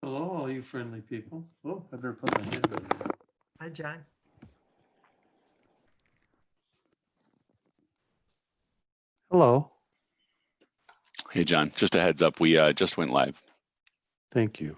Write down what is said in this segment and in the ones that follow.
Hello, all you friendly people. Oh, I better put my hand up. Hi, John. Hello, Hey, John, just a heads up, we just went live. thank you.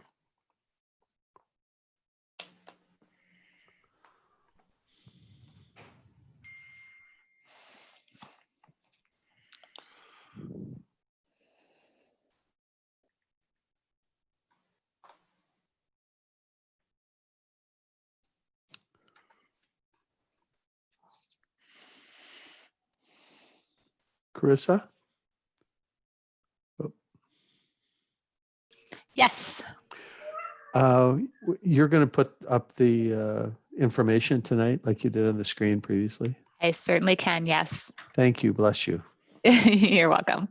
Carissa? Yes. You're going to put up the information tonight like you did on the screen previously? I certainly can. Yes. Thank you. Bless you. You're welcome.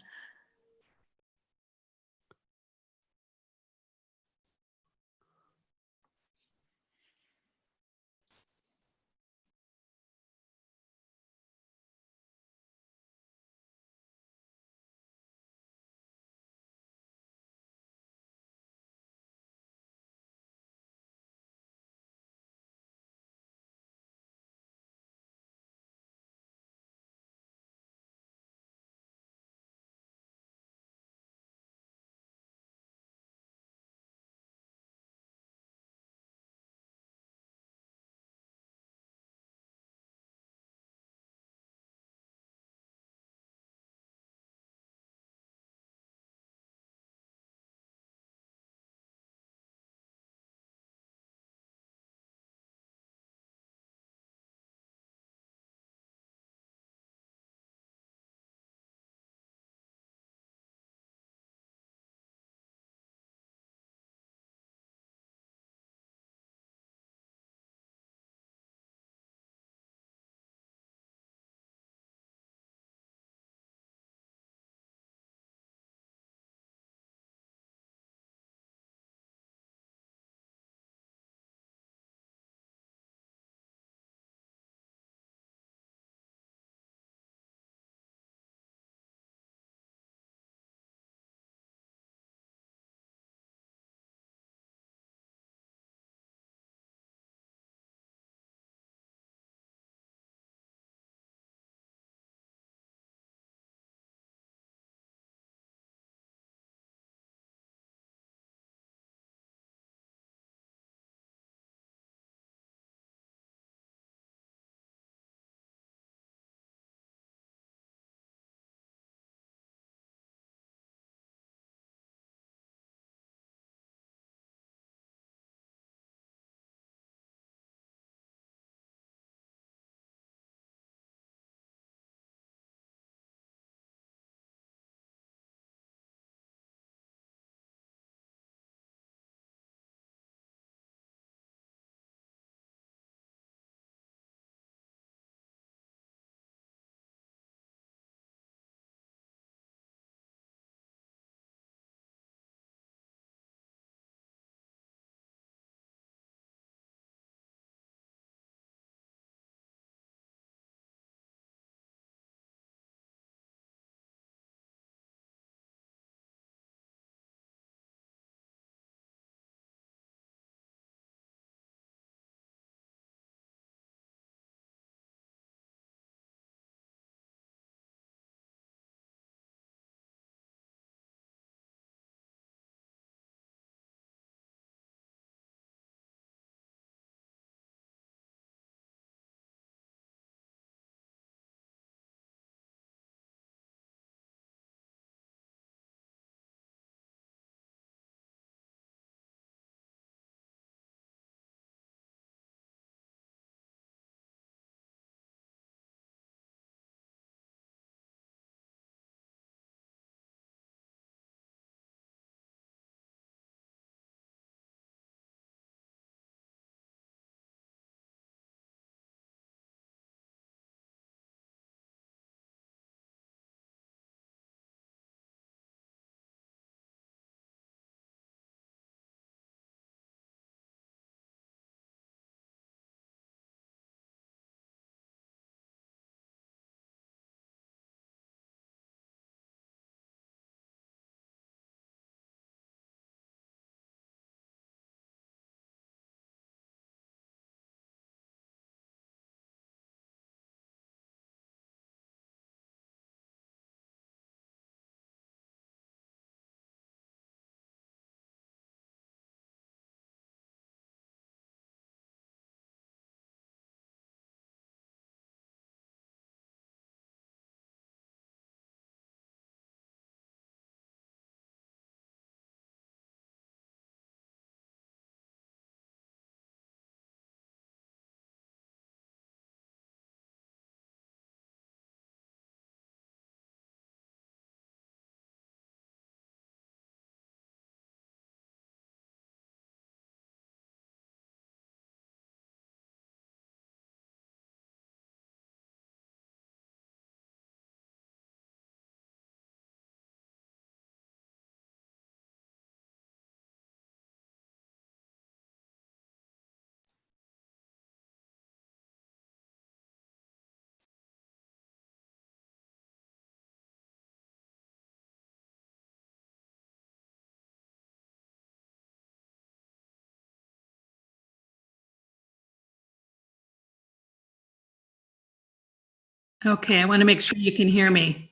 Okay, I want to make sure you can hear me.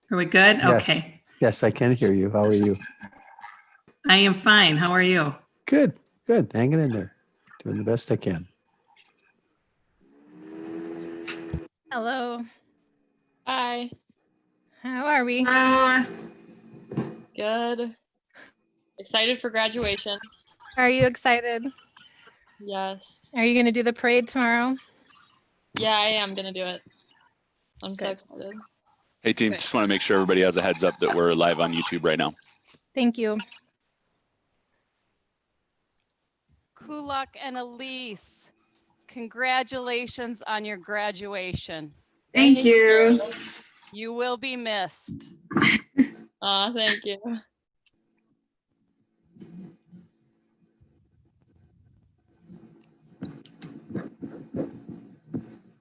Are we good? Yes. Okay. Yes, I can hear you. How are you? I am fine. How are you? Good, good. Hanging in there. Doing the best I can. Hello. Hi. How are we? Good. Excited for graduation. Are you excited? Yes. Are you going to do the parade tomorrow? Yeah, I am gonna do it. I'm so Good. excited. Hey team, Good. just want to make sure everybody has a heads up that we're live on YouTube right now. Thank you. Kulak and Elise, congratulations on your graduation. Thank you. You will be missed. Thank you.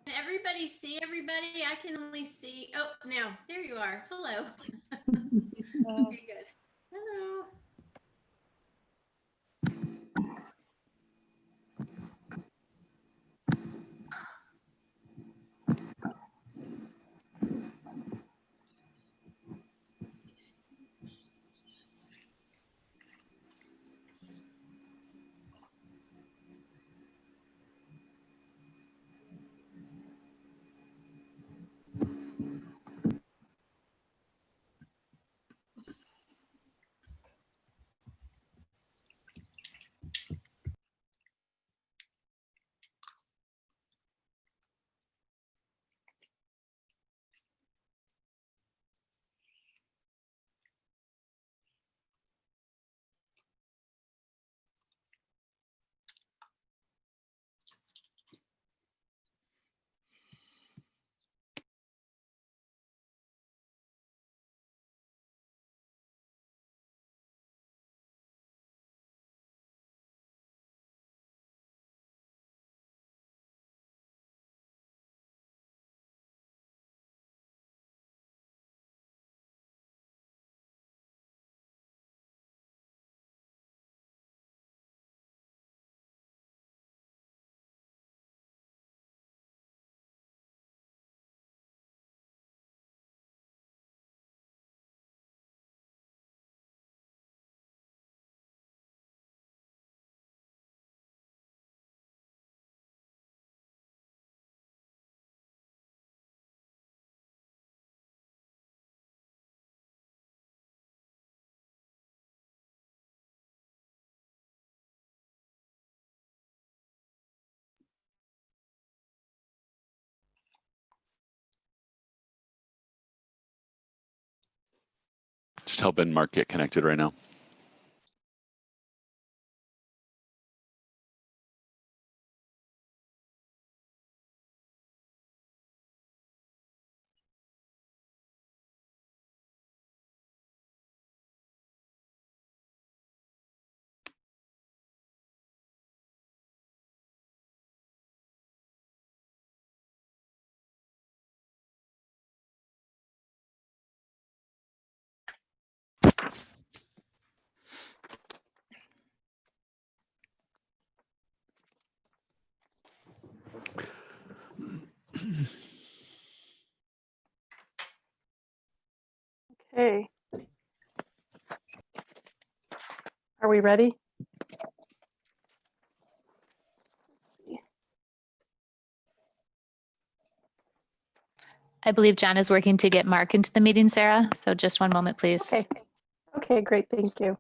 Can everybody see everybody? I can only see, oh, now, there you are. Hello. Okay, good. Hello. Just helping Mark get connected right now. Okay. Are we ready? I believe John is working to get Mark into the meeting, Sarah. So just one moment, please. Okay. Okay, great. Thank you.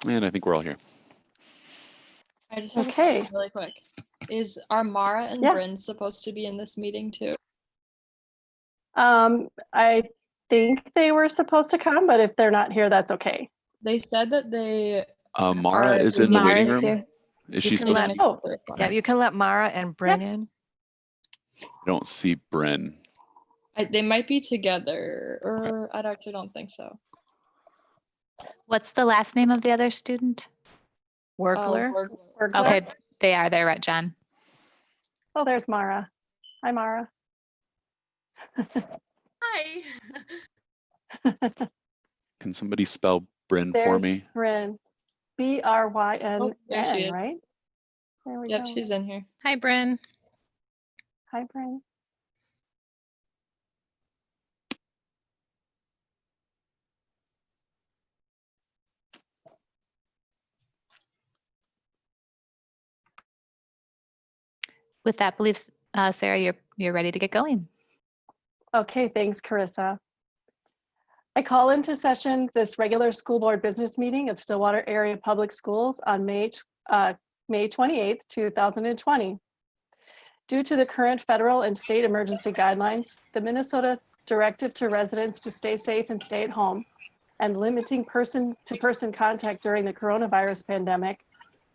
And I think we're all here. I just have a Okay. question really quick. Are Mara and Yeah. Bryn supposed to be in this meeting too? I think they were supposed to come, but if they're not here, that's okay. They said that they Mara are is in the waiting Mara's room. here. Is You she can supposed let- to be? Oh, Yeah, you can let Mara and Bryn in. I don't see Bryn. They might be together, or I actually don't think so. What's the last name of the other student? Workler. We're good. Okay, they are. They're right, John. Oh, there's Mara. Hi, Mara. Hi. Can somebody spell Bryn for There's me? Bryn. B-R-Y-N-N, Oh, there she is. right? There we Yep, go. she's in here. Hi, Bryn. Hi, Bryn. With that, believe Sarah, you're ready to get going. Okay, thanks, Carissa. I call into session this regular school board business meeting of Stillwater Area Public Schools on May 28th, 2020. Due to the current federal and state emergency guidelines, the Minnesota directive to residents to stay safe and stay at home, and limiting person-to-person contact during the coronavirus pandemic,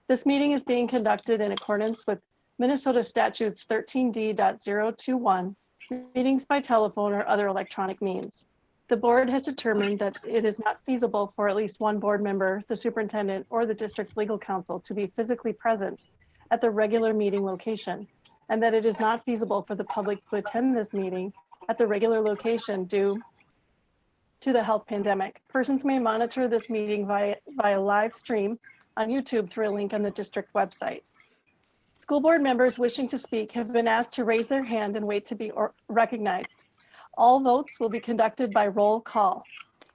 this meeting is being conducted in accordance with Minnesota statutes 13D.021, meetings by telephone or other electronic means. The board has determined that it is not feasible for at least one board member, the superintendent, or the district legal counsel to be physically present at the regular meeting location, and that it is not feasible for the public to attend this meeting at the regular location due to the health pandemic. Persons may monitor this meeting via live stream on YouTube through a link on the district website. School board members wishing to speak have been asked to raise their hand and wait to be recognized. All votes will be conducted by roll call.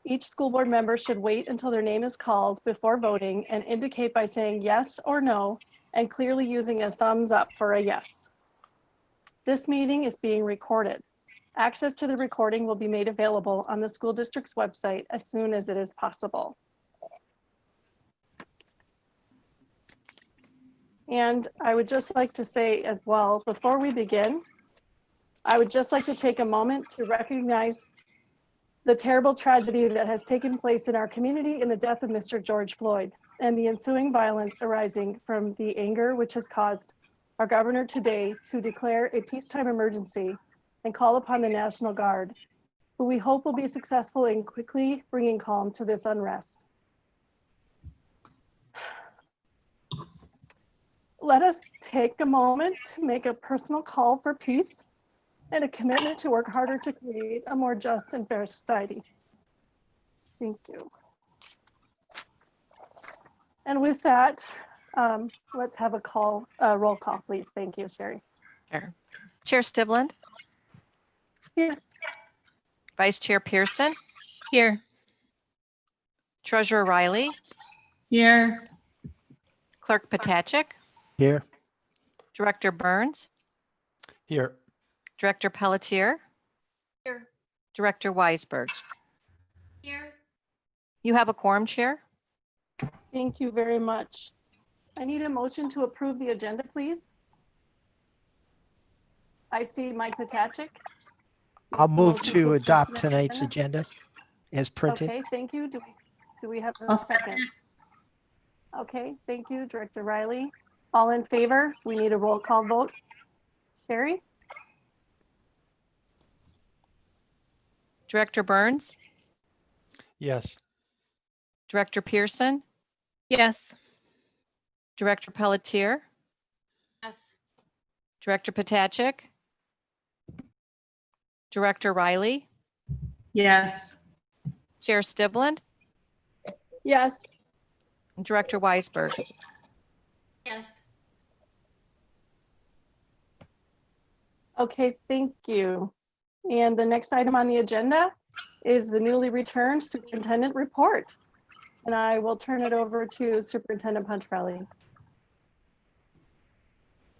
Each school board member should wait until their name is called before voting and indicate by saying yes or no and clearly using a thumbs up for a yes. This meeting is being recorded. Access to the recording will be made available on the school district's website as soon as it is possible. And I would just like to say as well, before we begin, I would just like to take a moment to recognize the terrible tragedy that has taken place in our community in the death of Mr. George Floyd and the ensuing violence arising from the anger which has caused our governor today to declare a peacetime emergency and call upon the National Guard, who we hope will be successful in quickly bringing calm to this unrest. Let us take a moment to make a personal call for peace and a commitment to work harder to create a more just and fair society. Thank you. And with that, let's have a roll call, please. Thank you, Sherry. Sure. Chair Stivland, Here. Vice Chair Pearson, Here. Treasurer Riley, Here. Clerk Potachik, Here. Director Burns, Here. Director Pelletier, Here. Director Weisberg. Here. You have a quorum, Chair? Thank you very much. I need a motion to approve the agenda, please. I see Mike Potachik. I'll move Motion to approve adopt the tonight's agenda as printed. Okay, thank you. Do we have a I'll second? Okay, thank you, Director Riley. All in favor? We need a roll call vote. Sherry? Director Burns, Yes. Director Pearson, Yes. Director Pelletier, Yes. Director Potachik, Director Riley, Yes. Chair Stivland, Yes. and Director Weisberg. Yes. Okay, thank you. And the next item on the agenda is the newly returned superintendent report. And I will turn it over to Superintendent Pontrelli.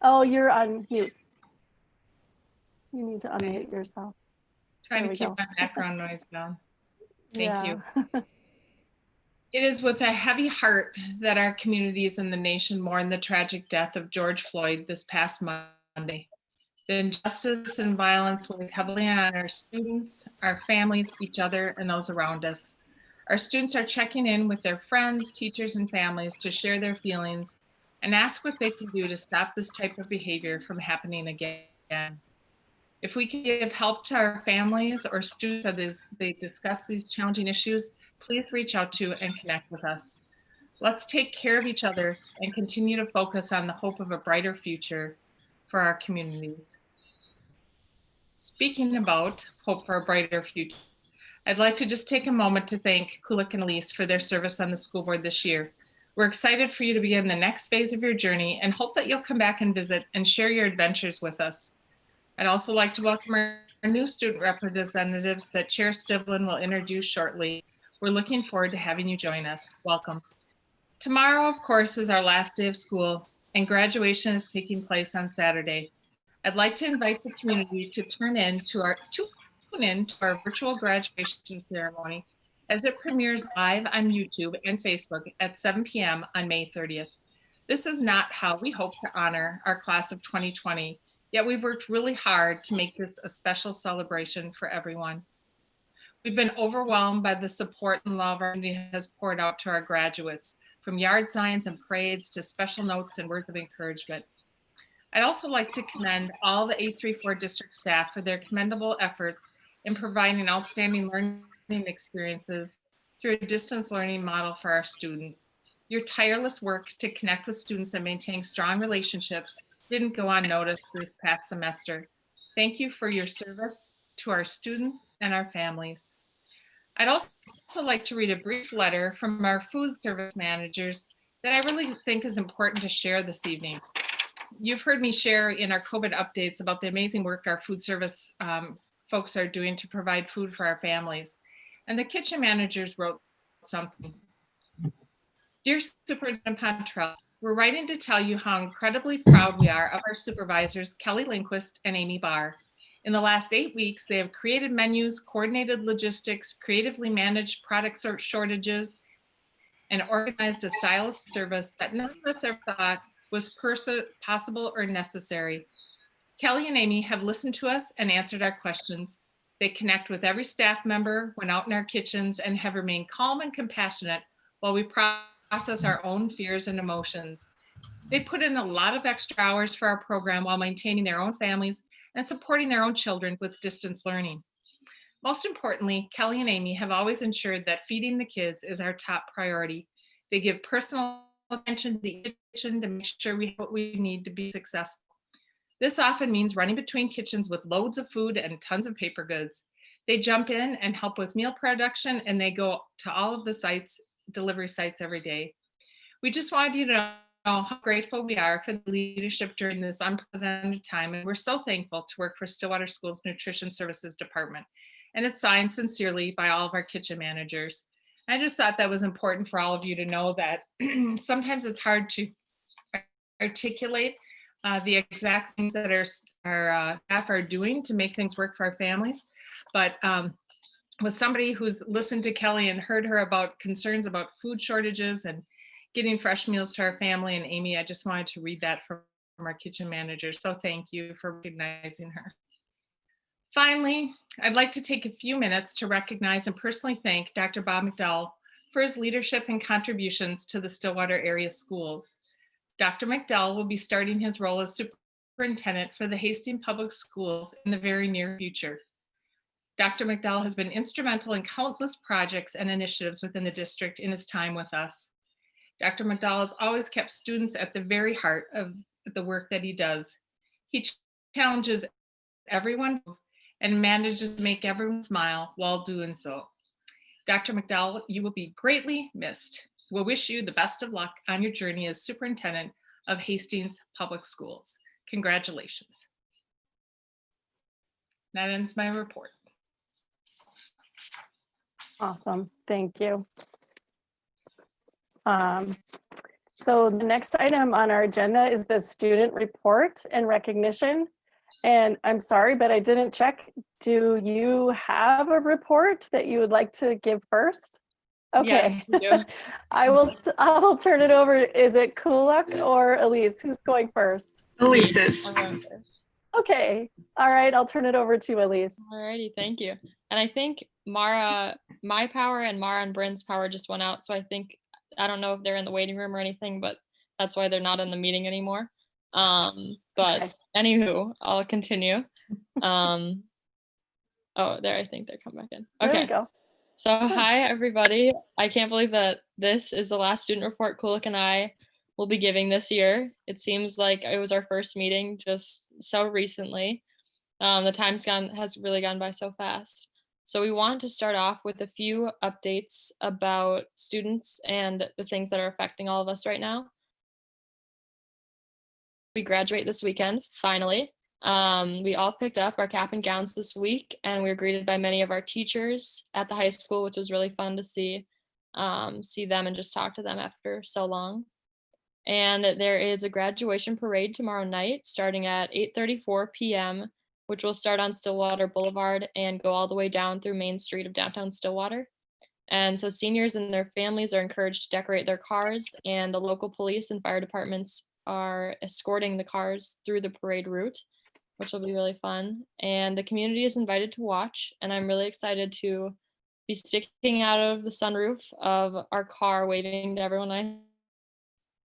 Oh, you're on mute. You need to unmute yourself. Trying There to we keep go. my background noise down. Thank you. Yeah. It is with a heavy heart that our communities and the nation mourn the tragic death of George Floyd this past Monday. The injustice and violence weighs heavily on our students, our families, each other, and those around us. Our students are checking in with their friends, teachers, and families to share their feelings and ask what they can do to stop this type of behavior from happening again. If we can give help to our families or students as they discuss these challenging issues, please reach out to and connect with us. Let's take care of each other and continue to focus on the hope of a brighter future for our communities. Speaking about hope for a brighter future, I'd like to just take a moment to thank Kulik and Elise for their service on the school board this year. We're excited for you to begin the next phase of your journey and hope that you'll come back and visit and share your adventures with us. I'd also like to welcome our new student representatives that Chair Stivlin will introduce shortly. We're looking forward to having you join us. Welcome. Tomorrow, of course, is our last day of school and graduation is taking place on Saturday. I'd like to invite the community to tune in to our virtual graduation ceremony as it premieres live on YouTube and Facebook at 7 p.m. on May 30th. This is not how we hope to honor our class of 2020, yet we've worked really hard to make this a special celebration for everyone. We've been overwhelmed by the support and love our community has poured out to our graduates, from yard signs and parades to special notes and words of encouragement. I'd also like to commend all the 834 district staff for their commendable efforts in providing outstanding learning experiences through a distance learning model for our students. Your tireless work to connect with students and maintain strong relationships didn't go unnoticed this past semester. Thank you for your service to our students and our families. I'd also like to read a brief letter from our food service managers that I really think is important to share this evening. You've heard me share in our COVID updates about the amazing work our food service folks are doing to provide food for our families. And the kitchen managers wrote something. Dear Superintendent Pontrell, we're writing to tell you how incredibly proud we are of our supervisors, Kelly Lindquist and Amy Barr. In the last 8 weeks, they have created menus, coordinated logistics, creatively managed product shortages, and organized a style of service that none of us ever thought was possible or necessary. Kelly and Amy have listened to us and answered our questions. They connect with every staff member when out in our kitchens and have remained calm and compassionate while we process our own fears and emotions. They put in a lot of extra hours for our program while maintaining their own families and supporting their own children with distance learning. Most importantly, Kelly and Amy have always ensured that feeding the kids is our top priority. They give personal attention to the kitchen to make sure we have what we need to be successful. This often means running between kitchens with loads of food and tons of paper goods. They jump in and help with meal production, and they go to all of the sites, delivery sites every day. We just wanted you to know how grateful we are for the leadership during this unprecedented time, and we're so thankful to work for Stillwater Schools Nutrition Services Department. And it's signed sincerely by all of our kitchen managers. I just thought that was important for all of you to know that sometimes it's hard to articulate the exact things that our staff are doing to make things work for our families. But with somebody who's listened to Kelly and heard her about concerns about food shortages and getting fresh meals to our family, and Amy, I just wanted to read that from our kitchen manager. So thank you for recognizing her. Finally, I'd like to take a few minutes to recognize and personally thank Dr. Bob McDowell for his leadership and contributions to the Stillwater area schools. Dr. McDowell will be starting his role as superintendent for the Hastings Public Schools in the very near future. Dr. McDowell has been instrumental in countless projects and initiatives within the district in his time with us. Dr. McDowell has always kept students at the very heart of the work that he does. He challenges everyone and manages to make everyone smile while doing so. Dr. McDowell, you will be greatly missed. We'll wish you the best of luck on your journey as superintendent of Hastings Public Schools. Congratulations. That ends my report. Awesome, thank you. So the next item on our agenda is the student report and recognition. And I'm sorry, but I didn't check. Do you have a report that you would like to give first? Okay, Yes, I will turn it over. Is it Kulak or Elise? Who's going first? Elise's. Okay, all right, I'll turn it over to Elise. Alrighty, thank you. And I think my power and Mara and Bryn's power just went out. So I don't know if they're in the waiting room or anything, but that's why they're not in the meeting anymore. But Okay. anywho, I'll continue. Oh, there, I think they're coming back in. There we Okay. go. So hi, everybody. I can't believe that this is the last student report Kulik and I will be giving this year. It seems like it was our first meeting just so recently. The has really gone by so fast. So we want to start off with a few updates about students and the things that are affecting all of us right now. We graduate this weekend, finally. We all picked up our cap and gowns this week, and we were greeted by many of our teachers at the high school, which was really fun to see them and just talk to them after so long. And there is a graduation parade tomorrow night starting at 8:34 p.m., which will start on Stillwater Boulevard and go all the way down through Main Street of downtown Stillwater. And so seniors and their families are encouraged to decorate their cars, and the local police and fire departments are escorting the cars through the parade route, which will be really fun. And the community is invited to watch, and I'm really excited to be sticking out of the sunroof of our car waving to everyone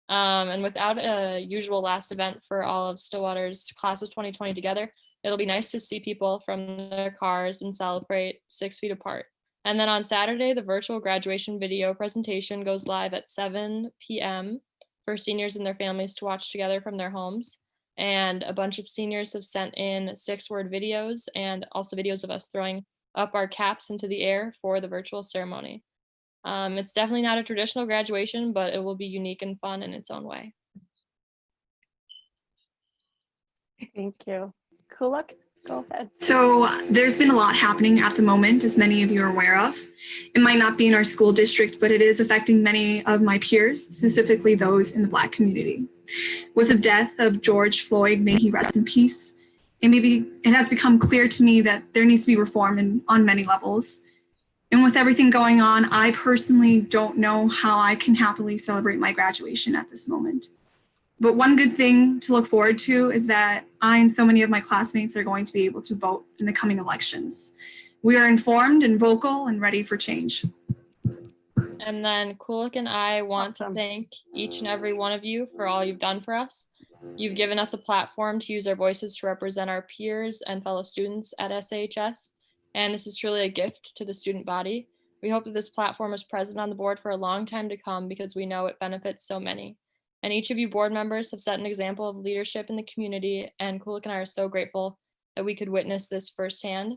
and without a usual last event for all of Stillwater's class of 2020 together, it'll be nice to see people from their cars and celebrate 6 feet apart. And then on Saturday, the virtual graduation video presentation goes live at 7 p.m. for seniors and their families to watch together from their homes. And a bunch of seniors have sent in 6-word videos and also videos of us throwing up our caps into the air for the virtual ceremony. It's definitely not a traditional graduation, but it will be unique and fun in its own way. Thank you. Kulak, go ahead. So there's been a lot happening at the moment, as many of you are aware of. It might not be in our school district, but it is affecting many of my peers, specifically those in the Black community. With the death of George Floyd, may he rest in peace, it has become clear to me that there needs to be reform on many levels. And with everything going on, I personally don't know how I can happily celebrate my graduation at this moment. But one good thing to look forward to is that I and so many of my classmates are going to be able to vote in the coming elections. We are informed and vocal and ready for change. And then Kulik and I want to thank each and every one of you for all you've done for us. You've given us a platform to use our voices to represent our peers and fellow students at SHS. And this is truly a gift to the student body. We hope that this platform is present on the board for a long time to come because we know it benefits so many. And each of you board members have set an example of leadership in the community, and Kulik and I are so grateful that we could witness this firsthand.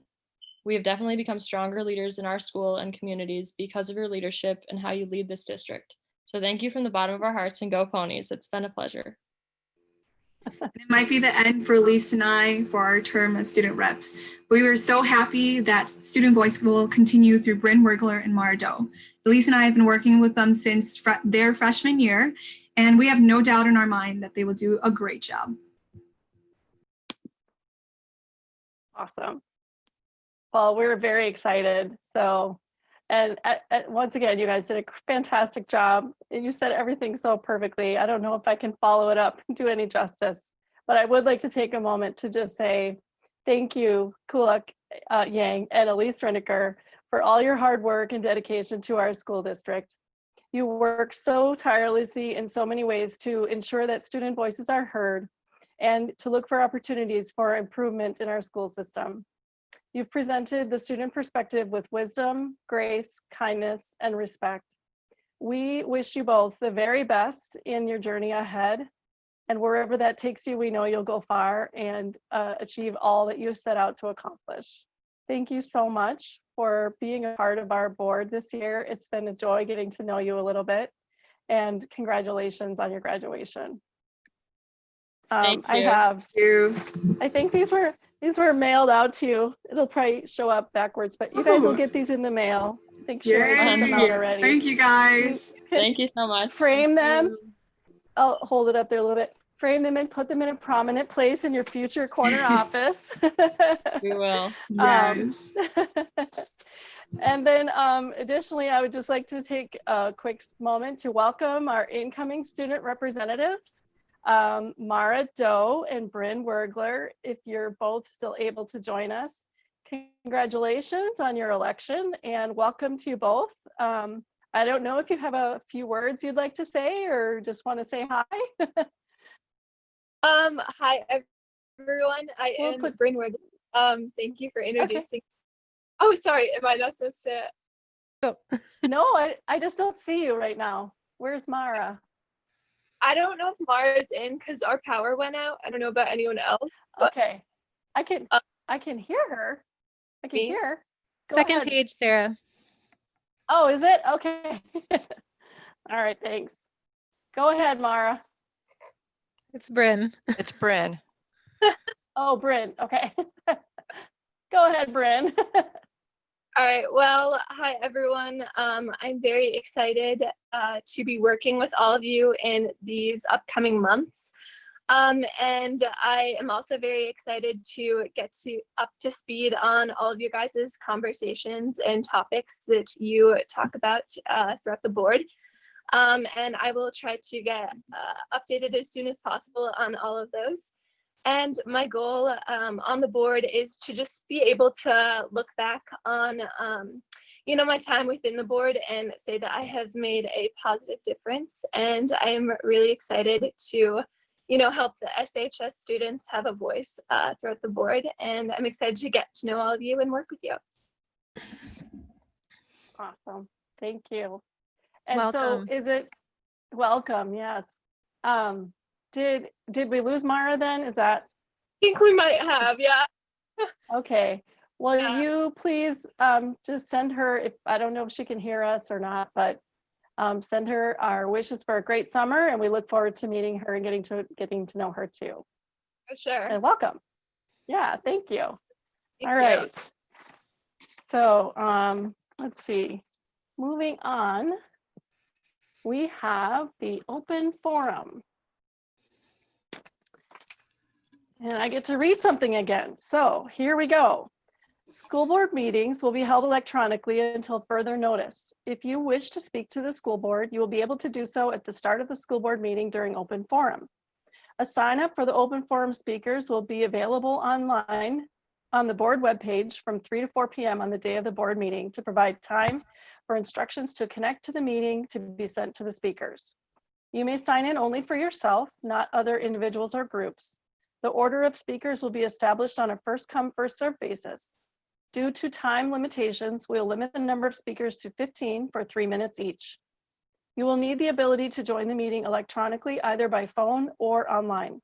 We have definitely become stronger leaders in our school and communities because of your leadership and how you lead this district. So thank you from the bottom of our hearts, and go Ponies. It's been a pleasure. It might be the end for Elise and I for our term as student reps. We were so happy that student voice will continue through Bryn Wurgler and Mara Doe. Elise and I have been working with them since their freshman year, and we have no doubt in our mind that they will do a great job. Awesome. Well, we're very excited. So, and once again, you guys did a fantastic job. You said everything so perfectly. I don't know if I can follow it up and do any justice, but I would like to take a moment to just say thank you, Kulak Yang and Elise Renneker, for all your hard work and dedication to our school district. You work so tirelessly in so many ways to ensure that student voices are heard and to look for opportunities for improvement in our school system. You've presented the student perspective with wisdom, grace, kindness, and respect. We wish you both the very best in your journey ahead. And wherever that takes you, we know you'll go far and achieve all that you've set out to accomplish. Thank you so much for being a part of our board this year. It's been a joy getting to know you a little bit, and congratulations on your graduation. Thank you. I think these were mailed out to you. It'll probably show up backwards, but you guys will get these in the mail. I think Sherry sent them out already. Thank you, guys. Thank you so much. Frame them. I'll hold it up there a little bit. Frame them and put them in a prominent place in your future corner office. We will. Yes. And then additionally, I would just like to take a quick moment to welcome our incoming student representatives, Mara Doe and Bryn Wurgler, if you're both still able to join us. Congratulations on your election and welcome to you both. I don't know if you have a few words you'd like to say or just want to say hi. Hi everyone. I am Bryn Wurgler. Thank you for introducing. Okay. Oh, sorry. Am I not supposed to? Oh, No, I just don't see you right now. Where's Mara? I don't know if Mara's in because our power went out. I don't know about anyone else. But, Okay. I can Uh, hear her. I can me? hear her. Go second ahead. page, Sarah. Oh, is it? Okay. All right, thanks. Go ahead, Mara. It's Bryn. It's Bryn. Oh, Bryn. Okay. Go ahead, Bryn. All right. Well, hi, everyone. I'm very excited to be working with all of you in these upcoming months. And I am also very excited to get up to speed on all of you guys' conversations and topics that you talk about throughout the board. And I will try to get updated as soon as possible on all of those. And my goal on the board is to just be able to look back on, my time within the board and say that I have made a positive difference. And I am really excited to, help the SHS students have a voice throughout the board. And I'm excited to get to know all of you and work with you. Awesome. Thank you. And Welcome. so is it welcome? Yes. Did we lose Mara then? Is that I think we might have, yeah. okay? Will Yeah. you please just send her, if I don't know if she can hear us or not, but send her our wishes for a great summer, and we look forward to meeting her and getting to know her too. For sure. And welcome. Yeah, thank you. Thank All you. right. So let's see. Moving on, we have the open forum. And I get to read something again. So here we go. School board meetings will be held electronically until further notice. If you wish to speak to the school board, you will be able to do so at the start of the school board meeting during open forum. A sign up for the open forum speakers will be available online on the board webpage from 3 to 4 p.m. on the day of the board meeting to provide time for instructions to connect to the meeting to be sent to the speakers. You may sign in only for yourself, not other individuals or groups. The order of speakers will be established on a first come, first served basis. Due to time limitations, we'll limit the number of speakers to 15 for 3 minutes each. You will need the ability to join the meeting electronically, either by phone or online.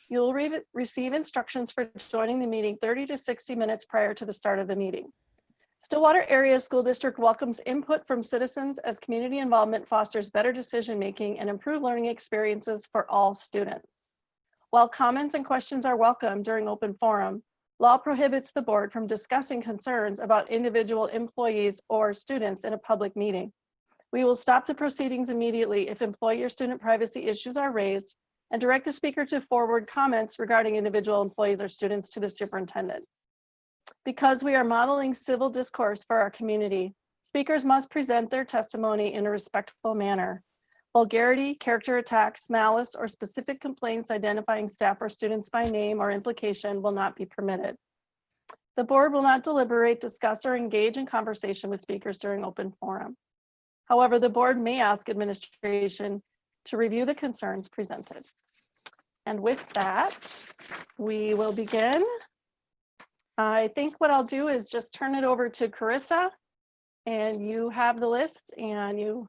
You will receive instructions for joining the meeting 30 to 60 minutes prior to the start of the meeting. Stillwater Area School District welcomes input from citizens as community involvement fosters better decision-making and improved learning experiences for all students. While comments and questions are welcome during open forum, law prohibits the board from discussing concerns about individual employees or students in a public meeting. We will stop the proceedings immediately if employee or student privacy issues are raised and direct the speaker to forward comments regarding individual employees or students to the superintendent. Because we are modeling civil discourse for our community, speakers must present their testimony in a respectful manner. Vulgarity, character attacks, malice, or specific complaints identifying staff or students by name or implication will not be permitted. The board will not deliberate, discuss, or engage in conversation with speakers during open forum. However, the board may ask administration to review the concerns presented. And with that, we will begin. I think what I'll do is just turn it over to Carissa, and you have the list and you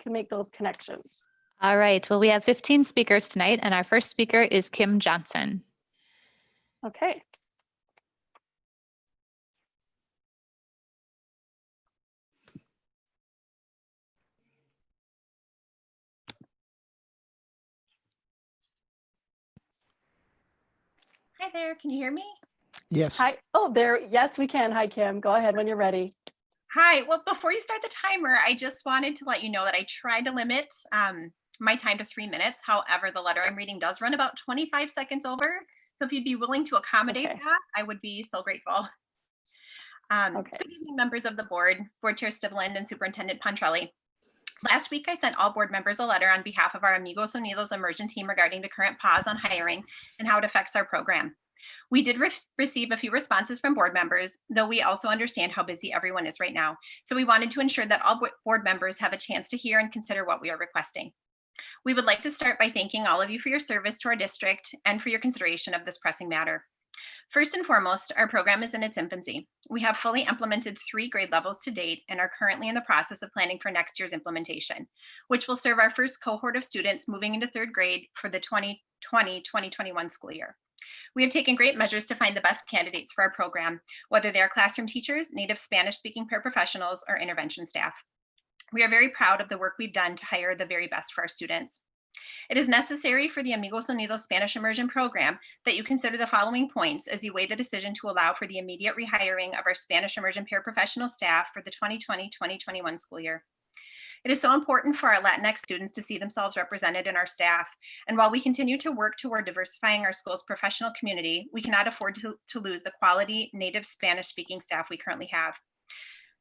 can make those connections. All right. Well, we have 15 speakers tonight, and our first speaker is Kim Johnson. Okay. Hi there, can you hear me? Yes. Hi. Oh, there. Yes, we can. Hi, Kim. Go ahead when you're ready. Hi, well, before you start the timer, I just wanted to let you know that I tried to limit my time to 3 minutes. However, the letter I'm reading does run about 25 seconds over. So if you'd be willing to accommodate that, I would be so grateful. Good evening, members of the board, Board Chair Stiveland and Superintendent Pontrelli. Last week, I sent all board members a letter on behalf of our Amigos Unidos immersion team regarding the current pause on hiring and how it affects our program. We did receive a few responses from board members, though we also understand how busy everyone is right now. So we wanted to ensure that all board members have a chance to hear and consider what we are requesting. We would like to start by thanking all of you for your service to our district and for your consideration of this pressing matter. First and foremost, our program is in its infancy. We have fully implemented 3 grade levels to date and are currently in the process of planning for next year's implementation, which will serve our first cohort of students moving into 3rd grade for the 2020-2021 school year. We have taken great measures to find the best candidates for our program, whether they are classroom teachers, native Spanish-speaking paraprofessionals, or intervention staff. We are very proud of the work we've done to hire the very best for our students. It is necessary for the Amigos Unidos Spanish Immersion program that you consider the following points as you weigh the decision to allow for the immediate rehiring of our Spanish immersion paraprofessional staff for the 2020-2021 school year. It is so important for our Latinx students to see themselves represented in our staff. And while we continue to work toward diversifying our school's professional community, we cannot afford to lose the quality native Spanish-speaking staff we currently have.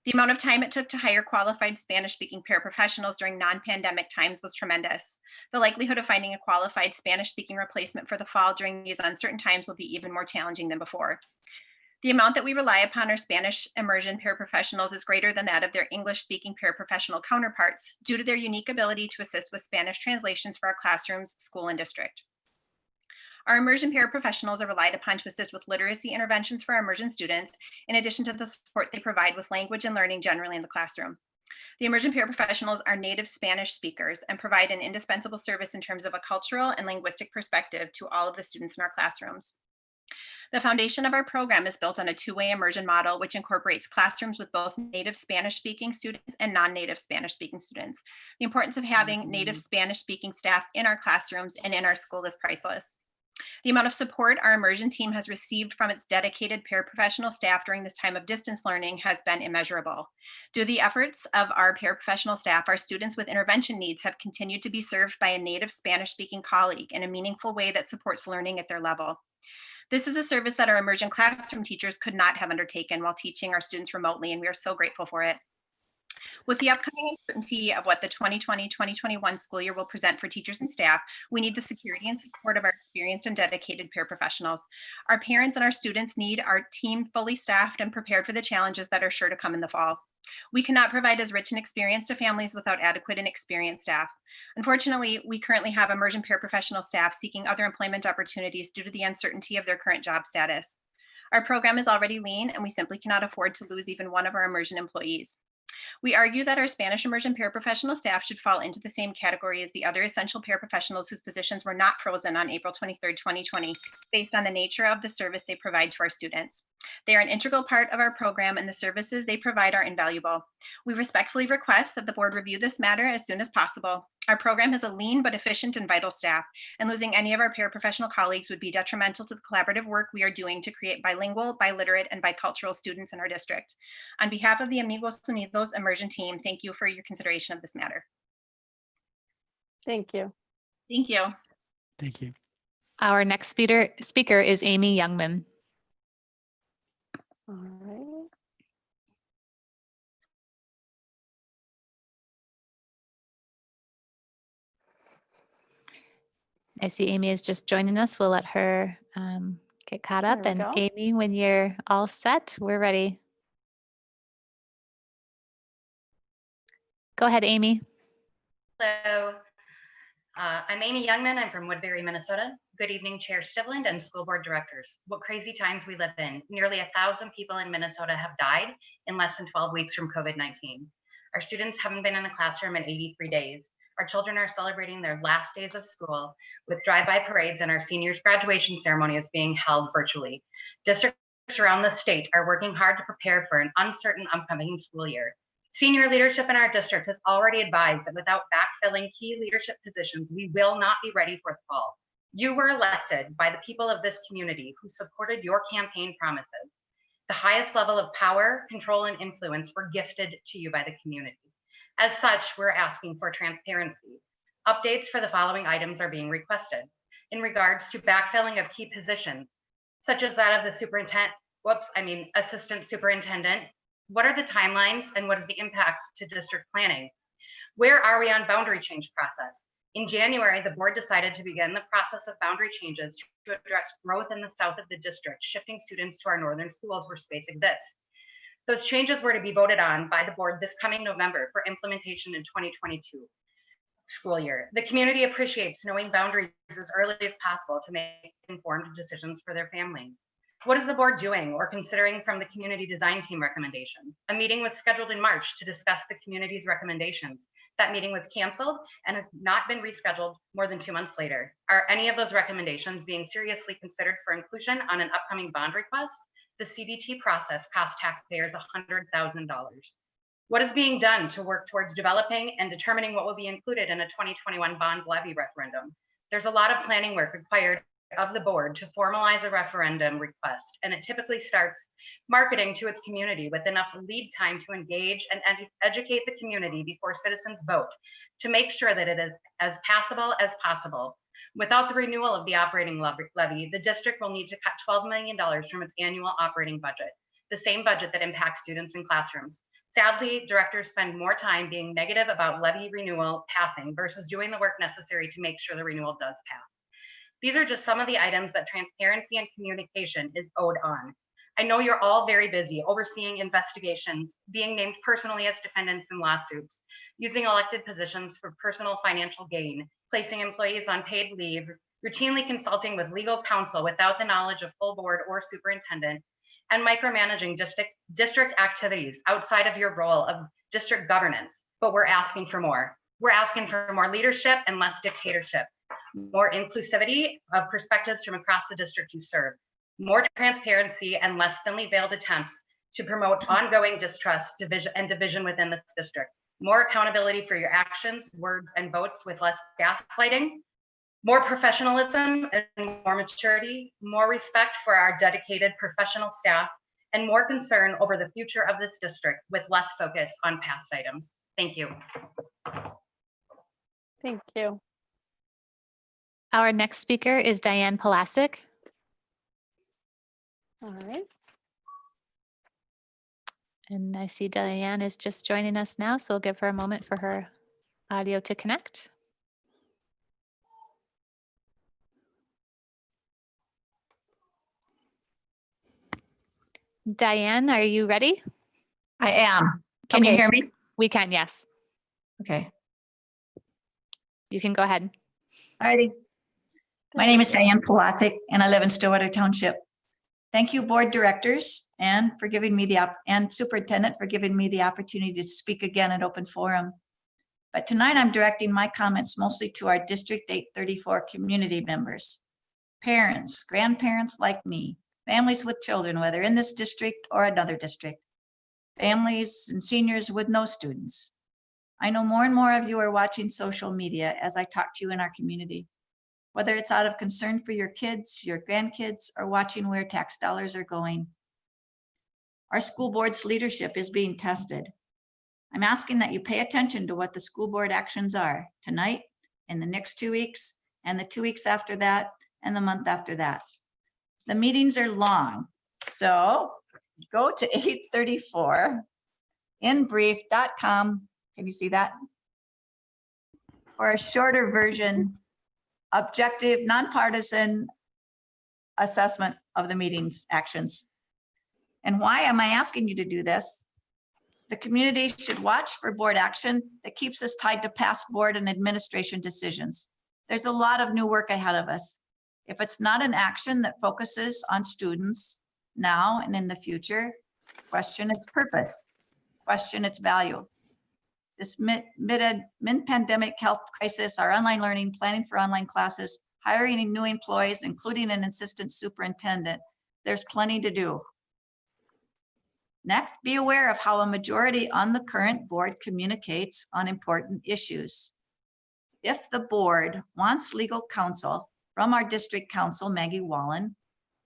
The amount of time it took to hire qualified Spanish-speaking paraprofessionals during non-pandemic times was tremendous. The likelihood of finding a qualified Spanish-speaking replacement for the fall during these uncertain times will be even more challenging than before. The amount that we rely upon our Spanish immersion paraprofessionals is greater than that of their English-speaking paraprofessional counterparts due to their unique ability to assist with Spanish translations for our classrooms, school, and district. Our immersion paraprofessionals are relied upon to assist with literacy interventions for our immersion students, in addition to the support they provide with language and learning generally in the classroom. The immersion paraprofessionals are native Spanish speakers and provide an indispensable service in terms of a cultural and linguistic perspective to all of the students in our classrooms. The foundation of our program is built on a 2-way immersion model, which incorporates classrooms with both native Spanish-speaking students and non-native Spanish-speaking students. The importance of having native Spanish-speaking staff in our classrooms and in our school is priceless. The amount of support our immersion team has received from its dedicated paraprofessional staff during this time of distance learning has been immeasurable. Due to the efforts of our paraprofessional staff, our students with intervention needs have continued to be served by a native Spanish-speaking colleague in a meaningful way that supports learning at their level. This is a service that our immersion classroom teachers could not have undertaken while teaching our students remotely, and we are so grateful for it. With the upcoming uncertainty of what the 2020-2021 school year will present for teachers and staff, we need the security and support of our experienced and dedicated paraprofessionals. Our parents and our students need our team fully staffed and prepared for the challenges that are sure to come in the fall. We cannot provide as rich an experience to families without adequate and experienced staff. Unfortunately, we currently have immersion paraprofessional staff seeking other employment opportunities due to the uncertainty of their current job status. Our program is already lean, and we simply cannot afford to lose even one of our immersion employees. We argue that our Spanish immersion paraprofessional staff should fall into the same category as the other essential paraprofessionals whose positions were not frozen on April 23rd, 2020, based on the nature of the service they provide to our students. They are an integral part of our program, and the services they provide are invaluable. We respectfully request that the board review this matter as soon as possible. Our program has a lean but efficient and vital staff, and losing any of our paraprofessional colleagues would be detrimental to the collaborative work we are doing to create bilingual, biliterate, and bicultural students in our district. On behalf of the Amigos Unidos immersion team, thank you for your consideration of this matter. Thank you. Thank you. Thank you. Our next speaker is Amy Youngman. All right. I see Amy is just joining us. We'll let her get caught up. There we And go. Amy, when you're all set, we're ready. Go ahead, Amy. Hello, I'm Amy Youngman. I'm from Woodbury, Minnesota. Good evening, Chair Stivland and school board directors. What crazy times we live in. Nearly 1,000 people in Minnesota have died in less than 12 weeks from COVID-19. Our students haven't been in a classroom in 83 days. Our children are celebrating their last days of school with drive-by parades, and our seniors' graduation ceremony is being held virtually. Districts around the state are working hard to prepare for an uncertain upcoming school year. Senior leadership in our district has already advised that without backfilling key leadership positions, we will not be ready for the fall. You were elected by the people of this community who supported your campaign promises. The highest level of power, control, and influence were gifted to you by the community. As such, we're asking for transparency. Updates for the following items are being requested. In regards to backfilling of key positions, such as that of the assistant superintendent, what are the timelines and what is the impact to district planning? Where are we on boundary change process? In January, the board decided to begin the process of boundary changes to address growth in the south of the district, shifting students to our northern schools where space exists. Those changes were to be voted on by the board this coming November for implementation in 2022 school year. The community appreciates knowing boundaries as early as possible to make informed decisions for their families. What is the board doing or considering from the community design team recommendations? A meeting was scheduled in March to discuss the community's recommendations. That meeting was canceled and has not been rescheduled more than 2 months later. Are any of those recommendations being seriously considered for inclusion on an upcoming bond request? The CDT process cost taxpayers $100,000. What is being done to work towards developing and determining what will be included in a 2021 bond levy referendum? There's a lot of planning work required of the board to formalize a referendum request, and it typically starts marketing to its community with enough lead time to engage and educate the community before citizens vote to make sure that it is as passable as possible. Without the renewal of the operating levy, the district will need to cut $12 million from its annual operating budget, the same budget that impacts students in classrooms. Sadly, directors spend more time being negative about levy renewal passing versus doing the work necessary to make sure the renewal does pass. These are just some of the items that transparency and communication is owed on. I know you're all very busy overseeing investigations, being named personally as defendants in lawsuits, using elected positions for personal financial gain, placing employees on paid leave, routinely consulting with legal counsel without the knowledge of full board or superintendent, and micromanaging district activities outside of your role of district governance. But we're asking for more. We're asking for more leadership and less dictatorship, more inclusivity of perspectives from across the district you serve, more transparency and less thinly veiled attempts to promote ongoing distrust, division within this district, more accountability for your actions, words, and votes with less gaslighting, more professionalism and more maturity, more respect for our dedicated professional staff, and more concern over the future of this district with less focus on past items. Thank you. Thank you. Our next speaker is Diane Palasic. All right. And I see Diane is just joining us now, so we'll give her a moment for her audio to connect. Diane, are you ready? I am. Can you Okay. hear me? We can, yes. Okay. You can go ahead. Alrighty. My name is Diane Palasic and I live in Stillwater Township. Thank you, board directors, and for giving me and superintendent for giving me the opportunity to speak again at open forum. But tonight I'm directing my comments mostly to our District 834 community members, parents, grandparents like me, families with children, whether in this district or another district, families and seniors with no students. I know more and more of you are watching social media as I talk to you in our community, whether it's out of concern for your kids, your grandkids, or watching where tax dollars are going. Our school board's leadership is being tested. I'm asking that you pay attention to what the school board actions are tonight, in the next 2 weeks, and the 2 weeks after that, and the month after that. The meetings are long, so go to 834inbrief.com. Can you see that? Or a shorter version, objective, nonpartisan assessment of the meeting's actions. And why am I asking you to do this? The community should watch for board action that keeps us tied to past board and administration decisions. There's a lot of new work ahead of us. If it's not an action that focuses on students now and in the future, question its purpose, question its value. This mid-pandemic health crisis, our online learning, planning for online classes, hiring new employees, including an assistant superintendent, there's plenty to do. Next, be aware of how a majority on the current board communicates on important issues. If the board wants legal counsel from our district counsel, Maggie Wallen,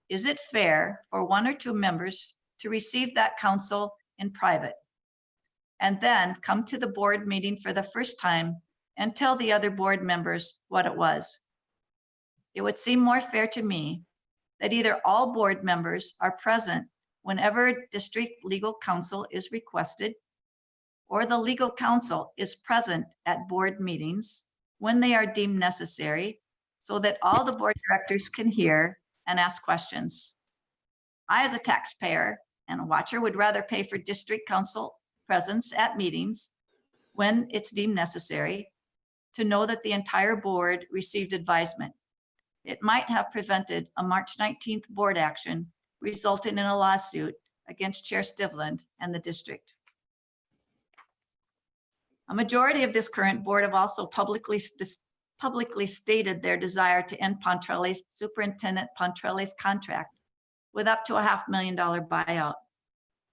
is it fair for 1 or 2 members to receive that counsel in private and then come to the board meeting for the first time and tell the other board members what it was? It would seem more fair to me that either all board members are present whenever district legal counsel is requested, or the legal counsel is present at board meetings when they are deemed necessary, so that all the board directors can hear and ask questions. I, as a taxpayer and a watcher, would rather pay for district counsel presence at meetings when it's deemed necessary to know that the entire board received advisement. It might have prevented a March 19th board action resulting in a lawsuit against Chair Stivland and the district. A majority of this current board have also publicly stated their desire to end Superintendent Pontrelli's contract with up to a $500,000 buyout.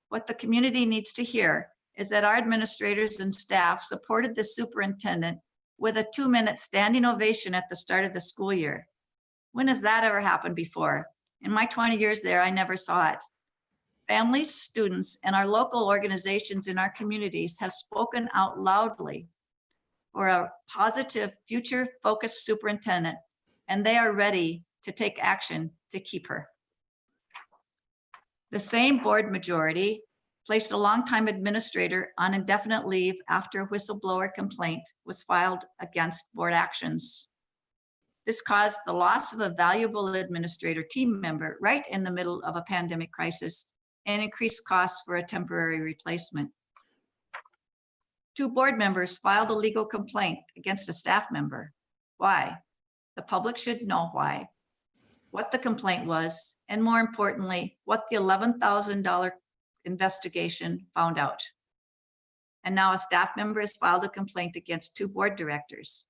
What the community needs to hear is that our administrators and staff supported the superintendent with a 2-minute standing ovation at the start of the school year. When has that ever happened before? In my 20 years there, I never saw it. Families, students, and our local organizations in our communities have spoken out loudly for a positive, future-focused superintendent, and they are ready to take action to keep her. The same board majority placed a longtime administrator on indefinite leave after a whistleblower complaint was filed against board actions. This caused the loss of a valuable administrator team member right in the middle of a pandemic crisis and increased costs for a temporary replacement. 2 board members filed a legal complaint against a staff member. Why? The public should know why, what the complaint was, and more importantly, what the $11,000 investigation found out. And now a staff member has filed a complaint against 2 board directors.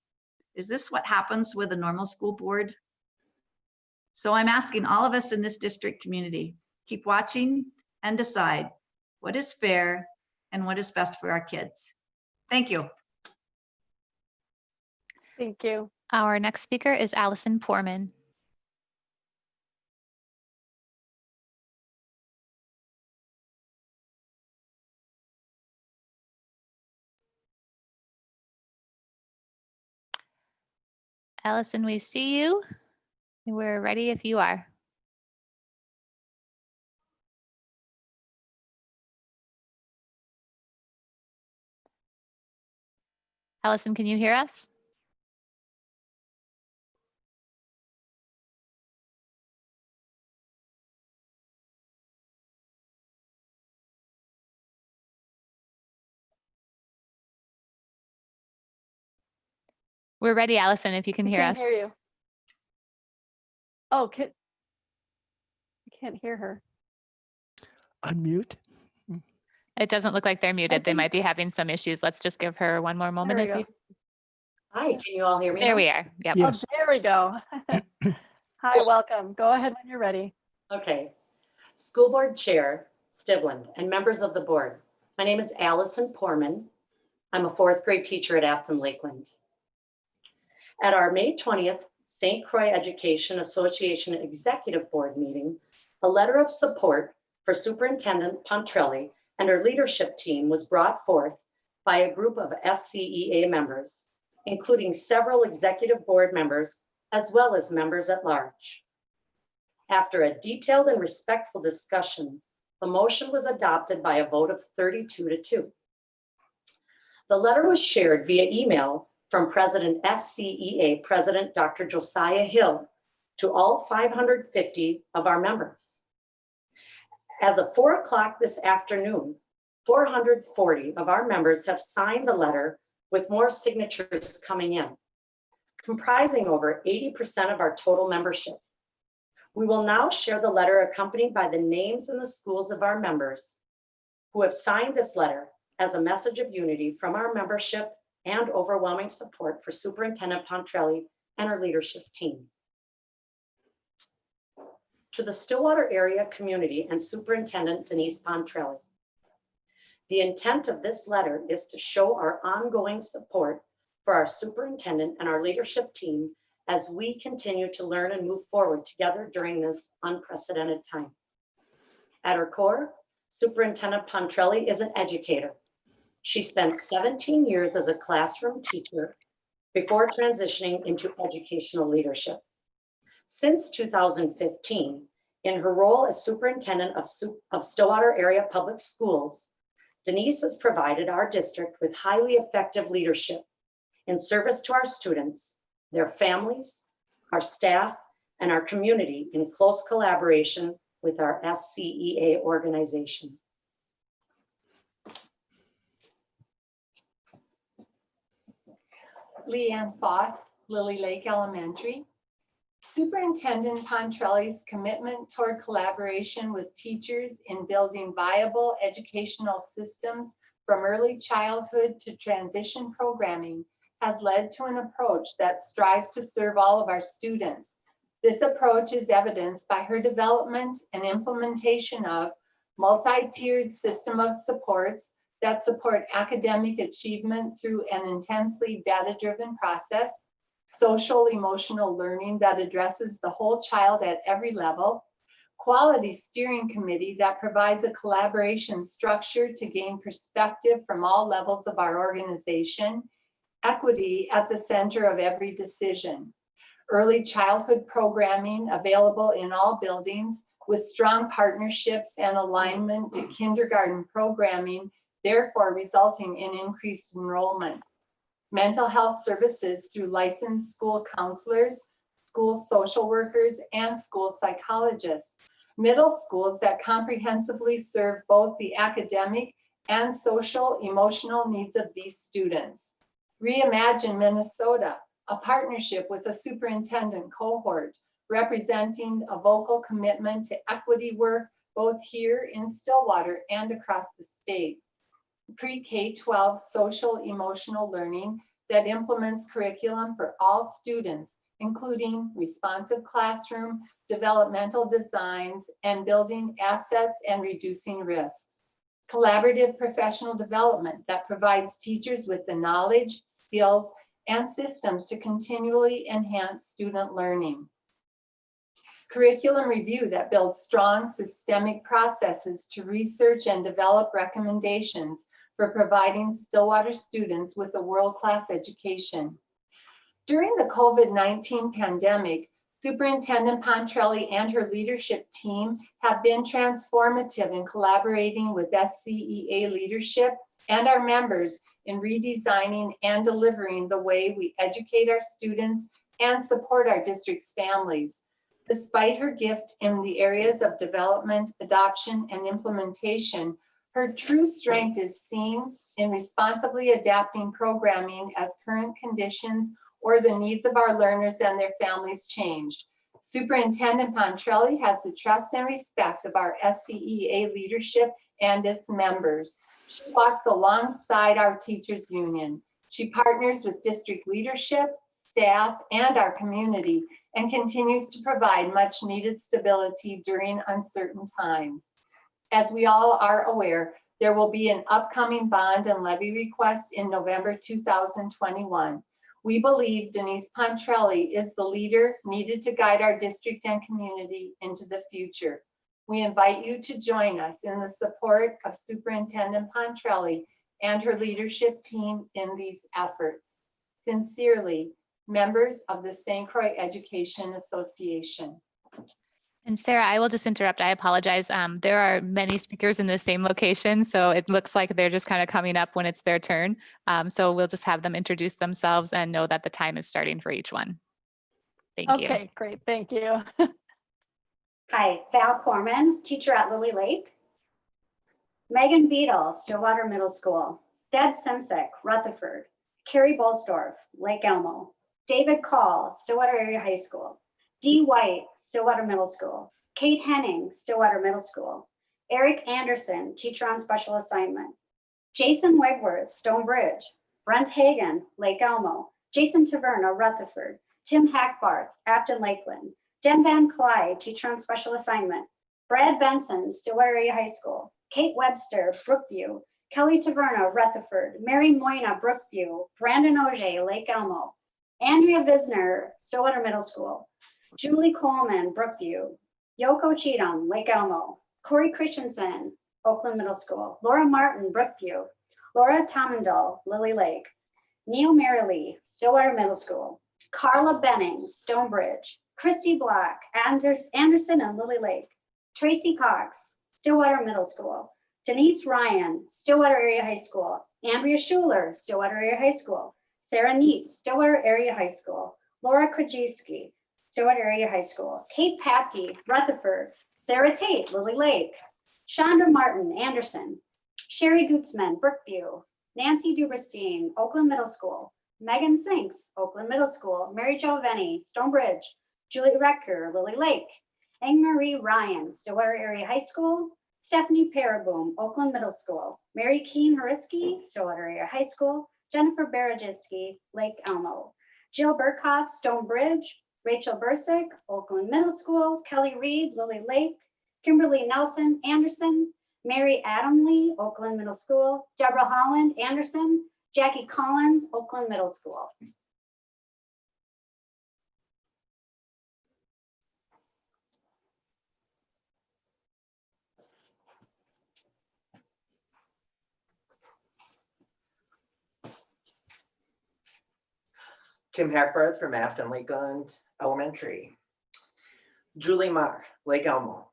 Is this what happens with a normal school board? So I'm asking all of us in this district community, keep watching and decide what is fair and what is best for our kids. Thank you. Thank you. Our next speaker is Allison Poorman. Allison, we see you. We're ready if you are. Allison, can you hear us? We're ready, Allison, if you can hear us. Can't hear you. Oh, I can't hear her. Unmute. It doesn't look like they're muted. They think- might be having some issues. Let's just give her one more moment. There we If go. you. Hi, can you all hear me? There now? we are. Yep. Yes. Oh, there we go. Hi, welcome. Go ahead when you're ready. Okay. School Board Chair Stivland and members of the board. My name is Allison Poorman. I'm a 4th grade teacher at Afton Lakeland. At our May 20th St. Croix Education Association Executive Board meeting, a letter of support for Superintendent Pontrelli and her leadership team was brought forth by a group of SCEA members, including several executive board members, as well as members at large. After a detailed and respectful discussion, the motion was adopted by a vote of 32-2. The letter was shared via email from President SCEA President Dr. Josiah Hill to all 550 of our members. As of 4 o'clock this afternoon, 440 of our members have signed the letter with more signatures coming in, comprising over 80% of our total membership. We will now share the letter accompanied by the names and the schools of our members who have signed this letter as a message of unity from our membership and overwhelming support for Superintendent Pontrelli and her leadership team. To the Stillwater area community and Superintendent Denise Pontrelli. The intent of this letter is to show our ongoing support for our superintendent and our leadership team as we continue to learn and move forward together during this unprecedented time. At her core, Superintendent Pontrelli is an educator. She spent 17 years as a classroom teacher before transitioning into educational leadership. Since 2015, in her role as superintendent of Stillwater Area Public Schools, Denise has provided our district with highly effective leadership in service to our students, their families, our staff, and our community in close collaboration with our SCEA organization. Leanne Foss, Lily Lake Elementary. Superintendent Pontrelli's commitment toward collaboration with teachers in building viable educational systems from early childhood to transition programming has led to an approach that strives to serve all of our students. This approach is evidenced by her development and implementation of multi-tiered system of supports that support academic achievement through an intensely data-driven process, social emotional learning that addresses the whole child at every level, quality steering committee that provides a collaboration structure to gain perspective from all levels of our organization, equity at the center of every decision, early childhood programming available in all buildings with strong partnerships and alignment to kindergarten programming, therefore resulting in increased enrollment. Mental health services through licensed school counselors, school social workers, and school psychologists. Middle schools that comprehensively serve both the academic and social emotional needs of these students. Reimagine Minnesota, a partnership with a superintendent cohort representing a vocal commitment to equity work both here in Stillwater and across the state. Pre-K-12 social emotional learning that implements curriculum for all students, including responsive classroom, developmental designs, and building assets and reducing risks. Collaborative professional development that provides teachers with the knowledge, skills, and systems to continually enhance student learning. Curriculum review that builds strong systemic processes to research and develop recommendations for providing Stillwater students with a world-class education. During the COVID-19 pandemic, Superintendent Pontrelli and her leadership team have been transformative in collaborating with SCEA leadership and our members in redesigning and delivering the way we educate our students and support our district's families. Despite her gift in the areas of development, adoption, and implementation, her true strength is seen in responsibly adapting programming as current conditions or the needs of our learners and their families change. Superintendent Pontrelli has the trust and respect of our SCEA leadership and its members. She walks alongside our teachers union. She partners with district leadership, staff, and our community, and continues to provide much needed stability during uncertain times. As we all are aware, there will be an upcoming bond and levy request in November 2021. We believe Denise Pontrelli is the leader needed to guide our district and community into the future. We invite you to join us in the support of Superintendent Pontrelli and her leadership team in these efforts. Sincerely, members of the St. Croix Education Association. And Sarah, I will just interrupt. I apologize. There are many speakers in the same location, so it looks like they're just kind of coming up when it's their turn. So we'll just have them introduce themselves and know that the time is starting for each one. Thank you. Okay, great. Thank you. Hi, Val Corman, teacher at Lily Lake. Megan Beadle, Stillwater Middle School. Deb Simsek, Rutherford. Carrie Bolsdorf, Lake Elmo. David Call, Stillwater Area High School. Dee White, Stillwater Middle School. Kate Henning, Stillwater Middle School. Eric Anderson, teacher on special assignment. Jason Wegworth, Stonebridge. Brent Hagan, Lake Elmo. Jason Taverna, Rutherford. Tim Hackbarth, Afton Lakeland. Dem Van Clyde, teacher on special assignment. Brad Benson, Stillwater Area High School. Kate Webster, Brookview. Kelly Taverna, Rutherford. Mary Moyna, Brookview. Brandon Auger, Lake Elmo. Andrea Visner, Stillwater Middle School. Julie Coleman, Brookview. Yoko Cheatham, Lake Elmo. Corey Christensen, Oakland Middle School. Laura Martin, Brookview. Laura Tomendal, Lily Lake. Neil Merrilee, Stillwater Middle School. Carla Benning, Stonebridge. Christy Block, Anderson and Lily Lake. Tracy Cox, Stillwater Middle School. Denise Ryan, Stillwater Area High School. Andrea Schuler, Stillwater Area High School. Sarah Neat, Stillwater Area High School. Laura Krajewski, Stillwater Area High School. Kate Packey, Rutherford. Sarah Tate, Lily Lake. Chandra Martin, Anderson. Sherry Gutzman, Brookview. Nancy Duberstein, Oakland Middle School. Megan Sinks, Oakland Middle School. Mary Jo Venny, Stonebridge. Julie Recker, Lily Lake. Anne-Marie Ryan, Stillwater Area High School. Stephanie Paraboom, Oakland Middle School. Mary Keen Horiski, Stillwater Area High School. Jennifer Barajiski, Lake Elmo. Jill Burkhoff, Stonebridge. Rachel Bursick, Oakland Middle School. Kelly Reed, Lily Lake. Kimberly Nelson, Anderson. Mary Adamley, Oakland Middle School. Deborah Holland, Anderson. Jackie Collins, Oakland Middle School. Tim Hackbarth from Afton Lakeland Elementary. Julie Marr, Lake Elmo.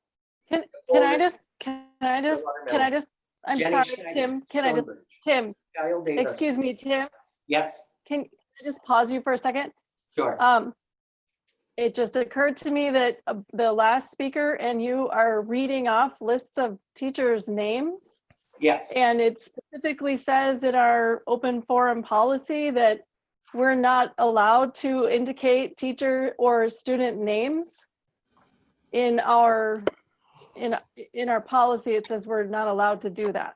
Can I just, I'm Jenny sorry, Schneider, Tim, can I just, Stonebridge. Tim, Kyle Davis. excuse me, Tim, Yes, can I just pause you for a second? sure. It just occurred to me that the last speaker and you are reading off lists of teachers' names. Yes. And it specifically says in our open forum policy that we're not allowed to indicate teacher or student names. In our policy, it says we're not allowed to do that.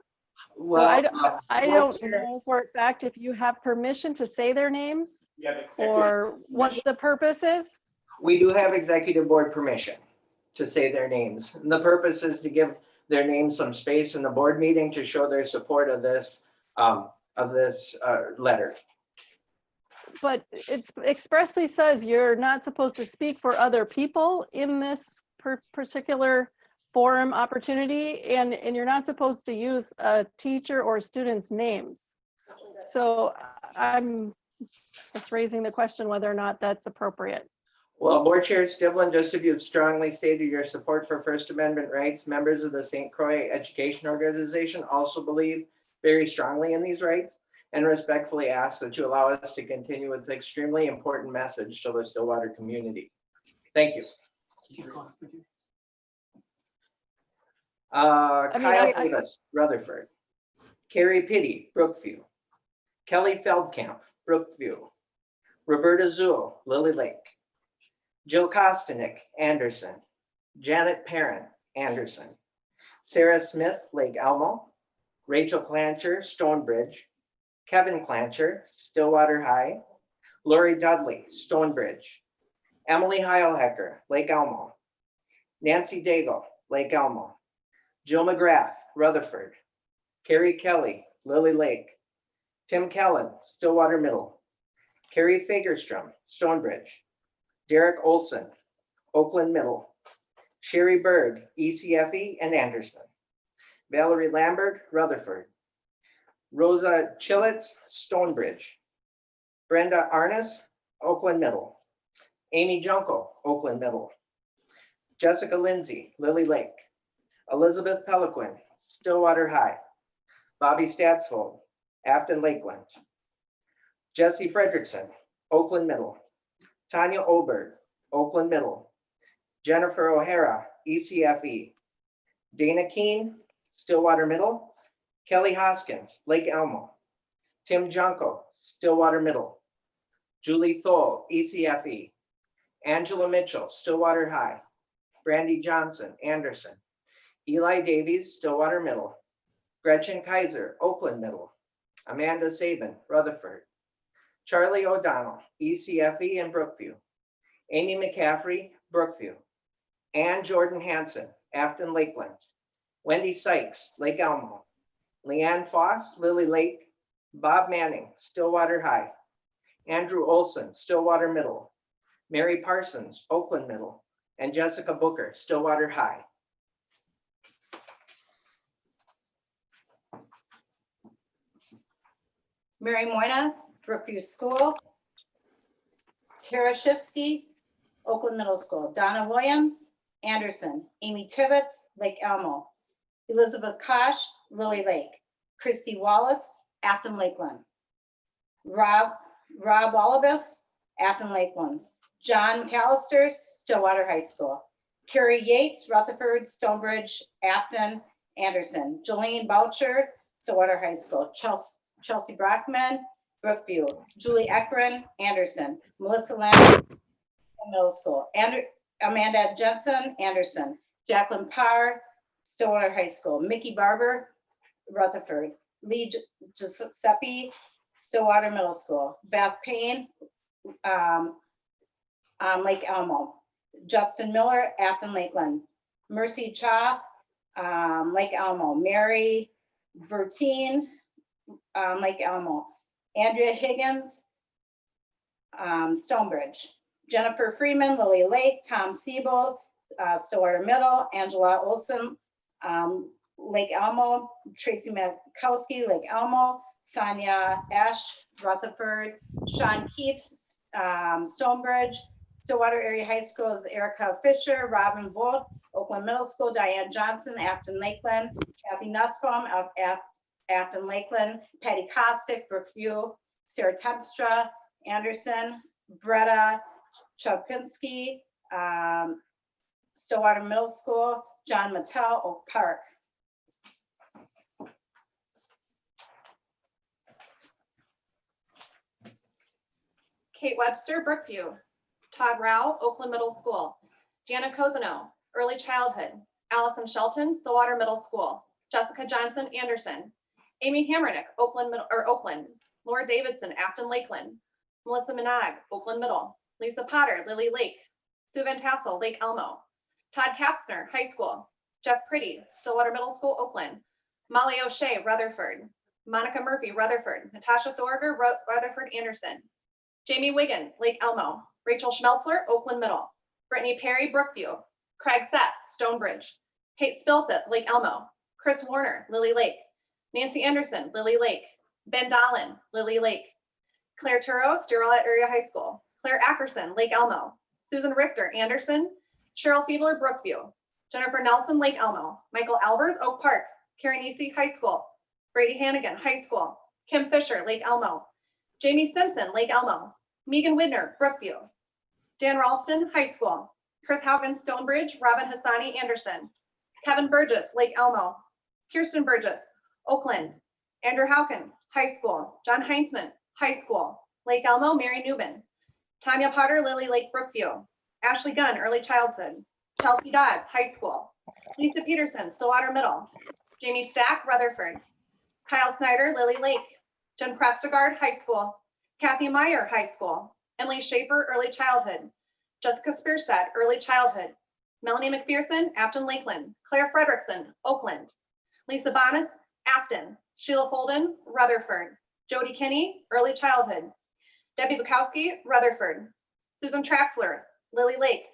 Well, so I don't know for a fact if you have permission to say their names or what the purpose is. We do have executive board permission to say their names. And the purpose is to give their names some space in the board meeting to show their support of this letter. But it expressly says you're not supposed to speak for other people in this particular forum opportunity, and you're not supposed to use a teacher or student's names. So I'm just raising the question whether or not that's appropriate. Well, Board Chair Stivlin, just as you've strongly stated your support for First Amendment rights, members of the St. Croix Education Organization also believe very strongly in these rights and respectfully ask that you allow us to continue with the extremely important message to the Stillwater community. Thank you. Kyle Davis, Rutherford. Carrie Pitty, Brookview. Kelly Feldkamp, Brookview. Roberta Zuhl, Lily Lake. Jill Kostanek, Anderson. Janet Perrin, Anderson. Sarah Smith, Lake Elmo. Rachel Clancher, Stonebridge. Kevin Clancher, Stillwater High. Lori Dudley, Stonebridge. Emily Heilhecker, Lake Elmo. Nancy Daigle, Lake Elmo. Jill McGrath, Rutherford. Carrie Kelly, Lily Lake. Tim Kellen, Stillwater Middle. Carrie Fagerstrom, Stonebridge. Derek Olson, Oakland Middle. Sherry Bird, ECFE and Anderson. Valerie Lambert, Rutherford. Rosa Chilitz, Stonebridge. Brenda Arnes, Oakland Middle. Amy Junko, Oakland Middle. Jessica Lindsay, Lily Lake. Elizabeth Peliquin, Stillwater High. Bobby Statsfold, Afton Lakeland. Jesse Fredrickson, Oakland Middle. Tanya Oberg, Oakland Middle. Jennifer O'Hara, ECFE. Dana Keene, Stillwater Middle. Kelly Hoskins, Lake Elmo. Tim Junko, Stillwater Middle. Julie Thole, ECFE. Angela Mitchell, Stillwater High. Brandy Johnson, Anderson. Eli Davies, Stillwater Middle. Gretchen Kaiser, Oakland Middle. Amanda Sabin, Rutherford. Charlie O'Donnell, ECFE and Brookview. Amy McCaffrey, Brookview. Ann Jordan Hanson, Afton Lakeland. Wendy Sykes, Lake Elmo. Leanne Foss, Lily Lake. Bob Manning, Stillwater High. Andrew Olson, Stillwater Middle. Mary Parsons, Oakland Middle. And Jessica Booker, Stillwater High. Mary Moyna, Brookview School. Tara Shifsky, Oakland Middle School. Donna Williams, Anderson. Amy Tibbetts, Lake Elmo. Elizabeth Kosh, Lily Lake. Christy Wallace, Afton Lakeland. Rob Wallabiss, Afton Lakeland. John McAllister, Stillwater High School. Carrie Yates, Rutherford, Stonebridge, Afton, Anderson. Jolene Boucher, Stillwater High School. Chelsea Brockman, Brookview. Julie Ekren, Anderson. Melissa Lambert, Middle School. Amanda Jensen, Anderson. Jacqueline Parr, Stillwater High School. Mickey Barber, Rutherford. Lee Giuseppe, Stillwater Middle School. Beth Payne, Lake Elmo. Justin Miller, Afton Lakeland. Mercy Cha, Lake Elmo. Mary Verteen, Lake Elmo. Andrea Higgins, Stonebridge. Jennifer Freeman, Lily Lake. Tom Siebel, Stillwater Middle. Angela Olson, Lake Elmo. Tracy Makowski, Lake Elmo. Sonia Ash, Rutherford. Sean Keith, Stonebridge. Stillwater Area High School is Erica Fisher. Robin Volt, Oakland Middle School. Diane Johnson, Afton Lakeland. Kathy Nussbaum of Afton Lakeland. Patty Kostick, Brookview. Sarah Tempstra, Anderson. Bretta Chapinski, Stillwater Middle School. John Mattel, Oak Park. Kate Webster, Brookview. Todd Rao, Oakland Middle School. Jana Cozano, Early Childhood. Allison Shelton, Stillwater Middle School. Jessica Johnson, Anderson. Amy Hammernick, Oakland. Laura Davidson, Afton Lakeland. Melissa Minag, Oakland Middle. Lisa Potter, Lily Lake. Sue Van Tassel, Lake Elmo. Todd Kapsner, High School. Jeff Pretty, Stillwater Middle School, Oakland. Molly O'Shea, Rutherford. Monica Murphy, Rutherford. Natasha Thorger, Rutherford Anderson. Jamie Wiggins, Lake Elmo. Rachel Schmelzler, Oakland Middle. Brittany Perry, Brookview. Craig Seth, Stonebridge. Kate Spilseth, Lake Elmo. Chris Warner, Lily Lake. Nancy Anderson, Lily Lake. Ben Dolan, Lily Lake. Claire Turo, Stillwater Area High School. Claire Ackerson, Lake Elmo. Susan Richter, Anderson. Cheryl Fiedler, Brookview. Jennifer Nelson, Lake Elmo. Michael Albers, Oak Park. Karen Easy, High School. Brady Hannigan, High School. Kim Fisher, Lake Elmo. Jamie Simpson, Lake Elmo. Megan Widner, Brookview. Dan Ralston, High School. Chris Haugen, Stonebridge. Robin Hassani, Anderson. Kevin Burgess, Lake Elmo. Kirsten Burgess, Oakland. Andrew Hauken, High School. John Heinzman, High School. Lake Elmo, Mary Newman. Tanya Potter, Lily Lake, Brookview. Ashley Gunn, Early Childhood. Chelsea Dodds, High School. Lisa Peterson, Stillwater Middle. Jamie Stack, Rutherford. Kyle Snyder, Lily Lake. Jen Prestegard, High School. Kathy Meyer, High School. Emily Schaefer, Early Childhood. Jessica Spearstead, Early Childhood. Melanie McPherson, Afton Lakeland. Claire Frederickson, Oakland. Lisa Bonas, Afton. Sheila Holden, Rutherford. Jody Kinney, Early Childhood. Debbie Bukowski, Rutherford. Susan Traxler, Lily Lake.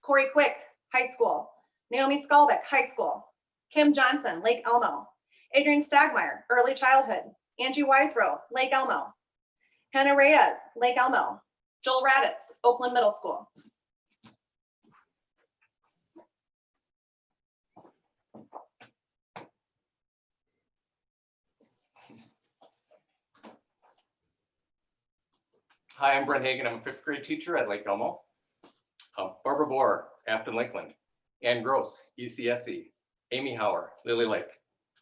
Corey Quick, High School. Naomi Skalbeck, High School. Kim Johnson, Lake Elmo. Adrian Stagmeyer, Early Childhood. Angie Weisrow, Lake Elmo. Hannah Reyes, Lake Elmo. Joel Raditz, Oakland Middle School. Hi, I'm Brent Hagan. I'm a fifth grade teacher at Lake Elmo. Barbara Bohr, Afton Lakeland. Ann Gross, ECSE. Amy Hauer, Lily Lake.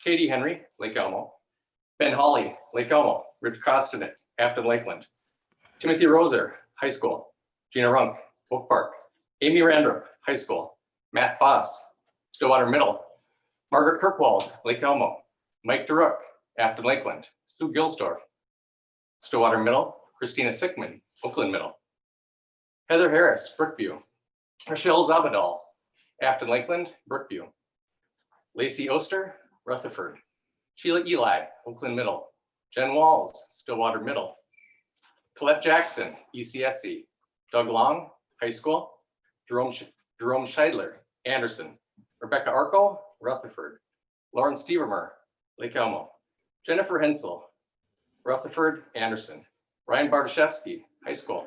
Katie Henry, Lake Elmo. Ben Hawley, Lake Elmo. Rich Kostanek, Afton Lakeland. Timothy Roser, High School. Gina Runk, Oak Park. Amy Randrup, High School. Matt Foss, Stillwater Middle. Margaret Kirkwald, Lake Elmo. Mike DeRook, Afton Lakeland. Sue Gilsdorf, Stillwater Middle. Christina Sickman, Oakland Middle. Heather Harris, Brookview. Rochelle Zabadal, Afton Lakeland, Brookview. Lacey Oster, Rutherford. Sheila Eli, Oakland Middle. Jen Walls, Stillwater Middle. Colette Jackson, ECSE. Doug Long, High School. Jerome Scheidler, Anderson. Rebecca Arco, Rutherford. Lauren Stevermer, Lake Elmo. Jennifer Hensel, Rutherford, Anderson. Ryan Bartoszewski, High School.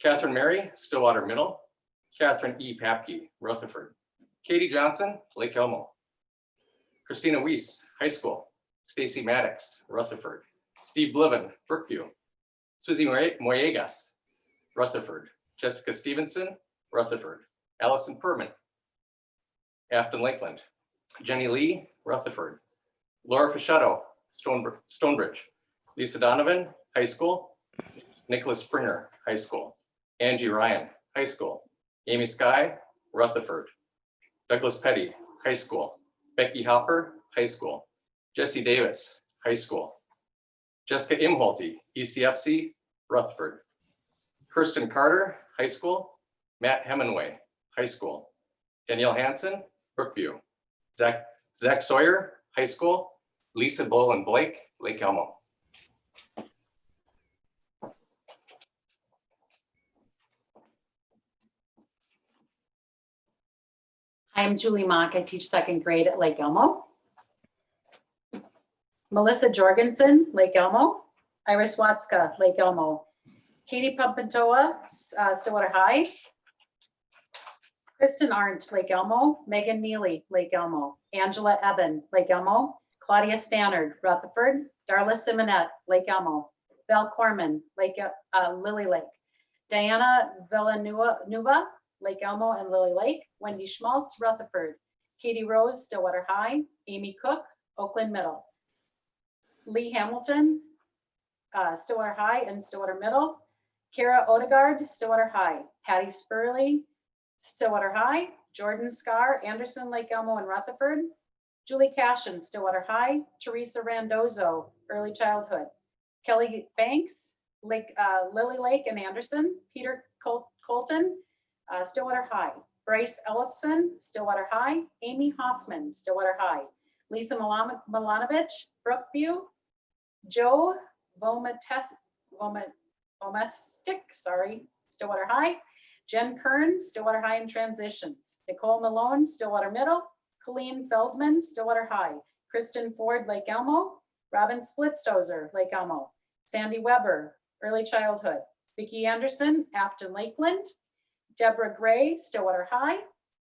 Catherine Mary, Stillwater Middle. Catherine E. Papke, Rutherford. Katie Johnson, Lake Elmo. Christina Weiss, High School. Stacy Maddox, Rutherford. Steve Bliven, Brookview. Susie Moyegas, Rutherford. Jessica Stevenson, Rutherford. Allison Perman, Afton Lakeland. Jenny Lee, Rutherford. Laura Fischetto, Stonebridge. Lisa Donovan, High School. Nicholas Springer, High School. Angie Ryan, High School. Amy Sky, Rutherford. Douglas Petty, High School. Becky Hopper, High School. Jesse Davis, High School. Jessica Imholte, ECFC, Rutherford. Kirsten Carter, High School. Matt Hemingway, High School. Danielle Hanson, Brookview. Zach Sawyer, High School. Lisa Boland Blake, Lake Elmo. Hi, I'm Julie Mock. I teach second grade at Lake Elmo. Melissa Jorgensen, Lake Elmo. Iris Watska, Lake Elmo. Katie Pumpantoa, Stillwater High. Kristen Arndt, Lake Elmo. Megan Neely, Lake Elmo. Angela Eben, Lake Elmo. Claudia Stannard, Rutherford. Darla Simonette, Lake Elmo. Val Corman, Lily Lake. Diana Villanueva, Lake Elmo and Lily Lake. Wendy Schmaltz, Rutherford. Katie Rose, Stillwater High. Amy Cook, Oakland Middle. Lee Hamilton, Stillwater High and Stillwater Middle. Kara Odegaard, Stillwater High. Patty Spurley, Stillwater High. Jordan Scar, Anderson, Lake Elmo and Rutherford. Julie Cashin, Stillwater High. Teresa Randozo, Early Childhood. Kelly Banks, Lily Lake and Anderson. Peter Colton, Stillwater High. Bryce Ellefson, Stillwater High. Amy Hoffman, Stillwater High. Lisa Milanovich, Brookview. Joe Vomestic, Stillwater High. Jen Kern, Stillwater High in Transitions. Nicole Malone, Stillwater Middle. Colleen Feldman, Stillwater High. Kristen Ford, Lake Elmo. Robin Splitstozer, Lake Elmo. Sandy Weber, Early Childhood. Vicki Anderson, Afton Lakeland. Deborah Gray, Stillwater High.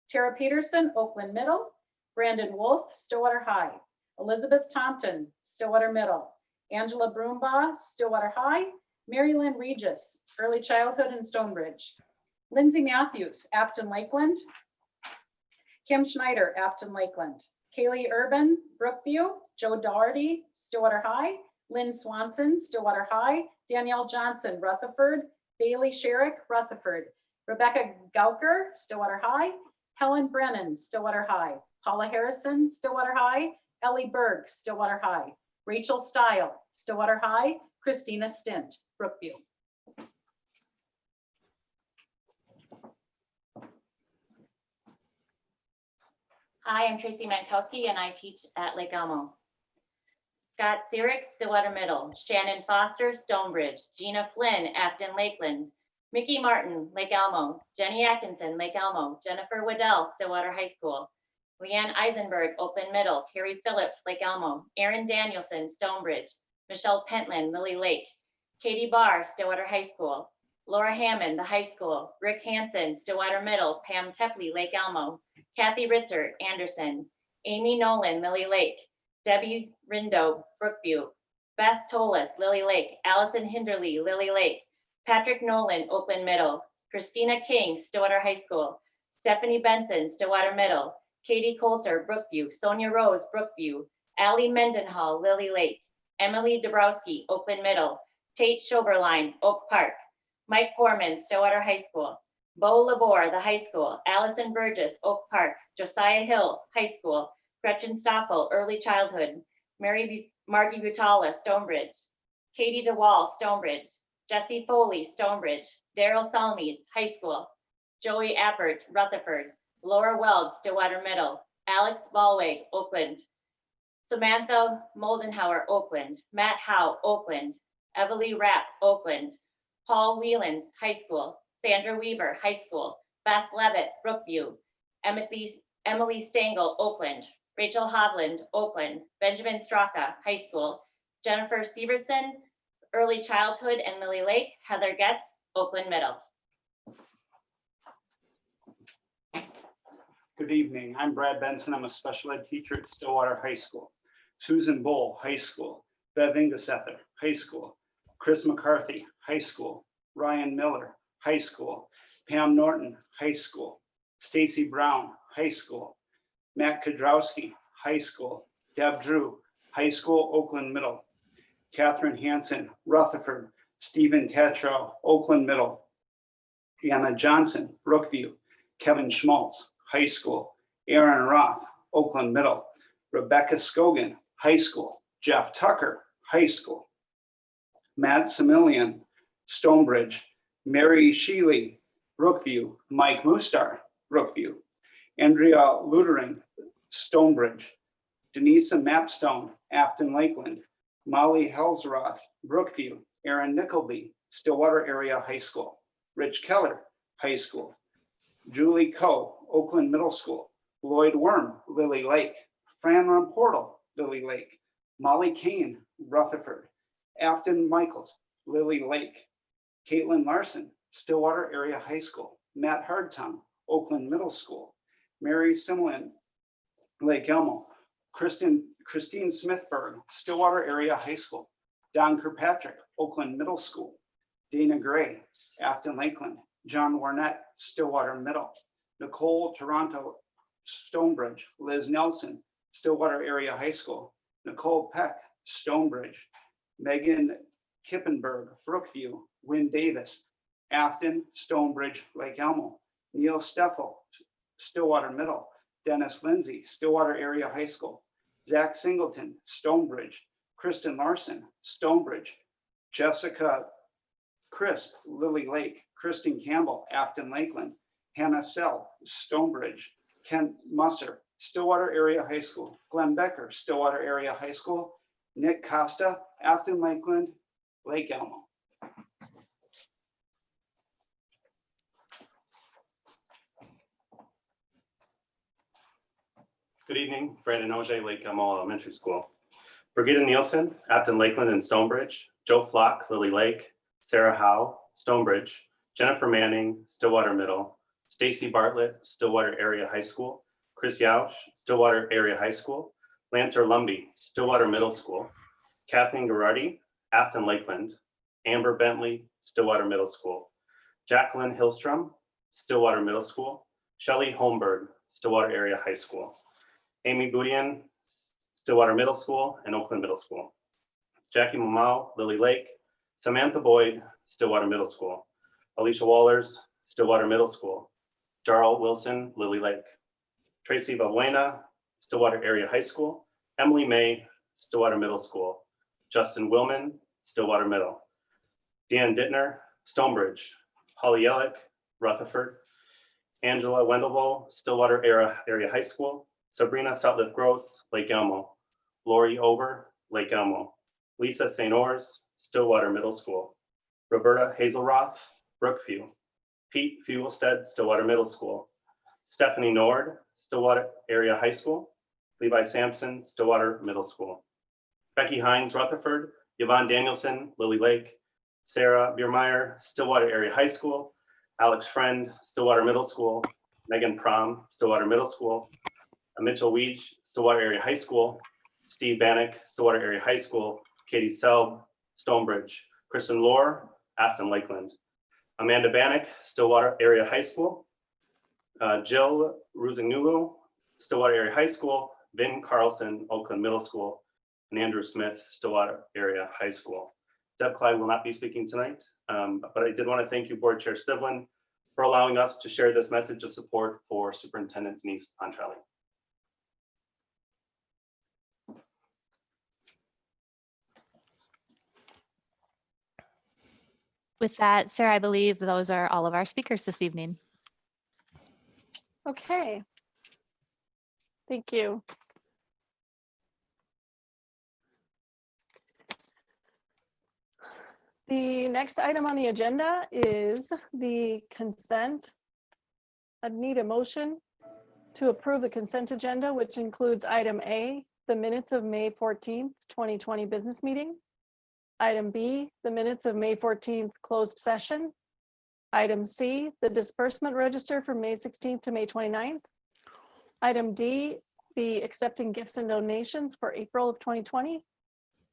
Tara Peterson, Oakland Middle. Brandon Wolf, Stillwater High. Elizabeth Thompson, Stillwater Middle. Angela Broombaugh, Stillwater High. Mary Lynn Regis, Early Childhood in Stonebridge. Lindsay Matthews, Afton Lakeland. Kim Schneider, Afton Lakeland. Kaylee Urban, Brookview. Joe Doherty, Stillwater High. Lynn Swanson, Stillwater High. Danielle Johnson, Rutherford. Bailey Sherrick, Rutherford. Rebecca Gauker, Stillwater High. Helen Brennan, Stillwater High. Paula Harrison, Stillwater High. Ellie Berg, Stillwater High. Rachel Stile, Stillwater High. Christina Stint, Brookview. Hi, I'm Tracy Mankowski and I teach at Lake Elmo. Scott Sirik, Stillwater Middle. Shannon Foster, Stonebridge. Gina Flynn, Afton Lakeland. Mickey Martin, Lake Elmo. Jenny Atkinson, Lake Elmo. Jennifer Waddell, Stillwater High School. Leanne Eisenberg, Oakland Middle. Carrie Phillips, Lake Elmo. Erin Danielson, Stonebridge. Michelle Pentland, Lily Lake. Katie Barr, Stillwater High School. Laura Hammond, the high school. Rick Hansen, Stillwater Middle. Pam Tepley, Lake Elmo. Kathy Ritzer, Anderson. Amy Nolan, Lily Lake. Debbie Rindo, Brookview. Beth Tolis, Lily Lake. Allison Hinderly, Lily Lake. Patrick Nolan, Oakland Middle. Christina King, Stillwater High School. Stephanie Benson, Stillwater Middle. Katie Coulter, Brookview. Sonia Rose, Brookview. Allie Mendenhall, Lily Lake. Emily Dabrowski, Oakland Middle. Tate Schoberline, Oak Park. Mike Foreman, Stillwater High School. Bo Labor, the high school. Allison Burgess, Oak Park. Josiah Hill, high school. Gretchen Stoffel, Early Childhood. Margie Butala, Stonebridge. Katie DeWall, Stonebridge. Jesse Foley, Stonebridge. Daryl Salmi, high school. Joey Appert, Rutherford. Laura Weld, Stillwater Middle. Alex Ballweg, Oakland. Samantha Moldenhauer, Oakland. Matt Howe, Oakland. Everly Rapp, Oakland. Paul Whelans, high school. Sandra Weaver, high school. Beth Levitt, Brookview. Emily Stengel, Oakland. Rachel Hovland, Oakland. Benjamin Straka, high school. Jennifer Severson, Early Childhood and Lily Lake. Heather Getz, Oakland Middle. Good evening. I'm Brad Benson. I'm a special ed teacher at Stillwater High School. Susan Bull, high school. Bev Ingesether, high school. Chris McCarthy, high school. Ryan Miller, high school. Pam Norton, high school. Stacy Brown, high school. Matt Kodrowski, high school. Deb Drew, high school, Oakland Middle. Catherine Hansen, Rutherford. Stephen Tetrow, Oakland Middle. Deanna Johnson, Brookview. Kevin Schmaltz, High School. Aaron Roth, Oakland Middle. Rebecca Scogan, High School. Jeff Tucker, High School. Matt Similian, Stonebridge. Mary Sheely, Brookview. Mike Mustar, Brookview. Andrea Lutering, Stonebridge. Denise Mapstone, Afton Lakeland. Molly Helsroth, Brookview. Aaron Nickleby, Stillwater Area High School. Rich Keller, High School. Julie Coe, Oakland Middle School. Lloyd Worm, Lily Lake. Fran Portal, Lily Lake. Molly Kane, Rutherford. Afton Michaels, Lily Lake. Caitlin Larson, Stillwater Area High School. Matt Hardtongue, Oakland Middle School. Mary Simlin, Lake Elmo. Christine Smithberg, Stillwater Area High School. Don Kirkpatrick, Oakland Middle School. Dana Gray, Afton Lakeland. John Warnett, Stillwater Middle. Nicole Toronto, Stonebridge. Liz Nelson, Stillwater Area High School. Nicole Peck, Stonebridge. Megan Kippenberg, Brookview. Wynn Davis, Afton, Stonebridge, Lake Elmo. Neil Steffel, Stillwater Middle. Dennis Lindsay, Stillwater Area High School. Zach Singleton, Stonebridge. Kristen Larson, Stonebridge. Jessica Crisp, Lily Lake. Kristen Campbell, Afton Lakeland. Hannah Sell, Stonebridge. Kent Musser, Stillwater Area High School. Glenn Becker, Stillwater Area High School. Nick Costa, Afton Lakeland, Lake Elmo. Good evening, Brandon Oje, Lake Elmo Elementary School. Brigida Nielsen, Afton Lakeland and Stonebridge. Joe Flock, Lily Lake. Sarah Howe, Stonebridge. Jennifer Manning, Stillwater Middle. Stacy Bartlett, Stillwater Area High School. Chris Yauch, Stillwater Area High School. Lancer Lumby, Stillwater Middle School. Kathleen Garardi, Afton Lakeland. Amber Bentley, Stillwater Middle School. Jacqueline Hillstrom, Stillwater Middle School. Shelley Holmberg, Stillwater Area High School. Amy Boudian, Stillwater Middle School and Oakland Middle School. Jackie Mamau, Lily Lake. Samantha Boyd, Stillwater Middle School. Alicia Wallers, Stillwater Middle School. Jarl Wilson, Lily Lake. Tracy Valbuena, Stillwater Area High School. Emily May, Stillwater Middle School. Justin Willman, Stillwater Middle. Dan Dittner, Stonebridge. Holly Yellick, Rutherford. Angela Wendelbo, Stillwater Area High School. Sabrina Sutliff Gross, Lake Elmo. Lori Ober, Lake Elmo. Lisa St. Ors, Stillwater Middle School. Roberta Hazelroth, Brookview. Pete Fuelstead, Stillwater Middle School. Stephanie Nord, Stillwater Area High School. Levi Sampson, Stillwater Middle School. Becky Hines, Rutherford. Yvonne Danielson, Lily Lake. Sarah Biermeyer, Stillwater Area High School. Alex Friend, Stillwater Middle School. Megan Prom, Stillwater Middle School. Mitchell Weege, Stillwater Area High School. Steve Bannock, Stillwater Area High School. Katie Selb, Stonebridge. Kristen Lohr, Afton Lakeland. Amanda Bannock, Stillwater Area High School. Jill Ruzinulu, Stillwater Area High School. Vin Carlson, Oakland Middle School. And Andrew Smith, Stillwater Area High School. Deb Clyde will not be speaking tonight, but I did want to thank you, Board Chair Stivlin, for allowing us to share this message of support for Superintendent Denise Pontrelli. With that, Sarah, I believe those are all of our speakers this evening. Okay. Thank you. The next item on the agenda is the consent. I'd need a motion to approve the consent agenda, which includes item A, the minutes of May 14th, 2020 business meeting. Item B, the minutes of May 14th closed session. Item C, the disbursement register from May 16th to May 29th. Item D, the accepting gifts and donations for April of 2020.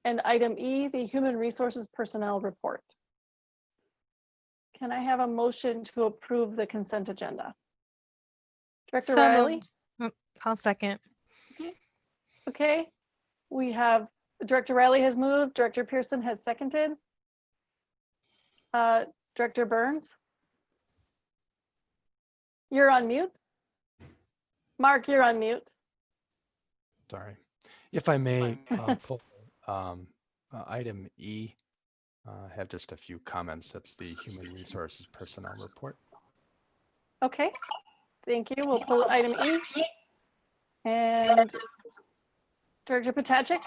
And item E, the human resources personnel report. Can I have a motion to approve the consent agenda? Director Riley? I'll second. Okay, we have Director Riley has moved, Director Pearson has seconded. Director Burns? you're on mute. Mark, you're on mute. Sorry. If I may, pull item E, have just a few comments. That's the Human Resources Personnel Report. Okay, thank you. We'll pull item E. And Director Potacek?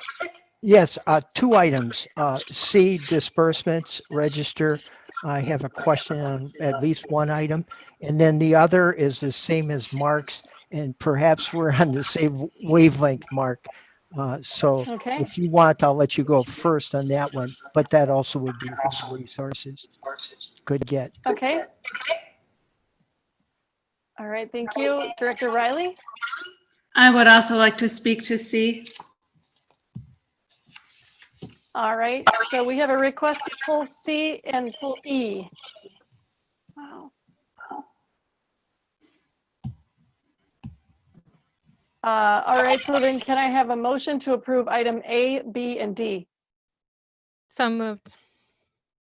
Yes, two items. C, disbursements register. I have a question on at least one item. And then the other is the same as Mark's, and perhaps we're on the same wavelength, Mark. So Okay. if you want, I'll let you go first on that one, but that also would be resources. Good get. Okay. All right, thank you. Director Riley? I would also like to speak to C. All right, so we have a request to pull C and pull E. Wow. All right, so then can I have a motion to approve item A, B, and D? So moved.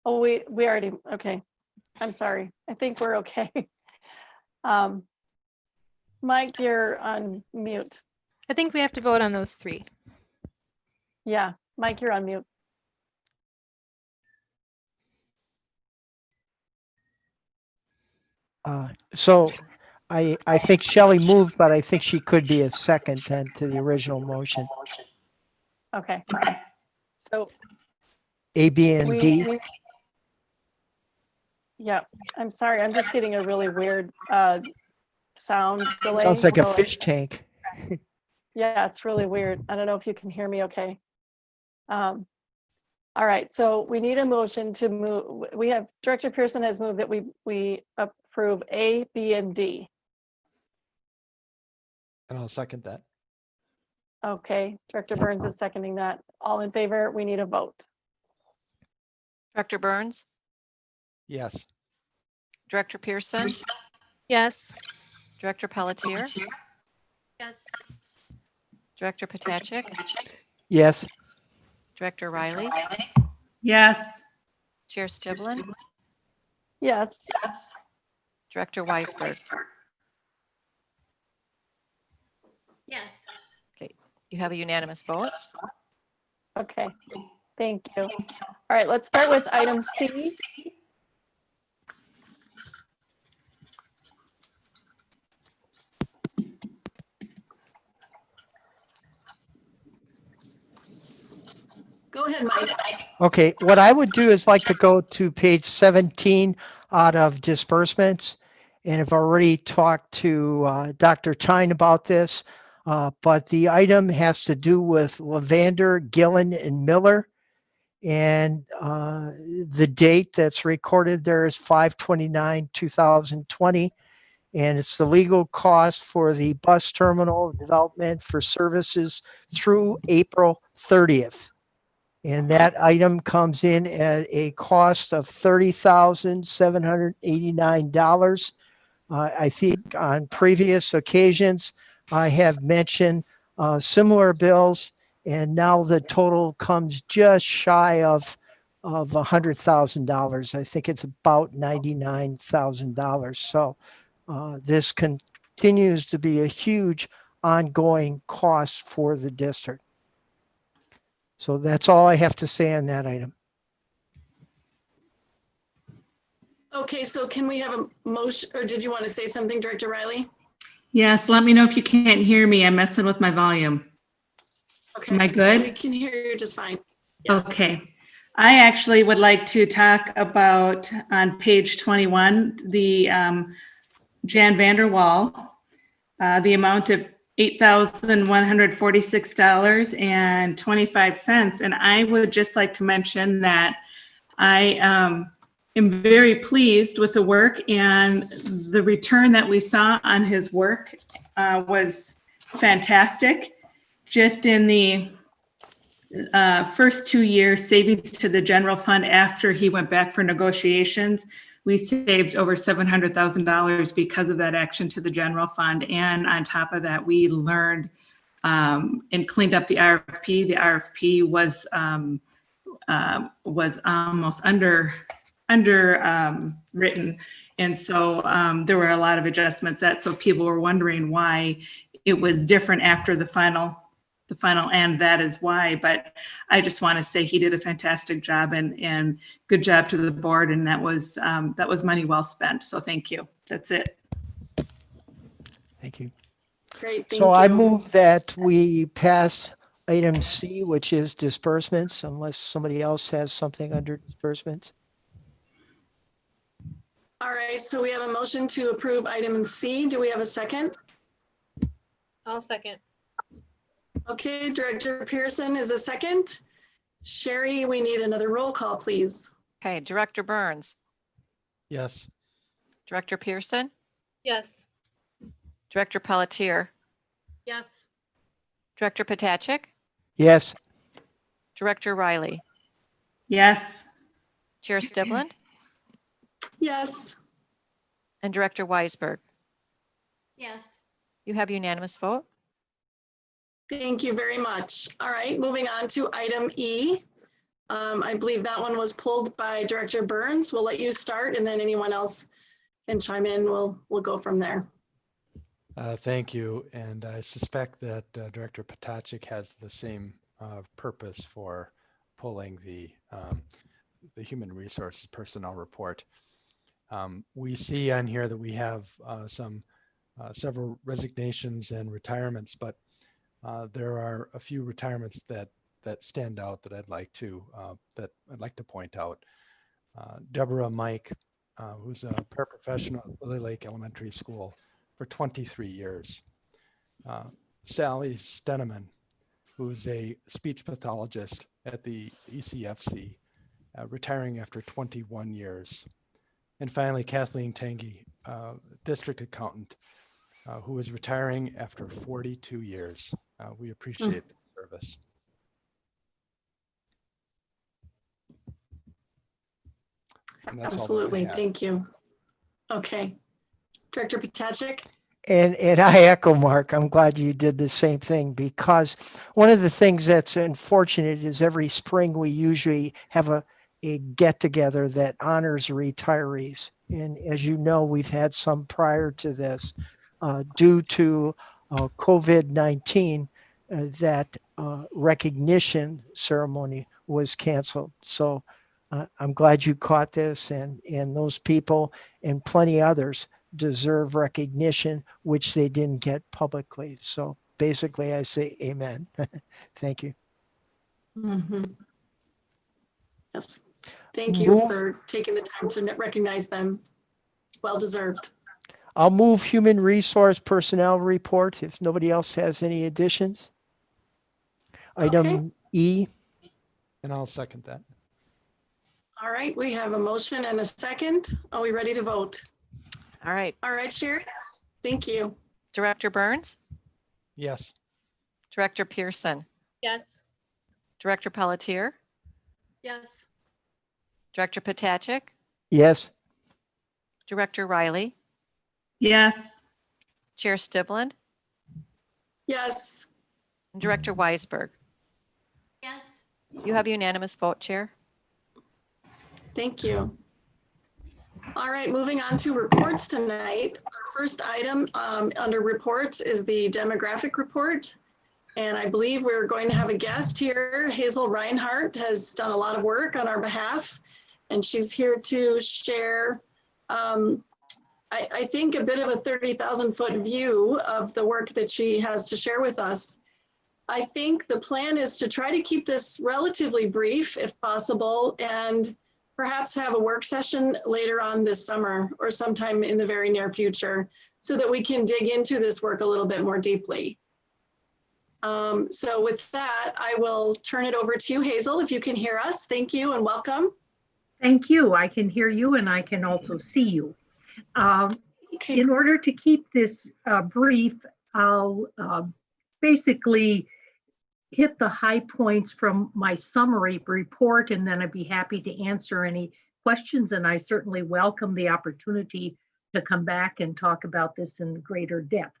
Oh, we already, okay. I'm sorry. I think we're okay. Mike, you're on mute. I think we have to vote on those three. Yeah, Mike, you're on mute. So I think Shelley moved, but I think she could be a second then to the original motion. Okay. So A, B, and D. Yeah, I'm sorry. I'm just getting a really weird sound delay. Sounds like a so- fish tank. Yeah, it's really weird. I don't know if you can hear me okay. All right, so we need a motion to move. We have, Director Pearson has moved that we approve A, B, and D. And I'll second that. Okay, Director Burns is seconding that. All in favor, we need a vote. Director Burns, Yes. Director Pearson, Yes. Director Pelletier, Yes. Director Potacek, Yes. Director Riley, Yes. Chair Stivlin, Yes. Director Weisberg. Yes. Okay, you have a unanimous vote. Okay, thank you. All right, let's start with item C. Go ahead, Mike. Okay, what I would do is like to go to page 17 out of disbursements. And I've already talked to Dr. Chine about this, but the item has to do with Lavander, Gillen, and Miller. And the date that's recorded there is 5/29/2020. And it's the legal cost for the bus terminal development for services through April 30th. And that item comes in at a cost of $30,789. I think on previous occasions, I have mentioned similar bills, and now the total comes just shy of $100,000. I think it's about $99,000. So this continues to be a huge ongoing cost for the district. So that's all I have to say on that item. Okay, so can we have a motion, or did you want to say something, Director Riley? Yes, let me know if you can't hear me. I'm messing with my volume. Okay. Am I good? We can hear you just fine. Yes. Okay. I actually would like to talk about on page 21, the Jan Vander Wal, the amount of $8,146.25. And I would just like to mention that I am very pleased with the work, and the return that we saw on his work was fantastic. Just in the first 2 years, savings to the general fund after he went back for negotiations, we saved over $700,000 because of that action to the general fund. And on top of that, we learned and cleaned up the RFP. The RFP was almost underwritten, And so there were a lot of adjustments so people were wondering why it was different after the final, and that is why. But I just want to say he did a fantastic job, and good job to the board. And that was money well spent. So thank you. That's it. Thank you. Great, thank So I you. move that we pass item C, which is disbursements, unless somebody else has something under disbursements. All right, so we have a motion to approve item C. Do we have a second? I'll second. Okay, Director Pearson is a second. Sherry, we need another roll call, please. Okay, Director Burns, Yes. Director Pearson, Yes. Director Pelletier, Yes. Director Potacek, Yes. Director Riley, Yes. Chair Stibland, Yes. and Director Weisberg. Yes. You have unanimous vote. Thank you very much. All right, moving on to item E. I believe that one was pulled by Director Burns. We'll let you start, and then anyone else can chime in. We'll go from there. Thank you. And I suspect that Director Potacek has the same purpose for pulling the Human Resources Personnel Report. We see on here that we have several resignations and retirements, but there are a few retirements that stand out that I'd like to point out. Deborah Mike, who's a paraprofessional at Lily Lake Elementary School for 23 years. Sally Steneman, who's a speech pathologist at the ECFC, retiring after 21 years. And finally, Kathleen Tangy, district accountant, who is retiring after 42 years. We appreciate the service. And that's Absolutely, all that I had. thank you. Okay, Director Potacek. And I echo Mark. I'm glad you did the same thing, because one of the things that's unfortunate is every spring we usually have a get together that honors retirees. And as you know, we've had some prior to this due to COVID-19 that recognition ceremony was canceled. So I'm glad you caught this, and those people and plenty others deserve recognition, which they didn't get publicly. So basically I say amen. Thank you. Yes, thank you Move. for taking the time to recognize them. Well deserved. I'll move human resource personnel report if nobody else has any additions. Item E. And I'll second that. All right, we have a motion and a second. Are we ready to vote? All right. All right, Sherry. Thank you. Director Burns, Yes. Director Pearson, Yes. Director Pelletier, Yes. Director Potacek, Yes. Director Riley, Yes. Chair Stibland, Yes. and Director Weisberg. Yes. You have unanimous vote, Chair. Thank you. All right, moving on to reports tonight. Our first item under reports is the demographic report. And I believe we're going to have a guest here. Hazel Reinhardt has done a lot of work on our behalf, and she's here to share, I think, a bit of a 30,000-foot view of the work that she has to share with us. I think the plan is to try to keep this relatively brief if possible, and perhaps have a work session later on this summer or sometime in the very near future so that we can dig into this work a little bit more deeply. So with that, I will turn it over to you, Hazel, if you can hear us. Thank you and welcome. Thank you. I can hear you and I can also see you. In order to keep this brief, I'll basically hit the high points from my summary report, and then I'd be happy to answer any questions. And I certainly welcome the opportunity to come back and talk about this in greater depth.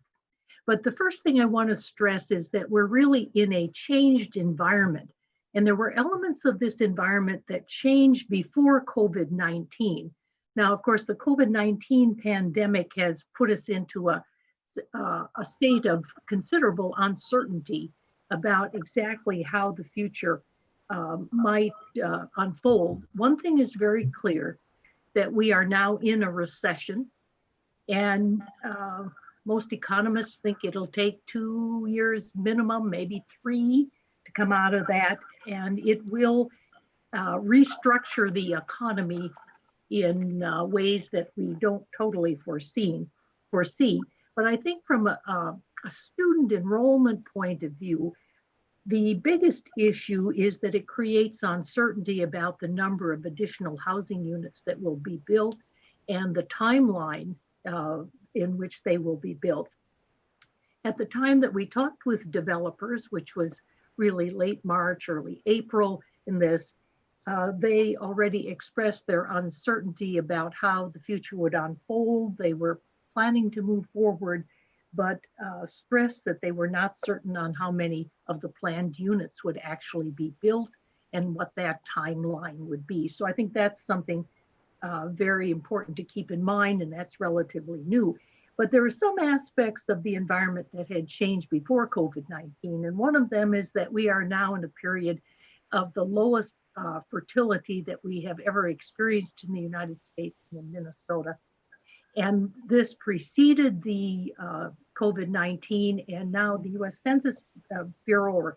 But the first thing I want to stress is that we're really in a changed environment. And there were elements of this environment that changed before COVID-19. Now, of course, the COVID-19 pandemic has put us into a state of considerable uncertainty about exactly how the future might unfold. One thing is very clear, that we are now in a recession, and most economists think it'll take 2 years minimum, maybe 3, to come out of that, and it will restructure the economy in ways that we don't totally foresee. But I think from a student enrollment point of view, the biggest issue is that it creates uncertainty about the number of additional housing units that will be built and the timeline in which they will be built. At the time that we talked with developers, which was really late March, early April in this, they already expressed their uncertainty about how the future would unfold. They were planning to move forward, but stressed that they were not certain on how many of the planned units would actually be built and what that timeline would be. So I think that's something very important to keep in mind, and that's relatively new. But there are some aspects of the environment that had changed before COVID-19, and one of them is that we are now in a period of the lowest fertility that we have ever experienced in the United States and in Minnesota. And this preceded the COVID-19, and now the US Census Bureau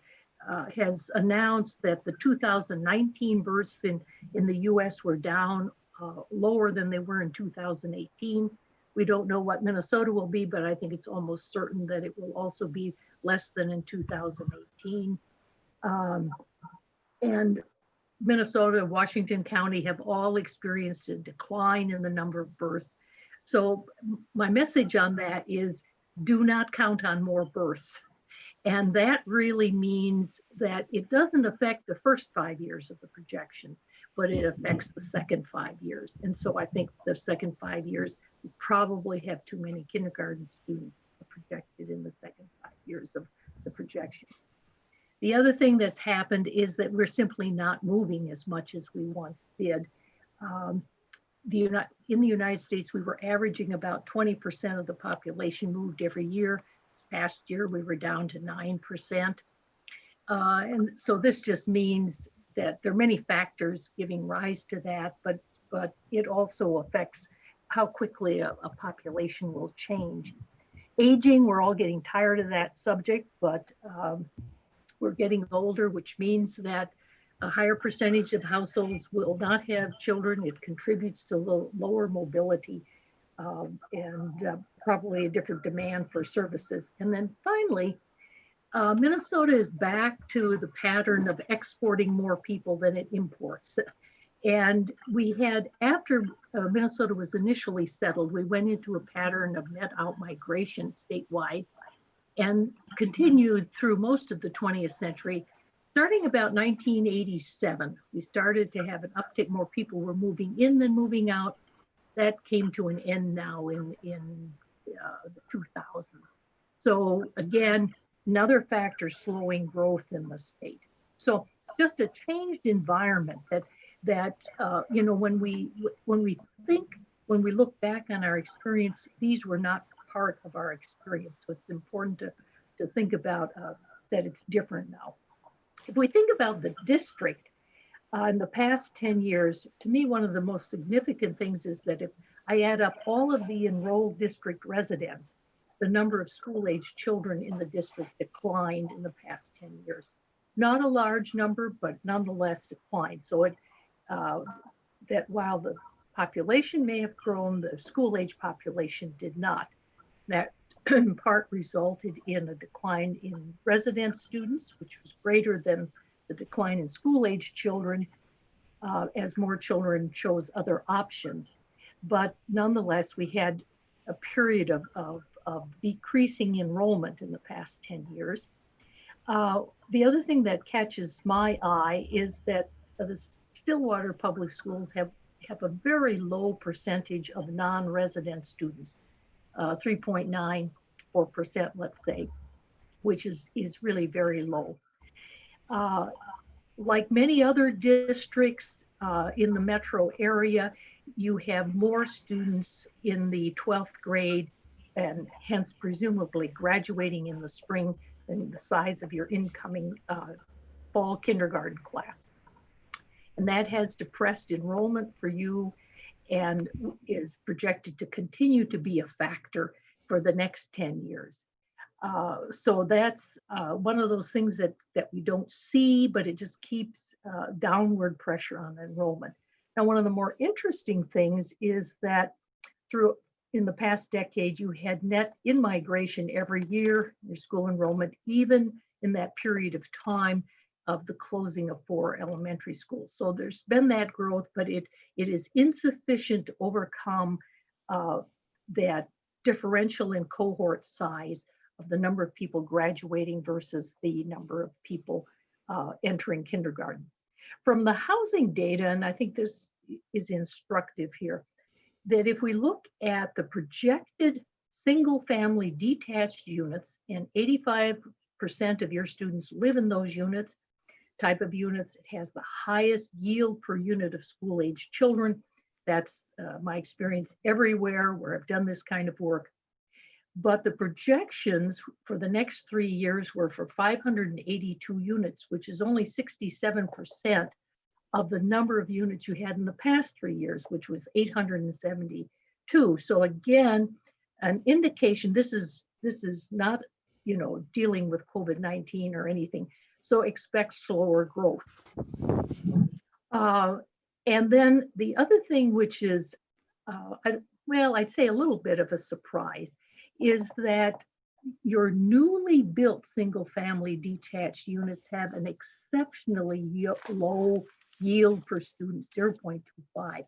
has announced that the 2019 births in the US were down lower than they were in 2018. We don't know what Minnesota will be, but I think it's almost certain that it will also be less than in 2018. And Minnesota, Washington County have all experienced a decline in the number of births. So my message on that is, do not count on more births. And that really means that it doesn't affect the first 5 years of the projections, but it affects the second 5 years. And so I think the second 5 years, we probably have too many kindergarten students projected in the second 5 years of the projection. The other thing that's happened is that we're simply not moving as much as we once did. In the United States, we were averaging about 20% of the population moved every year. Last year, we were down to 9%. And so this just means that there are many factors giving rise to that, but it also affects how quickly a population will change. Aging, we're all getting tired of that subject, but we're getting older, which means that a higher percentage of households will not have children. It contributes to lower mobility and probably a different demand for services. And then finally, Minnesota is back to the pattern of exporting more people than it imports. And we had, after Minnesota was initially settled, we went into a pattern of net out-migration statewide and continued through most of the 20th century. Starting about 1987, we started to have an uptick. More people were moving in than moving out. That came to an end now in the 2000s. So again, another factor slowing growth in the state. So just a changed environment that you know, when we look back on our experience, these were not part of our experience. So it's important to think about that it's different now. If we think about the district in the past 10 years, to me, one of the most significant things is that if I add up all of the enrolled district residents, the number of school-age children in the district declined in the past 10 years. Not a large number, but nonetheless declined. So that while the population may have grown, the school-age population did not. That in part resulted in a decline in resident students, which was greater than the decline in school-age children, as more children chose other options. But nonetheless, we had a period of decreasing enrollment in the past 10 years. The other thing that catches my eye is that the Stillwater Public Schools have a very low percentage of non-resident students, 3.94%, let's say, which is really very low. Like many other districts in the metro area, you have more students in the 12th grade and hence presumably graduating in the spring than the size of your incoming fall kindergarten class. And that has depressed enrollment for you and is projected to continue to be a factor for the next 10 years. So that's one of those things that we don't see, but it just keeps downward pressure on enrollment. Now, one of the more interesting things is that in the past decade, you had net in-migration every year, your school enrollment, even in that period of time of the closing of 4 elementary schools. So there's been that growth, but it is insufficient to overcome that differential in cohort size of the number of people graduating versus the number of people entering kindergarten. From the housing data, and I think this is instructive here, that if we look at the projected single-family detached units, and 85% of your students live in those units, type of units, it has the highest yield per unit of school-age children. That's my experience everywhere where I've done this kind of work. But the projections for the next 3 years were for 582 units, which is only 67% of the number of units you had in the past 3 years, which was 872. So again, an indication this is not, dealing with COVID-19 or anything. So expect slower growth. And then the other thing, which is, I'd say a little bit of a surprise, is that your newly built single-family detached units have an exceptionally low yield per student, 0.25.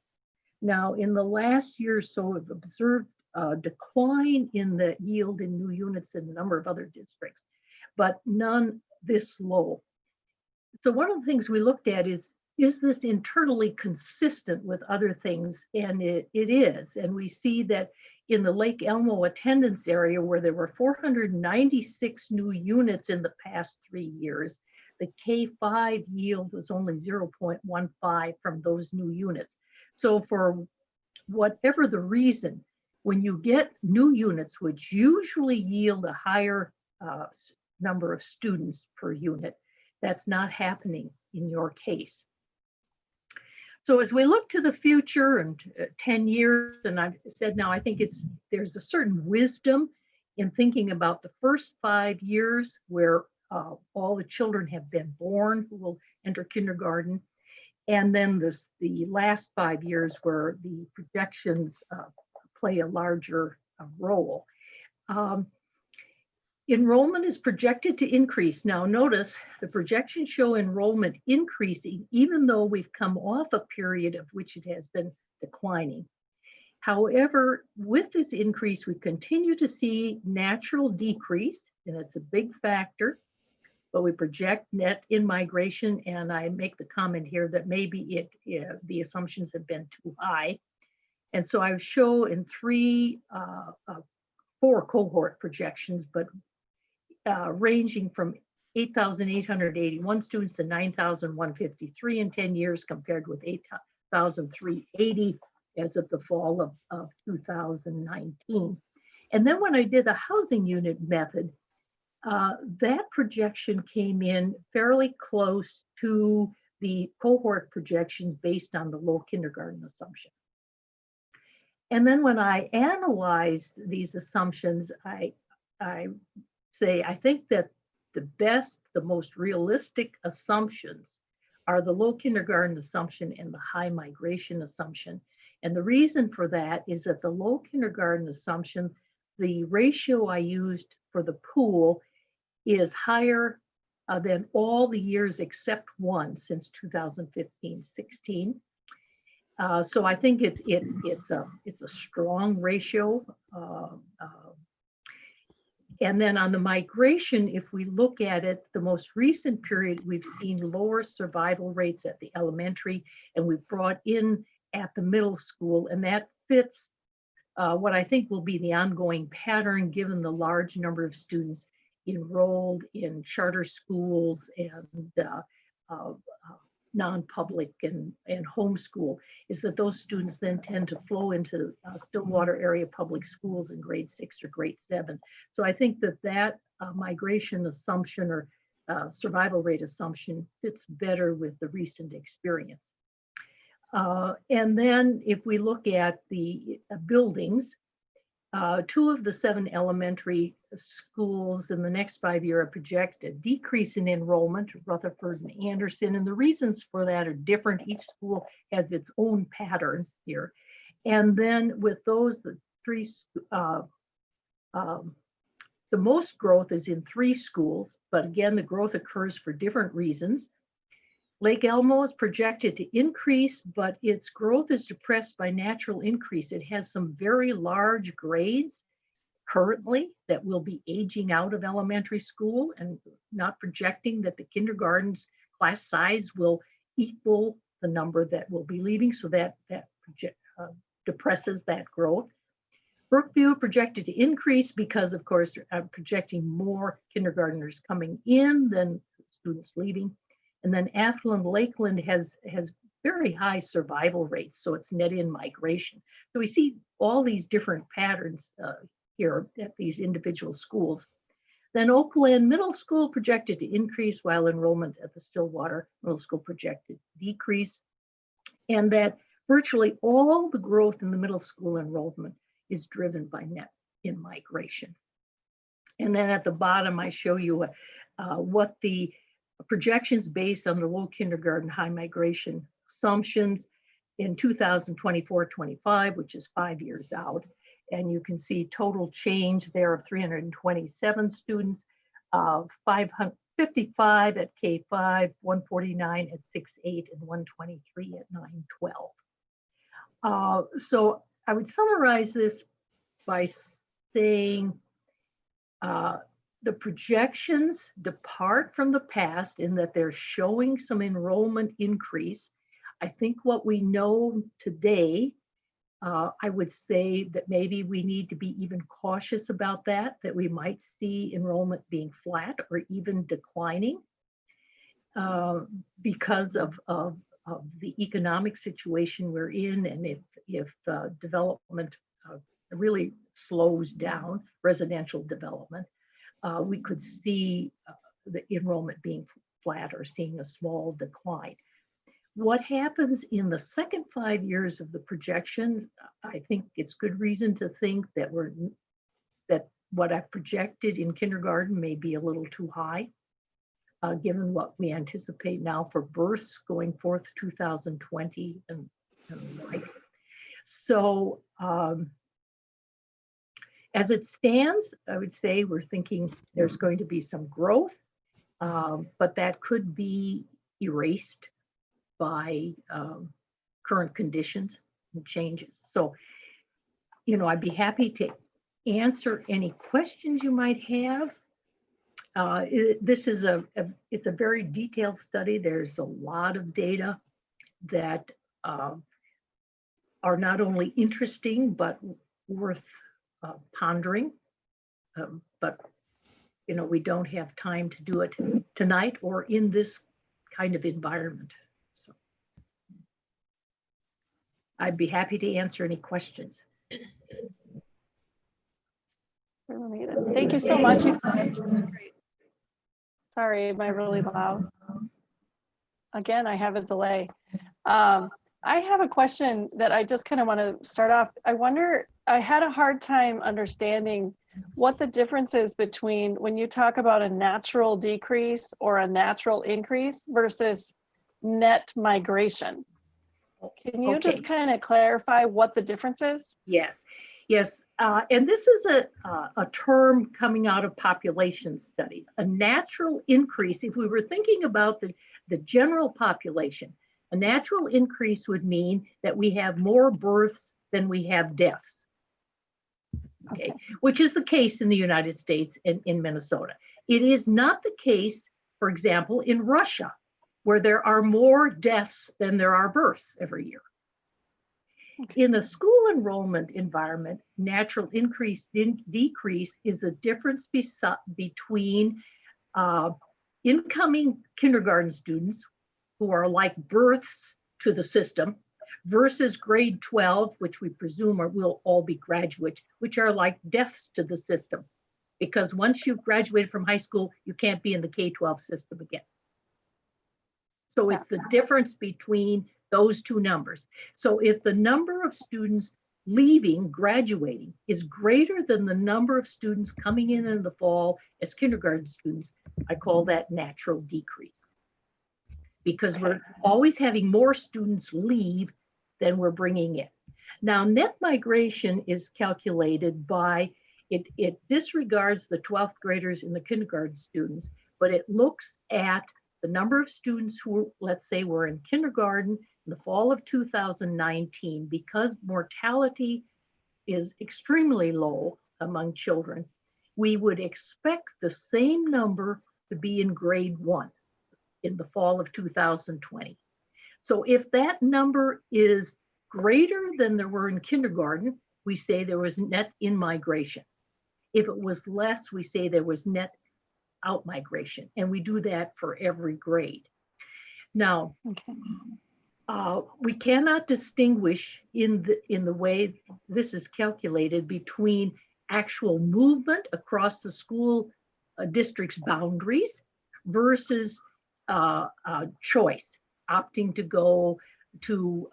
Now, in the last year or so, we've observed a decline in the yield in new units in a number of other districts, but none this low. So one of the things we looked at is this internally consistent with other things? And it is. And we see that in the Lake Elmo attendance area, where there were 496 new units in the past 3 years, the K-5 yield was only 0.15 from those new units. So for whatever the reason, when you get new units, which usually yield a higher number of students per unit, that's not happening in your case. So as we look to the future and 10 years, and I've said now, I think there's a certain wisdom in thinking about the first 5 years where all the children have been born who will enter kindergarten, and then the last 5 years where the projections play a larger role. Enrollment is projected to increase. Now notice the projections show enrollment increasing even though we've come off a period of which it has been declining. However, with this increase, we continue to see natural decrease, and it's a big factor, but we project net in-migration, and I make the comment here that maybe the assumptions have been too high. And so I show in 4 cohort projections, but ranging from 8,881 students to 9,153 in 10 years, compared with 8,380 as of the fall of 2019. And then when I did the housing unit method, that projection came in fairly close to the cohort projections based on the low kindergarten assumption. And then when I analyze these assumptions, I say, I think that the most realistic assumptions are the low kindergarten assumption and the high migration assumption. And the reason for that is that the low kindergarten assumption, the ratio I used for the pool is higher than all the years except one since 2015-16. So I think it's a strong ratio. And then on the migration, if we look at it, the most recent period, we've seen lower survival rates at the elementary, and we've brought in at the middle school, and that fits what I think will be the ongoing pattern given the large number of students enrolled in charter schools and non-public and homeschool, is that those students then tend to flow into Stillwater area public schools in grade 6 or grade 7. So I think that migration assumption or survival rate assumption fits better with the recent experience. And then if we look at the buildings, 2 of the 7 elementary schools in the next 5 years are projected decrease in enrollment, Rutherford and Anderson, and the reasons for that are different. Each school has its own pattern here. And then with those, the most growth is in 3 schools, but again, the growth occurs for different reasons. Lake Elmo is projected to increase, but its growth is depressed by natural increase. It has some very large grades currently that will be aging out of elementary school, and not projecting that the kindergarten's class size will equal the number that will be leaving, so that depresses that growth. Brookview projected to increase because, of course, projecting more kindergartners coming in than students leaving. And then Athlone Lakeland has very high survival rates, so it's net in migration. So we see all these different patterns here at these individual schools. Then Oakland Middle School projected to increase, while enrollment at the Stillwater Middle School projected to decrease. And that virtually all the growth in the middle school enrollment is driven by net in migration. And then at the bottom, I show you what the projections based on the low kindergarten high migration assumptions in 2024-25, which is 5 years out. And you can see total change there of 327 students, 555 at K5, 149 at 6-8, and 123 at 9-12. So I would summarize this by saying the projections depart from the past in that they're showing some enrollment increase. I think what we know today, I would say that maybe we need to be even cautious about that we might see enrollment being flat or even declining because of the economic situation we're in, and if development really slows down, residential development, we could see the enrollment being flat or seeing a small decline. What happens in the second 5 years of the projection, I think it's good reason to think that what I've projected in kindergarten may be a little too high, given what we anticipate now for births going forth 2020 and like. So as it stands, I would say we're thinking there's going to be some growth, but that could be erased by current conditions and changes. So, I'd be happy to answer any questions you might have. This is it's a very detailed study. There's a lot of data that are not only interesting, but worth pondering, but we don't have time to do it tonight or in this kind of environment. So I'd be happy to answer any questions. Thank you so much. Sorry, am I really loud? Again, I have a delay. I have a question that I just kind of want to start off. I had a hard time understanding what the difference is between when you talk about a natural decrease or a natural increase versus net migration. Can you just kind of clarify what the difference is? Yes. And this is a term coming out of population studies. A natural increase, if we were thinking about the general population, a natural increase would mean that we have more births than we have deaths. Okay, which is the case in the United States and in Minnesota. It is not the case, for example, in Russia, where there are more deaths than there are births every year. In the school enrollment environment, natural increase decrease is the difference between incoming kindergarten students who are like births to the system, versus grade 12, which we presume will all be graduates, which are like deaths to the system. Because once you've graduated from high school, you can't be in the K-12 system again. So it's the difference between those two numbers. So if the number of students leaving, graduating, is greater than the number of students coming in the fall as kindergarten students, I call that natural decrease. Because we're always having more students leave than we're bringing in. Now, net migration is calculated by, it disregards the 12th graders and the kindergarten students, but it looks at the number of students who, let's say, were in kindergarten in the fall of 2019, because mortality is extremely low among children, we would expect the same number to be in grade 1 in the fall of 2020. So if that number is greater than there were in kindergarten, we say there was net in-migration. If it was less, we say there was net out-migration. And we do that for every grade. Now, we cannot distinguish in the way this is calculated between actual movement across the school district's boundaries versus choice, opting to go to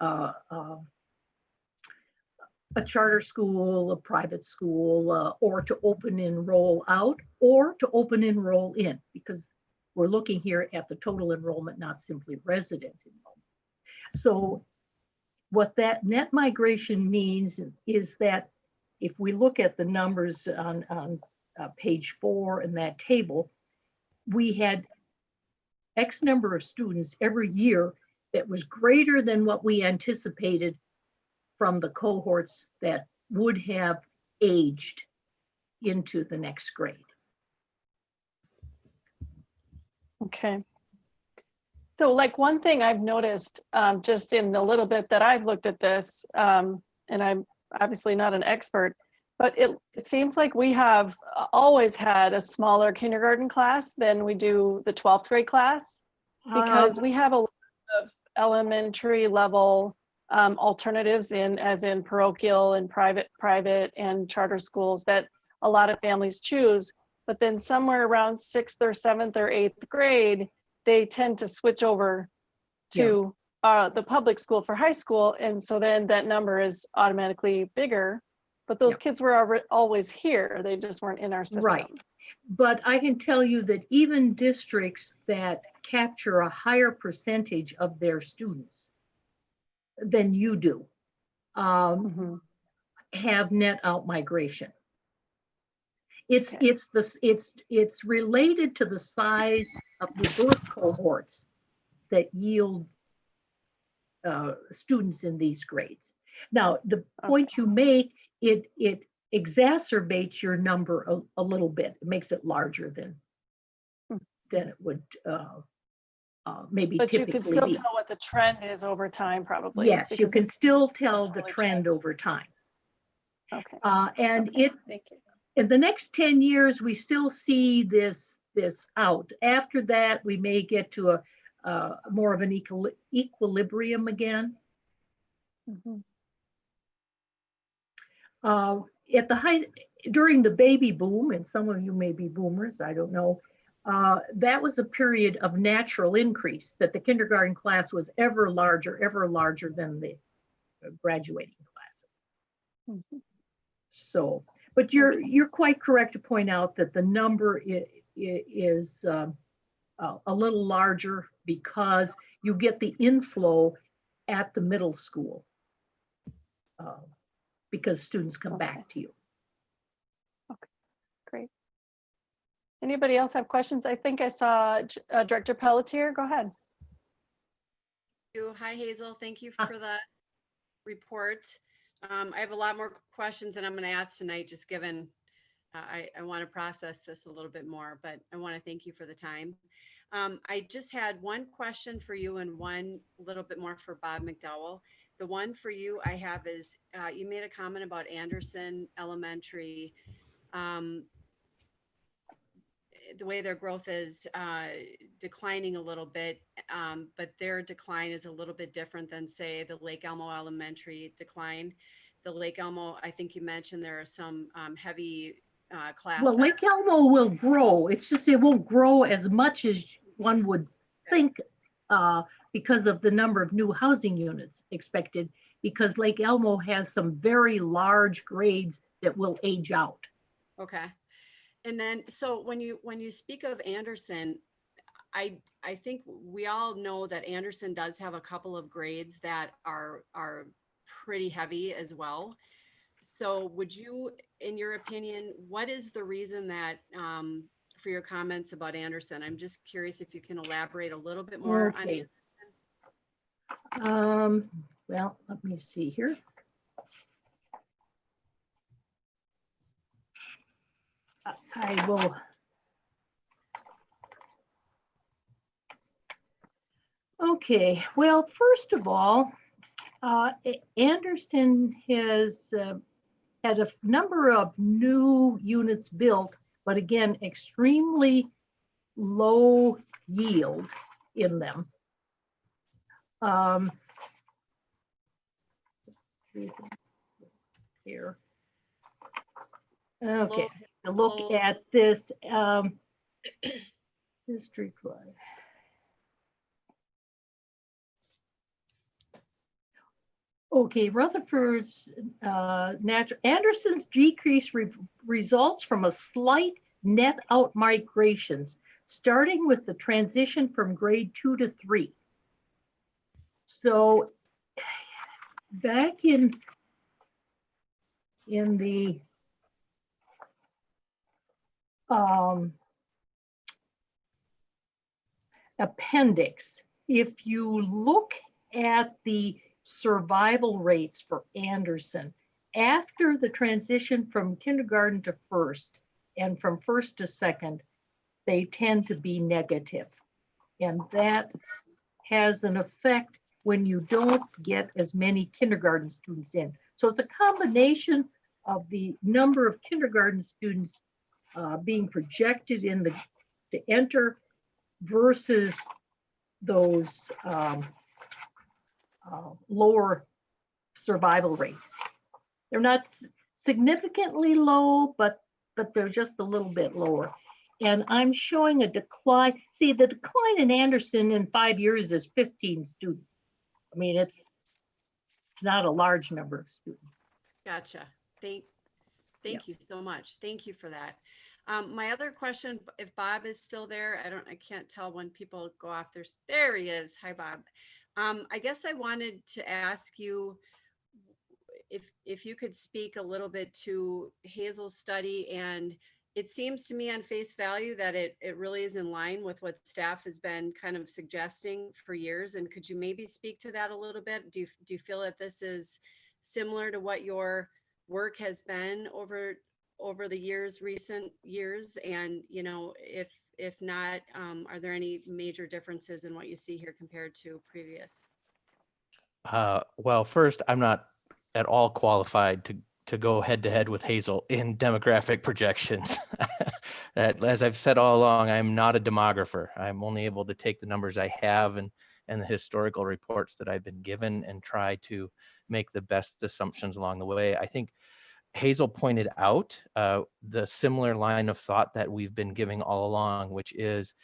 a charter school, a private school, or to open enroll out, or to open enroll in, because we're looking here at the total enrollment, not simply resident enrollment. So what that net migration means is that if we look at the numbers on page 4 in that table, we had X number of students every year that was greater than what we anticipated from the cohorts that would have aged into the next grade. Okay. So like one thing I've noticed just in the little bit that I've looked at this, and I'm obviously not an expert, but it seems like we have always had a smaller kindergarten class than we do the 12th grade class, because we have a lot of elementary level alternatives as in parochial and private and charter schools that a lot of families choose. But then somewhere around 6th or 7th or 8th grade, they tend to switch over to the public school for high school. And so then that number is automatically bigger, but those kids were always here. They just weren't in our system. Right. But I can tell you that even districts that capture a higher percentage of their students than you do have net out migration. It's related to the size of the birth cohorts that yield students in these grades. Now, the point you make, it exacerbates your number a little bit. It makes it larger than it would maybe but typically be. You can still tell what the trend is over time, probably. Yes, you can still tell the trend over time. Okay. And Thank you. in the next 10 years, we still see this out. After that, we may get to a more of an equilibrium again. At the height, during the baby boom, and some of you may be boomers, I don't know, that was a period of natural increase, that the kindergarten class was ever larger than the graduating classes. So, but you're quite correct to point out that the number is a little larger because you get the inflow at the middle school because students come back to you. Okay, great. Anybody else have questions? I think I saw Director Pelletier. Go ahead. Hi, Hazel. Thank you for the report. I have a lot more questions than I'm going to ask tonight, just given I want to process this a little bit more, but I want to thank you for the time. I just had one question for you and one little bit more for Bob McDowell. The one for you I have is, you made a comment about Anderson Elementary. the way their growth is declining a little bit, but their decline is a little bit different than, say, the Lake Elmo Elementary decline. The Lake Elmo, I think you mentioned there are some heavy class. Well, Lake Elmo will grow. It's just it won't grow as much as one would think because of the number of new housing units expected, because Lake Elmo has some very large grades that will age out. Okay. And then, so when you speak of Anderson, I think we all know that Anderson does have a couple of grades that are pretty heavy as well. So would you, in your opinion, what is the reason that, for your comments about Anderson? I'm just curious if you can elaborate a little bit more on Okay. it. Well, let me see here. I will. Okay, well, first of all, Anderson has had a number of new units built, but again, extremely low yield in them. Here. Okay, to look at this district-wide. Okay, Rutherford's Anderson's decrease results from a slight net out migrations, starting with the transition from grade 2 to 3. So back in the appendix, if you look at the survival rates for Anderson after the transition from kindergarten to first and from first to second, they tend to be negative. And that has an effect when you don't get as many kindergarten students in. So it's a combination of the number of kindergarten students being projected in to enter versus those lower survival rates. They're not significantly low, but they're just a little bit lower. And I'm showing a decline. See, the decline in Anderson in 5 years is 15 students. I mean, it's not a large number of students. Gotcha. Thank you so much. Thank you for that. My other question, if Bob is still there, I can't tell when people go off. There he is. Hi, Bob. I guess I wanted to ask you if you could speak a little bit to Hazel's study, and it seems to me on face value that it really is in line with what staff has been kind of suggesting for years. And could you maybe speak to that a little bit? Do you feel that this is similar to what your work has been over the recent years? And, you know, if not, are there any major differences in what you see here compared to previous? Well, first, I'm not at all qualified to go head to head with Hazel in demographic projections. As I've said all along, I'm not a demographer. I'm only able to take the numbers I have and the historical reports that I've been given and try to make the best assumptions along the way. I think Hazel pointed out the similar line of thought that we've been giving all along, which is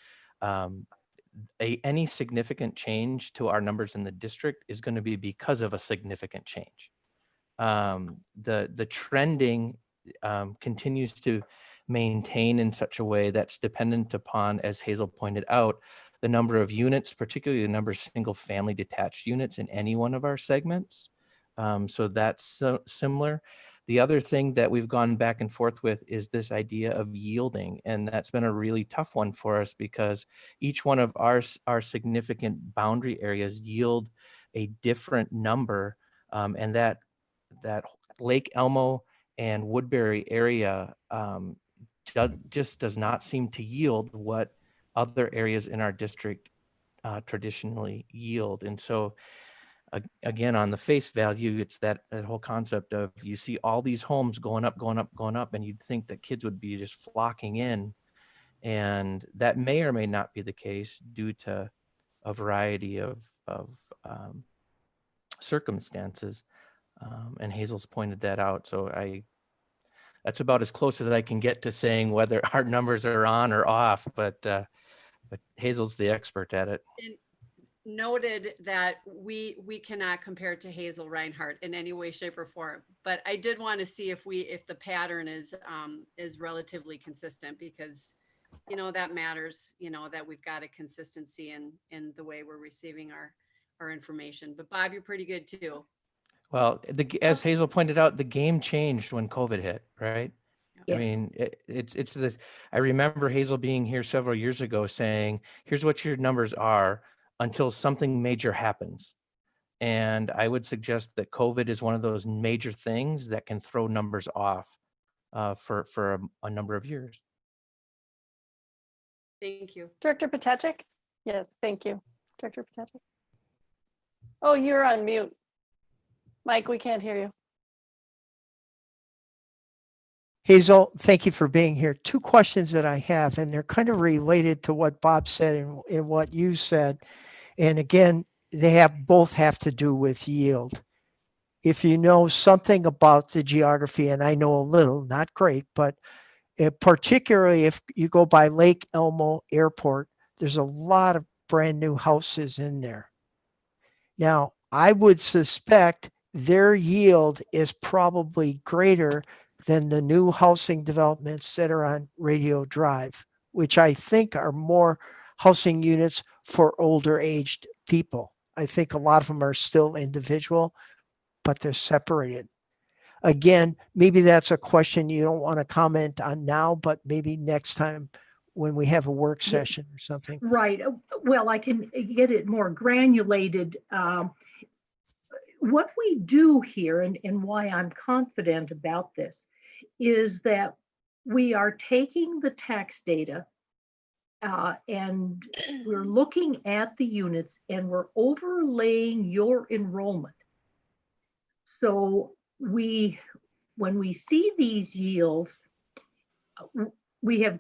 any significant change to our numbers in the district is going to be because of a significant change. The trending continues to maintain in such a way that's dependent upon, as Hazel pointed out, the number of units, particularly the number of single family detached units in any one of our segments. So that's similar. The other thing that we've gone back and forth with is this idea of yielding. And that's been a really tough one for us because each one of our significant boundary areas yield a different number. And that Lake Elmo and Woodbury area just does not seem to yield what other areas in our district traditionally yield. And so again, on the face value, it's that whole concept of you see all these homes going up, and you'd think that kids would be just flocking in. And that may or may not be the case due to a variety of circumstances. And Hazel's pointed that out. So that's about as close as I can get to saying whether our numbers are on or off, but Hazel's the expert at it. And noted that we cannot compare to Hazel Reinhardt in any way, shape, or form. But I did want to see if the pattern is relatively consistent, because that matters. That we've got a consistency in the way we're receiving our information. But Bob, you're pretty good too. Well, as Hazel pointed out, the game changed when COVID hit, right? I Yes. mean, it's this. I remember Hazel being here several years ago saying, "Here's what your numbers are until something major happens." And I would suggest that COVID is one of those major things that can throw numbers off for a number of years. Thank you. Director Potacek? Yes, thank you. Director Potacek? Oh, you're on mute. Mike, we can't hear you. Hazel, thank you for being here. Two questions that I have, and they're kind of related to what Bob said and what you said. And again, they both have to do with yield. If you know something about the geography, and I know a little, not great, but particularly if you go by Lake Elmo Airport, there's a lot of brand new houses in there. Now, I would suspect their yield is probably greater than the new housing developments that are on Radio Drive, which I think are more housing units for older aged people. I think a lot of them are still individual, but they're separated. Again, maybe that's a question you don't want to comment on now, but maybe next time when we have a work session or something. Right. Well, I can get it more granulated. What we do here, and why I'm confident about this, is that we are taking the tax data and we're looking at the units and we're overlaying your enrollment. So when we see these yields, we have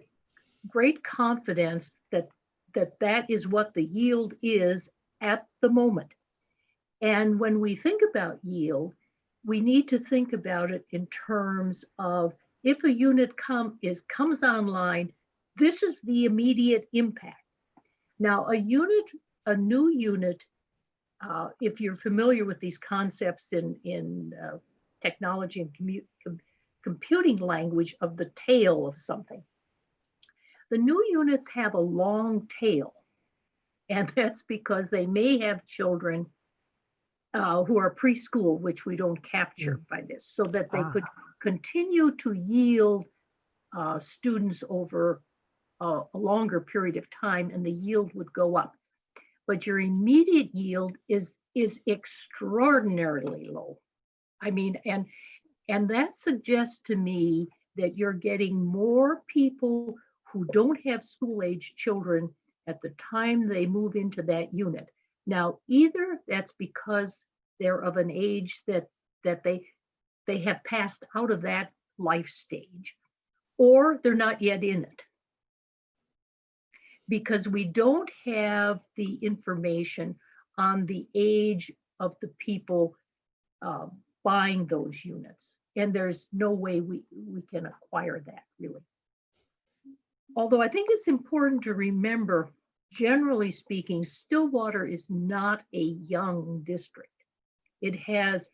great confidence that that is what the yield is at the moment. And when we think about yield, we need to think about it in terms of if a unit comes online, this is the immediate impact. Now, a new unit, if you're familiar with these concepts in technology and computing language of the tail of something, the new units have a long tail. And that's because they may have children who are preschool, which we don't capture by this, so that they could continue to yield students over a longer period of time, and the yield would go up. But your immediate yield is extraordinarily low. I mean, and that suggests to me that you're getting more people who don't have school-age children at the time they move into that unit. Now, either that's because they're of an age that they have passed out of that life stage, or they're not yet in it. Because we don't have the information on the age of the people buying those units. And there's no way we can acquire that, really. Although I think it's important to remember, generally speaking, Stillwater is not a young district. It has,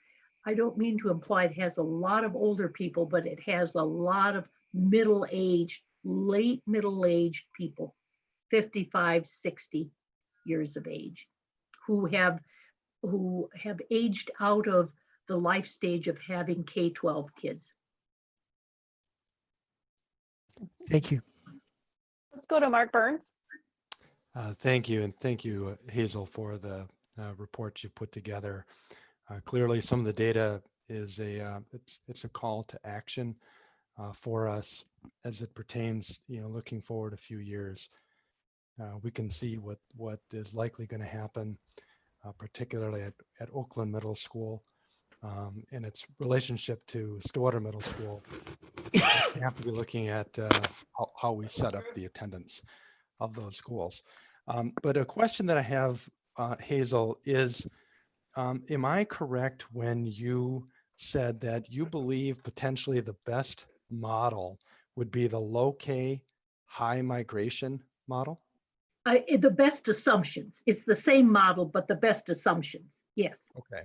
I don't mean to imply it has a lot of older people, but it has a lot of middle-aged, late middle-aged people, 55, 60 years of age, who have aged out of the life stage of having K-12 kids. Thank you. Let's go to Mark Burns. Thank you. And thank you, Hazel, for the report you put together. Clearly, some of the data is it's a call to action for us as it pertains, looking forward a few years. We can see what is likely going to happen, particularly at Oakland Middle School. and its relationship to Stillwater Middle School, we have to be looking at how we set up the attendance of those schools. But a question that I have, Hazel, is am I correct when you said that you believe potentially the best model would be the low K high migration model? The best assumptions. It's the same model, but the best assumptions. Yes. Okay.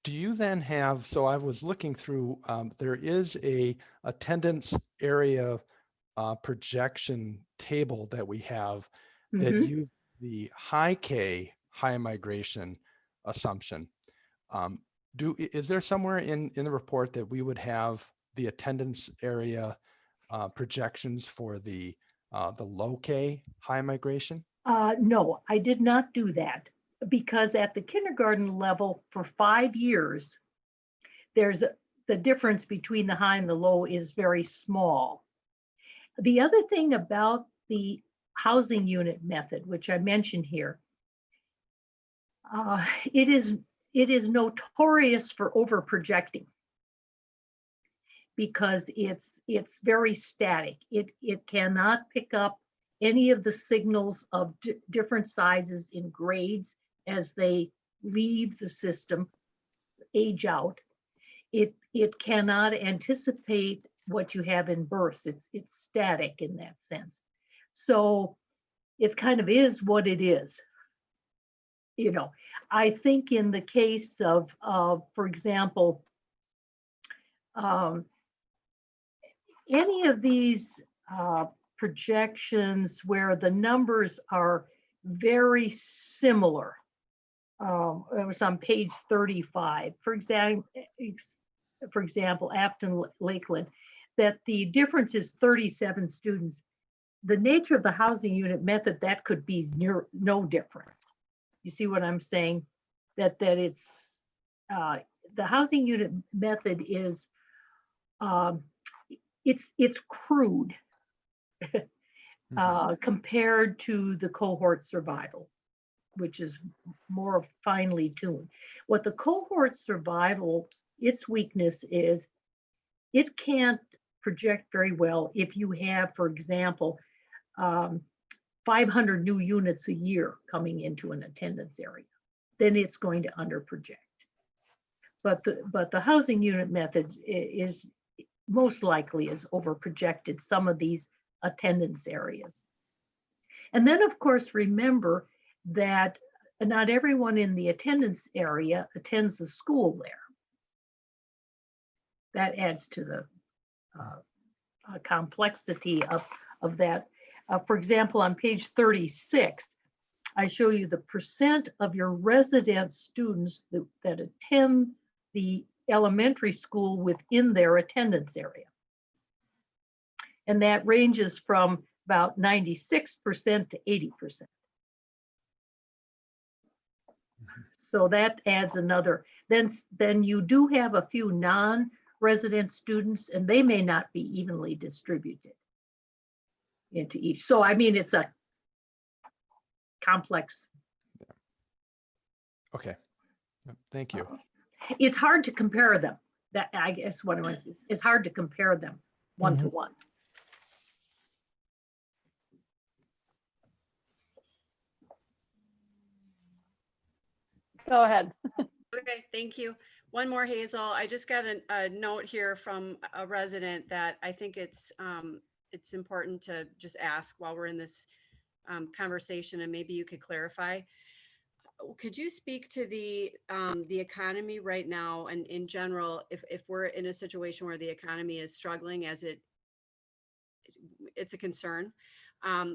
Do you then have, so I was looking through, there is a attendance area projection table that we have that use the high K high migration assumption. Is there somewhere in the report that we would have the attendance area projections for the low K high migration? No, I did not do that because at the kindergarten level for 5 years, the difference between the high and the low is very small. The other thing about the housing unit method, which I mentioned here, it is notorious for over projecting because it's very static. It cannot pick up any of the signals of different sizes in grades as they leave the system, age out. It cannot anticipate what you have in births. It's static in that sense. So it kind of is what it is. You know, I think in the case of for example, any of these projections where the numbers are very similar. It was on page 35, for example, Afton Lakeland, that the difference is 37 students. The nature of the housing unit method, that could be no difference. You see what I'm saying? That it's the housing unit method is it's crude compared to the cohort survival, which is more finely tuned. What the cohort survival, its weakness is it can't project very well if you have, for example, 500 new units a year coming into an attendance area, then it's going to underproject. But the housing unit method is most likely is overprojected some of these attendance areas. And then of course, remember that not everyone in the attendance area attends the school there. That adds to the complexity of that. For example, on page 36, I show you the percent of your resident students that attend the elementary school within their attendance area. And that ranges from about 96% to 80%. So that adds another, then you do have a few non-resident students and they may not be evenly distributed into each. So I mean, it's a complex. Okay, thank you. It's hard to compare them. That I guess what I want to say is it's hard to compare them one to one. Go ahead. Okay, thank you. One more, Hazel. I just got a note here from a resident that I think it's important to just ask while we're in this conversation, and maybe you could clarify. Could you speak to the economy right now and in general, if we're in a situation where the economy is struggling as it's a concern,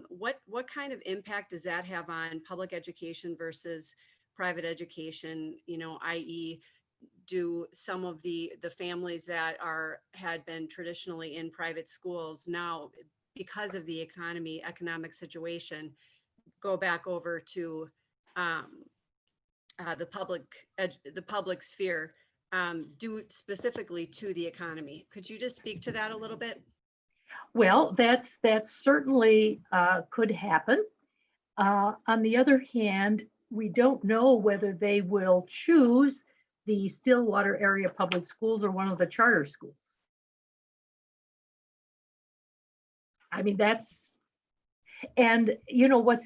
what kind of impact does that have on public education versus private education, you know, i.e. do some of the families that had been traditionally in private schools now, because of the economic situation, go back over to the public sphere, due specifically to the economy? Could you just speak to that a little bit? Well, that's certainly could happen. On the other hand, we don't know whether they will choose the Stillwater area public schools or one of the charter schools. I mean, that's, and you know,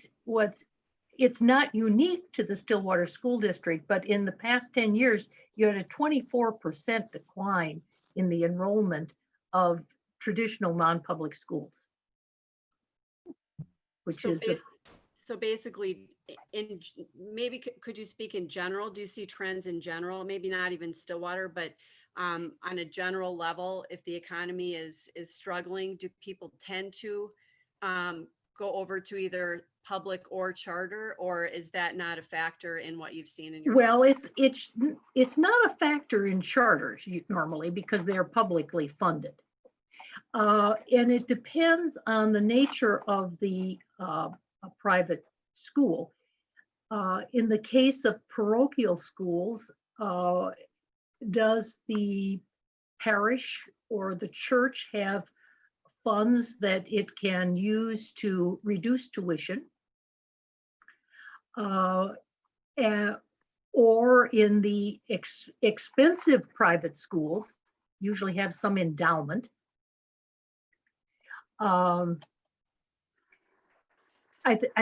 it's not unique to the Stillwater School District, but in the past 10 years, you had a 24% decline in the enrollment of traditional non-public schools. Which So, is, so basically, maybe could you speak in general? Do you see trends in general? Maybe not even Stillwater, but on a general level, if the economy is struggling, do people tend to go over to either public or charter, or is that not a factor in what you've seen in your? well, it's not a factor in charters normally because they're publicly funded. And it depends on the nature of the a private school. In the case of parochial schools, does the parish or the church have funds that it can use to reduce tuition? Or in the expensive private schools, usually have some endowment. I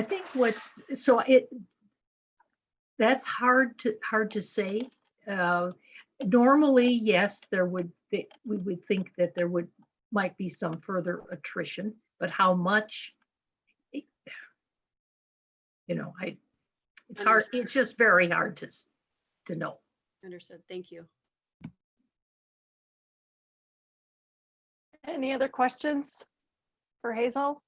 think that's hard to say. Normally, yes, we would think that there might be some further attrition, but how much, you know, it's hard. It's just very hard to know. Understood. Thank you. Any other questions for Hazel?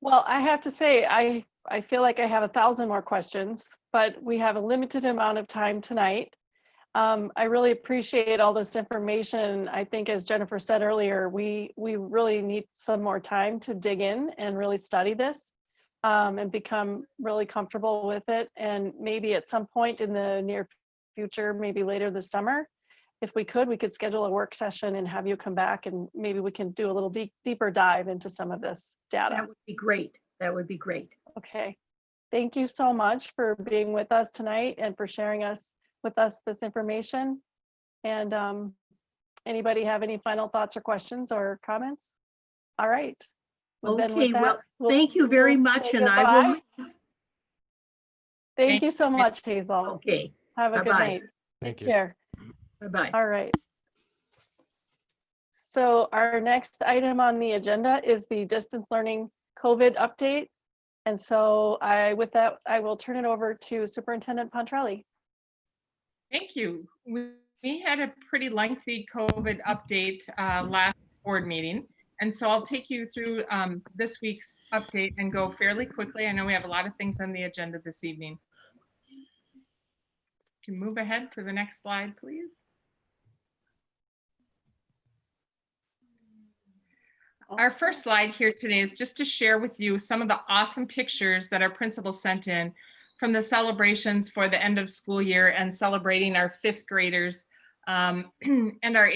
Well, I have to say, I feel like I have 1,000 more questions, but we have a limited amount of time tonight. I really appreciate all this information. I think, as Jennifer said earlier, we really need some more time to dig in and really study this and become really comfortable with it. And maybe at some point in the near future, maybe later this summer, if we could schedule a work session and have you come back and maybe we can do a little deeper dive into some of this data. That would be great. That would be great. Okay. Thank you so much for being with us tonight and for sharing with us this information. And anybody have any final thoughts or questions or comments? All right. Well, then with Okay, that, well, thank you very much, and I will. Thank you so much, Hazel. Okay. Have a good Bye-bye. night. Thank Take you. care. Bye-bye. All right. So our next item on the agenda is the distance learning COVID update. And so with that, I will turn it over to Superintendent Pontrelli. Thank you. We had a pretty lengthy COVID update last board meeting. And so I'll take you through this week's update and go fairly quickly. I know we have a lot of things on the agenda this evening. Can you move ahead to the next slide, please? Our first slide here today is just to share with you some of the awesome pictures that our principals sent in from the celebrations for the end of school year and celebrating our 5th graders and our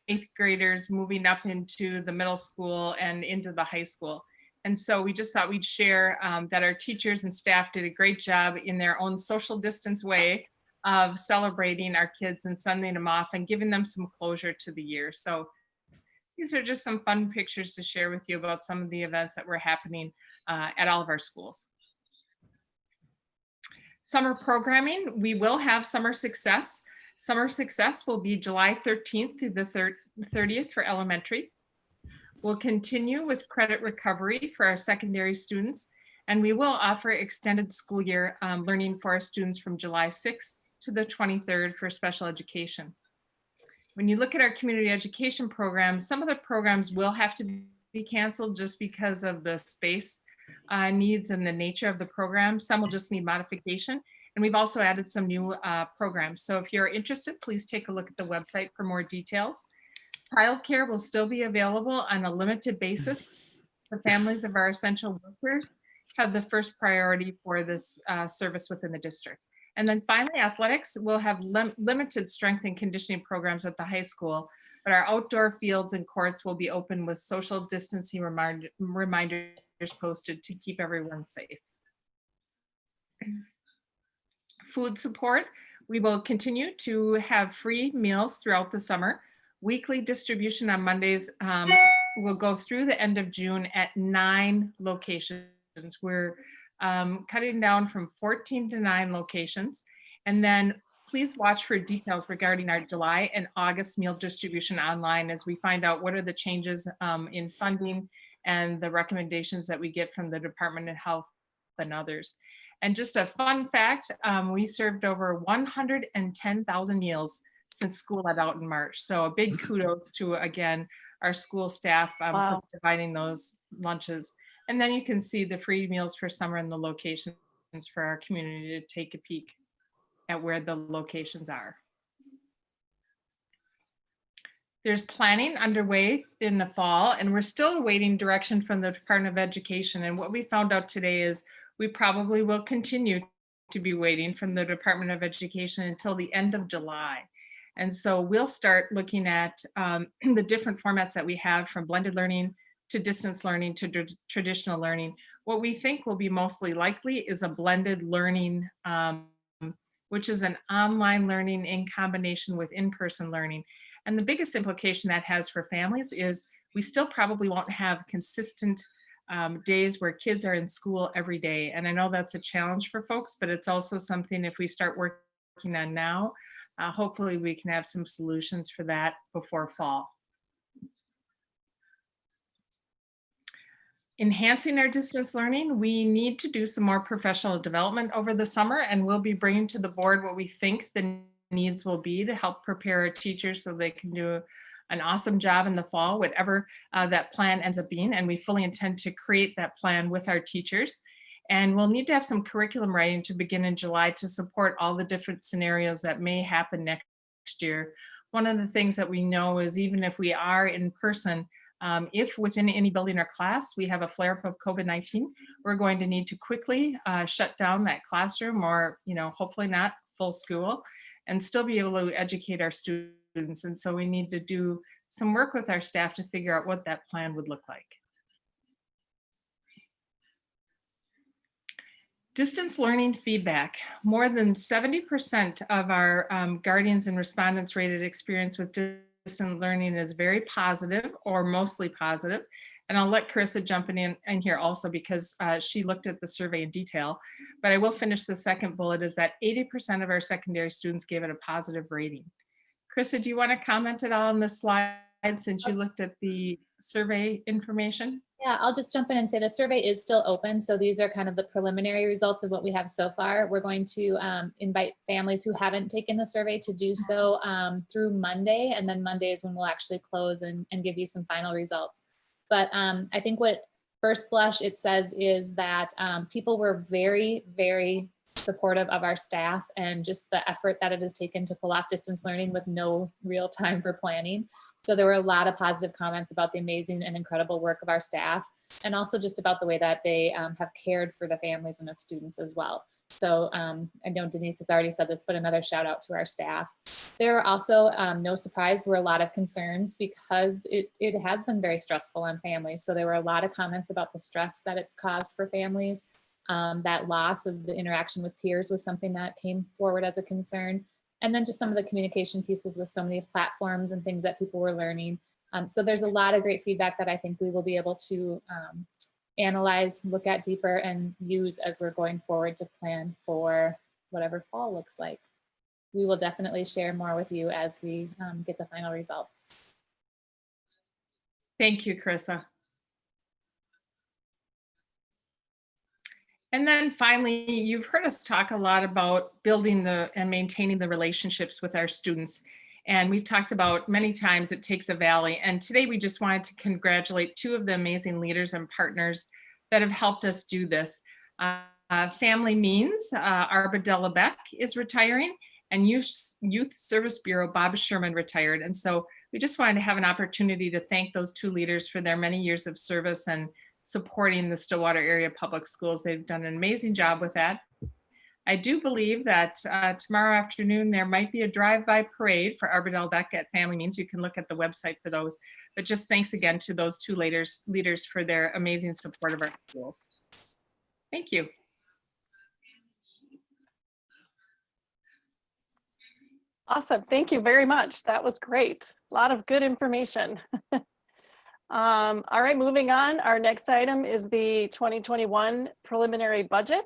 8th graders moving up into the middle school and into the high school. And so we just thought we'd share that our teachers and staff did a great job in their own social distance way of celebrating our kids and sending them off and giving them some closure to the year. So these are just some fun pictures to share with you about some of the events that were happening at all of our schools. Summer programming, we will have Summer Success. Summer Success will be July 13th through the 30th for elementary. We'll continue with credit recovery for our secondary students, and we will offer extended school year learning for our students from July 6th to the 23rd for special education. When you look at our community education programs, some of the programs will have to be canceled just because of the space needs and the nature of the program. Some will just need modification. And we've also added some new programs. So if you're interested, please take a look at the website for more details. Childcare will still be available on a limited basis. The families of our essential workers have the first priority for this service within the district. And then finally, athletics will have limited strength and conditioning programs at the high school, but our outdoor fields and courts will be open with social distancing reminders posted to keep everyone safe. Food support We will continue to have free meals throughout the summer. Weekly distribution on Mondays will go through the end of June at 9 locations. We're cutting down from 14 to 9 locations. And then please watch for details regarding our July and August meal distribution online as we find out what are the changes in funding and the recommendations that we get from the Department of Health and others. And just a fun fact, we served over 110,000 meals since school let out in March. So a big kudos to, again, our school staff for providing those lunches. And then you can see the free meals for summer and the locations for our community to take a peek at where the locations are. There's planning underway in the fall, and we're still awaiting direction from the Department of Education. And what we found out today is we probably will continue to be waiting from the Department of Education until the end of July. And so we'll start looking at the different formats that we have, from blended learning to distance learning to traditional learning. What we think will be mostly likely is a blended learning, which is an online learning in combination with in-person learning. And the biggest implication that has for families is we still probably won't have consistent days where kids are in school every day. And I know that's a challenge for folks, but it's also something if we start working on now, hopefully we can have some solutions for that before fall. Enhancing our distance learning, we need to do some more professional development over the summer, and we'll be bringing to the board what we think the needs will be to help prepare our teachers so they can do an awesome job in the fall, whatever that plan ends up being. And we fully intend to create that plan with our teachers. And we'll need to have some curriculum writing to begin in July to support all the different scenarios that may happen next year. One of the things that we know is even if we are in person, if within any building or class we have a flare-up of COVID-19, we're going to need to quickly shut down that classroom, or hopefully not full school, and still be able to educate our students. And so we need to do some work with our staff to figure out what that plan would look like. Distance learning feedback. More than 70% of our guardians and respondents rated experience with distance learning is very positive or mostly positive. And I'll let Carissa jump in here also because she looked at the survey in detail. But I will finish the second bullet is that 80% of our secondary students gave it a positive rating. Carissa, do you want to comment at all on this slide since you looked at the survey information? Yeah, I'll just jump in and say the survey is still open. So these are kind of the preliminary results of what we have so far. We're going to invite families who haven't taken the survey to do so through Monday. And then Monday is when we'll actually close and give you some final results. But I think what first blush it says is that people were very, very supportive of our staff and just the effort that it has taken to pull off distance learning with no real time for planning. So there were a lot of positive comments about the amazing and incredible work of our staff, and also just about the way that they have cared for the families and the students as well. So I know Denise has already said this, but another shout out to our staff. There are also, no surprise, were a lot of concerns because it has been very stressful on families. So there were a lot of comments about the stress that it's caused for families. That loss of the interaction with peers was something that came forward as a concern. And then just some of the communication pieces with so many platforms and things that people were learning. So there's a lot of great feedback that I think we will be able to analyze, look at deeper, and use as we're going forward to plan for whatever fall looks like. We will definitely share more with you as we get the final results. Thank you, Carissa. And then finally, you've heard us talk a lot about building and maintaining the relationships with our students. And we've talked about many times it takes a valley. And today we just wanted to congratulate two of the amazing leaders and partners that have helped us do this. Family Means, Arba Delabec is retiring, and Youth Service Bureau, Bob Sherman retired. And so we just wanted to have an opportunity to thank those two leaders for their many years of service and supporting the Stillwater area public schools. They've done an amazing job with that. I do believe that tomorrow afternoon there might be a drive-by parade for Arba Delabec at Family Means. You can look at the website for those. But just thanks again to those two leaders for their amazing support of our schools. Thank you. Awesome. Thank you very much. That was great. A lot of good information. All right, moving on. Our next item is the 2021 preliminary budget.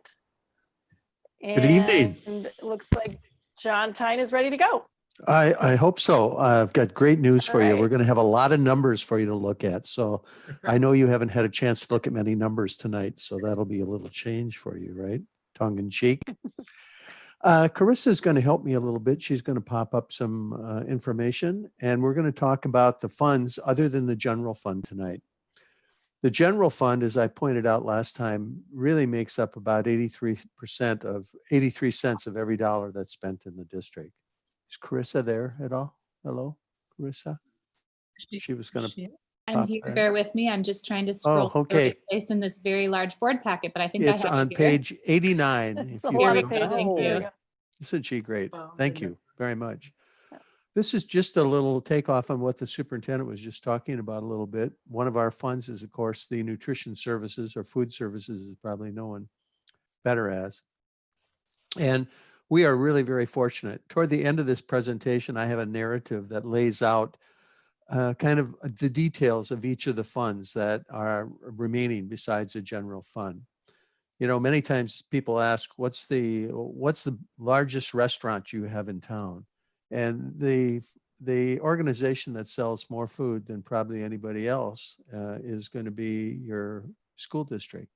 Good evening. And it looks like John Tyne is ready to go. I hope so. I've got great news for you. We're right. going to have a lot of numbers for you to look at. So I know you haven't had a chance to look at many numbers tonight, so that'll be a little change for you, right? Tongue in cheek. Carissa is going to help me a little bit. She's going to pop up some information, and we're going to talk about the funds other than the general fund tonight. The general fund, as I pointed out last time, really makes up about 83% of 83 cents of every dollar that's spent in the district. Is Carissa there at all? Hello, Carissa? She was going to. I'm here. Bear with me. I'm just trying to scroll Oh, okay. place in this very large board packet, but I think It's I have on it here. page 89. It's a lot of pages. Thank There you. we go. Isn't she great? Thank you very much. This is just a little takeoff on what the superintendent was just talking about a little bit. One of our funds is, of course, the nutrition services, or food services is probably known better as. And we are really very fortunate. Toward the end of this presentation, I have a narrative that lays out kind of the details of each of the funds that are remaining besides the general fund. You know, many times people ask, what's the largest restaurant you have in town? And the organization that sells more food than probably anybody else is going to be your school district.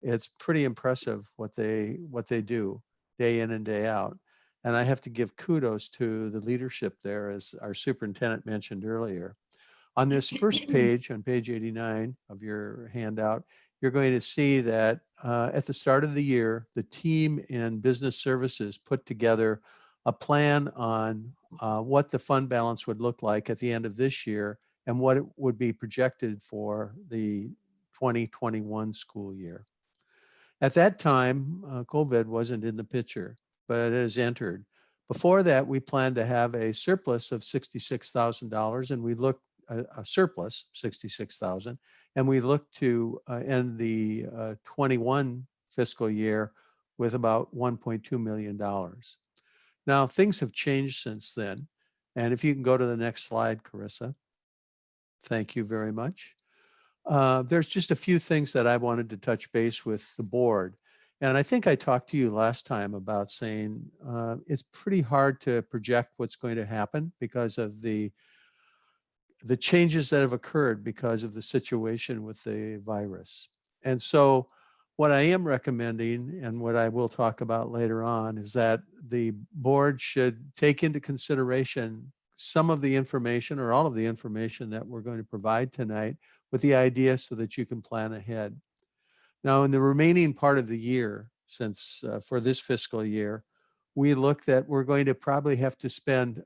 It's pretty impressive what they do day in and day out. And I have to give kudos to the leadership there, as our superintendent mentioned earlier. On this first page, on page 89 of your handout, you're going to see that at the start of the year, the team in business services put together a plan on what the fund balance would look like at the end of this year and what it would be projected for the 2021 school year. At that time, COVID wasn't in the picture, but it has entered. Before that, we planned to have a surplus of $66,000, and we looked a surplus, 66,000, and we look to end the 21 fiscal year with about $1.2 million. Now, things have changed since then. And if you can go to the next slide, Carissa. Thank you very much. There's just a few things that I wanted to touch base with the board. And I think I talked to you last time about saying it's pretty hard to project what's going to happen because of the changes that have occurred because of the situation with the virus. And so what I am recommending, and what I will talk about later on, is that the board should take into consideration some of the information or all of the information that we're going to provide tonight, with the idea so that you can plan ahead. Now, in the remaining part of the year, since for this fiscal year, we look that we're going to probably have to spend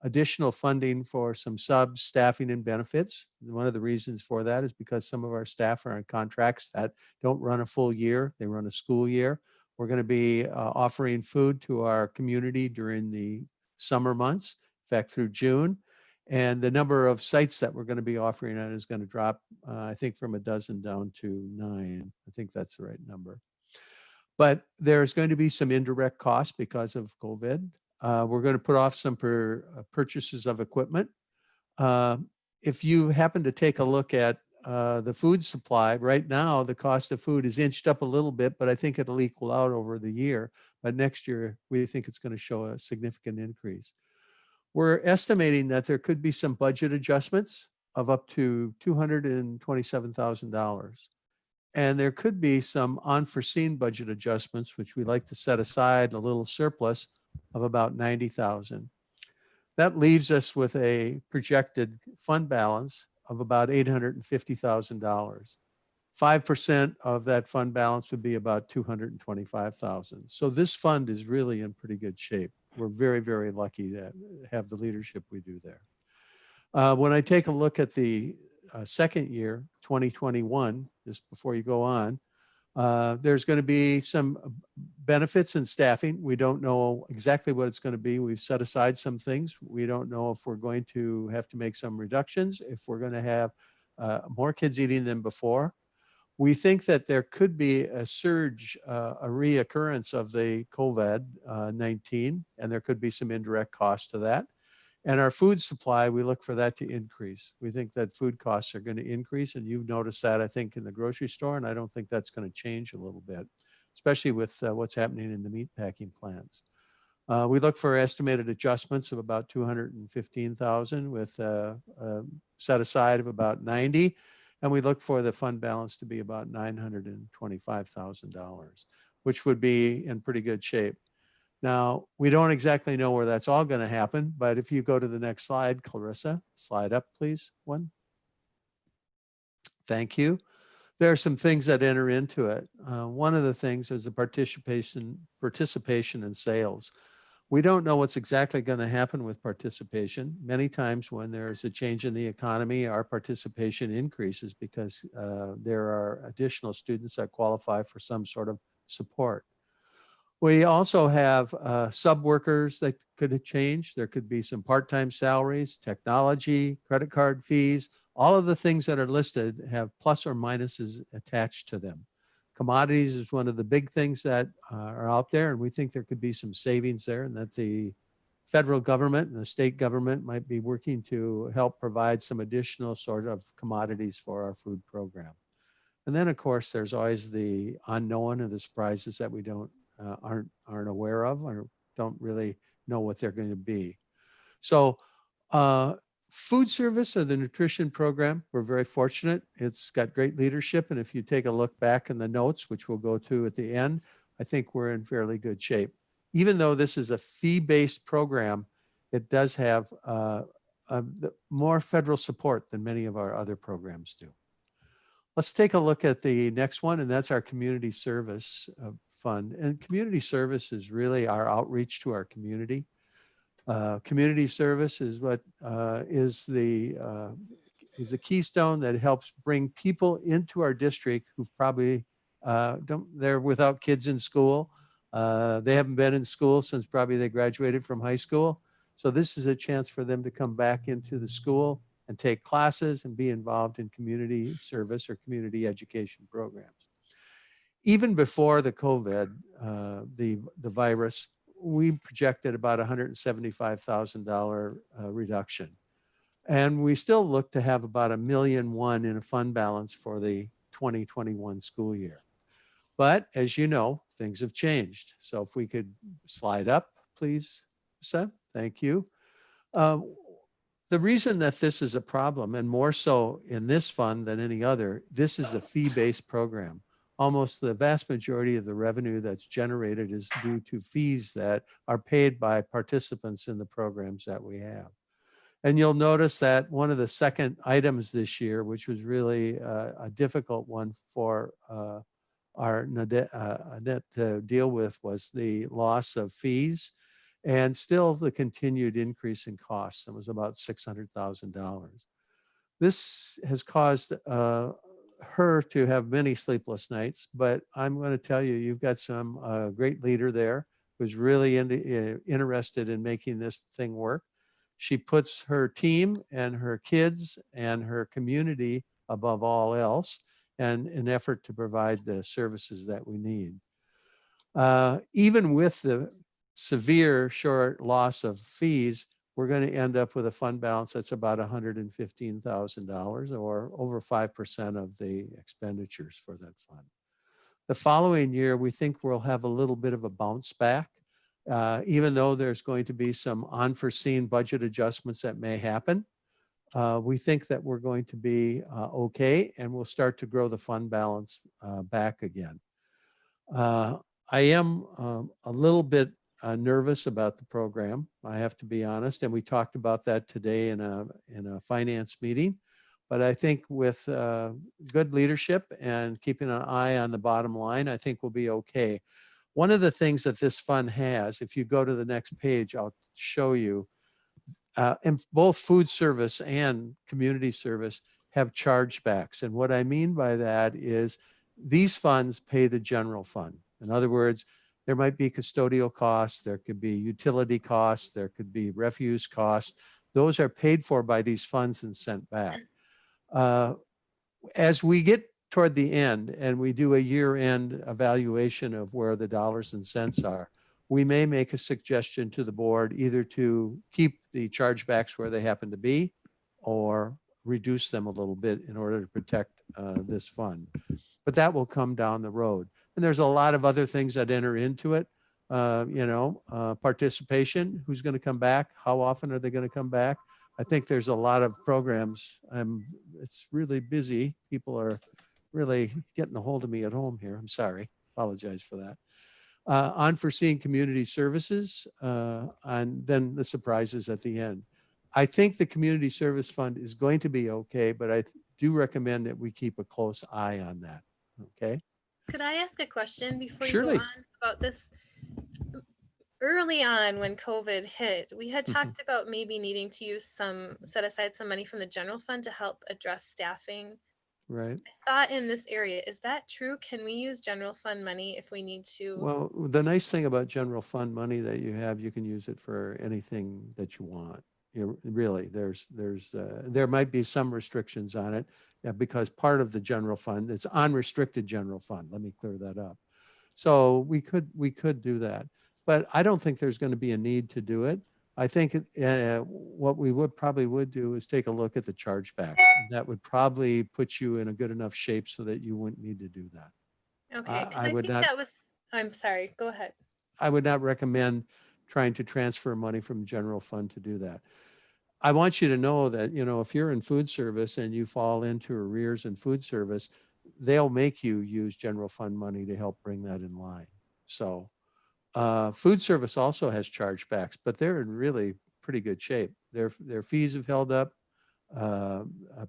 additional funding for some subs, staffing, and benefits. And one of the reasons for that is because some of our staff are on contracts that don't run a full year, they run a school year. We're going to be offering food to our community during the summer months, in fact, through June. And the number of sites that we're going to be offering at is going to drop, I think, from a dozen down to 9. I think that's the right number. But there's going to be some indirect costs because of COVID. We're going to put off some purchases of equipment. If you happen to take a look at the food supply, right now, the cost of food is inched up a little bit, but I think it'll equal out over the year. But next year, we think it's going to show a significant increase. We're estimating that there could be some budget adjustments of up to $227,000. And there could be some unforeseen budget adjustments, which we like to set aside a little surplus of about $90,000. That leaves us with a projected fund balance of about $850,000. 5% of that fund balance would be about $225,000. So this fund is really in pretty good shape. We're very, very lucky to have the leadership we do there. When I take a look at the second year, 2021, just before you go on, there's going to be some benefits and staffing. We don't know exactly what it's going to be. We've set aside some things. We don't know if we're going to have to make some reductions, if we're going to have more kids eating than before. We think that there could be a surge, a reoccurrence of the COVID-19, and there could be some indirect costs to that. And our food supply, we look for that to increase. We think that food costs are going to increase, and you've noticed that, I think, in the grocery store, and I don't think that's going to change a little bit, especially with what's happening in the meat packing plants. We look for estimated adjustments of about 215,000 with a set aside of about 90. And we look for the fund balance to be about $925,000, which would be in pretty good shape. Now, we don't exactly know where that's all going to happen, but if you go to the next slide, Clarissa, slide up, please, one. Thank you. There are some things that enter into it. One of the things is the participation in sales. We don't know what's exactly going to happen with participation. Many times when there's a change in the economy, our participation increases because there are additional students that qualify for some sort of support. We also have sub workers that could change. There could be some part-time salaries, technology, credit card fees. All of the things that are listed have plus or minuses attached to them. Commodities is one of the big things that are out there, and we think there could be some savings there, and that the federal government and the state government might be working to help provide some additional sort of commodities for our food program. And then, of course, there's always the unknown and the surprises that we aren't aware of or don't really know what they're going to be. So food service or the nutrition program, we're very fortunate. It's got great leadership. And if you take a look back in the notes, which we'll go to at the end, I think we're in fairly good shape. Even though this is a fee-based program, it does have more federal support than many of our other programs do. Let's take a look at the next one, and that's our community service fund. And community service is really our outreach to our community. Community service is what is the keystone that helps bring people into our district who've probably they're without kids in school. They haven't been in school since probably they graduated from high school. So this is a chance for them to come back into the school and take classes and be involved in community service or community education programs. Even before the COVID, the virus, we projected about $175,000 reduction. And we still look to have about $1.1 million in a fund balance for the 2021 school year. But as you know, things have changed. So if we could slide up, please, Seth, thank you. The reason that this is a problem, and more so in this fund than any other, this is a fee-based program. Almost the vast majority of the revenue that's generated is due to fees that are paid by participants in the programs that we have. And you'll notice that one of the second items this year, which was really a difficult one for our net to deal with, was the loss of fees and still the continued increase in costs. It was about $600,000. This has caused her to have many sleepless nights, but I'm going to tell you, you've got some great leader there who's really interested in making this thing work. She puts her team and her kids and her community above all else, and an effort to provide the services that we need. Even with the severe short loss of fees, we're going to end up with a fund balance that's about $115,000 or over 5% of the expenditures for that fund. The following year, we think we'll have a little bit of a bounce back, even though there's going to be some unforeseen budget adjustments that may happen. We think that we're going to be okay, and we'll start to grow the fund balance back again. I am a little bit nervous about the program, I have to be honest, and we talked about that today in a finance meeting. But I think with good leadership and keeping an eye on the bottom line, I think we'll be okay. One of the things that this fund has, if you go to the next page, I'll show you, and both food service and community service have chargebacks. And what I mean by that is these funds pay the general fund. In other words, there might be custodial costs, there could be utility costs, there could be refuse costs. Those are paid for by these funds and sent back. As we get toward the end and we do a year-end evaluation of where the dollars and cents are, we may make a suggestion to the board either to keep the chargebacks where they happen to be or reduce them a little bit in order to protect this fund. But that will come down the road. And there's a lot of other things that enter into it. Participation, who's going to come back? How often are they going to come back? I think there's a lot of programs. It's really busy. People are really getting a hold of me at home here. I'm sorry. Apologize for that. Unforeseen community services, and then the surprises at the end. I think the community service fund is going to be okay, but I do recommend that we keep a close eye on that. Okay. Could I ask a question before Surely. you go on about this? Early on when COVID hit, we had talked about maybe needing to set aside some money from the general fund to help address staffing. Right. I thought in this area, is that true? Can we use general fund money if we need to? Well, the nice thing about general fund money that you have, you can use it for anything that you want. Really, there might be some restrictions on it because part of the general fund, it's unrestricted general fund. Let me clear that up. So we could do that, but I don't think there's going to be a need to do it. I think what we would do is take a look at the chargebacks. That would probably put you in a good enough shape so that you wouldn't need to do that. Okay, because I I would think not- that was, I'm sorry, go ahead. I would not recommend trying to transfer money from general fund to do that. I want you to know that, if you're in food service and you fall into arrears in food service, they'll make you use general fund money to help bring that in line. So food service also has chargebacks, but they're in really pretty good shape. Their fees have held up.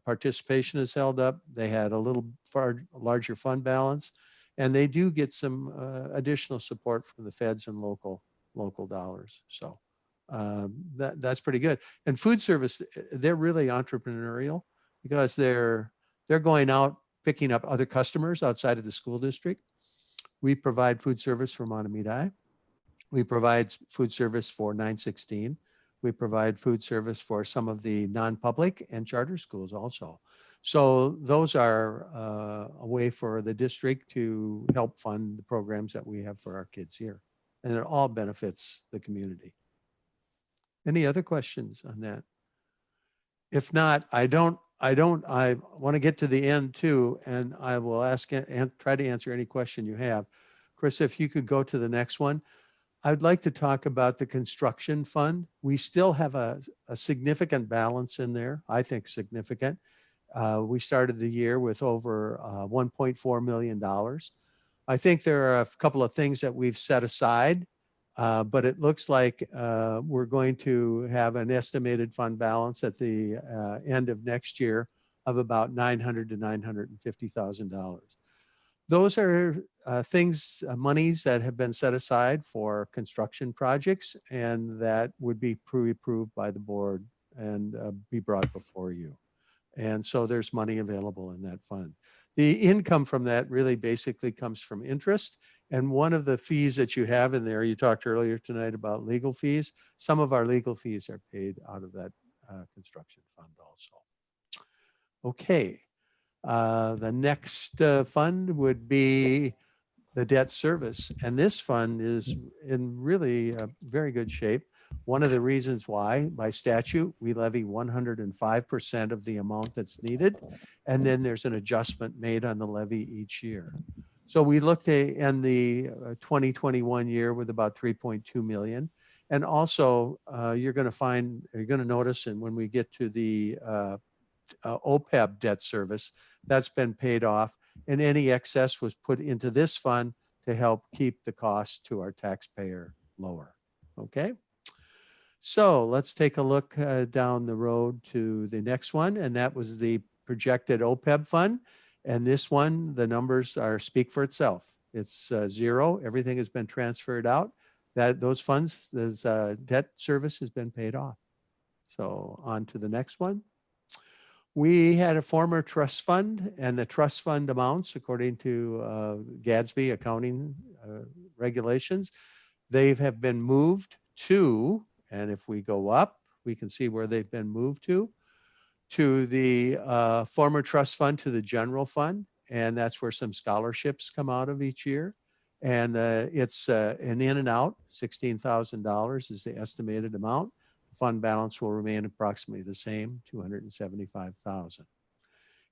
Participation is held up. They had a little far larger fund balance, and they do get some additional support from the feds and local dollars. So that's pretty good. And food service, they're really entrepreneurial because they're going out picking up other customers outside of the school district. We provide food service for Mahtomedi. We provide food service for 916. We provide food service for some of the non-public and charter schools also. So those are a way for the district to help fund the programs that we have for our kids here. And it all benefits the community. Any other questions on that? If not, I want to get to the end too, and I will ask and try to answer any question you have. Chris, if you could go to the next one. I'd like to talk about the construction fund. We still have a significant balance in there, I think significant. We started the year with over $1.4 million. I think there are a couple of things that we've set aside, but it looks like we're going to have an estimated fund balance at the end of next year of about $900,000 to $950,000. Those are monies that have been set aside for construction projects and that would be pre-approved by the board and be brought before you. And so there's money available in that fund. The income from that really basically comes from interest. And one of the fees that you have in there, you talked earlier tonight about legal fees. Some of our legal fees are paid out of that construction fund also. Okay. The next fund would be the debt service. And this fund is in really very good shape. One of the reasons why, by statute, we levy 105% of the amount that's needed. And then there's an adjustment made on the levy each year. So we looked at in the 2021 year with about 3.2 million. And also you're going to notice, and when we get to the OPEB debt service, that's been paid off, and any excess was put into this fund to help keep the cost to our taxpayer lower. Okay, so let's take a look down the road to the next one, and that was the projected OPEB fund. And this one, the numbers speak for itself. It's zero. Everything has been transferred out. Those funds, this debt service has been paid off. So on to the next one. We had a former trust fund, and the trust fund amounts, according to Gadsby accounting regulations, they have been moved to, and if we go up, we can see where they've been moved to the former trust fund to the general fund. and that's where some scholarships come out of each year. And it's an in and out, $16,000 is the estimated amount. The fund balance will remain approximately the same, $275,000.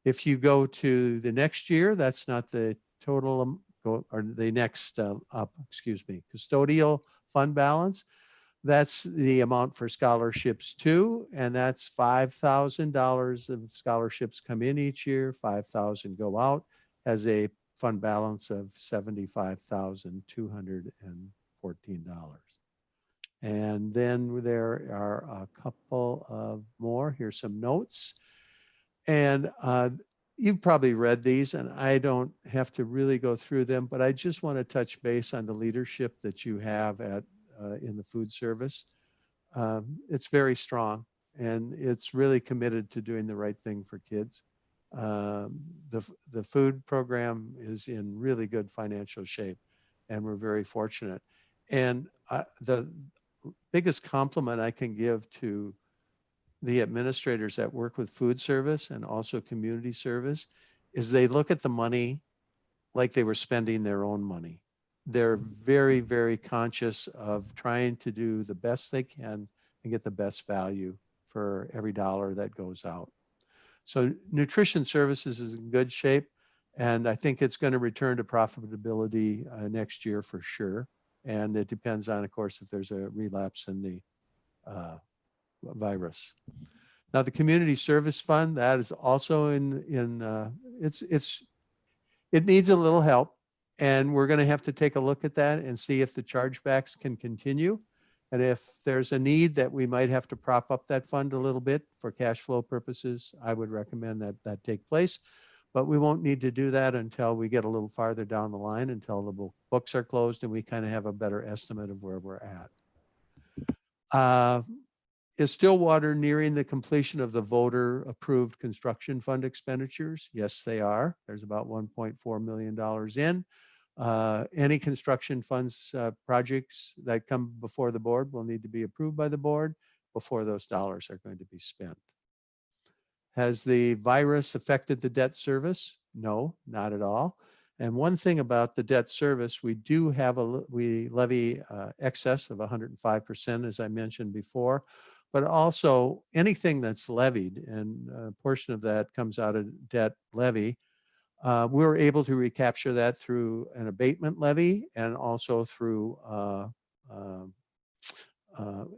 If you go to the next year, that's not the total, or the next up, excuse me, custodial fund balance. That's the amount for scholarships too, and that's $5,000 of scholarships come in each year, 5,000 go out, has a fund balance of $75,214. And then there are a couple of more. Here's some notes. And you've probably read these, and I don't have to really go through them, but I just want to touch base on the leadership that you have at in the food service. It's very strong, and it's really committed to doing the right thing for kids. The food program is in really good financial shape, and we're very fortunate. And the biggest compliment I can give to the administrators that work with food service and also community service is they look at the money like they were spending their own money. They're very, very conscious of trying to do the best they can and get the best value for every dollar that goes out. So nutrition services is in good shape, and I think it's going to return to profitability next year for sure. And it depends on, of course, if there's a relapse in the virus. Now, the community service fund, that is also it needs a little help. And we're going to have to take a look at that and see if the chargebacks can continue. And if there's a need that we might have to prop up that fund a little bit for cash flow purposes, I would recommend that that take place. But we won't need to do that until we get a little farther down the line, until the books are closed and we kind of have a better estimate of where we're at. Is Stillwater nearing the completion of the voter-approved construction fund expenditures? Yes, they are. There's about $1.4 million in. Any construction funds projects that come before the board will need to be approved by the board before those dollars are going to be spent. Has the virus affected the debt service? No, not at all. And one thing about the debt service, we do have we levy excess of 105%, as I mentioned before, but also anything that's levied, and a portion of that comes out of debt levy, we're able to recapture that through an abatement levy and also through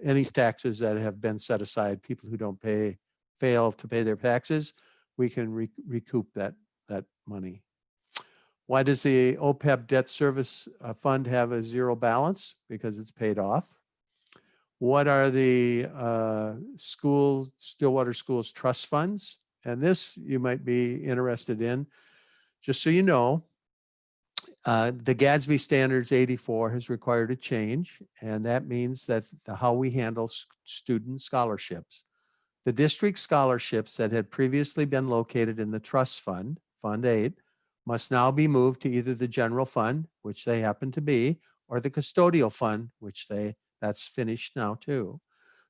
any taxes that have been set aside. People who don't fail to pay their taxes, we can recoup that money. Why does the OPEB debt service fund have a zero balance? Because it's paid off. What are the Stillwater Schools trust funds? And this you might be interested in. Just so you know, the Gadsby Standards 84 has required a change, and that means that how we handle student scholarships. The district scholarships that had previously been located in the trust fund, Fund 8, must now be moved to either the general fund, which they happen to be, or the custodial fund, which that's finished now too.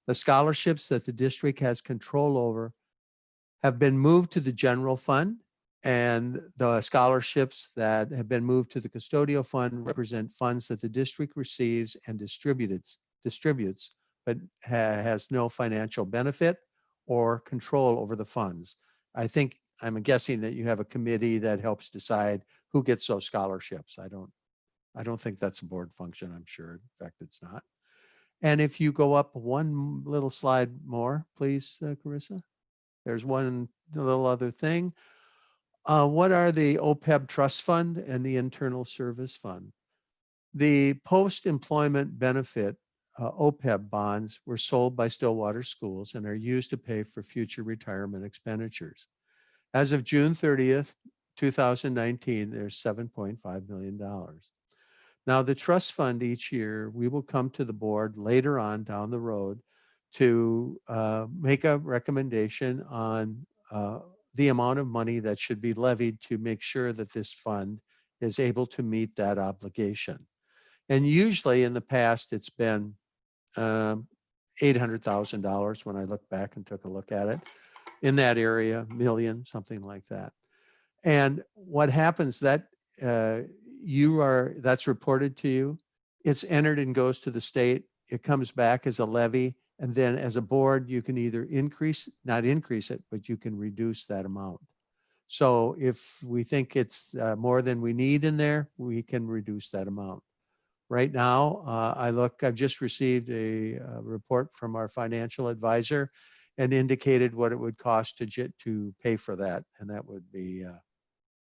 The scholarships that the district has control over have been moved to the general fund, and the scholarships that have been moved to the custodial fund represent funds that the district receives and distributes, but has no financial benefit or control over the funds. I'm guessing that you have a committee that helps decide who gets those scholarships. I don't think that's a board function, I'm sure. In fact, it's not. And if you go up one little slide more, please, Carissa. There's one little other thing. What are the OPEB Trust Fund and the Internal Service Fund? The post-employment benefit OPEB bonds were sold by Stillwater Schools and are used to pay for future retirement expenditures. As of June 30th, 2019, there's $7.5 million. Now, the trust fund each year, we will come to the board later on down the road to make a recommendation on the amount of money that should be levied to make sure that this fund is able to meet that obligation. And usually in the past, it's been $800,000 when I look back and took a look at it, in that area, million, something like that. And what happens that that's reported to you, it's entered and goes to the state, it comes back as a levy. And then as a board, you can either not increase it, but you can reduce that amount. So if we think it's more than we need in there, we can reduce that amount. Right now, I've just received a report from our financial advisor and indicated what it would cost to pay for that. And that would be,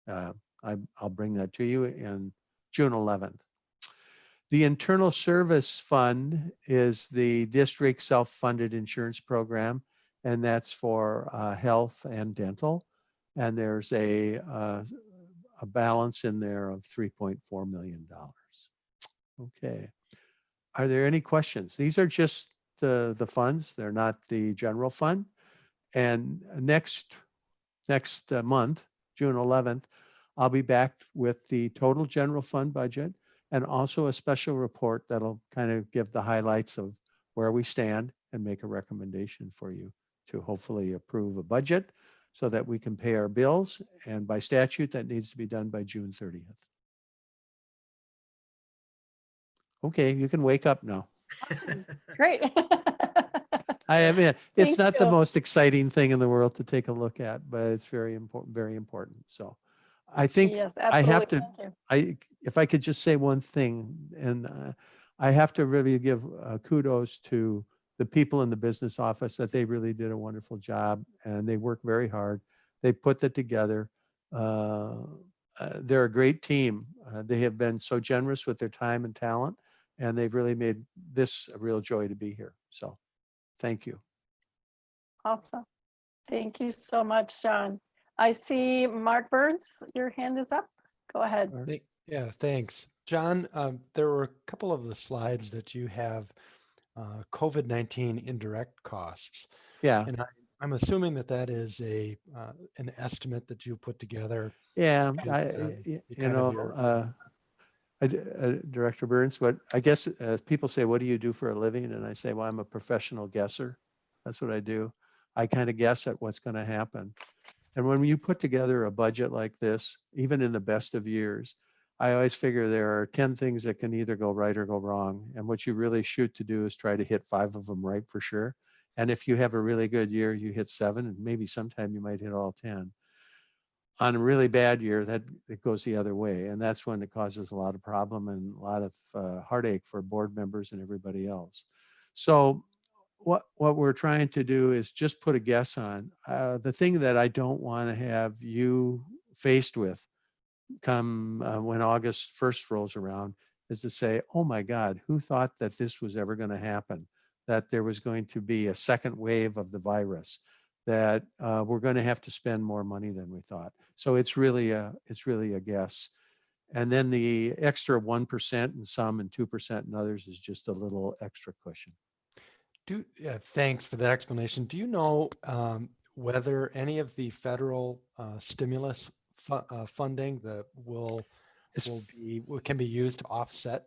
I'll bring that to you in June 11th. The Internal Service Fund is the district self-funded insurance program, and that's for health and dental. And there's a balance in there of $3.4 million. Okay. Are there any questions? These are just the funds. They're not the general fund. And next month, June 11th, I'll be back with the total general fund budget and also a special report that'll kind of give the highlights of where we stand and make a recommendation for you to hopefully approve a budget so that we can pay our bills. And by statute, that needs to be done by June 30th. Okay, you can wake up now. Great. I mean, it's Thank not the you. most exciting thing in the world to take a look at, but it's very important, very important. So I think Yes, I have absolutely. to, Thank you. if I could just say one thing, and I have to really give kudos to the people in the business office that they really did a wonderful job and they worked very hard. They put that together. They're a great team. They have been so generous with their time and talent, and they've really made this a real joy to be here. So thank you. Awesome. Thank you so much, John. I see Mark Burns, your hand is up. Go ahead. Yeah, thanks. John, there were a couple of the slides that you have COVID-19 indirect costs. Yeah. And I'm assuming that is an estimate that you put together. Yeah, kind of your- Director Burns, what I guess people say, what do you do for a living? And I say, well, I'm a professional guesser. That's what I do. I kind of guess at what's going to happen. And when you put together a budget like this, even in the best of years, I always figure there are 10 things that can either go right or go wrong. And what you really shoot to do is try to hit 5 of them right for sure. And if you have a really good year, you hit 7, and maybe sometime you might hit all 10. On a really bad year, it goes the other way. And that's when it causes a lot of problem and a lot of heartache for board members and everybody else. So what we're trying to do is just put a guess on. The thing that I don't want to have you faced with come when August 1st rolls around is to say, oh my God, who thought that this was ever going to happen? That there was going to be a second wave of the virus, that we're going to have to spend more money than we thought. So it's really a guess. And then the extra 1% in some and 2% in others is just a little extra cushion. Thanks for the explanation. Do you know whether any of the federal stimulus funding that can be used to offset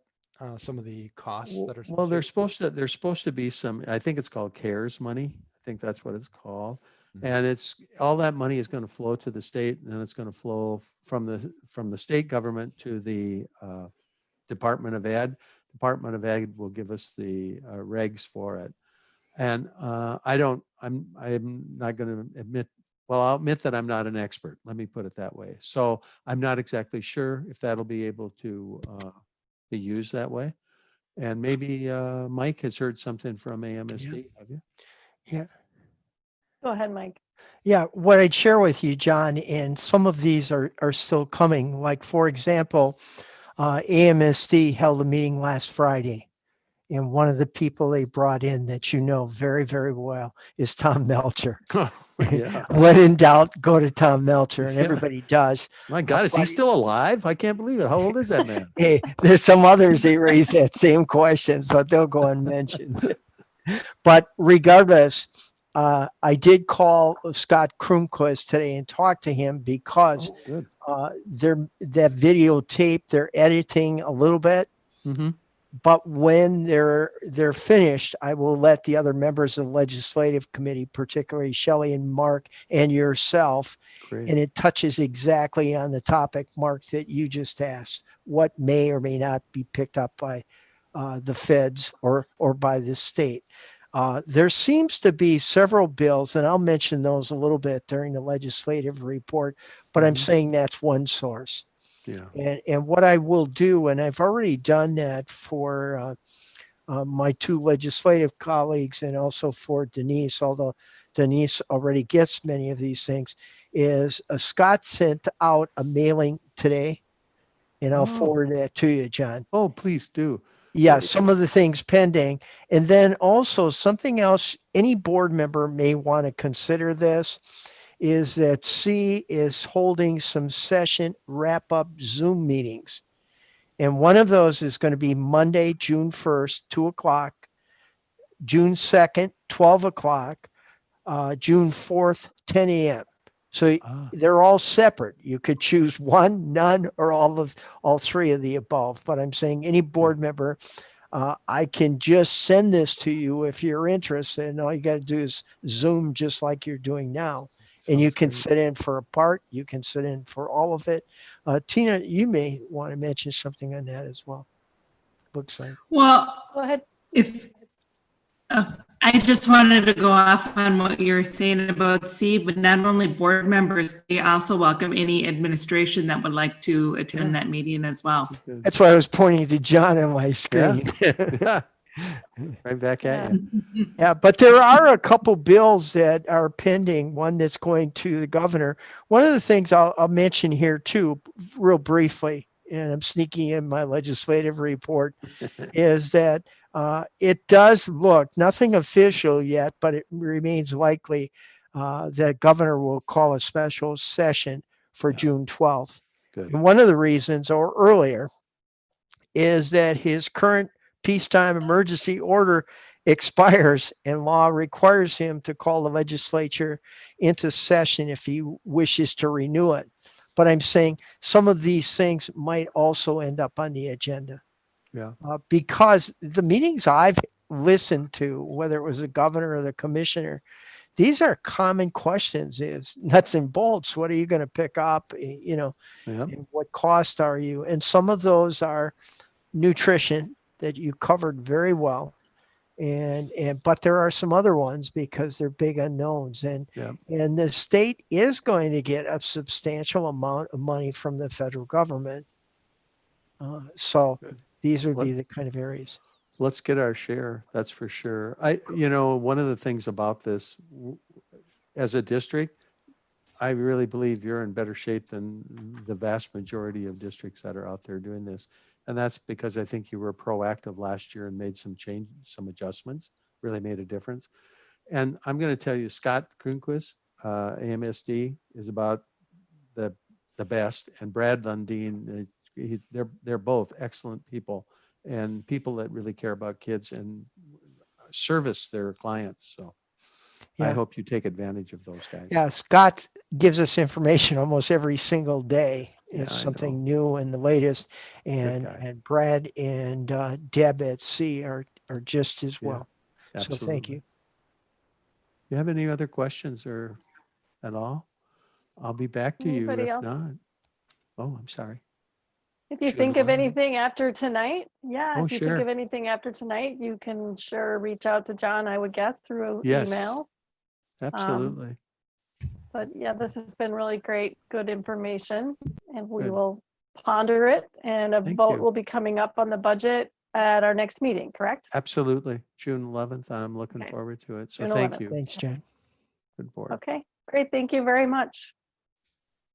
some of the costs that are? Well, there's supposed to be some. I think it's called CARES money. I think that's what it's called. Mm-hmm. And it's all that money is going to flow to the state, and then it's going to flow from the state government to the Department of Ed. Department of Ed will give us the regs for it. And I'm not going to admit, well, I'll admit that I'm not an expert. Let me put it that way. So I'm not exactly sure if that'll be able to be used that way. And maybe Mike has heard something from AMSD. Have you? Yeah. Go ahead, Mike. Yeah, what I'd share with you, John, and some of these are still coming. Like, for example, AMSD held a meeting last Friday. And one of the people they brought in that you know very, very well is Tom Melcher. Yeah. When in doubt, go to Tom Melcher, and everybody does. My God, is he still alive? I can't believe it. How old is that man? Hey, there's some others they raise that same questions, but they'll go unmentioned. But regardless, I did call Scott Kroonquist today and talk to him because they're videotape, they're editing a little bit. Mm-hmm. But when they're finished, I will let the other members of the legislative committee, particularly Shelley and Mark and yourself, Great. and it touches exactly on the topic, Mark, that you just asked, what may or may not be picked up by the feds or by the state. There seems to be several bills, and I'll mention those a little bit during the legislative report, but I'm saying that's one source. Yeah. And what I will do, and I've already done that for my two legislative colleagues and also for Denise, although Denise already gets many of these things, is Scott sent out a mailing today, and I'll forward that to you, John. Oh, please do. Yeah, some of the things pending. And then also something else, any board member may want to consider this, is that C is holding some session wrap-up Zoom meetings. And one of those is going to be Monday, June 1st, 2 o'clock, June 2nd, 12 o'clock, June 4th, 10 a.m. So they're all separate. You could choose one, none, or all three of the above. But I'm saying any board member, I can just send this to you if you're interested. And all you got to do is Zoom just like you're doing now. And you can sit in for a part. You can sit in for all of it. Tina, you may want to mention something on that as well. Looks like. Well, Go ahead. if I just wanted to go off on what you're saying about C, but not only board members, we also welcome any administration that would like to attend that meeting as well. That's why I was pointing to John on my screen. Yeah. Right back at you. Yeah, but there are a couple bills that are pending, one that's going to the governor. One of the things I'll mention here too, real briefly, and I'm sneaking in my legislative report, is that it does look, nothing official yet, but it remains likely that governor will call a special session for June 12th. Good. And one of the reasons, or earlier, is that his current peacetime emergency order expires and law requires him to call the legislature into session if he wishes to renew it. But I'm saying some of these things might also end up on the agenda. Yeah. Because the meetings I've listened to, whether it was the governor or the commissioner, these are common questions, is nuts and bolts. What are you going to pick up? And what cost are you? And some of those are nutrition that you covered very well. But there are some other ones because they're big unknowns. And the state is going to get a substantial amount of money from the federal government. So these would be the kind of areas. Let's get our share. That's for sure. One of the things about this, as a district, I really believe you're in better shape than the vast majority of districts that are out there doing this. And that's because I think you were proactive last year and made some adjustments, really made a difference. And I'm going to tell you, Scott Grunquist, AMSD, is about the best, and Brad Lundeen, they're both excellent people and people that really care about kids and service their clients. So I hope you take advantage of those guys. Yeah, Scott gives us information almost every single day. It's something new and the latest. And Brad and Deb at C are just as well. So thank you. You have any other questions or at all? I'll be back to Anybody you if else? not. Oh, I'm sorry. If you Should think go of on. anything after tonight, Oh, if you sure. think of anything after tonight, you can sure reach out to John, I would guess, through Yes. email. Absolutely. But yeah, this has been really great, good information, and we Good. will ponder it, and a Thank vote you. will be coming up on the budget at our next meeting, correct? Absolutely. June 11th. I'm looking Okay. forward to it. So June thank 11th. you. Thanks, John. Good board. Okay, great. Thank you very much.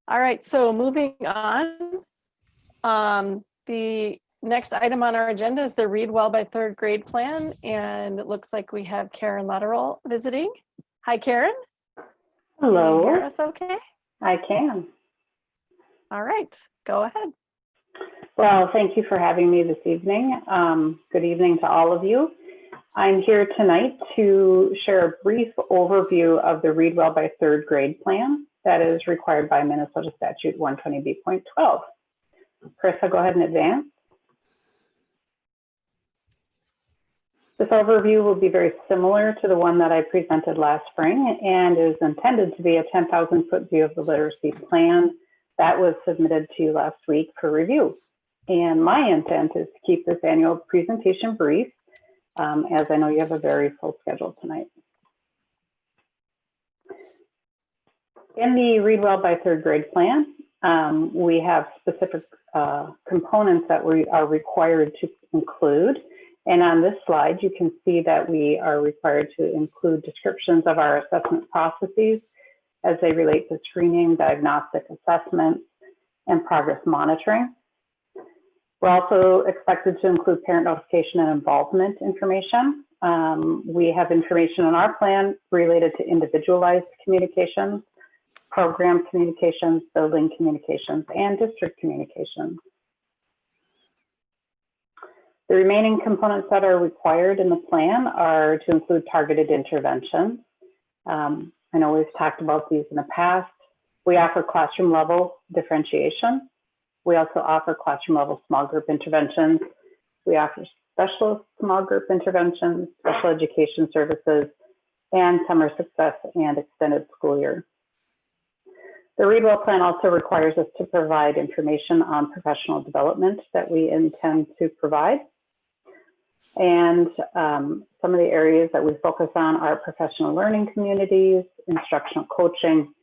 All right, so moving on. The next item on our agenda is the Read Well by Third Grade plan, and it looks like we have Karen Lutterell visiting. Hi, Karen. Hello. Can you hear us okay? I can. All right, go ahead. Well, thank you for having me this evening. Good evening to all of you. I'm here tonight to share a brief overview of the Read Well by Third Grade plan that is required by Minnesota Statute 120B.12. Chris, I'll go ahead and advance. This overview will be very similar to the one that I presented last spring and is intended to be a 10,000-foot view of the literacy plan that was submitted to you last week for review. And my intent is to keep this annual presentation brief, as I know you have a very full schedule tonight. In the Read Well by third grade plan, we have specific components that we are required to include. And on this slide, you can see that we are required to include descriptions of our assessment processes as they relate to screening, diagnostic assessments, and progress monitoring. We're also expected to include parent notification and involvement information. We have information in our plan related to individualized communications, program communications, building communications, and district communications. The remaining components that are required in the plan are to include targeted interventions. I know we've talked about these in the past. We offer classroom level differentiation. We also offer classroom level small group interventions. We offer specialist small group interventions, special education services, and summer success and extended school year. The Read Well plan also requires us to provide information on professional development that we intend to provide. And some of the areas that we focus on are professional learning communities, instructional coaching,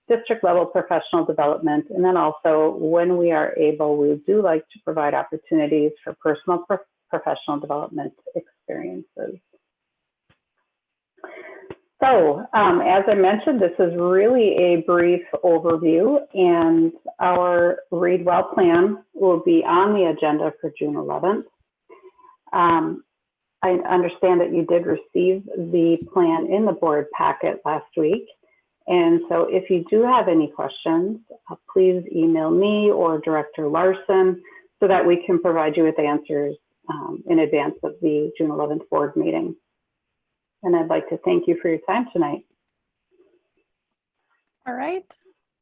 district level professional development, and then also when we are able, we do like to provide opportunities for personal professional development experiences. So as I mentioned, this is really a brief overview, and our Read Well plan will be on the agenda for June 11th. I understand that you did receive the plan in the board packet last week. And so if you do have any questions, please email me or Director Larson so that we can provide you with answers in advance of the June 11th board meeting. And I'd like to thank you for your time tonight. All right.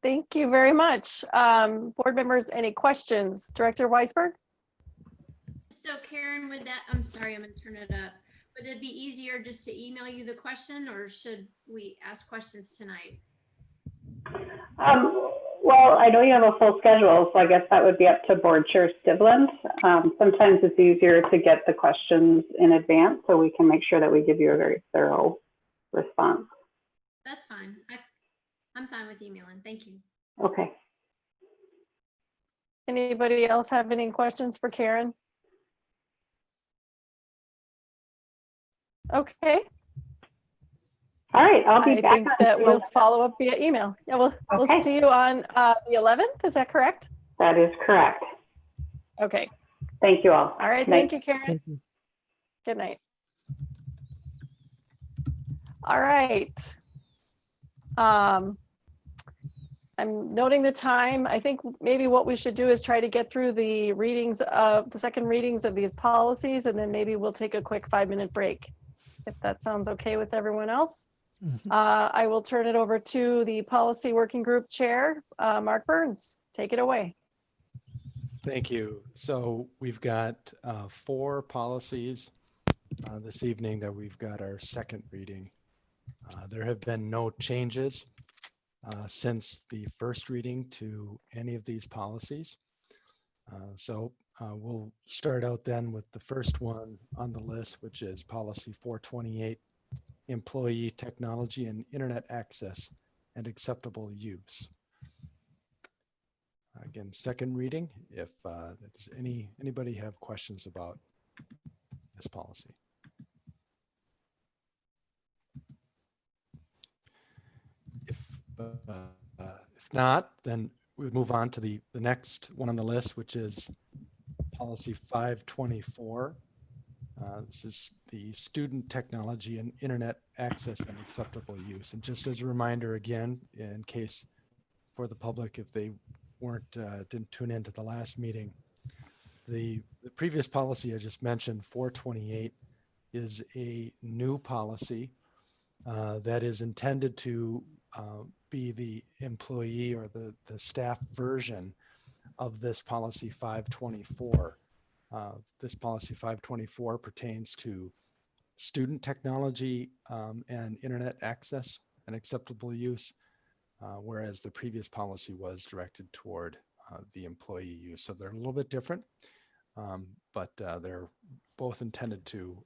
Thank you very much. Board members, any questions? Director Weisberg? So Karen, would that, I'm sorry, I'm gonna turn it up. Would it be easier just to email you the question, or should we ask questions tonight? Well, I know you have a full schedule, so I guess that would be up to Board Chair Stivland. Sometimes it's easier to get the questions in advance so we can make sure that we give you a very thorough response. That's fine. I'm fine with emailing. Thank you. Okay. Anybody else have any questions for Karen? Okay. All right, I'll be back. I think that we'll follow up via email. Yeah, we'll see you on the 11th. Is that correct? That is correct. Okay. Thank you all. All right. Thank you, Karen. Thank you. Good night. All right. I'm noting the time. I think maybe what we should do is try to get through the readings of the second readings of these policies, and then maybe we'll take a quick 5-minute break, if that sounds okay with everyone else. I will turn it over to the Policy Working Group Chair, Mark Burns. Take it away. Thank you. So we've got 4 policies this evening that we've got our second reading. There have been no changes since the first reading to any of these policies. So we'll start out then with the first one on the list, which is policy 428, employee technology and internet access and acceptable use. Again, second reading. If does anybody have questions about this policy? If not, then we would move on to the next one on the list, which is policy 524. This is the student technology and internet access and acceptable use. And just as a reminder, again, in case for the public, if they didn't tune into the last meeting, the previous policy I just mentioned, 428, is a new policy that is intended to be the employee or the staff version of this policy 524. This policy 524 pertains to student technology and internet access and acceptable use, whereas the previous policy was directed toward the employee use. So they're a little bit different, but they're both intended to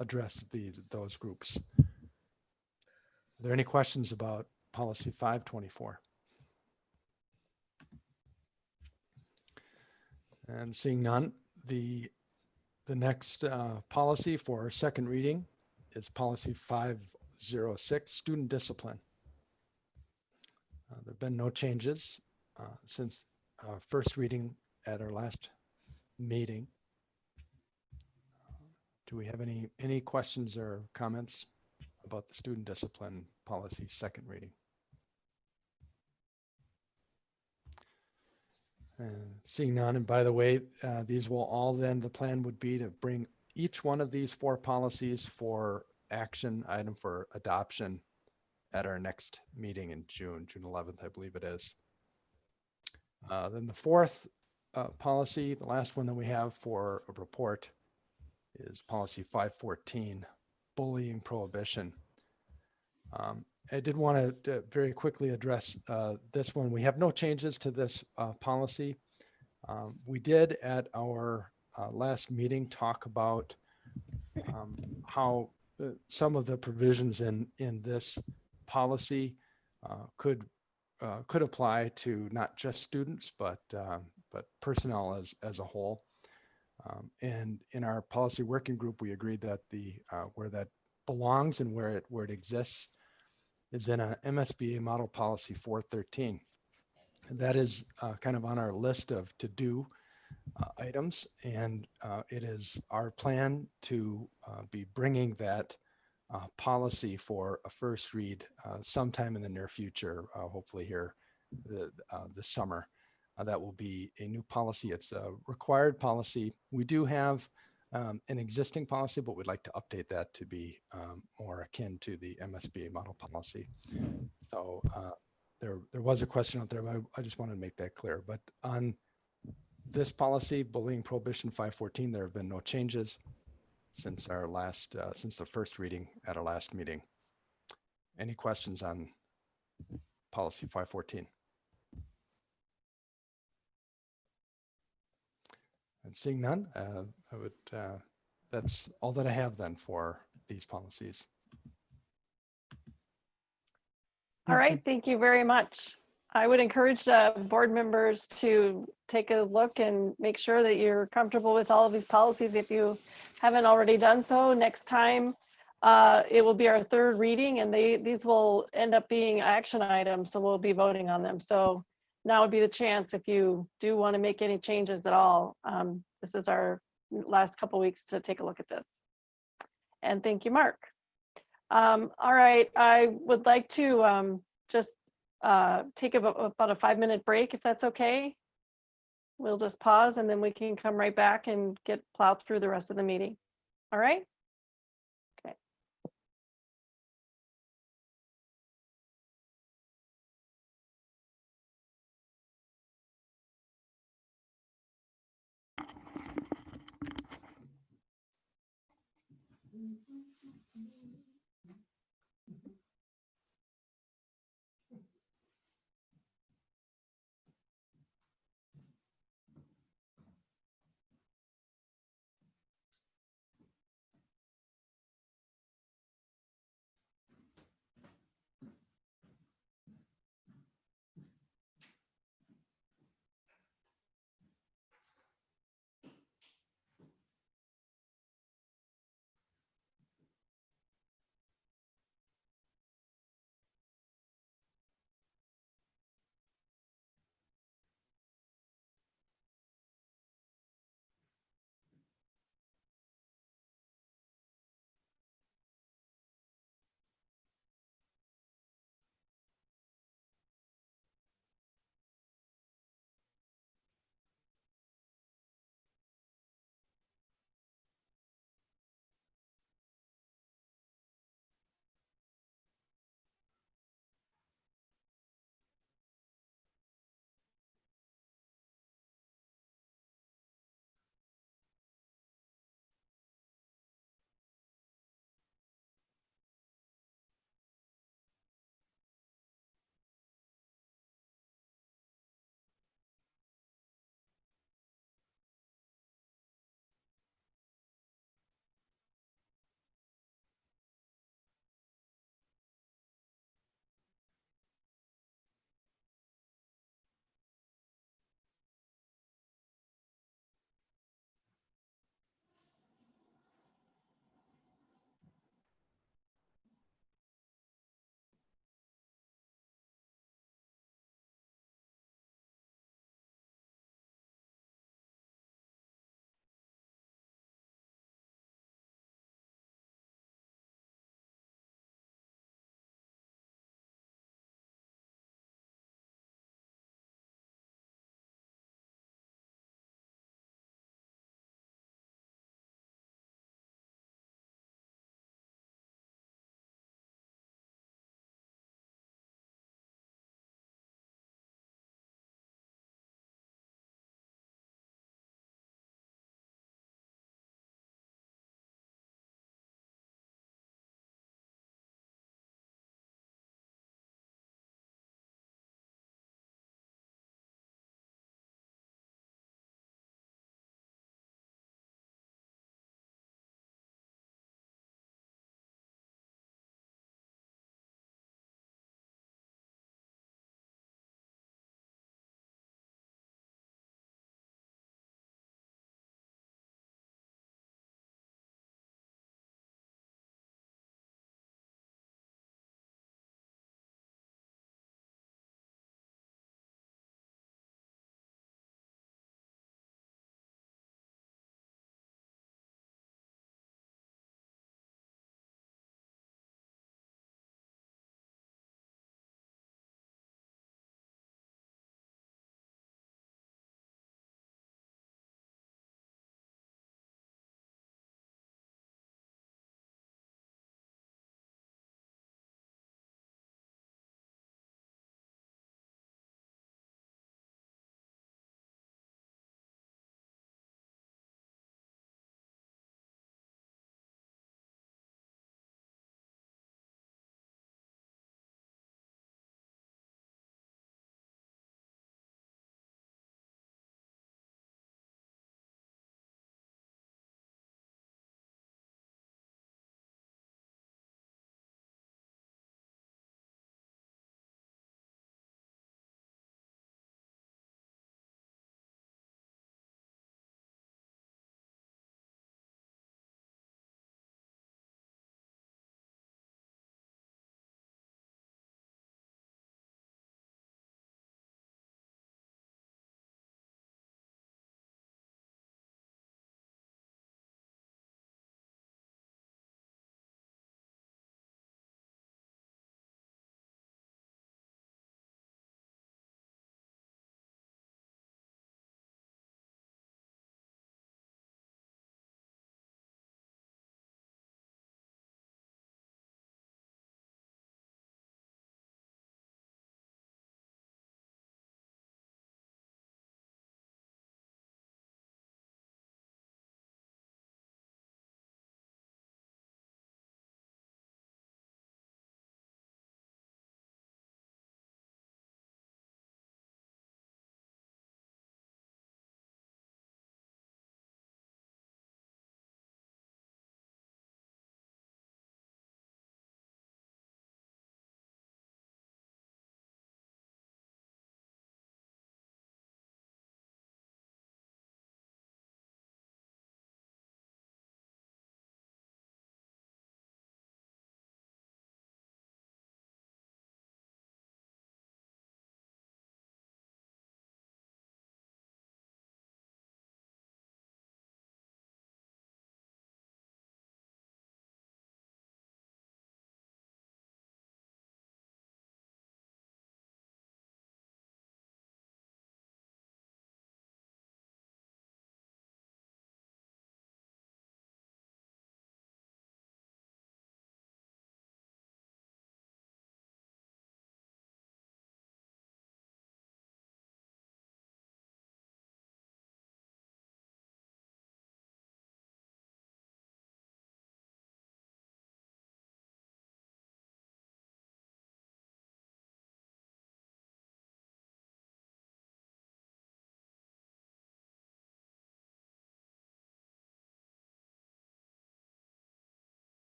address those groups. Are there any questions about policy 524? And seeing none, the next policy for second reading is policy 506, student discipline. There have been no changes since first reading at our last meeting. Do we have any questions or comments about the student discipline policy second reading? And seeing none, and by the way, these will all then, the plan would be to bring each one of these 4 policies for action item for adoption at our next meeting in June 11th, I believe it is. Then the 4th policy, the last one that we have for a report, is policy 514, bullying prohibition. I did want to very quickly address this one. We have no changes to this policy. We did at our last meeting talk about how some of the provisions in this policy could apply to not just students, but personnel as a whole. And in our policy working group, we agreed that where that belongs and where it exists is in a MSBA model policy 413. And that is kind of on our list of to-do items, and it is our plan to be bringing that policy for a first read sometime in the near future, hopefully here this summer. That will be a new policy. It's a required policy. We do have an existing policy, but we'd like to update that to be more akin to the MSBA model policy. So there was a question out there, but I just wanted to make that clear. But on this policy, bullying prohibition 514, there have been no changes since our last, since the first reading at our last meeting. Any questions on policy 514? And seeing none, I would, that's all that I have then for these policies. All right, thank you very much. I would encourage board members to take a look and make sure that you're comfortable with all of these policies. If you haven't already done so, next time it will be our third reading, and these will end up being action items, so we'll be voting on them. So now would be the chance if you do want to make any changes at all. This is our last couple weeks to take a look at this. And thank you, Mark. All right, I would like to just take about a 5-minute break, if that's okay. We'll just pause and then we can come right back and get plowed through the rest of the meeting. All right? Okay.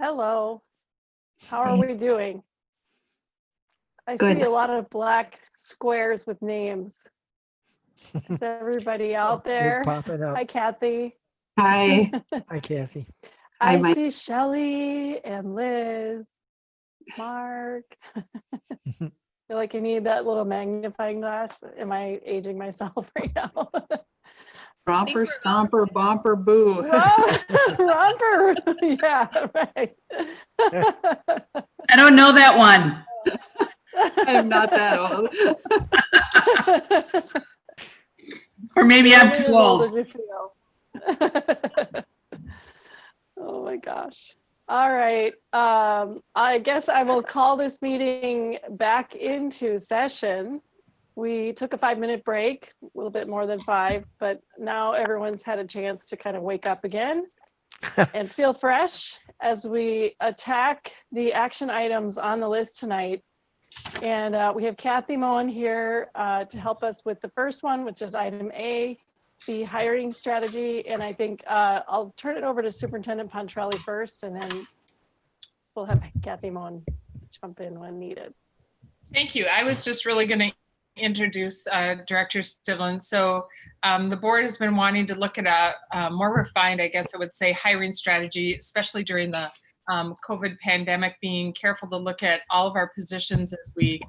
Hello. How are we doing? I Good. see a lot of black squares with names. Is everybody out They're there? popping up. Hi, Kathy. Hi. Hi, Kathy. Hi, I Mike. see Shelley and Liz, Mark. Feel like you need that little magnifying glass. Am I aging myself right now? Romper, stomper, bomper, boo. Romper. Yeah, right. I don't know that one. I'm not that old. Or maybe You're I'm only too as old. as you feel. Oh my gosh. All right. I guess I will call this meeting back into session. We took a 5-minute break, a little bit more than 5, but now everyone's had a chance to kind of wake up again and feel fresh as we attack the action items on the list tonight. And we have Kathy Moen here to help us with the first one, which is item A, the hiring strategy. And I think I'll turn it over to Superintendent Pontrelli first, and then we'll have Kathy Moen jump in when needed. Thank you. I was just really going to introduce Director Stivlin. So the board has been wanting to look at a more refined, I guess I would say, hiring strategy, especially during the COVID pandemic, being careful to look at all of our positions as we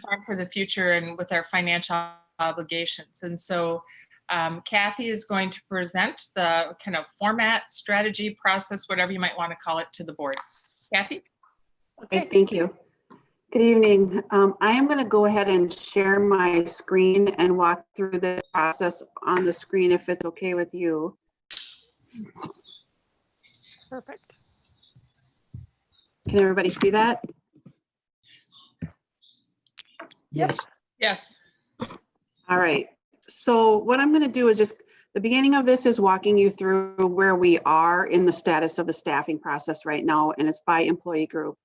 plan for the future and with our financial obligations. And so Kathy is going to present the kind of format, strategy, process, whatever you might want to call it, to the board. Kathy? Okay, thank you. Good evening. I am going to go ahead and share my screen and walk through this process on the screen if it's okay with you. Perfect. Can everybody see that? Yes. Yes. All right. So what I'm going to do is just, the beginning of this is walking you through where we are in the status of the staffing process right now, and it's by employee group.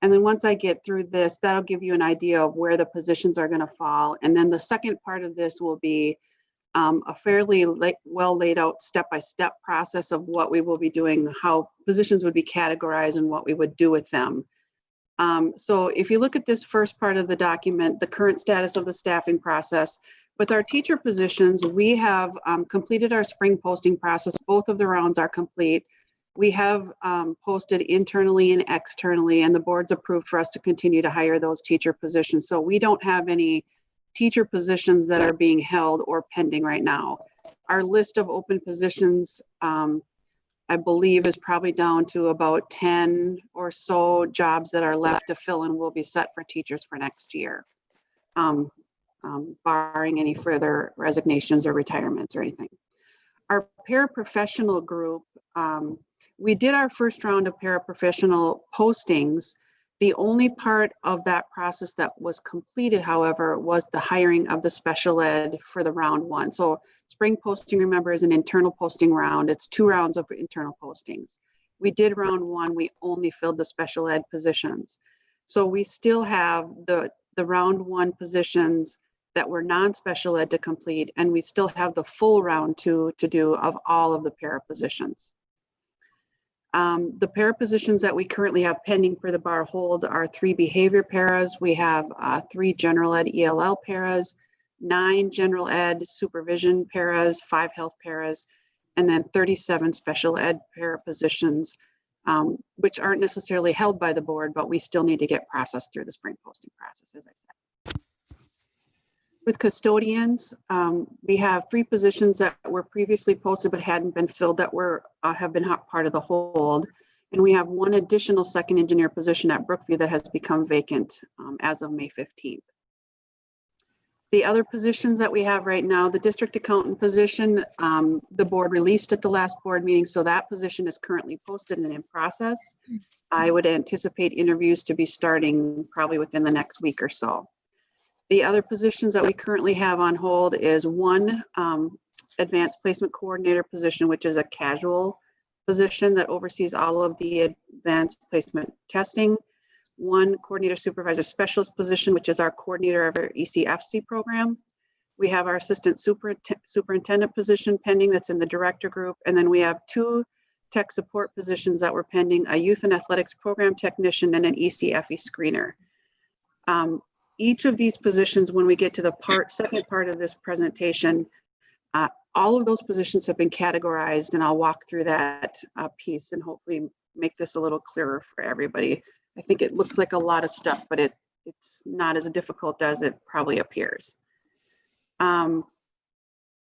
And then once I get through this, that'll give you an idea of where the positions are going to fall. And then the second part of this will be a fairly well laid out step-by-step process of what we will be doing, how positions would be categorized and what we would do with them. So if you look at this first part of the document, the current status of the staffing process, with our teacher positions, we have completed our spring posting process. Both of the rounds are complete. We have posted internally and externally, and the board's approved for us to continue to hire those teacher positions. So we don't have any teacher positions that are being held or pending right now. Our list of open positions, I believe, is probably down to about 10 or so jobs that are left to fill and will be set for teachers for next year, barring any further resignations or retirements or anything. Our paraprofessional group, we did our first round of paraprofessional postings. The only part of that process that was completed, however, was the hiring of the special ed for the round 1. So spring posting, remember, is an internal posting round. It's 2 rounds of internal postings. We did round 1, we only filled the special ed positions. So we still have the round 1 positions that were non-special ed to complete, and we still have the full round 2 to do of all of the para positions. The para positions that we currently have pending for the bar hold are 3 behavior paras. We have 3 general ed ELL paras, 9 general ed supervision paras, 5 health paras, and then 37 special ed para positions, which aren't necessarily held by the board, but we still need to get processed through the spring posting process, as I said. With custodians, we have 3 positions that were previously posted but hadn't been filled that have been part of the hold. And we have 1 additional second engineer position at Brookview that has become vacant as of May 15th. The other positions that we have right now, the district accountant position, the board released at the last board meeting, so that position is currently posted and in process. I would anticipate interviews to be starting probably within the next week or so. The other positions that we currently have on hold is 1 advanced placement coordinator position, which is a casual position that oversees all of the advanced placement testing. 1 coordinator supervisor specialist position, which is our coordinator of our ECFC program. We have our assistant superintendent position pending that's in the director group. And then we have 2 tech support positions that were pending, a youth and athletics program technician, and an ECFE screener. Each of these positions, when we get to the second part of this presentation, all of those positions have been categorized, and I'll walk through that piece and hopefully make this a little clearer for everybody. I think it looks like a lot of stuff, but it's not as difficult as it probably appears.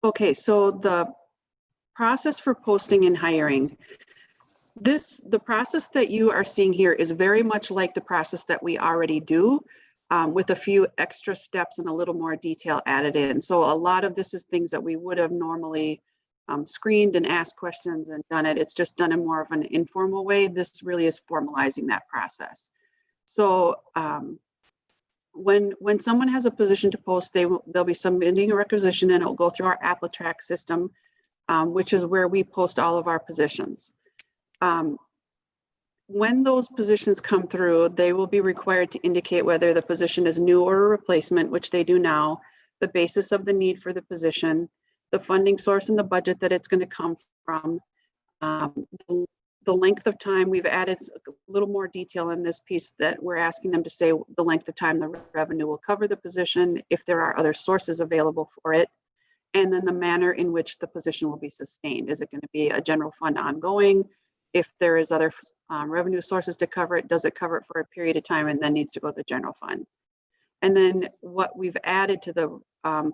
Okay, so the process for posting and hiring. The process that you are seeing here is very much like the process that we already do, with a few extra steps and a little more detail added in. So a lot of this is things that we would have normally screened and asked questions and done it. It's just done in more of an informal way. This really is formalizing that process. So when someone has a position to post, they'll be submitting a requisition, and it will go through our AppleTrack system, which is where we post all of our positions. When those positions come through, they will be required to indicate whether the position is new or a replacement, which they do now, the basis of the need for the position, the funding source and the budget that it's going to come from, the length of time. We've added a little more detail in this piece that we're asking them to say the length of time the revenue will cover the position, if there are other sources available for it, and then the manner in which the position will be sustained. Is it going to be a general fund ongoing? If there is other revenue sources to cover it, does it cover it for a period of time and then needs to go to the general fund? And then what we've added to the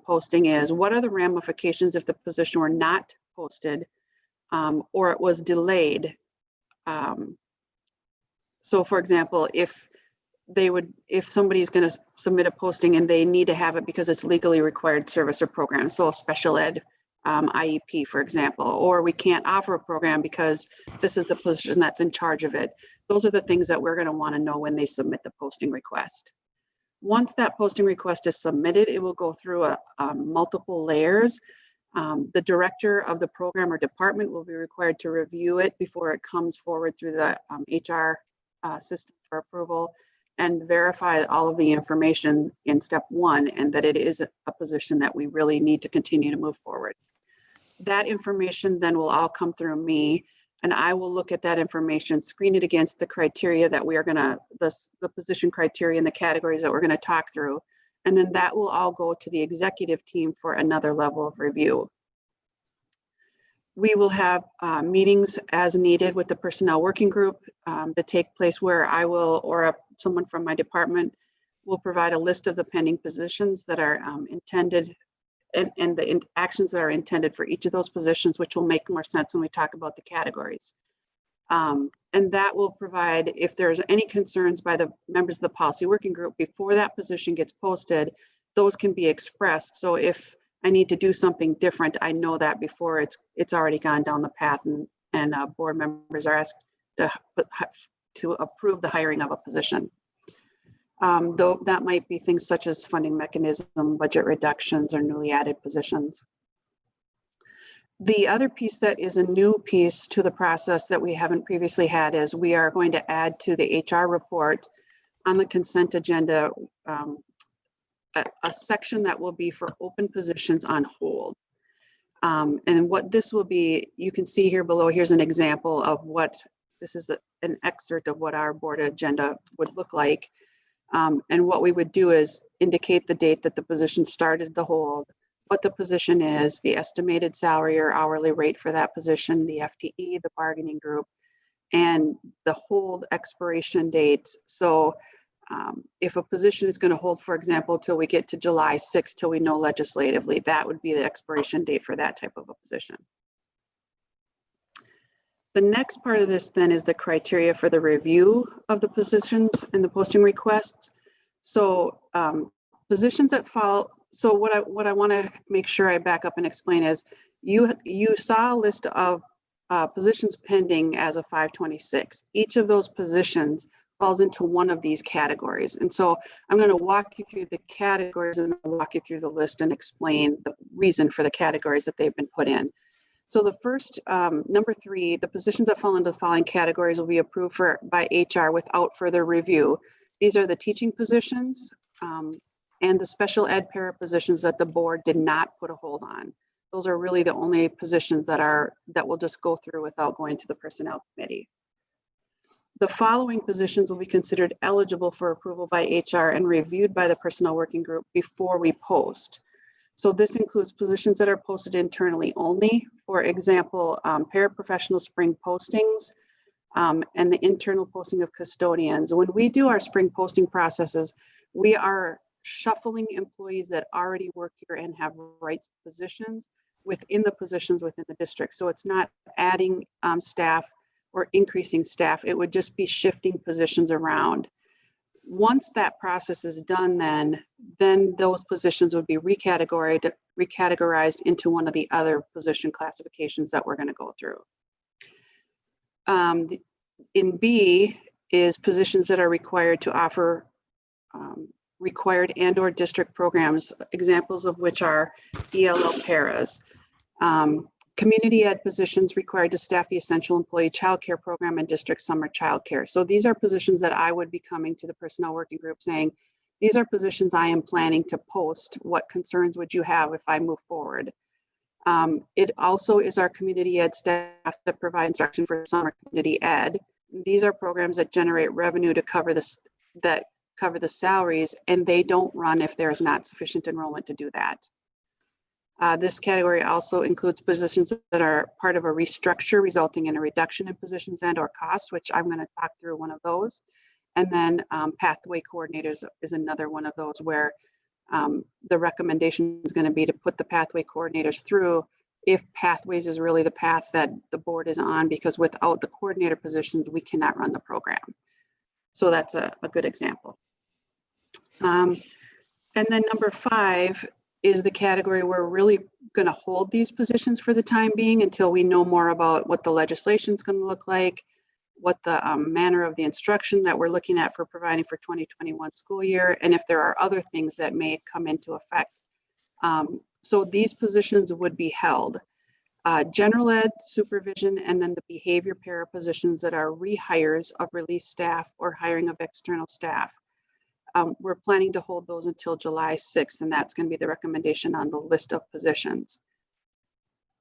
posting is, what are the ramifications if the position were not posted or it was delayed? So for example, if somebody's going to submit a posting and they need to have it because it's legally required service or program, so a special ed IEP, for example, or we can't offer a program because this is the position that's in charge of it. Those are the things that we're going to want to know when they submit the posting request. Once that posting request is submitted, it will go through multiple layers. The director of the program or department will be required to review it before it comes forward through the HR system for approval, and verify all of the information in step one, and that it is a position that we really need to continue to move forward. That information then will all come through me, and I will look at that information, screen it against the criteria that we are gonna, the position criteria and the categories that we're gonna talk through. And then that will all go to the executive team for another level of review. We will have meetings as needed with the personnel working group to take place, where I will, or someone from my department will provide a list of the pending positions that are intended, and the actions that are intended for each of those positions, which will make more sense when we talk about the categories. And that will provide, if there's any concerns by the members of the policy working group before that position gets posted, those can be expressed. So if I need to do something different, I know that before it's already gone down the path, and board members are asked to approve the hiring of a position. Though that might be things such as funding mechanism, budget reductions, or newly added positions. The other piece that is a new piece to the process that we haven't previously had is we are going to add to the HR report on the consent agenda a section that will be for open positions on hold. And what this will be, you can see here below, here's an example of what, this is an excerpt of what our board agenda would look like. And what we would do is indicate the date that the position started the hold, what the position is, the estimated salary or hourly rate for that position, the FTE, the bargaining group, and the hold expiration date. So if a position is going to hold, for example, till we get to July 6th, till we know legislatively, that would be the expiration date for that type of a position. The next part of this then is the criteria for the review of the positions and the posting requests. So positions that fall, so what I want to make sure I back up and explain is, you saw a list of positions pending as of 5/26. Each of those positions falls into one of these categories. And so I'm going to walk you through the categories and walk you through the list and explain the reason for the categories that they've been put in. So the first, number 3, the positions that fall into the following categories will be approved by HR without further review. These are the teaching positions and the special ed para positions that the board did not put a hold on. Those are really the only positions that will just go through without going to the Personnel Committee. The following positions will be considered eligible for approval by HR and reviewed by the Personnel Working Group before we post. So this includes positions that are posted internally only. For example, paraprofessional spring postings and the internal posting of custodians. When we do our spring posting processes, we are shuffling employees that already work here and have rights positions within the positions within the district. So it's not adding staff or increasing staff. It would just be shifting positions around. Once that process is done, then those positions would be recategorized into one of the other position classifications that we're going to go through. In B is positions that are required to offer required and/or district programs, examples of which are ELL paras. Community ed positions required to staff the essential employee child care program and district summer child care. So these are positions that I would be coming to the Personnel Working Group saying, these are positions I am planning to post. What concerns would you have if I move forward? It also is our community ed staff that provide instruction for summer community ed. These are programs that generate revenue to cover the salaries, and they don't run if there is not sufficient enrollment to do that. This category also includes positions that are part of a restructure resulting in a reduction in positions and/or costs, which I'm going to talk through one of those. And then pathway coordinators is another one of those where the recommendation is going to be to put the pathway coordinators through if pathways is really the path that the board is on, because without the coordinator positions, we cannot run the program. So that's a good example. And then number 5 is the category where we're really going to hold these positions for the time being until we know more about what the legislation is going to look like, what the manner of the instruction that we're looking at for providing for 2021 school year, and if there are other things that may come into effect. So these positions would be held. General ed, supervision, and then the behavior para positions that are rehires of released staff or hiring of external staff. We're planning to hold those until July 6th, and that's going to be the recommendation on the list of positions.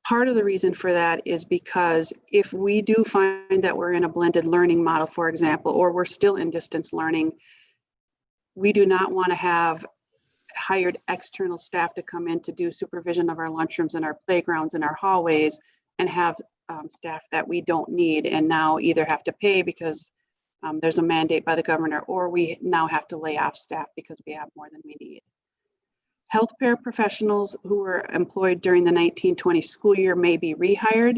Part of the reason for that is because if we do find that we're in a blended learning model, for example, or we're still in distance learning, we do not want to have hired external staff to come in to do supervision of our lunchrooms and our playgrounds and our hallways and have staff that we don't need and now either have to pay because there's a mandate by the governor, or we now have to lay off staff because we have more than we need. Health paraprofessionals who were employed during the 1920 school year may be rehired.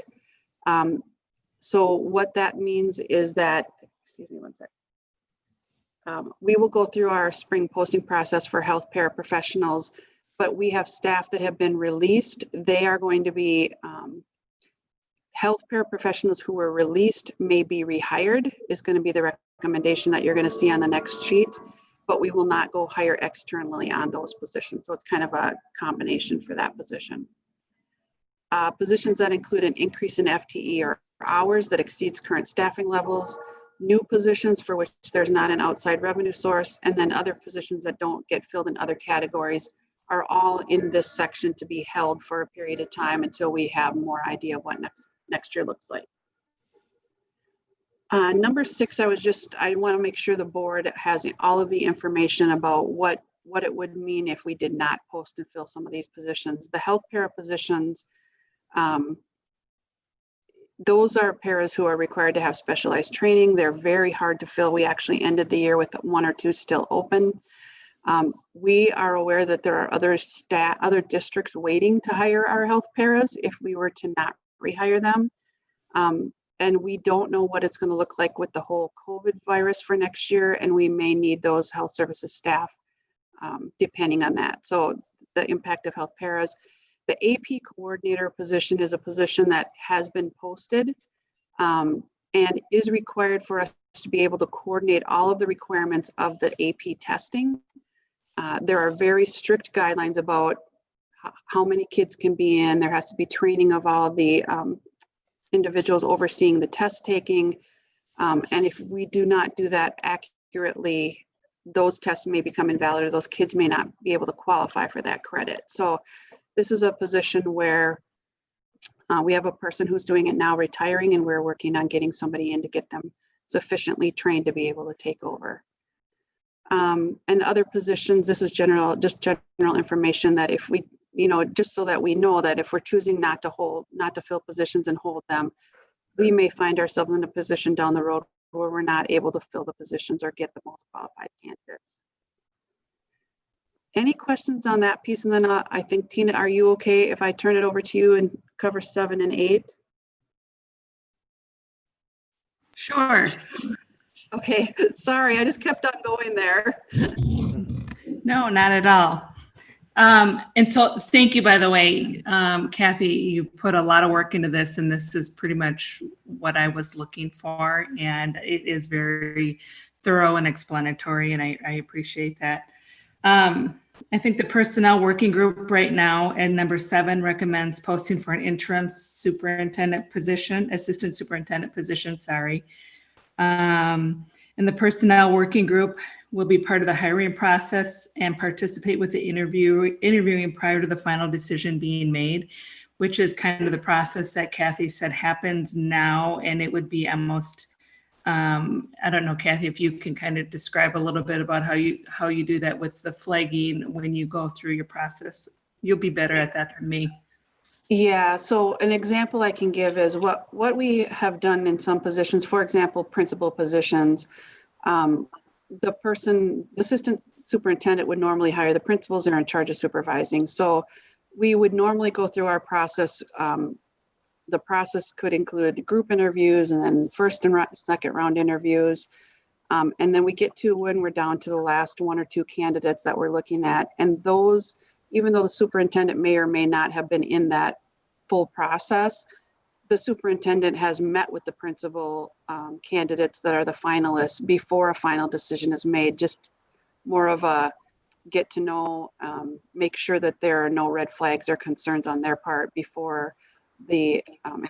So what that means is that, excuse me one second. We will go through our spring posting process for health paraprofessionals, but we have staff that have been released. They are going to be health paraprofessionals who were released may be rehired is going to be the recommendation that you're going to see on the next sheet, but we will not go hire externally on those positions. So it's kind of a combination for that position. Positions that include an increase in FTE or hours that exceeds current staffing levels, new positions for which there's not an outside revenue source, and then other positions that don't get filled in other categories are all in this section to be held for a period of time until we have more idea of what next year looks like. Number 6, I want to make sure the board has all of the information about what it would mean if we did not post and fill some of these positions. The health para positions, those are paras who are required to have specialized training. They're very hard to fill. We actually ended the year with 1 or 2 still open. We are aware that there are other districts waiting to hire our health paras if we were to not rehire them. And we don't know what it's going to look like with the whole COVID virus for next year, and we may need those health services staff depending on that. So the impact of health paras. The AP coordinator position is a position that has been posted and is required for us to be able to coordinate all of the requirements of the AP testing. There are very strict guidelines about how many kids can be in. There has to be training of all the individuals overseeing the test taking. And if we do not do that accurately, those tests may become invalid or those kids may not be able to qualify for that credit. So This is a position where we have a person who's doing it now retiring, and we're working on getting somebody in to get them sufficiently trained to be able to take over. And other positions, this is general information that if we, just so that we know that if we're choosing not to fill positions and hold them, we may find ourselves in a position down the road where we're not able to fill the positions or get the most qualified candidates. Any questions on that piece? And then I think, Tina, are you okay if I turn it over to you and cover 7 and 8? Sure. Okay, sorry, I just kept on going there. No, not at all. And so thank you, by the way, Kathy, you put a lot of work into this, and this is pretty much what I was looking for. And it is very thorough and explanatory, and I appreciate that. I think the personnel working group right now at number 7 recommends posting for an interim superintendent position, assistant superintendent position, sorry. And the personnel working group will be part of the hiring process and participate with the interviewing prior to the final decision being made, which is kind of the process that Kathy said happens now. And it would be almost, I don't know, Kathy, if you can kind of describe a little bit about how you do that with the flagging when you go through your process. You'll be better at that than me. Yeah, so an example I can give is what we have done in some positions, for example, principal positions. The assistant superintendent would normally hire the principals that are in charge of supervising. So we would normally go through our process. The process could include group interviews and then first and second round interviews. And then we get to when we're down to the last 1 or 2 candidates that we're looking at. And those, even though the superintendent may or may not have been in that full process, the superintendent has met with the principal candidates that are the finalists before a final decision is made, just more of a get to know, make sure that there are no red flags or concerns on their part before in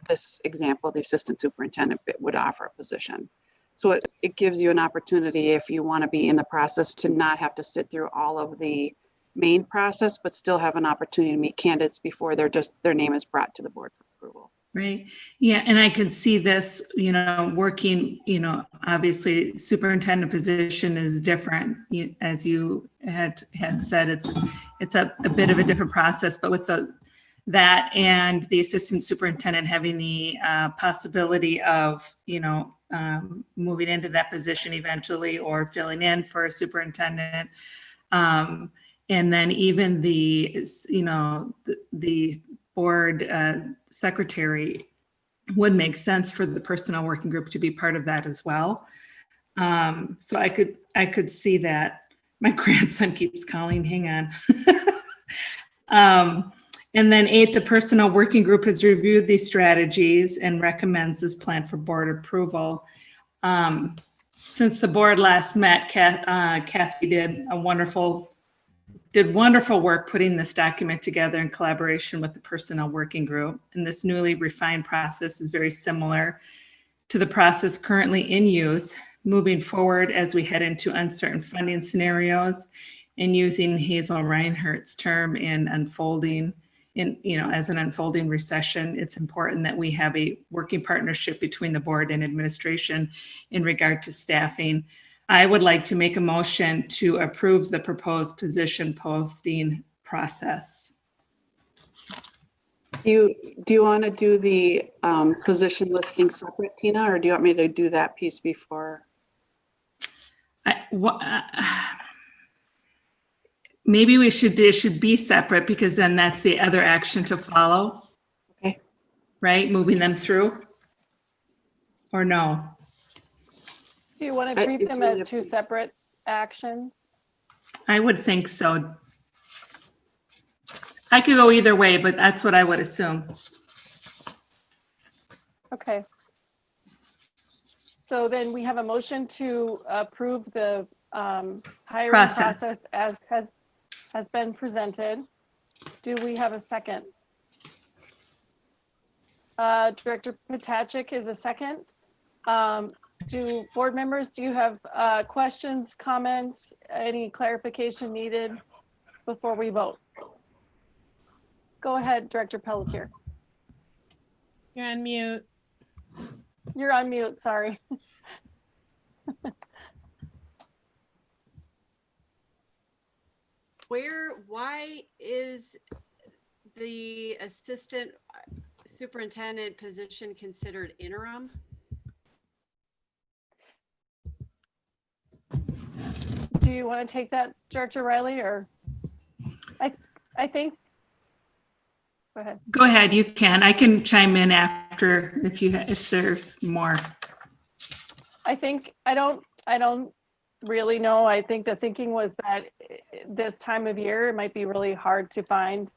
this example, the assistant superintendent would offer a position. So it gives you an opportunity, if you want to be in the process, to not have to sit through all of the main process, but still have an opportunity to meet candidates before their name is brought to the board for approval. Right. Yeah. And I can see this, working, obviously superintendent position is different. As you had said, it's a bit of a different process, but with that and the assistant superintendent having the possibility of, moving into that position eventually or filling in for a superintendent. And then even the board secretary would make sense for the personnel working group to be part of that as well. So I could see that. My grandson keeps calling, hang on. And then 8, the personnel working group has reviewed these strategies and recommends this plan for board approval. Since the board last met, Kathy did wonderful work putting this document together in collaboration with the personnel working group. And this newly refined process is very similar to the process currently in use, moving forward as we head into uncertain funding scenarios and using Hazel Reinhardt's term in as an unfolding recession. It's important that we have a working partnership between the board and administration in regard to staffing. I would like to make a motion to approve the proposed position posting process. Do you want to do the position listing separate, Tina, or do you want me to do that piece before? Maybe it should be separate, because then that's the other action to follow. Okay. Right, moving them through? Or no? Do you want to treat them as 2 separate actions? I would think so. I could go either way, but that's what I would assume. Okay. So then we have a motion to approve the hiring process as has been presented. Do we have a second? Director Potacek is a second. Do board members, do you have questions, comments, any clarification needed before we vote? Go ahead, Director Pelletier. You're on mute. You're on mute, sorry. Why is the assistant superintendent position considered interim? Do you want to take that, Director Riley, or I think, go ahead. Go ahead, you can. I can chime in after if there's more. I don't really know. I think the thinking was that this time of year, it might be really hard to find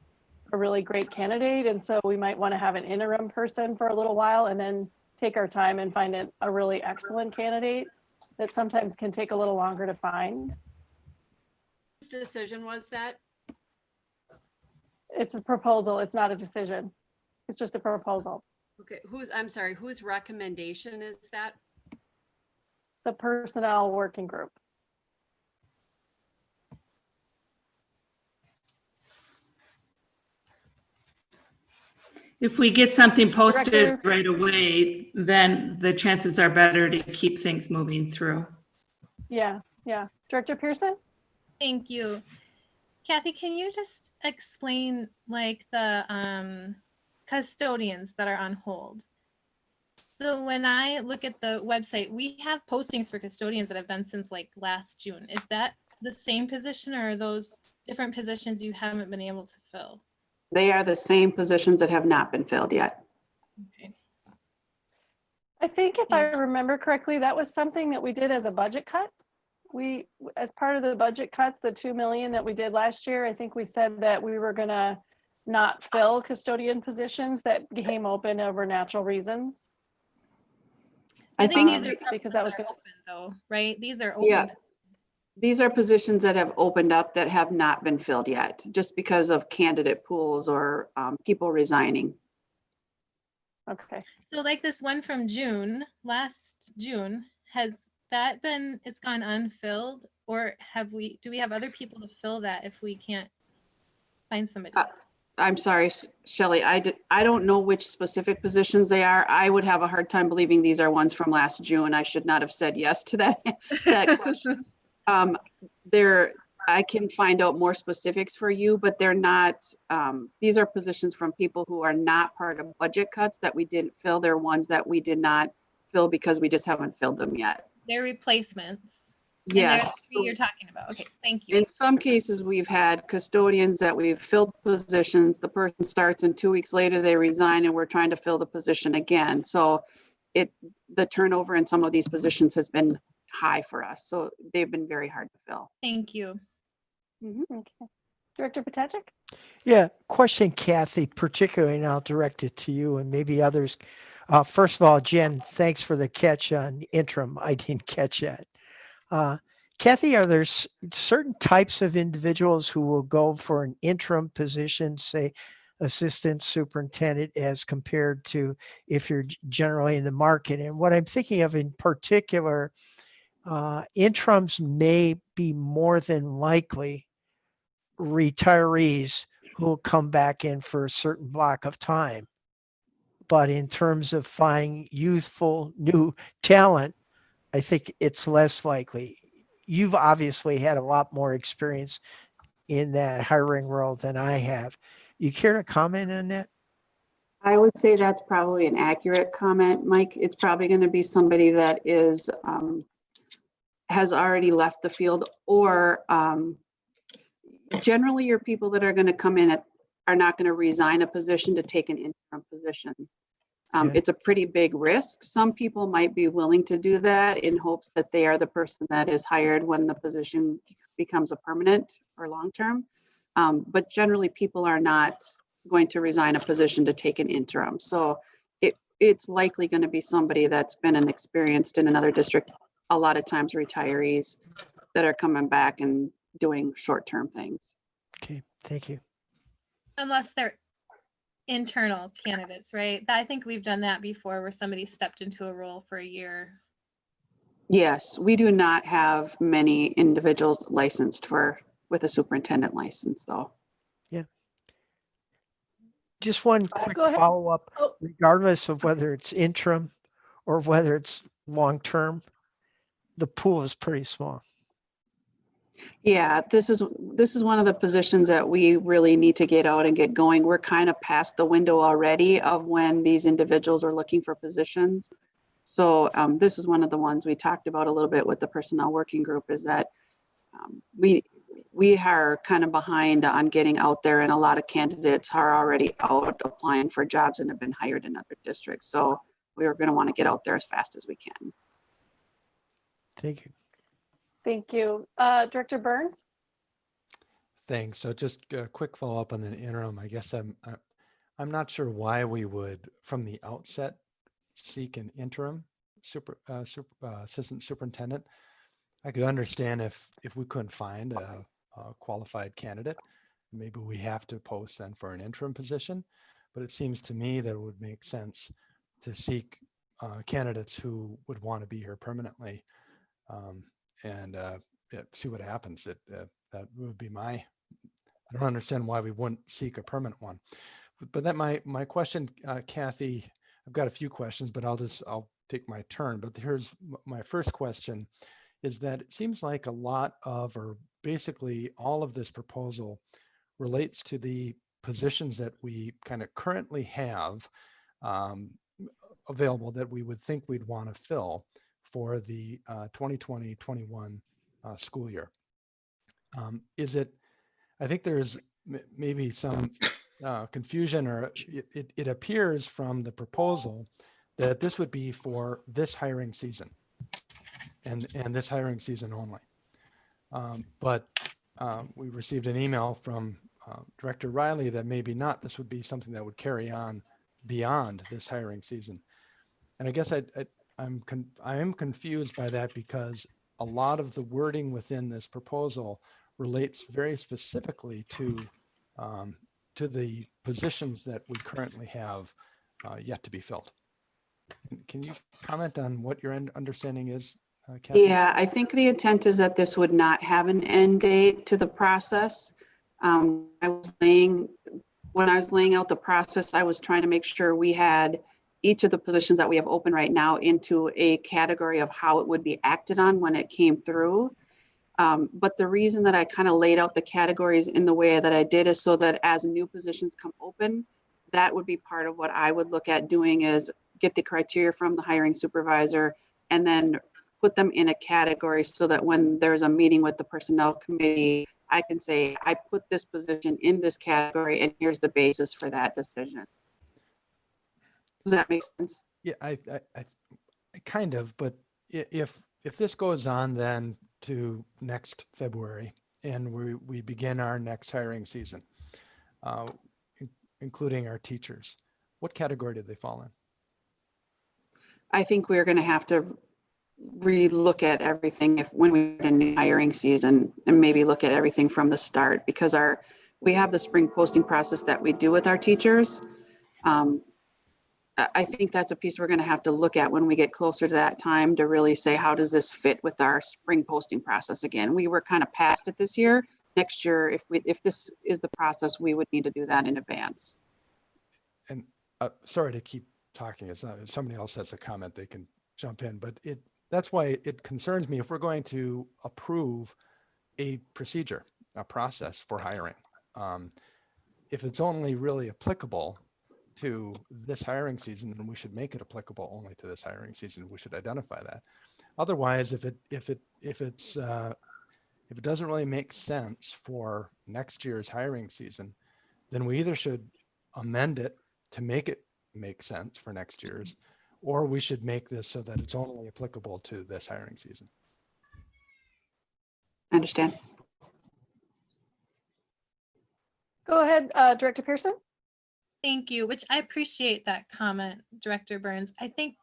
a really great candidate. And so we might want to have an interim person for a little while and then take our time and find a really excellent candidate that sometimes can take a little longer to find. Whose decision was that? It's a proposal. It's not a decision. It's just a proposal. Okay, I'm sorry, whose recommendation is that? The personnel working group. If we get something posted Director? right away, then the chances are better to keep things moving through. Yeah. Director Pearson? Thank you. Kathy, can you just explain like the custodians that are on hold? So when I look at the website, we have postings for custodians that have been since like last June. Is that the same position or are those different positions you haven't been able to fill? They are the same positions that have not been filled yet. Okay. I think if I remember correctly, that was something that we did as a budget cut. We, as part of the budget cuts, the 2 million that we did last year, I think we said that we were gonna not fill custodian positions that became open over natural reasons. I think these Um, are because that was open though, right? These are open. Yeah. These are positions that have opened up that have not been filled yet, just because of candidate pools or people resigning. Okay. So like this one from June, last June, has that been, it's gone unfilled, or do we have other people to fill that if we can't find somebody? I'm sorry, Shelley, I don't know which specific positions they are. I would have a hard time believing these are ones from last June. I should not have said yes to that question. I can find out more specifics for you, but they're not, these are positions from people who are not part of budget cuts that we didn't fill. They're ones that we did not fill because we just haven't filled them yet. They're replacements. Yes. And you're talking about. Okay, thank you. In some cases, we've had custodians that we've filled positions. The person starts and 2 weeks later they resign and we're trying to fill the position again. So the turnover in some of these positions has been high for us. So they've been very hard to fill. Thank you. Okay. Director Potacek? Yeah, question, Kathy, particularly, and I'll direct it to you and maybe others. First of all, Jen, thanks for the catch on interim. I didn't catch that. Kathy, are there certain types of individuals who will go for an interim position, say assistant superintendent, as compared to if you're generally in the market? And what I'm thinking of in particular, interims may be more than likely retirees who will come back in for a certain block of time. But in terms of finding youthful new talent, I think it's less likely. You've obviously had a lot more experience in that hiring world than I have. You care to comment on that? I would say that's probably an accurate comment, Mike. It's probably going to be somebody that is has already left the field, or generally your people that are going to come in are not going to resign a position to take an interim position. It's a pretty big risk. Some people might be willing to do that in hopes that they are the person that is hired when the position becomes a permanent or long-term. But generally people are not going to resign a position to take an interim. So it's likely going to be somebody that's been experienced in another district, a lot of times retirees that are coming back and doing short-term things. Okay, thank you. Unless they're internal candidates, right? I think we've done that before where somebody stepped into a role for a year. Yes, we do not have many individuals licensed with a superintendent license though. Yeah. Just one quick Go ahead. follow-up, Oh. regardless of whether it's interim or whether it's long-term, the pool is pretty small. Yeah, this is one of the positions that we really need to get out and get going. We're kind of past the window already of when these individuals are looking for positions. So this is one of the ones we talked about a little bit with the personnel working group, is that we are kind of behind on getting out there, and a lot of candidates are already out applying for jobs and have been hired in other districts. So we are going to want to get out there as fast as we can. Thank you. Thank you. Director Burns? Thanks. So just a quick follow-up on the interim. I guess I'm not sure why we would, from the outset, seek an interim assistant superintendent. I could understand if we couldn't find a qualified candidate, maybe we have to post then for an interim position. But it seems to me that it would make sense to seek candidates who would want to be here permanently, and see what happens. That would be my. I don't understand why we wouldn't seek a permanent one. But that my question, Kathy. I've got a few questions, but I'll take my turn. But here's my first question: is that it seems like a lot of, or basically all of this proposal relates to the positions that we kind of currently have available that we would think we'd want to fill for the 2020-21 school year. Is it, I think there's maybe some confusion, or it appears from the proposal that this would be for this hiring season and this hiring season only. But we received an email from Director Riley that maybe not, this would be something that would carry on beyond this hiring season. And I guess I am confused by that, because a lot of the wording within this proposal relates very specifically to the positions that we currently have yet to be filled. Can you comment on what your understanding is, Kathy? Yeah, I think the intent is that this would not have an end date to the process. When I was laying out the process, I was trying to make sure we had each of the positions that we have open right now into a category of how it would be acted on when it came through. But the reason that I kind of laid out the categories in the way that I did is so that as new positions come open, that would be part of what I would look at doing, is get the criteria from the hiring supervisor and then put them in a category so that when there's a meeting with the personnel committee, I can say, I put this position in this category and here's the basis for that decision. Does that make sense? Yeah, I kind of, but if this goes on then to next February and we begin our next hiring season, including our teachers, what category did they fall in? I think we're going to have to re-look at everything when we get a new hiring season, and maybe look at everything from the start, because we have the spring posting process that we do with our teachers. I think that's a piece we're going to have to look at when we get closer to that time, to really say, how does this fit with our spring posting process again? We were kind of past it this year. Next year, if this is the process, we would need to do that in advance. And sorry to keep talking. It's not, if somebody else has a comment, they can jump in, but that's why it concerns me if we're going to approve a procedure, a process for hiring. If it's only really applicable to this hiring season, then we should make it applicable only to this hiring season. We should identify that. Otherwise, if it doesn't really make sense for next year's hiring season, then we either should amend it to make it make sense for next year's, or we should make this so that it's only applicable to this hiring season. I understand. Go ahead, Director Pearson. Thank you, which I appreciate that comment, Director Burns. I think,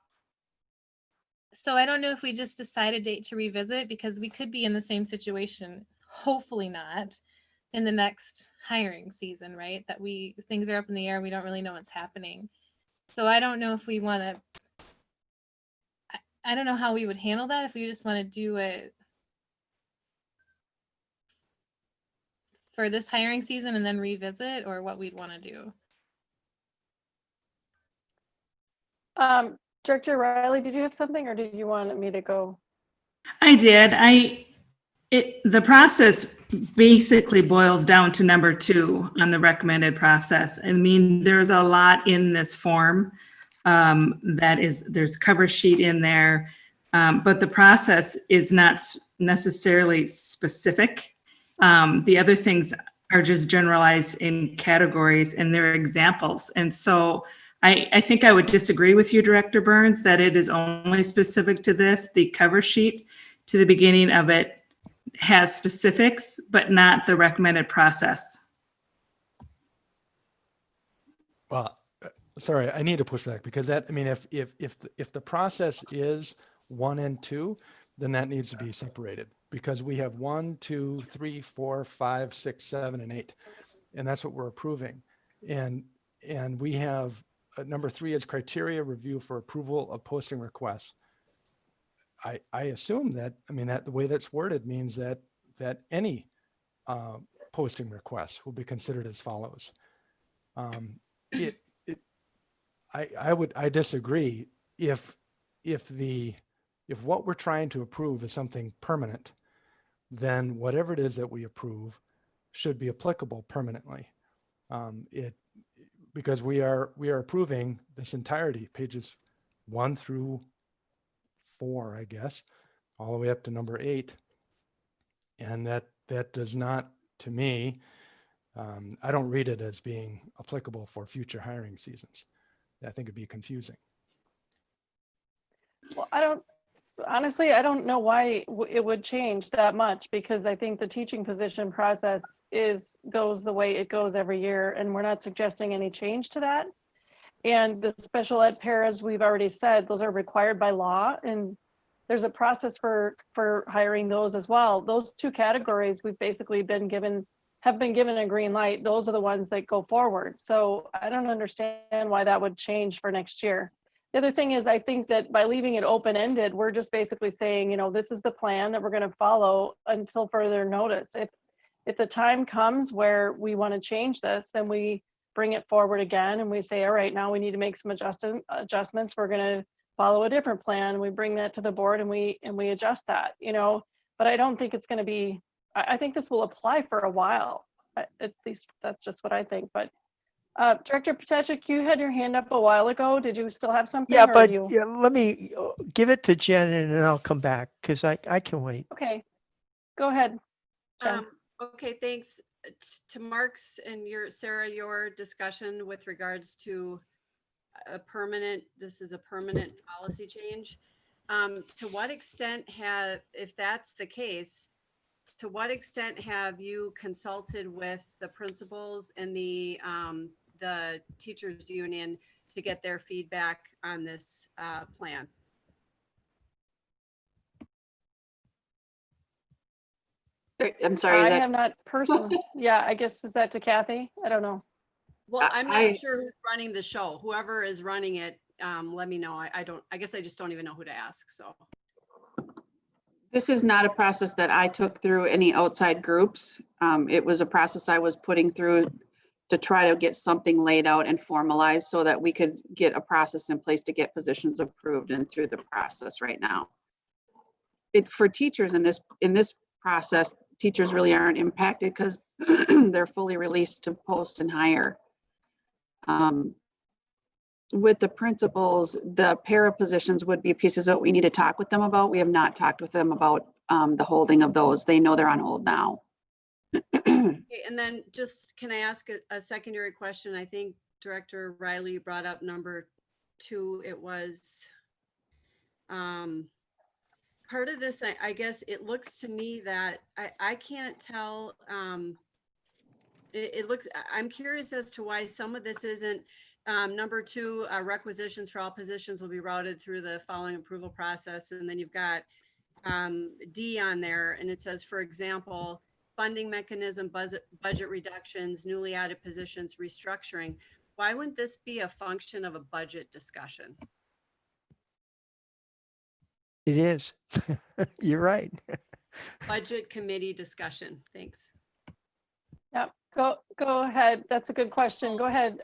so I don't know if we just decide a date to revisit, because we could be in the same situation, hopefully not, in the next hiring season, right? That things are up in the air, we don't really know what's happening. So I don't know if we want to, I don't know how we would handle that, if we just want to do it for this hiring season and then revisit, or what we'd want to do. Director Riley, did you have something or did you want me to go? I did. The process basically boils down to number 2 on the recommended process. I mean, there's a lot in this form. There's cover sheet in there, but the process is not necessarily specific. The other things are just generalized in categories and they're examples. And so I think I would disagree with you, Director Burns, that it is only specific to this. The cover sheet to the beginning of it has specifics, but not the recommended process. Well, sorry, I need to push back because that, I mean, if the process is 1 and 2, then that needs to be separated because we have 1, 2, 3, 4, 5, 6, 7, and 8, and that's what we're approving. And we have number 3 is criteria review for approval of posting requests. I assume that, I mean, that the way that's worded means that any posting requests will be considered as follows. I disagree if what we're trying to approve is something permanent, then whatever it is that we approve should be applicable permanently. Because we are approving this entirety, pages 1 through 4, I guess, all the way up to number 8. And that does not, to me, I don't read it as being applicable for future hiring seasons. I think it'd be confusing. Well, honestly, I don't know why it would change that much because I think the teaching position process goes the way it goes every year and we're not suggesting any change to that. And the special ed paras, we've already said, those are required by law and there's a process for hiring those as well. Those 2 categories we've basically have been given a green light. Those are the ones that go forward. So I don't understand why that would change for next year. The other thing is I think that by leaving it open-ended, we're just basically saying, you know, this is the plan that we're going to follow until further notice. If the time comes where we want to change this, then we bring it forward again and we say, all right, now we need to make some adjustments. We're going to follow a different plan. We bring that to the board and we adjust that, you know, but I don't think it's going to be, I think this will apply for a while. At least that's just what I think. But Director Potashik, you had your hand up a while ago. Did you still have something? Yeah, but let me give it to Jen and then I'll come back because I can wait. Okay, go ahead, Jen. Okay, thanks. To Mark's and Sarah, your discussion with regards to this is a permanent policy change. To what extent if that's the case, to what extent have you consulted with the principals and the teachers union to get their feedback on this plan? I'm sorry. I have not personally. Yeah, I guess, is that to Kathy? I don't know. Well, I'm not sure who's running the show. Whoever is running it, let me know. I guess I just don't even know who to ask, so. This is not a process that I took through any outside groups. It was a process I was putting through to try to get something laid out and formalized so that we could get a process in place to get positions approved and through the process right now. For teachers in this process, teachers really aren't impacted because they're fully released to post and hire. With the principals, the para positions would be pieces that we need to talk with them about. We have not talked with them about the holding of those. They know they're on hold now. Okay, and then just, can I ask a secondary question? I think Director Riley brought up number 2. It was part of this, I guess it looks to me that I can't tell. I'm curious as to why some of this isn't number 2, requisitions for all positions will be routed through the following approval process. And then you've got D on there, and it says, for example, funding mechanism, budget reductions, newly added positions, restructuring. Why wouldn't this be a function of a budget discussion? It is. You're right. Budget committee discussion. Thanks. Yep. Go ahead. That's a good question. Go ahead,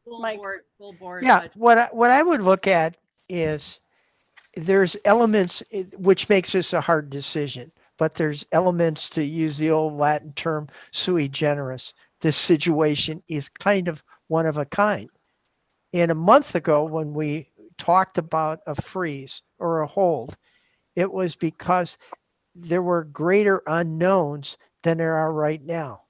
Mike. Full board. Yeah, what I would look at is there's elements which makes this a hard decision, but there's elements, to use the old Latin term, sui generis. This situation is kind of one of a kind. And a month ago, when we talked about a freeze or a hold, it was because there were greater unknowns than there are right now.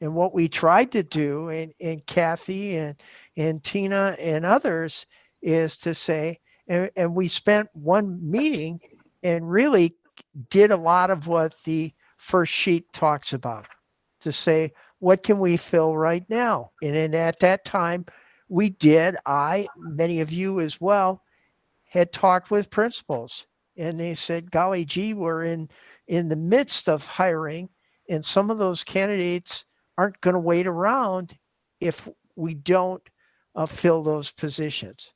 And what we tried to do, and Kathy and Tina and others, is to say, and we spent one meeting and really did a lot of what the first sheet talks about, to say, what can we fill right now? And then at that time, many of you as well, had talked with principals, and they said, golly gee, we're in the midst of hiring, and some of those candidates aren't going to wait around if we don't fill those positions.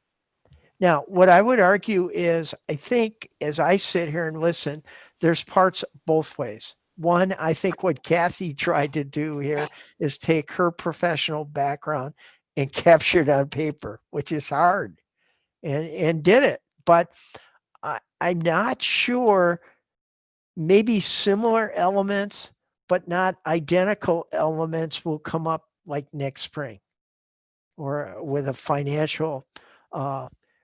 Now, what I would argue is, I think as I sit here and listen, there's parts both ways. One, I think what Kathy tried to do here is take her professional background and capture it on paper, which is hard, and did it. But I'm not sure, maybe similar elements, but not identical elements will come up like next spring, or with a financial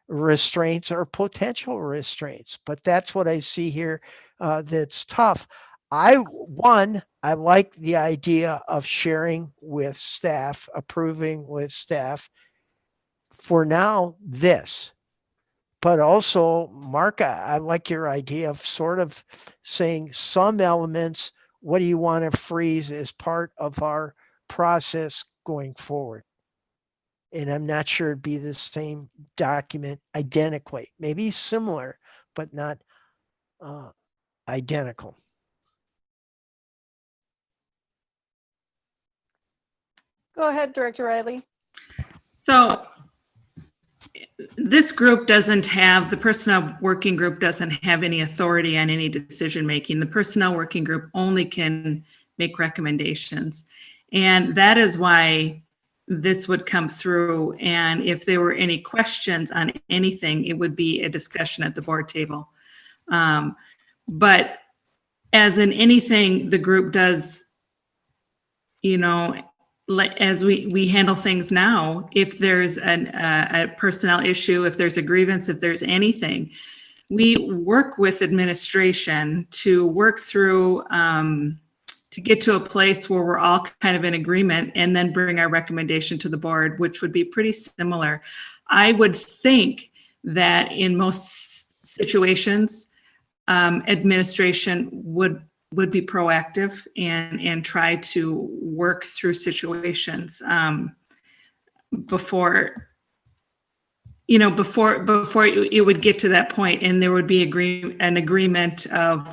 restraints or potential restraints. But that's what I see here that's tough. I like the idea of sharing with staff, approving with staff for now this. But also, Mark, I like your idea of sort of saying some elements, what do you want to freeze as part of our process going forward? And I'm not sure it'd be the same document identically, maybe similar, but not identical. Go ahead, Director Riley. So this group doesn't have, the personnel working group doesn't have any authority on any decision making. The personnel working group only can make recommendations. And that is why this would come through. And if there were any questions on anything, it would be a discussion at the board table. But as in anything, the group does, as we handle things now, if there's a personnel issue, if there's a grievance, if there's anything, we work with administration to work through, to get to a place where we're all kind of in agreement, and then bring our recommendation to the board, which would be pretty similar. I would think that in most situations, administration would be proactive and try to work through situations before it would get to that point, and there would be an agreement of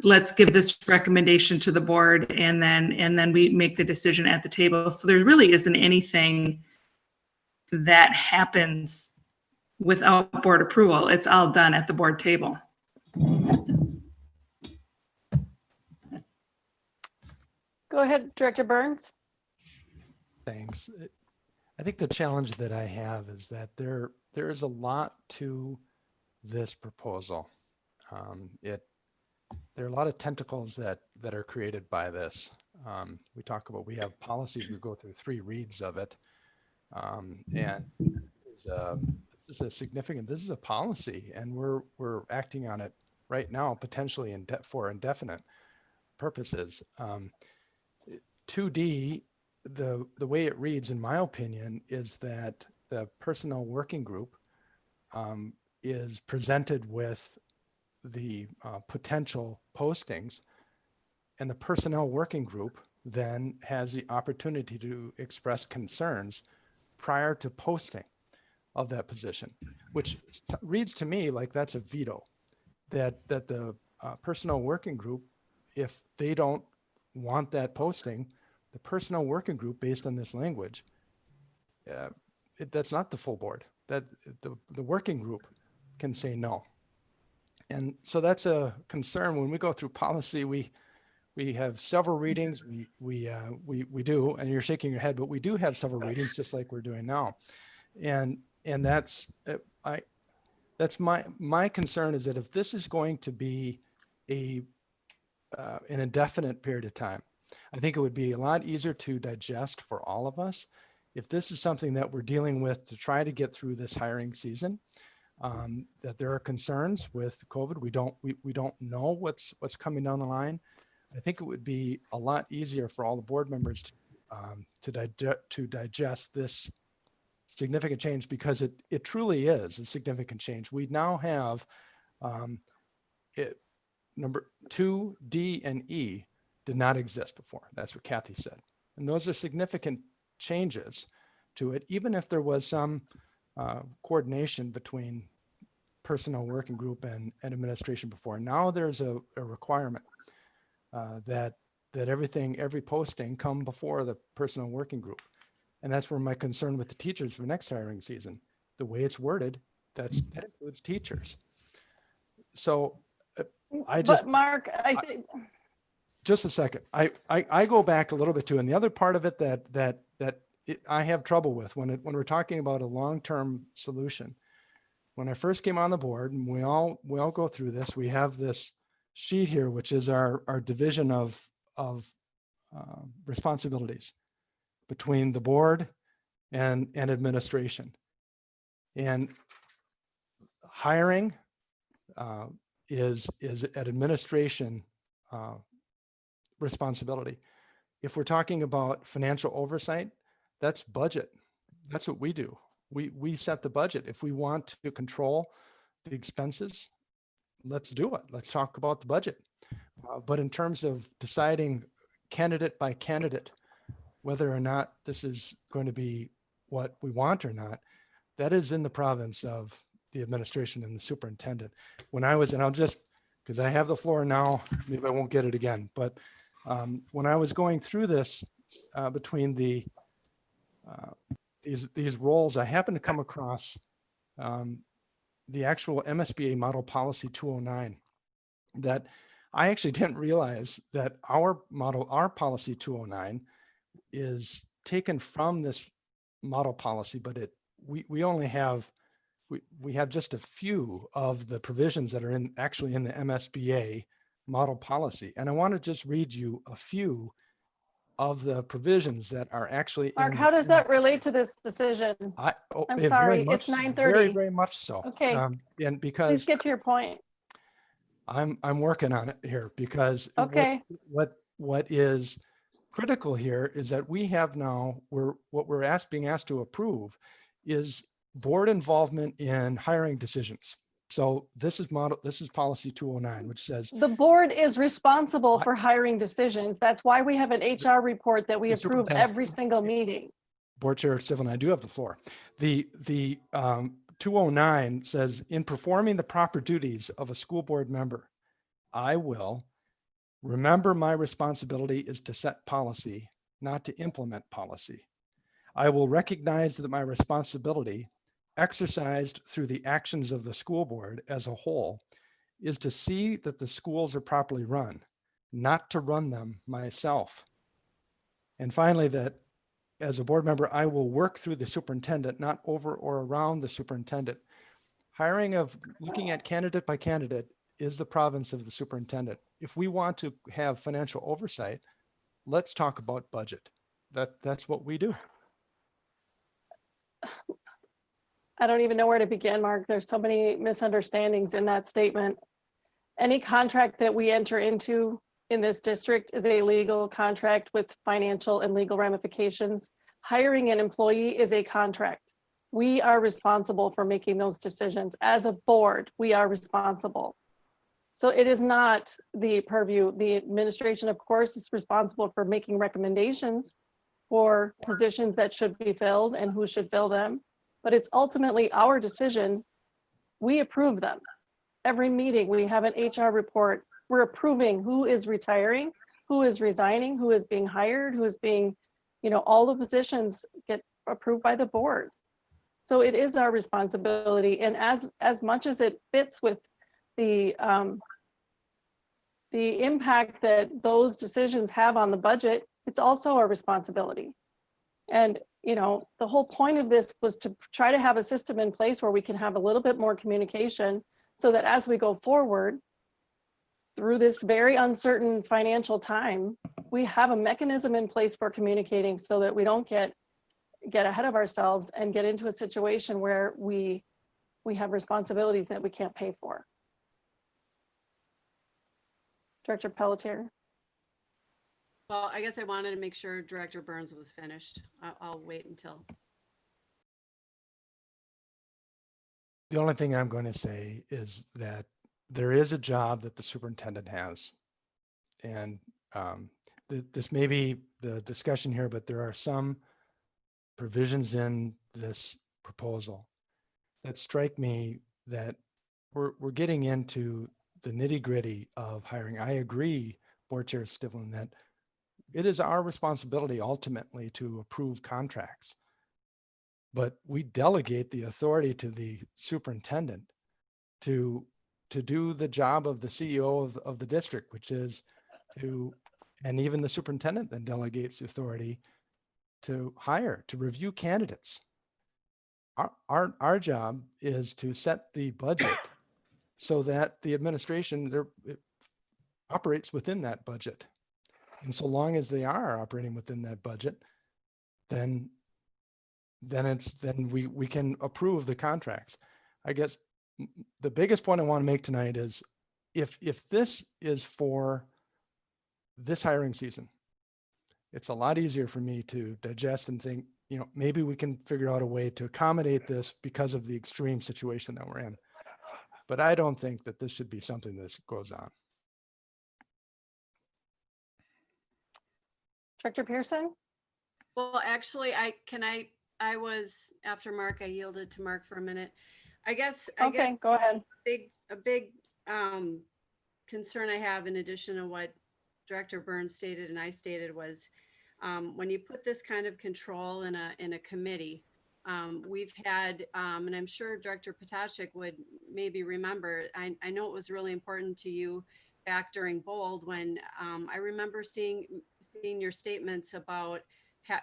let's give this recommendation to the board, and then we make the decision at the table. So there really isn't anything that happens without board approval. It's all done at the board table. Go ahead, Director Burns. Thanks. I think the challenge that I have is that there is a lot to this proposal. There are a lot of tentacles that are created by this. We have policies, we go through 3 reads of it. And this is a policy, and we're acting on it right now, potentially for indefinite purposes. 2D, the way it reads, in my opinion, is that the personnel working group is presented with the potential postings, and the personnel working group then has the opportunity to express concerns prior to posting of that position, which reads to me like that's a veto, that the personnel working group, if they don't want that posting, the personnel working group, based on this language, that's not the full board, that the working group can say no. And so that's a concern. When we go through policy, we have several readings, we do, and you're shaking your head, but we do have several readings, just like we're doing now. And that's that's my concern is that if this is going to be an indefinite period of time, I think it would be a lot easier to digest for all of us if this is something that we're dealing with to try to get through this hiring season. That there are concerns with COVID. We don't know what's coming down the line. I think it would be a lot easier for all the board members to digest this significant change, because it truly is a significant change. We now have number 2, D, and E did not exist before. That's what Kathy said. And those are significant changes to it, even if there was some coordination between personnel working group and administration before. Now there's a requirement that every posting come before the personnel working group. And that's where my concern with the teachers for next hiring season, the way it's worded, that includes teachers. So But Mark, I think. Just a second. I go back a little bit too. And the other part of it that I have trouble with when we're talking about a long-term solution. When I first came on the board, and we all go through this, we have this sheet here, which is our division of responsibilities between the board and administration. And hiring is at administration responsibility. If we're talking about financial oversight, that's budget. That's what we do. We set the budget. If we want to control the expenses, let's do it. Let's talk about the budget. But in terms of deciding candidate by candidate, whether or not this is going to be what we want or not, that is in the province of the administration and the superintendent. When I was, and I'll just, because I have the floor now, maybe I won't get it again, but when I was going through this between these roles, I happened to come across the actual MSBA Model Policy 209 that I actually didn't realize that our policy 209 is taken from this model policy, but we only have, we have just a few of the provisions that are actually in the MSBA model policy. And I want to just read you a few of the provisions that are actually Mark, how does that relate to this decision? I'm sorry, it's 9:30. Very much so. Okay. And because please get to your point. I'm working on it here, because okay. what is critical here is that we have now, what we're being asked to approve is board involvement in hiring decisions. So this is policy 209, which says the board is responsible for hiring decisions. That's why we have an HR report that we approve every single meeting. Board Chair Stivlin, I do have the floor. The 209 says, in performing the proper duties of a school board member, I will remember my responsibility is to set policy, not to implement policy. I will recognize that my responsibility, exercised through the actions of the school board as a whole, is to see that the schools are properly run, not to run them myself. And finally, that as a board member, I will work through the superintendent, not over or around the superintendent. Hiring of looking at candidate by candidate is the province of the superintendent. If we want to have financial oversight, let's talk about budget. That's what we do. I don't even know where to begin, Mark. There's so many misunderstandings in that statement. Any contract that we enter into in this district is a legal contract with financial and legal ramifications. Hiring an employee is a contract. We are responsible for making those decisions. As a board, we are responsible. So it is not the purview. The administration, of course, is responsible for making recommendations for positions that should be filled and who should fill them. But it's ultimately our decision. We approve them. Every meeting, we have an HR report. We're approving who is retiring, who is resigning, who is being hired, who is being, all the positions get approved by the board. So it is our responsibility. And as much as it fits with the impact that those decisions have on the budget, it's also our responsibility. And you know, the whole point of this was to try to have a system in place where we can have a little bit more communication so that as we go forward through this very uncertain financial time, we have a mechanism in place for communicating so that we don't get ahead of ourselves and get into a situation where we have responsibilities that we can't pay for. Director Pelletier. Well, I guess I wanted to make sure Director Burns was finished. I'll wait until. The only thing I'm going to say is that there is a job that the superintendent has. And this may be the discussion here, but there are some provisions in this proposal that strike me that we're getting into the nitty gritty of hiring. I agree, Board Chair Stivlin, that it is our responsibility ultimately to approve contracts, but we delegate the authority to the superintendent to do the job of the CEO of the district, which is to, and even the superintendent then delegates the authority to hire, to review candidates. Our job is to set the budget so that the administration operates within that budget. And so long as they are operating within that budget, then we can approve the contracts. I guess the biggest point I want to make tonight is if this is for this hiring season, it's a lot easier for me to digest and think, you know, maybe we can figure out a way to accommodate this because of the extreme situation that we're in. But I don't think that this should be something that goes on. Director Pearson? Well, actually, I was, after Mark, I yielded to Mark for a minute. I guess Go ahead. A big concern I have, in addition to what Director Burns stated and I stated, was when you put this kind of control in a committee, we've had, and I'm sure Director Potashik would maybe remember, I know it was really important to you back during BOLD when I remember seeing your statements about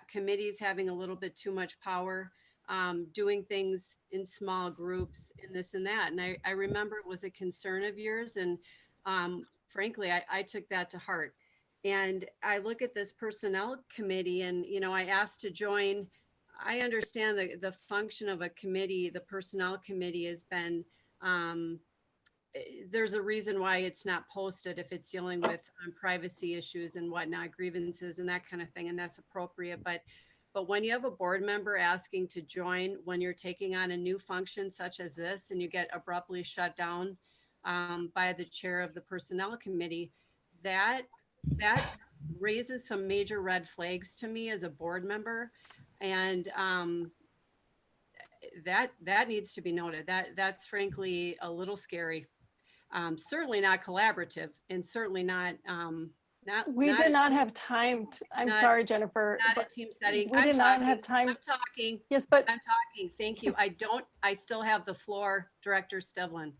committees having a little bit too much power, doing things in small groups and this and that. And I remember it was a concern of yours. And frankly, I took that to heart. And I look at this personnel committee and, you know, I asked to join. I understand the function of a committee. The personnel committee has been, there's a reason why it's not posted if it's dealing with privacy issues and whatnot, grievances and that kind of thing, and that's appropriate. But when you have a board member asking to join when you're taking on a new function such as this, and you get abruptly shut down by the chair of the personnel committee, that raises some major red flags to me as a board member, and that needs to be noted. That's frankly a little scary. Certainly not collaborative, and certainly not. We did not have time. I'm sorry, Jennifer. Not a team setting. We did not have time. I'm talking. Yes, but I'm talking. Thank you. I still have the floor, Director Stivlin.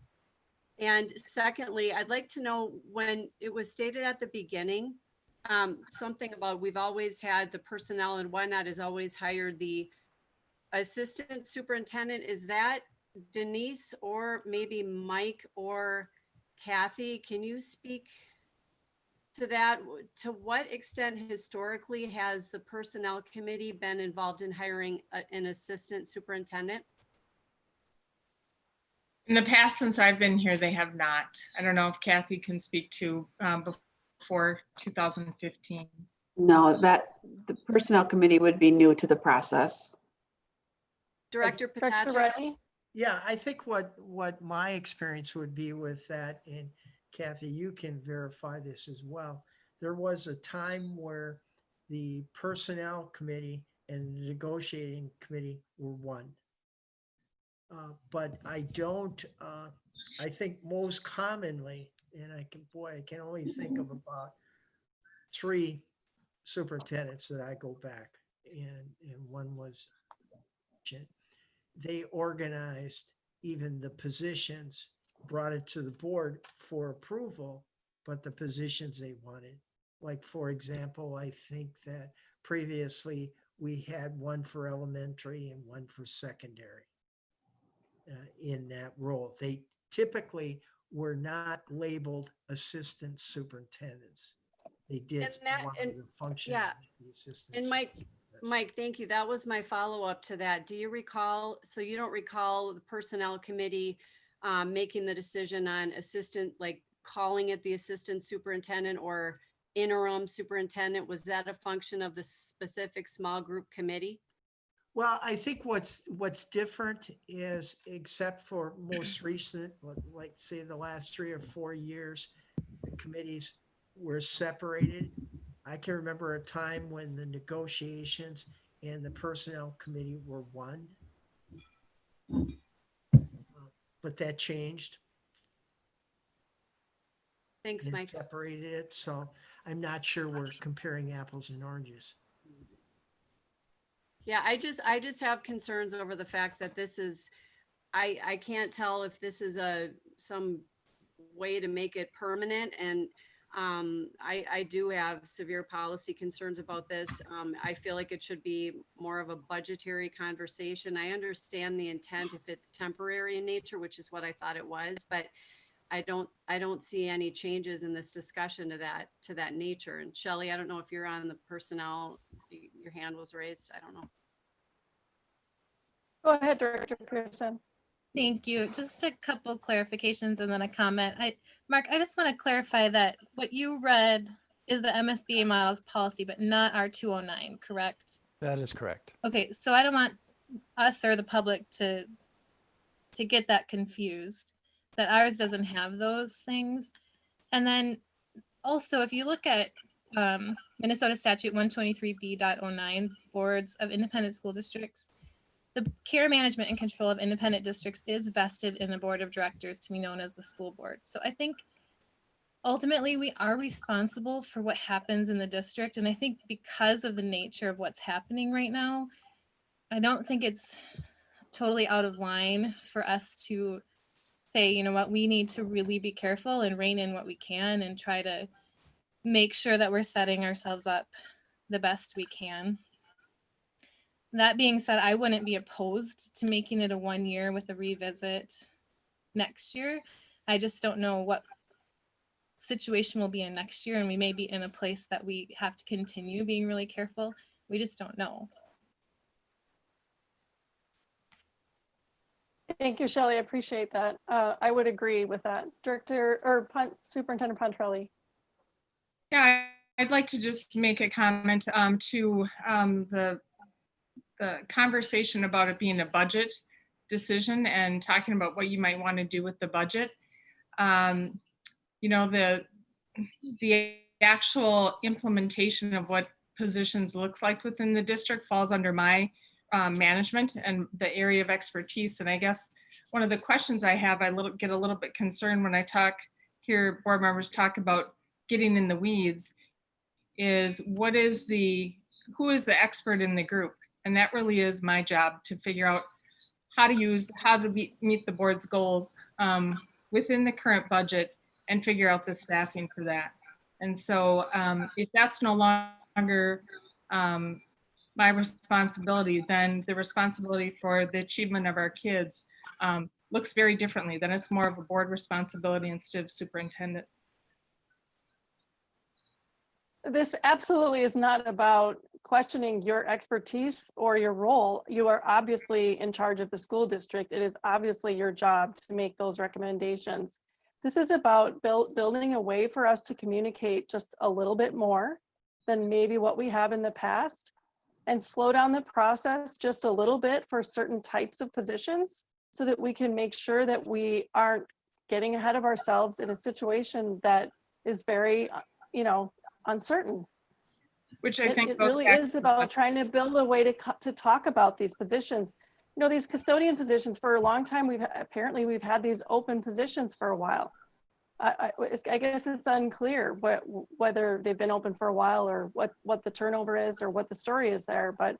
And secondly, I'd like to know, when it was stated at the beginning, something about we've always had the personnel and whatnot has always hired the assistant superintendent. Is that Denise or maybe Mike or Kathy? Can you speak to that? To what extent historically has the personnel committee been involved in hiring an assistant superintendent? In the past, since I've been here, they have not. I don't know if Kathy can speak to before 2015. No, the personnel committee would be new to the process. Director Potashik? Yeah, I think what my experience would be with that, and Kathy, you can verify this as well. There was a time where the personnel committee and the negotiating committee were one. But I don't, I think most commonly, and I can only think of about 3 superintendents that I go back, and one was, they organized even the positions, brought it to the board for approval, but the positions they wanted. Like, for example, I think that previously we had one for elementary and one for secondary in that role. They typically were not labeled assistant superintendents. They did And that, one and of the functions yeah, of the assistant. and Mike, thank you. That was my follow-up to that. Do you recall, so you don't recall the personnel committee making the decision on assistant, like calling it the assistant superintendent or interim superintendent? Was that a function of the specific small group committee? Well, I think what's different is, except for most recent, like say the last 3 or 4 years, the committees were separated. I can remember a time when the negotiations and the personnel committee were one. But that changed. Thanks, and Mike. Separated it, so I'm not sure we're comparing apples and oranges. Yeah, I just have concerns over the fact that this is, I can't tell if this is some way to make it permanent. And I do have severe policy concerns about this. I feel like it should be more of a budgetary conversation. I understand the intent if it's temporary in nature, which is what I thought it was, but I don't see any changes in this discussion to that nature. And Shelley, I don't know if you're on the personnel, your hand was raised. I don't know. Go ahead, Director Pearson. Thank you. Just a couple clarifications and then a comment. Mark, I just want to clarify that what you read is the MSBA model policy, but not our 209, correct? That is correct. Okay, so I don't want us or the public to get that confused, that ours doesn't have those things. And then also, if you look at Minnesota Statute 123B.09, Boards of Independent School Districts, the care management and control of independent districts is vested in the board of directors, to be known as the school board. So I think ultimately we are responsible for what happens in the district. And I think because of the nature of what's happening right now, I don't think it's totally out of line for us to say, you know what, we need to really be careful and rein in what we can and try to make sure that we're setting ourselves up the best we can. That being said, I wouldn't be opposed to making it a 1 year with a revisit next year. I just don't know what situation we'll be in next year, and we may be in a place that we have to continue being really careful. We just don't know. Thank you, Shelley. I appreciate that. I would agree with that. Superintendent Pontrelli. Yeah, I'd like to just make a comment to the conversation about it being a budget decision and talking about what you might want to do with the budget. You know, the actual implementation of what positions looks like within the district falls under my management and the area of expertise. And I guess one of the questions I have, get a little bit concerned when I hear board members talk about getting in the weeds, is who is the expert in the group? And that really is my job, to figure out how to meet the board's goals within the current budget and figure out the staffing for that. And so if that's no longer my responsibility, then the responsibility for the achievement of our kids looks very differently. Then it's more of a board responsibility instead of superintendent. This absolutely is not about questioning your expertise or your role. You are obviously in charge of the school district. It is obviously your job to make those recommendations. This is about building a way for us to communicate just a little bit more than maybe what we have in the past, and slow down the process just a little bit for certain types of positions, so that we can make sure that we aren't getting ahead of ourselves in a situation that is very, uncertain. Which I think it really is about trying to build a way to talk about these positions. These custodian positions, for a long time, we've had these open positions for a while. I guess it's unclear whether they've been open for a while, or what the turnover is, or what the story is there. But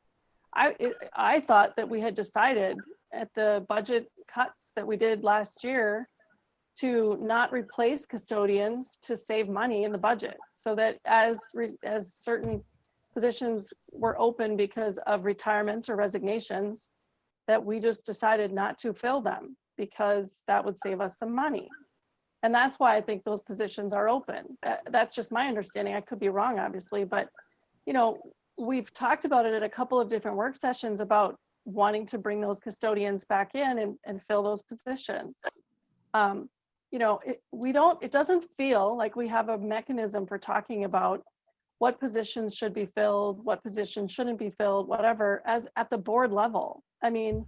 I thought that we had decided at the budget cuts that we did last year to not replace custodians to save money in the budget, so that as certain positions were open because of retirements or resignations, that we just decided not to fill them because that would save us some money. And that's why I think those positions are open. That's just my understanding. I could be wrong, obviously, but you know, we've talked about it at a couple of different work sessions about wanting to bring those custodians back in and fill those positions. You know, it doesn't feel like we have a mechanism for talking about what positions should be filled, what positions shouldn't be filled, whatever, as at the board level. I mean,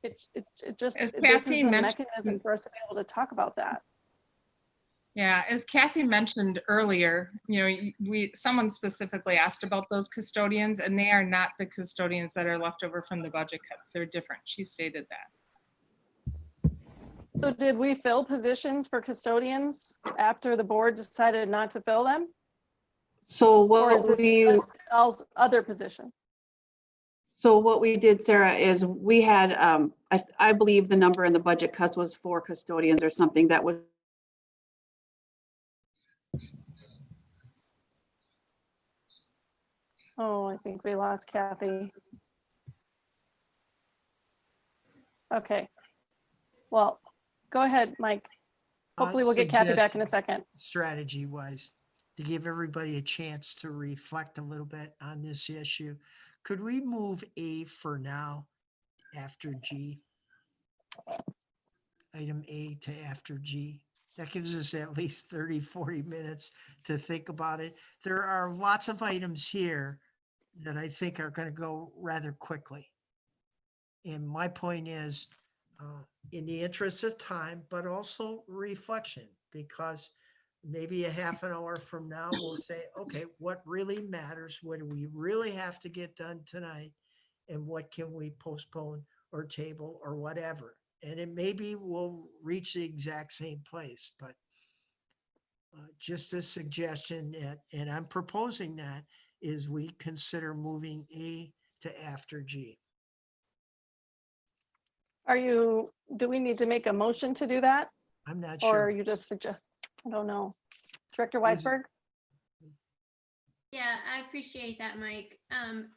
this is a mechanism for us to be able to talk about that. Yeah, as Kathy mentioned earlier, you know, someone specifically asked about those custodians, and they are not the custodians that are left over from the budget cuts. They're different. She stated that. So did we fill positions for custodians after the board decided not to fill them? So Or is what this other position? So what we did, Sarah, is we had, I believe the number in the budget cuts was 4 custodians or something that was. Oh, I think we lost Kathy. Okay. Well, go ahead, Mike. Hopefully we'll get Kathy back in a second. Strategy wise, to give everybody a chance to reflect a little bit on this issue. Could we move A for now after G? Item A to after G. That gives us at least 30, 40 minutes to think about it. There are lots of items here that I think are going to go rather quickly. And my point is, in the interest of time, but also reflection, because maybe a half an hour from now, we'll say, okay, what really matters? What do we really have to get done tonight? And what can we postpone or table or whatever? And it maybe we'll reach the exact same place, but just a suggestion that, and I'm proposing that, is we consider moving A to after G. Do we need to make a motion to do that? I'm not Or sure. you just suggest, I don't know. Director Weisberg? Yeah, I appreciate that, Mike.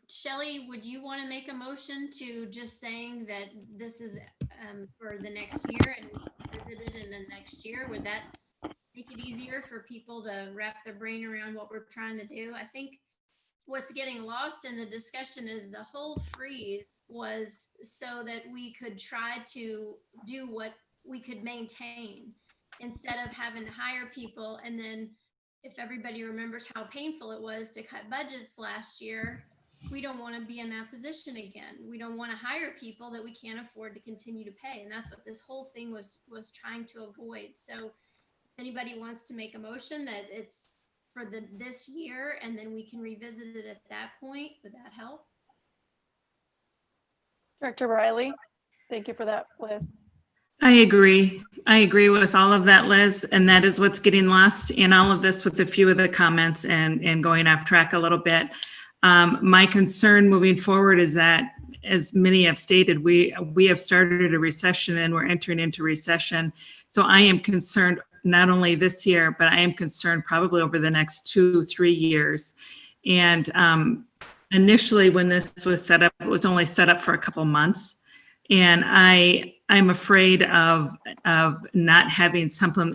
Shelley, would you want to make a motion to just saying that this is for the next year and visit it in the next year? Would that make it easier for people to wrap their brain around what we're trying to do? I think what's getting lost in the discussion is the whole freeze was so that we could try to do what we could maintain instead of having to hire people. And then if everybody remembers how painful it was to cut budgets last year, we don't want to be in that position again. We don't want to hire people that we can't afford to continue to pay. And that's what this whole thing was trying to avoid. So if anybody wants to make a motion that it's for this year and then we can revisit it at that point, would that help? Director Riley, thank you for that, Liz. I agree. I agree with all of that, Liz, and that is what's getting lost in all of this with a few of the comments and going off track a little bit. My concern moving forward is that, as many have stated, we have started a recession and we're entering into recession. So I am concerned not only this year, but I am concerned probably over the next 2-3 years. And initially when this was set up, it was only set up for a couple months. And I'm afraid of not having something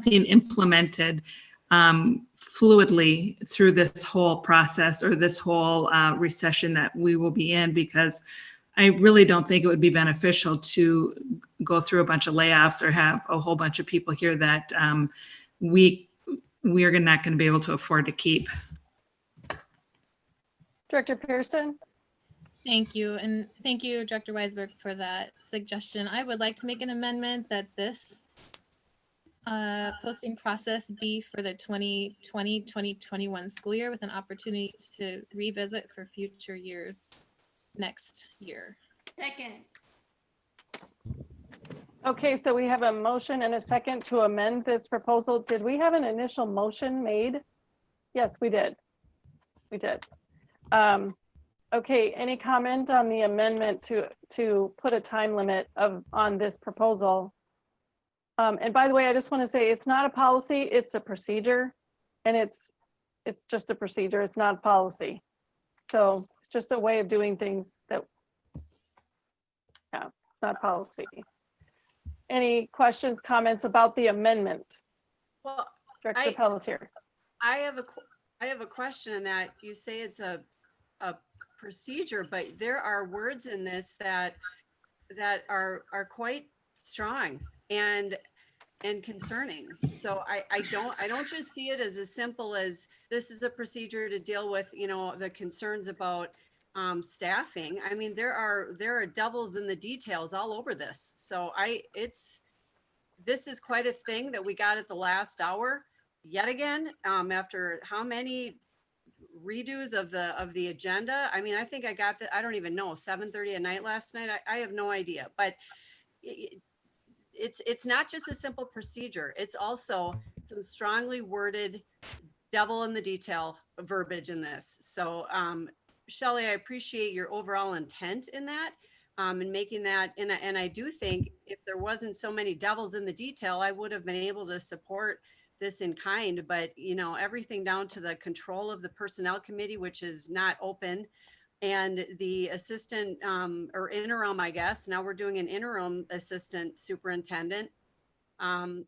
implemented fluidly through this whole process or this whole recession that we will be in, because I really don't think it would be beneficial to go through a bunch of layoffs or have a whole bunch of people here that we are not going to be able to afford to keep. Director Pearson? Thank you. And thank you, Director Weisberg, for that suggestion. I would like to make an amendment that this posting process be for the 2020-2021 school year with an opportunity to revisit for future years next year. Second. Okay, so we have a motion and a second to amend this proposal. Did we have an initial motion made? Yes, we did. We did. Okay, any comment on the amendment to put a time limit on this proposal? And by the way, I just want to say it's not a policy, it's a procedure. And it's it's just a procedure, it's not policy. So it's just a way of doing things that, yeah, it's not policy. Any questions, comments about the amendment? Well, Director Pelletier. I have a question in that you say it's a procedure, but there are words in this that are quite strong and concerning. So I don't just see it as simple as this is a procedure to deal with, you know, the concerns about staffing. I mean, there are devils in the details all over this. So this is quite a thing that we got at the last hour yet again, after how many redos of the agenda. I mean, I think I got I don't even know, 7:30 at night last night. I have no idea, but it's not just a simple procedure. It's also some strongly worded devil in the detail verbiage in this. So, Shelley, I appreciate your overall intent in that, and making that, and I do think if there wasn't so many devils in the detail, I would have been able to support this in kind, but you know, everything down to the control of the personnel committee, which is not open, and the assistant or interim, I guess. Now we're doing an interim assistant superintendent.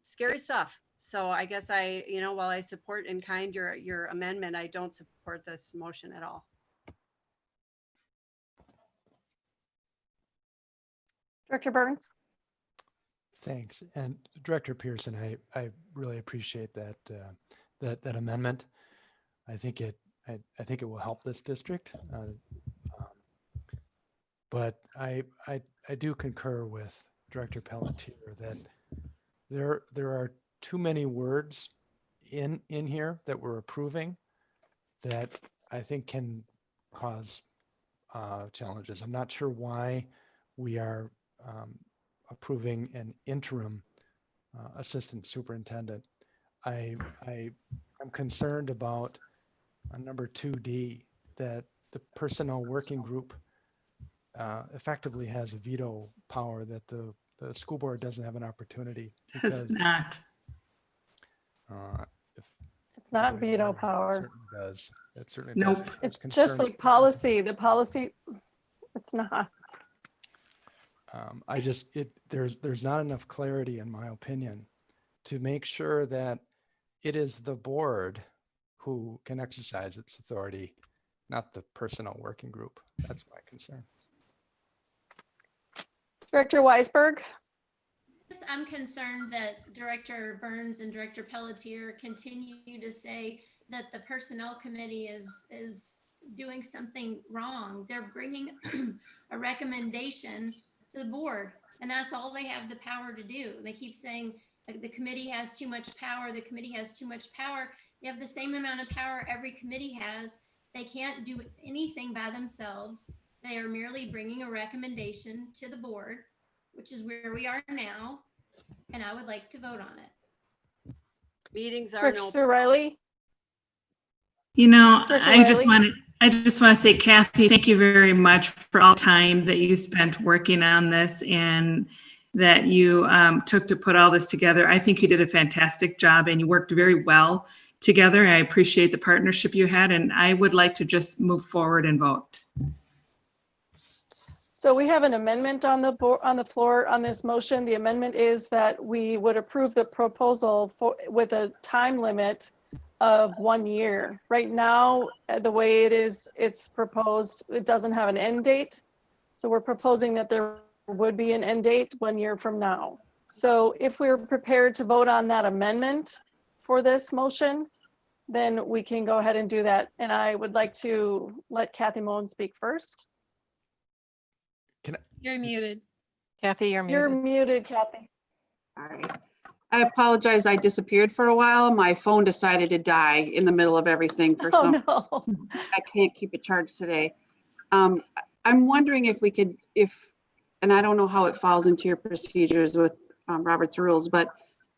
Scary stuff. So I guess while I support in kind your amendment, I don't support this motion at all. Director Burns. Thanks. And Director Pearson, I really appreciate that that amendment. I think it will help this district. But I do concur with Director Pelletier that there are too many words in here that we're approving that I think can cause challenges. I'm not sure why we are approving an interim assistant superintendent. I'm concerned about number 2D, that the personnel working group effectively has a veto power that the school board doesn't have an opportunity. Does not. It's not veto power. It certainly does. It certainly Nope. does. It's just like policy. The policy, it's not. There's not enough clarity, in my opinion, to make sure that it is the board who can exercise its authority, not the personnel working group. That's my concern. Director Weisberg. Yes, I'm concerned that Director Burns and Director Pelletier continue to say that the personnel committee is doing something wrong. They're bringing a recommendation to the board, and that's all they have the power to do. They keep saying the committee has too much power. The committee has too much power. They have the same amount of power every committee has. They can't do anything by themselves. They are merely bringing a recommendation to the board, which is where we are now, and I would like to vote on it. Meetings are no. Director Riley. You know, Director I just Riley? want to say, Kathy, thank you very much for all the time that you spent working on this and that you took to put all this together. I think you did a fantastic job and you worked very well together. I appreciate the partnership you had, and I would like to just move forward and vote. So we have an amendment on the board, on the floor on this motion. The amendment is that we would approve the proposal with a time limit of 1 year. Right now, the way it is, it's proposed, it doesn't have an end date. So we're proposing that there would be an end date 1 year from now. So if we're prepared to vote on that amendment for this motion, then we can go ahead and do that. And I would like to let Kathy Moen speak first. You're muted. Kathy, you're muted. You're muted, Kathy. All right. I apologize. I disappeared for a while. My phone decided to die in the middle of everything for some. Oh, no. I can't keep it charged today. I'm wondering if we could, and I don't know how it falls into your procedures with Robert's rules, but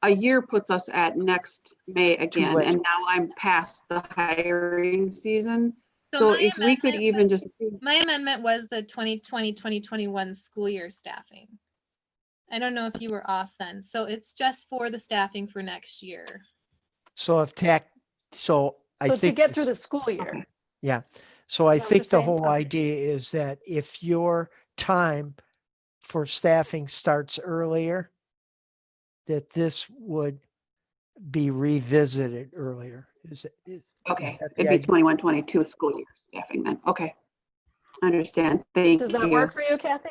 a year puts us at next May again, late. and now I'm past the hiring season. So if we could even just. My amendment was the 2020, 2021 school year staffing. I don't know if you were off then. So it's just for the staffing for next year. So I So to think, get through the school year. yeah. So I Is that what think you're the saying? whole Okay. idea is that if your time for staffing starts earlier, that this would be revisited earlier. Is Okay, that the it'd be idea? 21, 22 school year staffing then. Okay, understand. Thank Does you. that work for you, Kathy?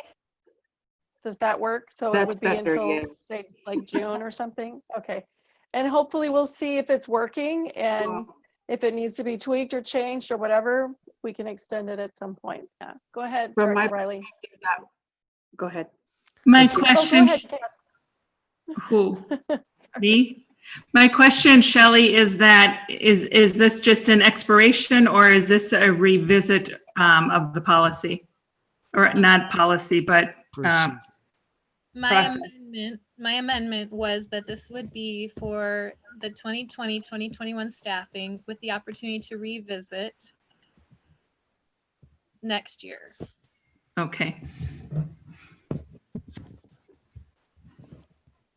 Does that work? So it That's would be better, until, yeah. say, like June or something? Okay. And hopefully we'll see if it's working, and if it needs to be tweaked or changed or whatever, we can extend it at some point. Yeah, go ahead, From my Director Riley. perspective, that, go ahead. My Oh, go question, ahead, Kat. who, me? My question, Shelley, is is this just an expiration or is this a revisit of the policy? Or not policy, but process. My amendment was that this would be for the 2020, 2021 staffing with the opportunity to revisit next year. Okay.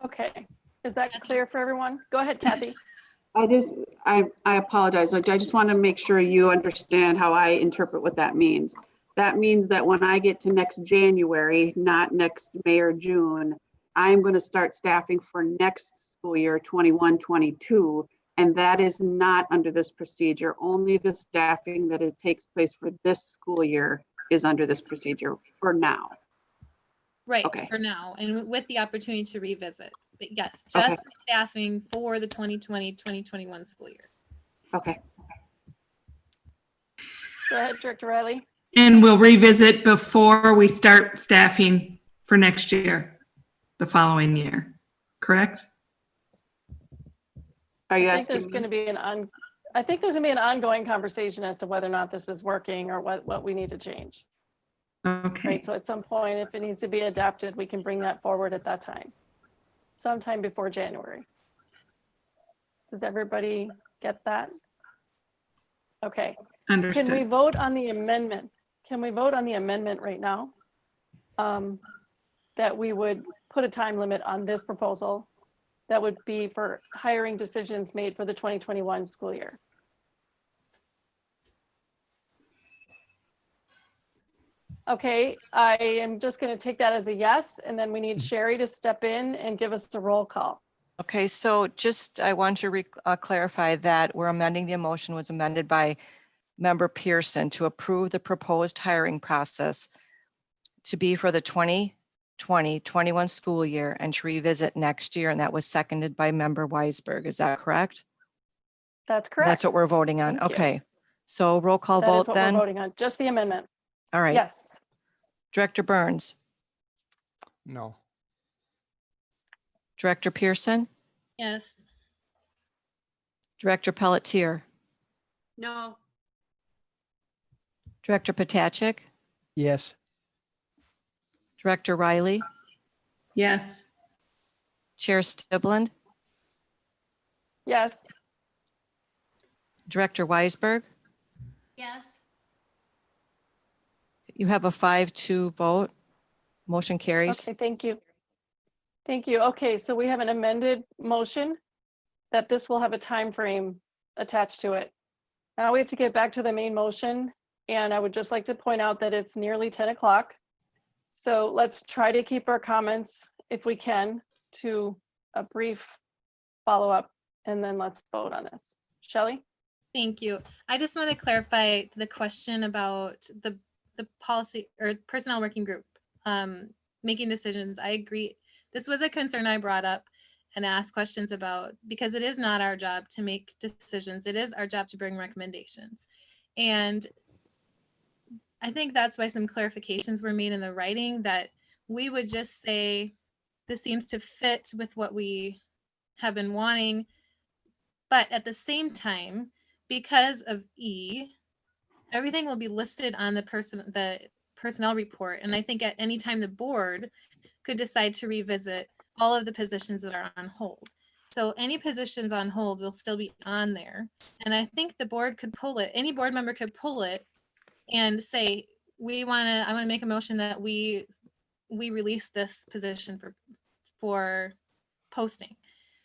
Okay, is that clear for everyone? Go ahead, Kathy. I apologize. Like, I just want to make sure you understand how I interpret what that means. That means that when I get to next January, not next May or June, I'm going to start staffing for next school year, 21, 22. And that is not under this procedure. Only the staffing that it takes place for this school year is under this procedure for now. Right, Okay. for now, and with the opportunity to revisit. But yes, Okay. just for staffing for the 2020, 2021 school year. Okay. Go ahead, Director Riley. And we'll revisit before we start staffing for next year, the following year, correct? Are you I think there's asking going me? to be I think there's going to be an ongoing conversation as to whether or not this is working or what we need to change. Okay. Right, so at some point, if it needs to be adapted, we can bring that forward at that time, sometime before January. Does everybody get that? Okay. Understood. Can we vote on the amendment? Can we vote on the amendment right now? That we would put a time limit on this proposal that would be for hiring decisions made for the 2021 school year. Okay, I am just going to take that as a yes, and then we need Sherry to step in and give us the roll call. Okay, so just, I want to clarify that we're amending the motion was amended by Member Pearson to approve the proposed hiring process to be for the 2020-21 school year and to revisit next year. And that was seconded by Member Weisberg. Is that correct? That's correct. That's what we're voting on. Thank you. Okay. So roll call That is vote what we're then. voting on, just the amendment. All right. Yes. Director Burns, No. Director Pearson, Yes. Director Pelletier, No. Director Potacek, Yes. Director Riley, Yes. Chair Stibland, Yes. Director Weisberg. Yes. You have a 5-2 vote. Motion carries. Okay, thank you. Thank you. Okay, so we have an amended motion that this will have a time frame attached to it. Now we have to get back to the main motion, and I would just like to point out that it's nearly 10 o'clock. So let's try to keep our comments, if we can, to a brief follow-up, and then let's vote on this. Shelley? Thank you. I just want to clarify the question about the policy or personnel working group making decisions. I agree. This was a concern I brought up and asked questions about, because it is not our job to make decisions. It is our job to bring recommendations. And I think that's why some clarifications were made in the writing, that we would just say, this seems to fit with what we have been wanting. But at the same time, because of E, everything will be listed on the personnel report. And I think at any time the board could decide to revisit all of the positions that are on hold. So any positions on hold will still be on there. And I think the board could pull it, any board member could pull it and say, I want to make a motion that we release this position for posting,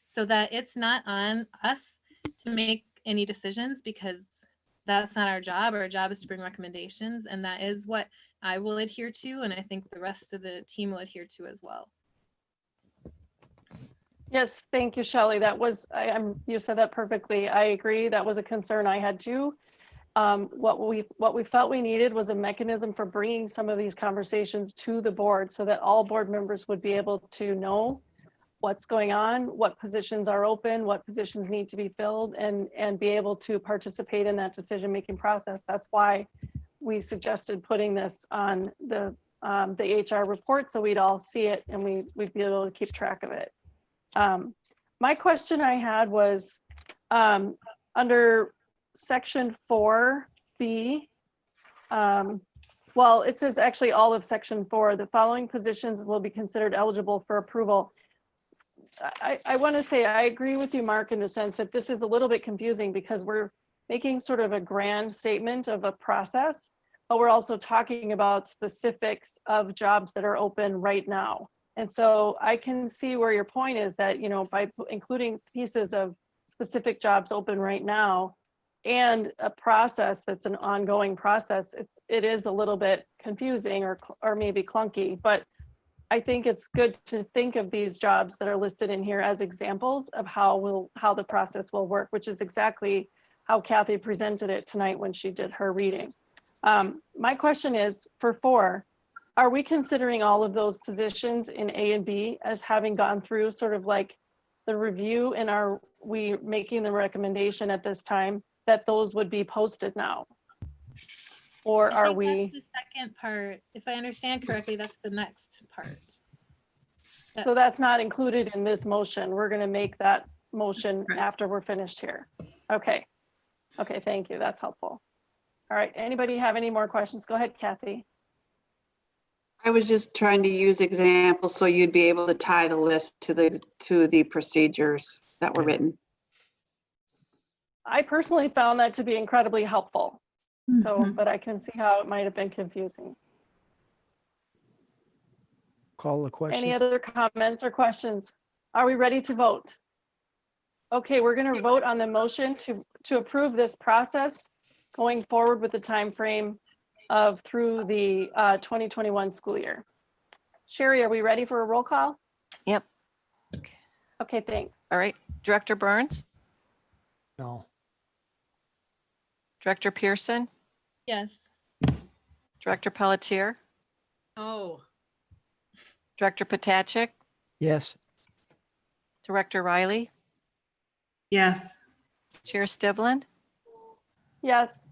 so that it's not on us to make any decisions because that's not our job. Our job is to bring recommendations, and that is what I will adhere to, and I think the rest of the team will adhere to as well. Yes, thank you, Shelley. That was, you said that perfectly. I agree. That was a concern I had too. What we felt we needed was a mechanism for bringing some of these conversations to the board so that all board members would be able to know what's going on, what positions are open, what positions need to be filled, and be able to participate in that decision-making process. That's why we suggested putting this on the HR report so we'd all see it and we'd be able to keep track of it. My question I had was under section 4B, well, it says actually all of section 4, the following positions will be considered eligible for approval. I want to say I agree with you, Mark, in the sense that this is a little bit confusing because we're making sort of a grand statement of a process, but we're also talking about specifics of jobs that are open right now. And so I can see where your point is that, you know, by including pieces of specific jobs open right now and a process that's an ongoing process, it is a little bit confusing or maybe clunky, but I think it's good to think of these jobs that are listed in here as examples of how the process will work, which is exactly how Kathy presented it tonight when she did her reading. My question is for 4, are we considering all of those positions in A and B as having gone through sort of like the review, and are we making the recommendation at this time that those would be posted now? Or are we? That's the second part. If I understand correctly, that's the next part. So that's not included in this motion. We're going to make that motion after we're finished here. Okay. Okay, thank you. That's helpful. All right, anybody have any more questions? Go ahead, Kathy. I was just trying to use examples so you'd be able to tie the list to the procedures that were written. I personally found that to be incredibly helpful. So, but I can see how it might have been confusing. Call the question. Any other comments or questions? Are we ready to vote? Okay, we're going to vote on the motion to approve this process going forward with the time frame of through the 2021 school year. Sherry, are we ready for a roll call? Yep. Okay, thanks. All right. Director Burns, No. Director Pearson, Yes. Director Pelletier, Oh, Director Potacek, Yes. Director Riley, Yes. Chair Stivland, Yes.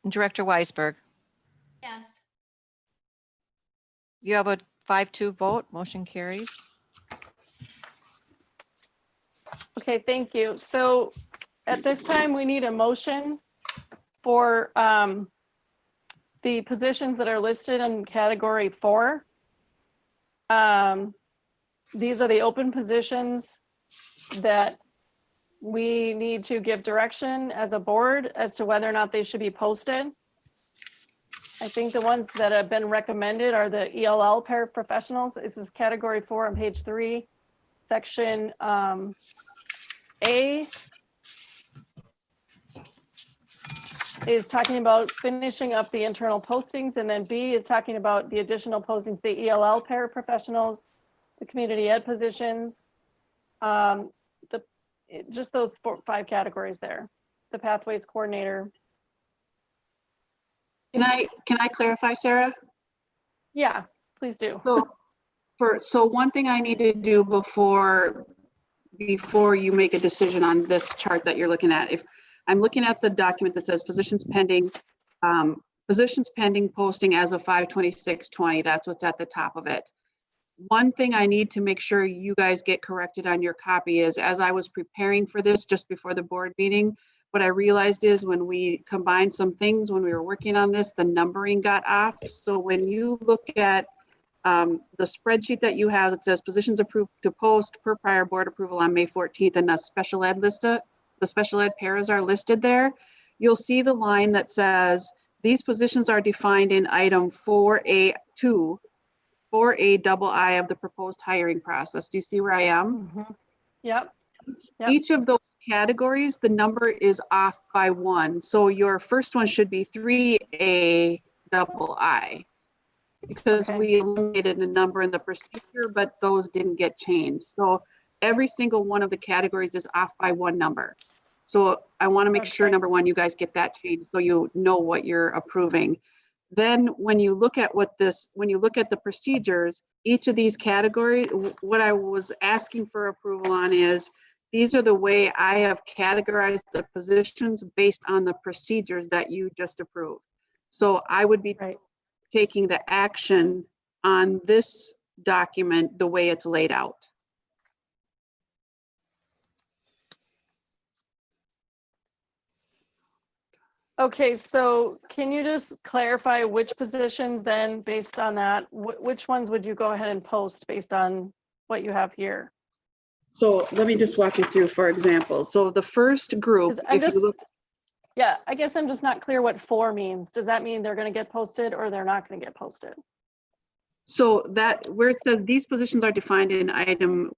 and Director Weisberg. Yes. You have a 5-2 vote. Motion carries. Okay, thank you. So at this time, we need a motion for the positions that are listed in category 4. These are the open positions that we need to give direction as a board as to whether or not they should be posted. I think the ones that have been recommended are the ELL paraprofessionals. It's this category 4 on page 3, section A is talking about finishing up the internal postings, and then B is talking about the additional postings, the ELL paraprofessionals, the community ed positions, just those 5 categories there, the pathways coordinator. Can I clarify, Sarah? Yeah, please do. So one thing I need to do before you make a decision on this chart that you're looking at, if I'm looking at the document that says positions pending posting as of 5/26/20, that's what's at the top of it. One thing I need to make sure you guys get corrected on your copy is, as I was preparing for this just before the board meeting, what I realized is when we combined some things, when we were working on this, the numbering got off. So when you look at the spreadsheet that you have that says positions approved to post per prior board approval on May 14th, and the special ed paras are listed there, you'll see the line that says these positions are defined in item 4A2, 4A II of the proposed hiring process. Do you see where I am? Yep. Each of those categories, the number is off by 1. So your first one should be 3A double I, because we eliminated a number in the procedure, but those didn't get changed. So every single one of the categories is off by 1 number. So I want to make sure, number one, you guys get that changed so you know what you're approving. Then when you look at when you look at the procedures, each of these categories, what I was asking for approval on is, these are the way I have categorized the positions based on the procedures that you just approved. So I would be taking the action on this document the way it's laid out. Okay, so can you just clarify which positions then, based on that, which ones would you go ahead and post based on what you have here? So let me just walk you through, for example. So the first group, if you look, yeah, I guess I'm just not clear what 4 means. Does that mean they're going to get posted or they're not going to get posted? so that where it says these positions are defined in item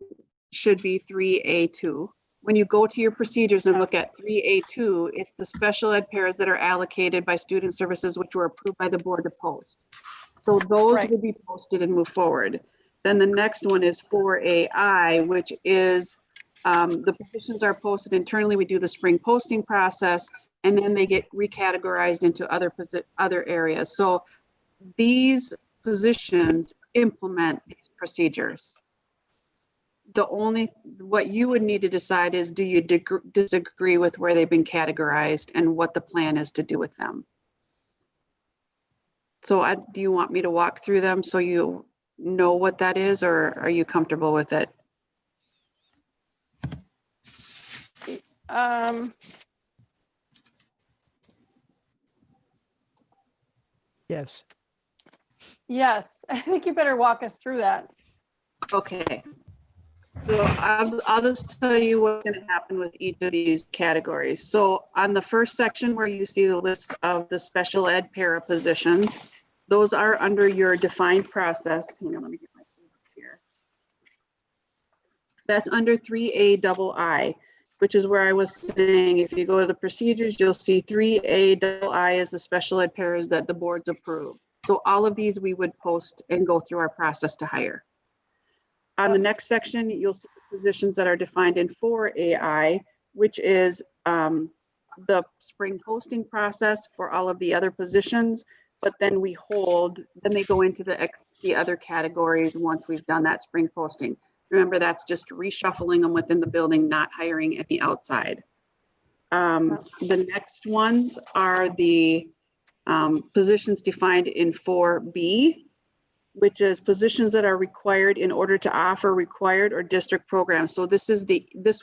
should be 3A2. When you go to your procedures and look at 3A2, it's the special ed pairs that are allocated by student services, which were approved by the board to post. So those would be posted and move forward. Then the next one is 4AI, which is the positions are posted internally. We do the spring posting process, and then they get recategorized into other areas. So these positions implement these procedures. What you would need to decide is, do you disagree with where they've been categorized and what the plan is to do with them? So do you want me to walk through them so you know what that is, or are you comfortable with it? Yes. Yes, I think you better walk us through that. Okay. So I'll just tell you what's going to happen with each of these categories. So on the first section where you see the list of the special ed para positions, those are under your defined process. Hang on, let me get my favorites here. That's under 3A double I, which is where I was saying, if you go to the procedures, you'll see 3A double I is the special ed paras that the boards approve. So all of these we would post and go through our process to hire. On the next section, you'll see the positions that are defined in 4AI, which is the spring posting process for all of the other positions, but then then they go into the other categories once we've done that spring posting. Remember, that's just reshuffling them within the building, not hiring any outside. The next ones are the positions defined in 4B, which is positions that are required in order to offer required or district programs. So this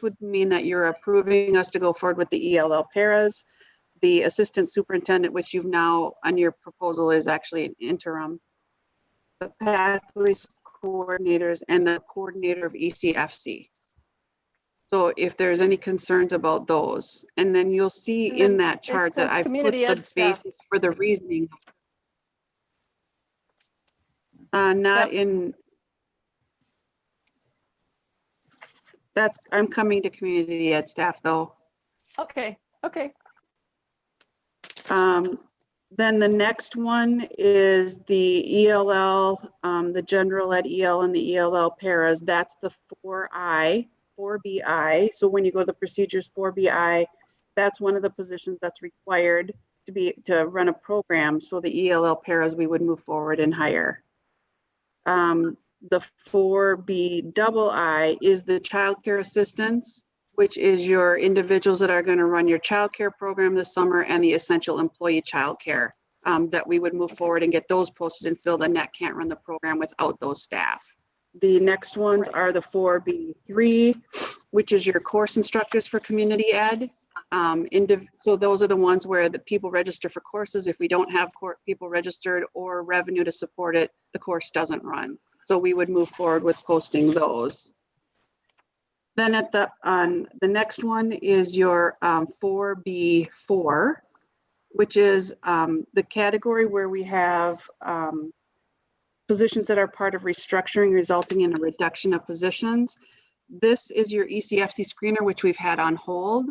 would mean that you're approving us to go forward with the ELL paras, the assistant superintendent, which you've now on your proposal is actually an interim, the pathways coordinators, and the coordinator of ECFC. So if there's any concerns about those, and then you'll see in that chart that I put the basis for the reasoning. Not in, I'm coming to community ed staff though. Okay. Then the next one is the ELL, the general ed EL and the ELL paras. That's the 4BI. So when you go to the procedures 4BI, that's one of the positions that's required to run a program. So the ELL paras we would move forward and hire. The 4B double I is the childcare assistants, which is your individuals that are going to run your childcare program this summer, and the essential employee childcare that we would move forward and get those posted and filled. Annette can't run the program without those staff. The next ones are the 4B3, which is your course instructors for community ed. So those are the ones where the people register for courses. If we don't have people registered or revenue to support it, the course doesn't run. So we would move forward with posting those. Then the next one is your 4B4, which is the category where we have positions that are part of restructuring resulting in a reduction of positions. This is your ECFC screener, which we've had on hold.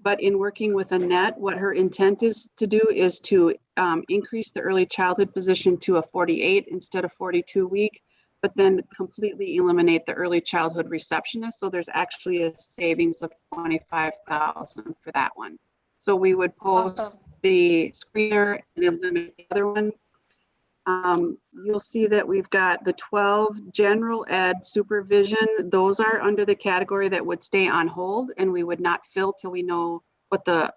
But in working with Annette, what her intent is to do is to increase the early childhood position to a 48 instead of 42 week, but then completely eliminate the early childhood receptionist. So there's actually a savings of 25,000 for that one. So we would post Awesome. the screener and eliminate the other one. You'll see that we've got the 12 general ed supervision. Those are under the category that would stay on hold, and we would not fill till we know what the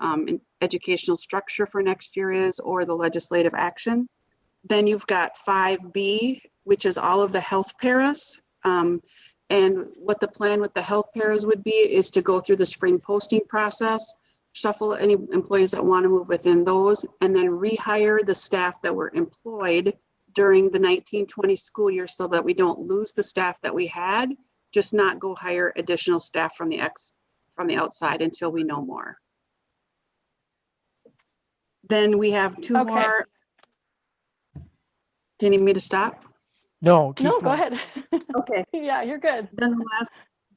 educational structure for next year is or the legislative action. Then you've got 5B, which is all of the health paras. And what the plan with the health paras would be is to go through the spring posting process, shuffle any employees that want to move within those, and then rehire the staff that were employed during the 1920 school year so that we don't lose the staff that we had, just not go hire additional staff from the outside until we know more. Then we have two Okay. more. Do you need me to stop? No, keep No, go going. ahead. Okay. Yeah, you're good. Then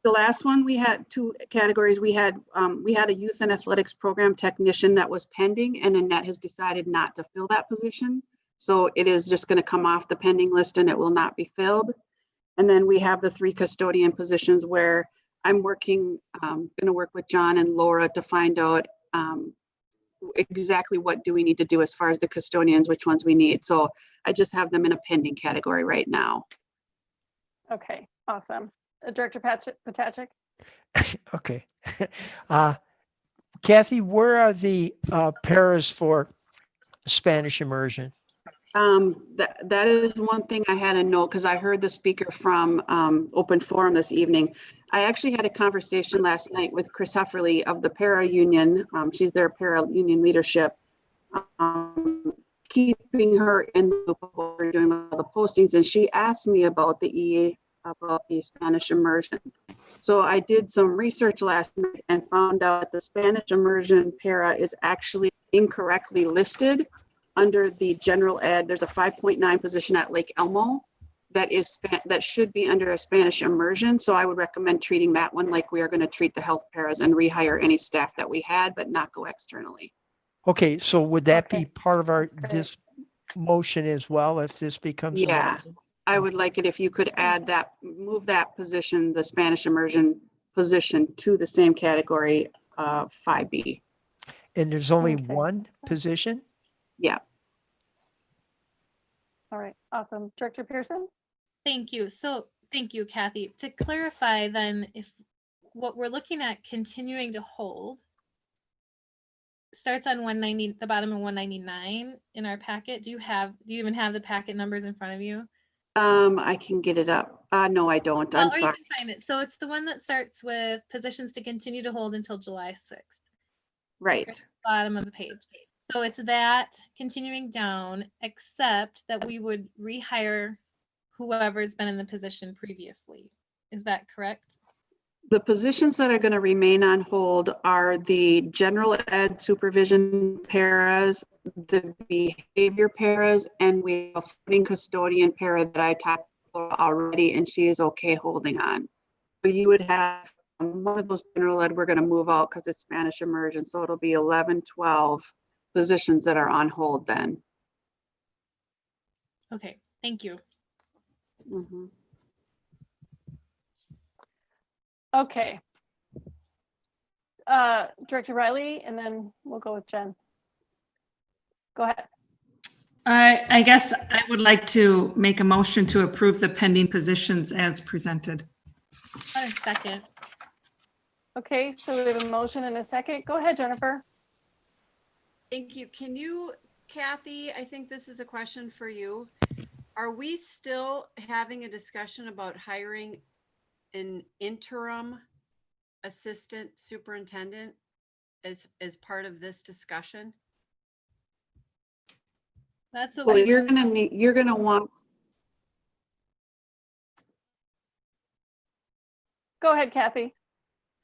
the last one, we had two categories. We had a youth and athletics program technician that was pending, and Annette has decided not to fill that position. So it is just going to come off the pending list and it will not be filled. And then we have the 3 custodian positions where I'm going to work with John and Laura to find out exactly what do we need to do as far as the custodians, which ones we need. So I just have them in a pending category right now. Okay, awesome. Director Potacek? Okay. Kathy, where are the paras for Spanish immersion? That is one thing I had to note because I heard the speaker from Open Forum this evening. I actually had a conversation last night with Chris Hefferly of the Para Union. She's their Para Union leadership, keeping her in the loop of what we're doing with all the postings. And she asked me about the Spanish immersion. So I did some research last night and found out that the Spanish immersion para is actually incorrectly listed under the general ed. There's a 5.9 position at Lake Elmo that should be under a Spanish immersion. So I would recommend treating that one like we are going to treat the health paras and rehire any staff that we had, but not go externally. Okay, so would that be part of this motion as well if this becomes? Yeah, I would like it if you could add that, move that position, the Spanish immersion position, to the same category of 5B. And there's only one position? Yeah. All right, awesome. Director Pearson? Thank you. So thank you, Kathy. To clarify then, if what we're looking at continuing to hold starts on 190, the bottom of 199 in our packet. Do you even have the packet numbers in front of you? I can get it up. No, I don't. I'm Or you sorry. can find it. So it's the one that starts with positions to continue to hold until July 6th. Right. Bottom of the page. So it's that continuing down, except that we would rehire whoever's been in the position previously. Is that correct? The positions that are going to remain on hold are the general ed supervision paras, the behavior paras, and we have a floating custodian para that I talked about already, and she is okay holding on. So you would have one of those general ed we're going to move out because it's Spanish immersion. So it'll be 11, 12 positions that are on hold then. Okay, thank you. Mm-hmm. Okay. Director Riley, and then we'll go with Jen. Go ahead. I guess I would like to make a motion to approve the pending positions as presented. A second. Okay, so we have a motion and a second. Go ahead, Jennifer. Thank you. Can you, Kathy, I think this is a question for you. Are we still having a discussion about hiring an interim assistant superintendent as part of this discussion? That's what Well, we you're gonna want. Go ahead, Kathy.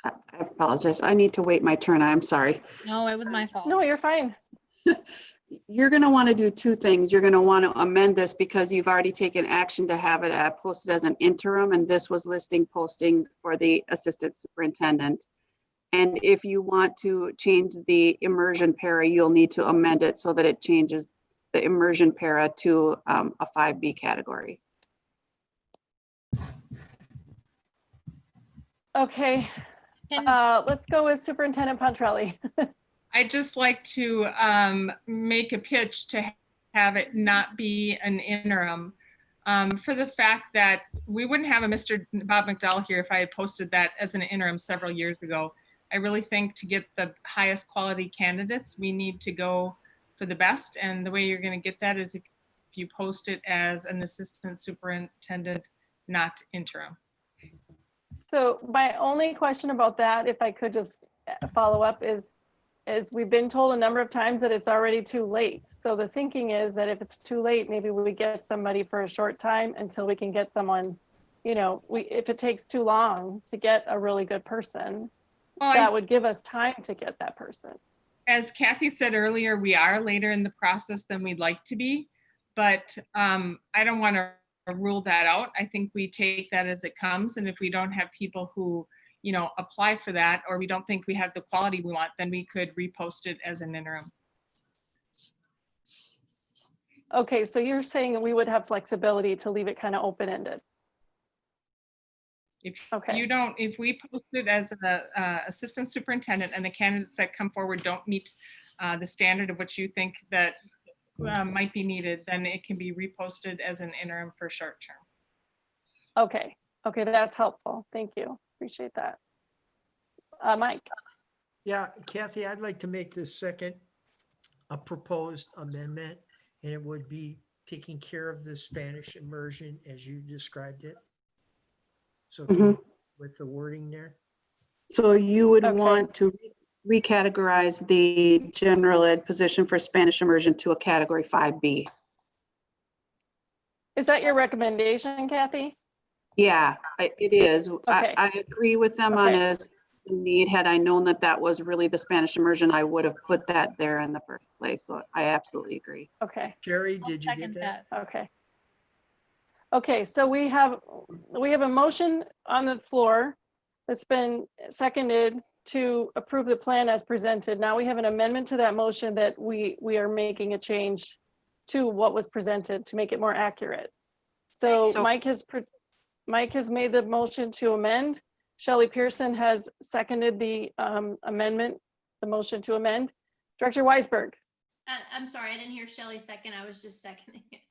I apologize. I need to wait my turn. I'm sorry. No, it was my fault. No, you're fine. you're going to want to do two things. You're going to want to amend this because you've already taken action to have it posted as an interim, and this was listing posting for the assistant superintendent. And if you want to change the immersion para, you'll need to amend it so that it changes the immersion para to a 5B category. Okay, let's go with Superintendent Pontrelli. I'd just like to make a pitch to have it not be an interim for the fact that we wouldn't have a Mr. Bob McDowell here if I had posted that as an interim several years ago. I really think to get the highest quality candidates, we need to go for the best. And the way you're going to get that is if you post it as an assistant superintendent, not interim. So my only question about that, if I could just follow up, is we've been told a number of times that it's already too late. So the thinking is that if it's too late, maybe we get somebody for a short time until we can get someone, you know, if it takes too long to get a really good person, that would give us time to get that person. As Kathy said earlier, we are later in the process than we'd like to be, but I don't want to rule that out. I think we take that as it comes. And if we don't have people who, you know, apply for that, or we don't think we have the quality we want, then we could repost it as an interim. Okay, so you're saying we would have flexibility to leave it kind of open-ended. If we post it as an assistant superintendent and the candidates that come forward don't meet the standard of what you think that might be needed, then it can be reposted as an interim for short term. Okay, that's helpful. Thank you. Appreciate that. Mike. Yeah, Kathy, I'd like to make this second a proposed amendment, and it would be taking care of the Spanish immersion as you described it. So with the wording there. So you would want to recategorize the general ed position for Spanish immersion to a category 5B. Is that your recommendation, Kathy? Yeah, it is. Okay. I agree with them on as the need. Had I known that that was really the Spanish immersion, I would have put that there in the first place. So I absolutely agree. Okay. Jerry, did you get that? Okay. Okay, so we have a motion on the floor that's been seconded to approve the plan as presented. Now we have an amendment to that motion that we are making a change to what was presented to make it more accurate. So Mike has made the motion to amend. Shelley Pearson has seconded the amendment, the motion to amend. Director Weisberg. I'm sorry, I didn't hear Shelley second. I was just seconding it.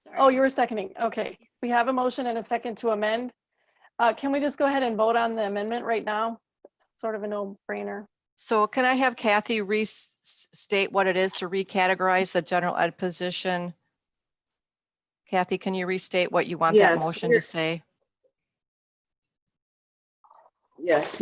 Sorry. Oh, you were seconding. Okay. We have a motion and a second to amend. Can we just go ahead and vote on the amendment right now? Sort of a no-brainer. So can I have Kathy restate what it is to recategorize the general ed position? Kathy, can you restate what you want that motion to say? Yes.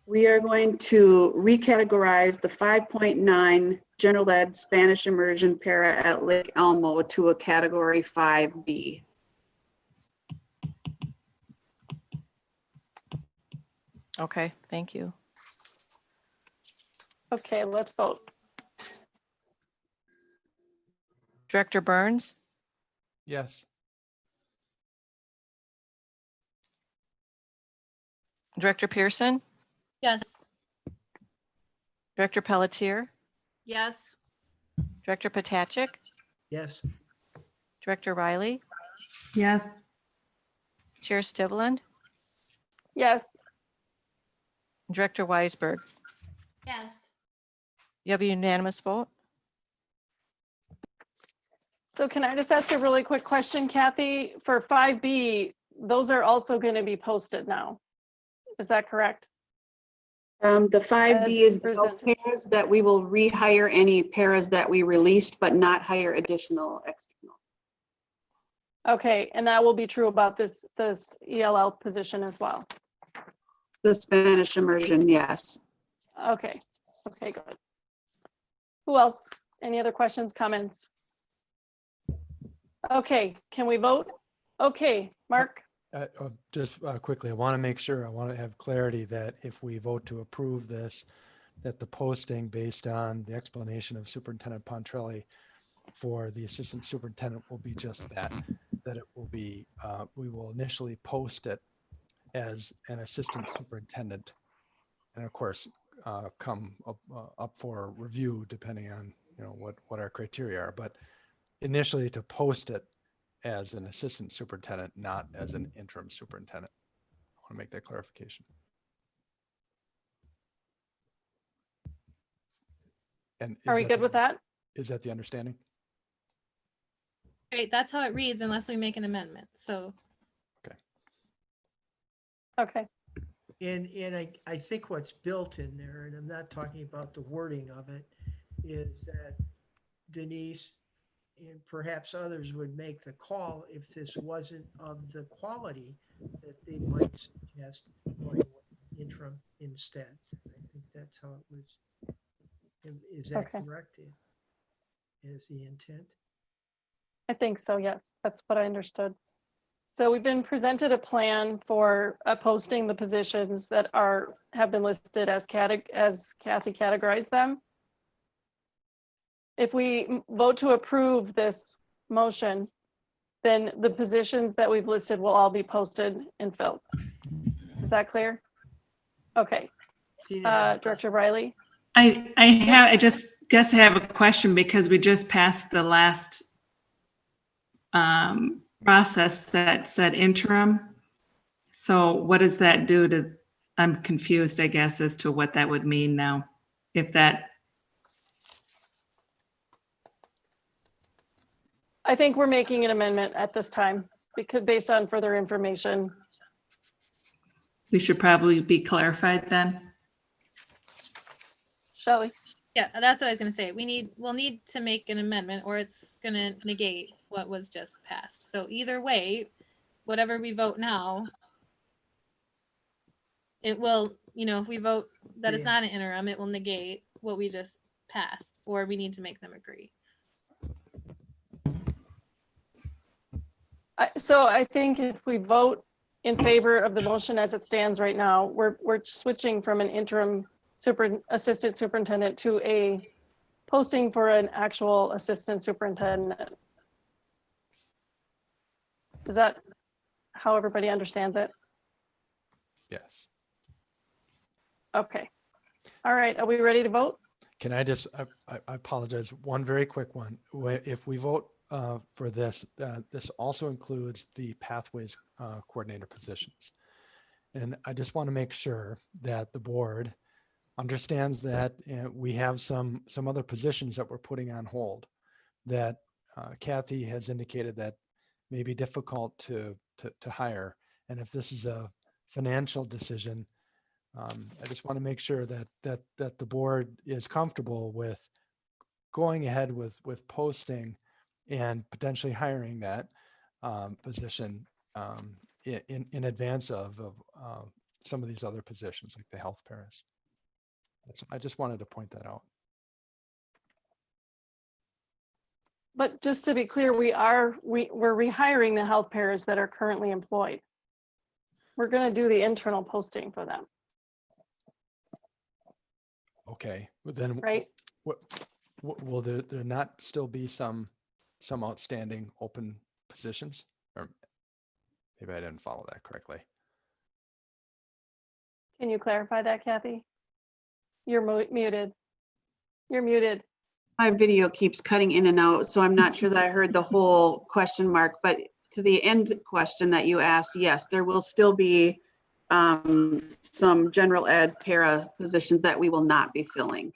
We are going to recategorize the 5.9 general ed Spanish immersion para at Lake Elmo to a category 5B. Okay, thank you. Okay, let's vote. Director Burns, Yes. Director Pearson, Yes. Director Pelletier, Yes. Director Potacek, Yes. Director Riley, Yes. Chair Stivland, Yes. Director Weisberg. Yes. You have a unanimous vote? So can I just ask a really quick question, Kathy? For 5B, those are also going to be posted now. Is that correct? The 5B is the paras that we will rehire any paras that we released, but not hire additional external. Okay, and that will be true about this ELL position as well. The Spanish immersion, yes. Okay, okay, good. Who else? Any other questions, comments? Okay, can we vote? Okay, Mark? Just quickly, I want to make sure, I want to have clarity that if we vote to approve this, that the posting based on the explanation of Superintendent Pontrelli for the assistant superintendent will be just that, that it will be, we will initially post it as an assistant superintendent. And of course, come up for review depending on, you know, what our criteria are, but initially to post it as an assistant superintendent, not as an interim superintendent. I want to make that clarification. And Are we good with that? Is that the understanding? Right, that's how it reads unless we make an amendment. So Okay. And I think what's built in there, and I'm not talking about the wording of it, is that Denise and perhaps others would make the call if this wasn't of the quality that they might suggest going with interim instead. I think that's how it was. Is that Okay. correct? Is the intent? I think so, yes. That's what I understood. So we've been presented a plan for posting the positions that have been listed as Kathy categorized them. If we vote to approve this motion, then the positions that we've listed will all be posted and filled. Is that clear? Okay. Director Riley? I just guess I have a question because we just passed the last process that said interim. So what does that do to, I'm confused, I guess, as to what that would mean now. If that, I think we're making an amendment at this time because based on further information. we should probably be clarified then. Shelley? yeah, that's what I was gonna say. We'll need to make an amendment or it's gonna negate what was just passed. So either way, whatever we vote now, it will, you know, if we vote that it's not an interim, it will negate what we just passed, or we need to make them agree. So I think if we vote in favor of the motion as it stands right now, we're switching from an interim assistant superintendent to a posting for an actual assistant superintendent. Is that how everybody understands it? Yes. Okay. All right. Are we ready to vote? Can I just, I apologize, one very quick one. If we vote for this, this also includes the pathways coordinator positions. And I just want to make sure that the board understands that we have some other positions that we're putting on hold that Kathy has indicated that may be difficult to hire. And if this is a financial decision, I just want to make sure that the board is comfortable with going ahead with posting and potentially hiring that position in advance of some of these other positions like the health paras. I just wanted to point that out. But just to be clear, we're rehiring the health paras that are currently employed. We're going to do the internal posting for them. Okay, well then, right? Will there not still be some outstanding open positions? Or maybe I didn't follow that correctly. Can you clarify that, Kathy? You're muted. You're muted. My video keeps cutting in and out, so I'm not sure that I heard the whole question mark, but to the end question that you asked, yes, there will still be some general ed para positions that we will not be filling.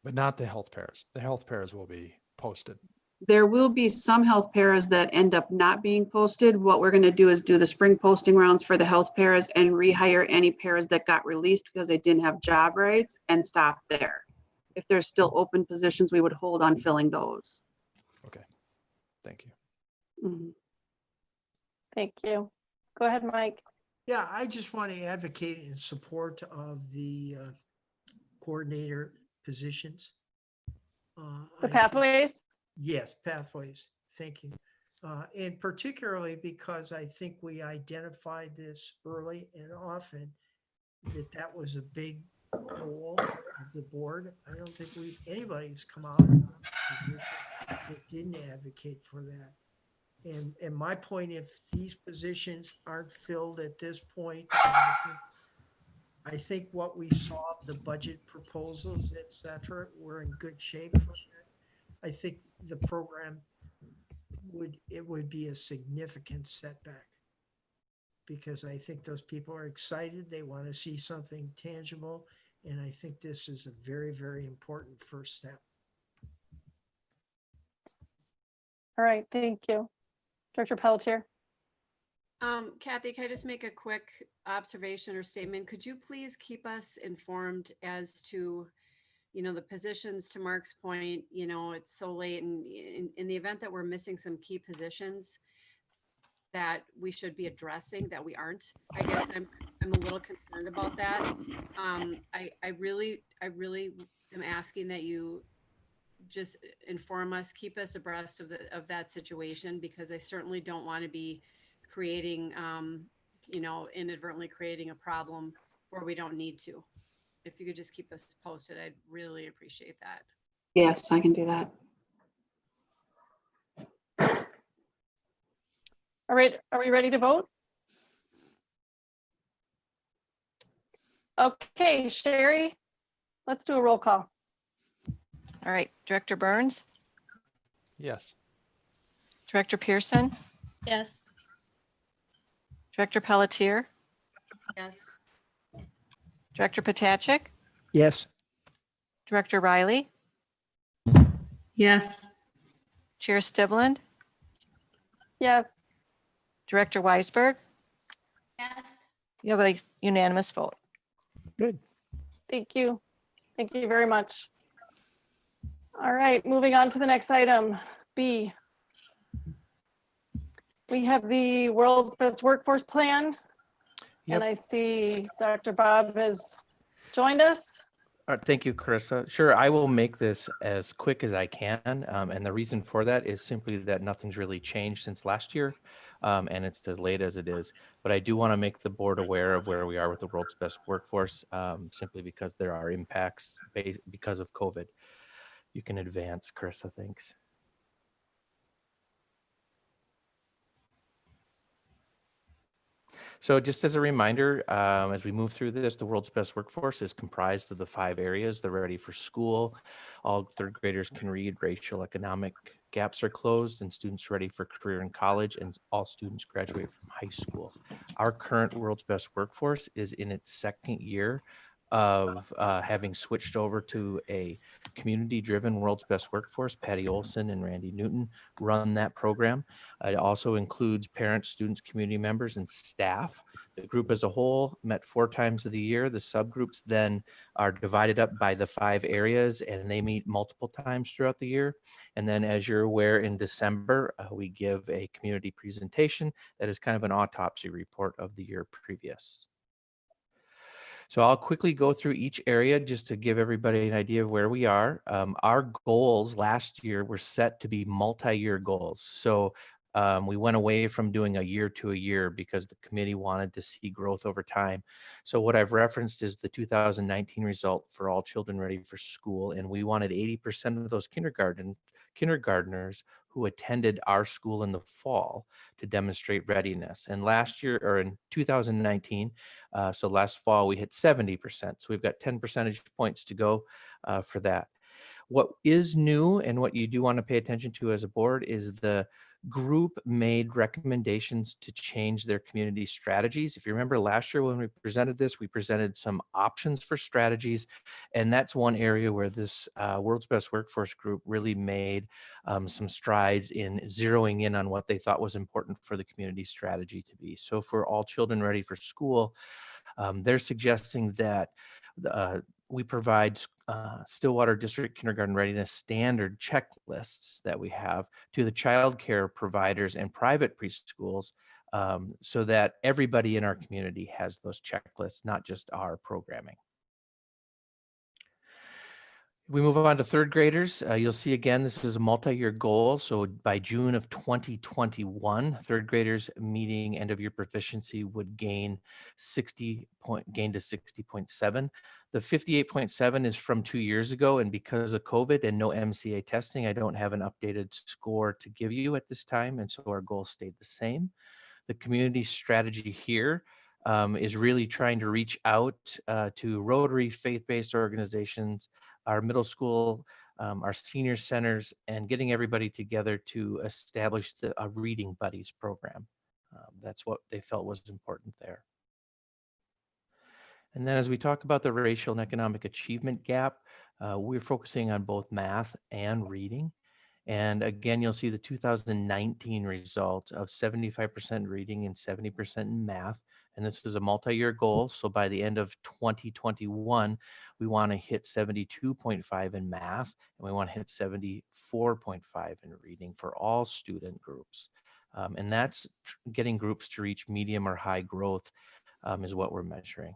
But not the health paras. The health paras will be posted. There will be some health paras that end up not being posted. What we're going to do is do the spring posting rounds for the health paras and rehire any paras that got released because they didn't have job rights and stop there. If there's still open positions, we would hold on filling those. Okay, thank you. Mm-hmm. Thank you. Go ahead, Mike. Yeah, I just want to advocate in support of the coordinator positions. The pathways? Yes, pathways. Thank you. And particularly because I think we identified this early and often that was a big goal of the board. I don't think anybody's come out of a position that didn't advocate for that. And my point, if these positions aren't filled at this point, I think what we saw, the budget proposals, et cetera, we're in good shape for that. I think the program would be a significant setback. Because I think those people are excited, they want to see something tangible, and I think this is a very, very important first step. All right, thank you. Director Pelletier. Kathy, can I just make a quick observation or statement? Could you please keep us informed as to, the positions, to Mark's point, it's so late, and in the event that we're missing some key positions that we should be addressing that we aren't. I guess I'm a little concerned about that. I really am asking that you just inform us, keep us abreast of that situation, because I certainly don't want to be creating, inadvertently creating a problem where we don't need to. If you could just keep us posted, I'd really appreciate that. Yes, I can do that. All right, are we ready to vote? Okay, Sherry, let's do a roll call. All right, Director Burns, Yes. Director Pearson, Yes. Director Pelletier, Yes. Director Potacek, Yes. Director Riley, Yes. Chair Stivland, Yes. Director Weisberg. Yes. You have a unanimous vote. Good. Thank you. Thank you very much. All right, moving on to the next item, B. We have the World's Best Workforce Plan. Yep. And I see Dr. Bob has joined us. All right, thank you, Carissa. Sure, I will make this as quick as I can. And the reason for that is simply that nothing's really changed since last year, and it's as late as it is. But I do want to make the board aware of where we are with the World's Best Workforce, simply because there are impacts because of COVID. You can advance, Carissa, thanks. So just as a reminder, as we move through this, the World's Best Workforce is comprised of the 5 areas. They're ready for school. All third graders can read. Racial economic gaps are closed, and students ready for career and college, and all students graduate from high school. Our current World's Best Workforce is in its second year of having switched over to a community-driven World's Best Workforce. Patty Olson and Randy Newton run that program. It also includes parents, students, community members, and staff. The group as a whole met 4 times of the year. The subgroups then are divided up by the 5 areas, and they meet multiple times throughout the year. And then, as you're aware, in December, we give a community presentation that is kind of an autopsy report of the year previous. So I'll quickly go through each area just to give everybody an idea of where we are. Our goals last year were set to be multi-year goals. So we went away from doing a year to a year because the committee wanted to see growth over time. So what I've referenced is the 2019 result for all children ready for school. And we wanted 80% of those kindergartners who attended our school in the fall to demonstrate readiness. And last year, or in 2019, so last fall, we hit 70%. So we've got 10 percentage points to go for that. What is new and what you do want to pay attention to as a board is the group made recommendations to change their community strategies. If you remember last year when we presented this, we presented some options for strategies. And that's one area where this World's Best Workforce group really made some strides in zeroing in on what they thought was important for the community strategy to be. So for all children ready for school, they're suggesting that we provide Stillwater District Kindergarten Readiness Standard checklists that we have to the child care providers and private preschools, so that everybody in our community has those checklists, not just our programming. We move on to third graders. You'll see again, this is a multi-year goal. So by June of 2021, third graders meeting end of year proficiency would gain to 60.7. The 58.7 is from 2 years ago. And because of COVID and no MCA testing, I don't have an updated score to give you at this time. And so our goal stayed the same. The community strategy here is really trying to reach out to Rotary, faith-based organizations, our middle school, our senior centers, and getting everybody together to establish a Reading Buddies program. That's what they felt was important there. And then as we talk about the racial and economic achievement gap, we're focusing on both math and reading. And again, you'll see the 2019 results of 75% reading and 70% in math. And this is a multi-year goal. So by the end of 2021, we want to hit 72.5 in math, and we want to hit 74.5 in reading for all student groups. And that's getting groups to reach medium or high growth is what we're measuring.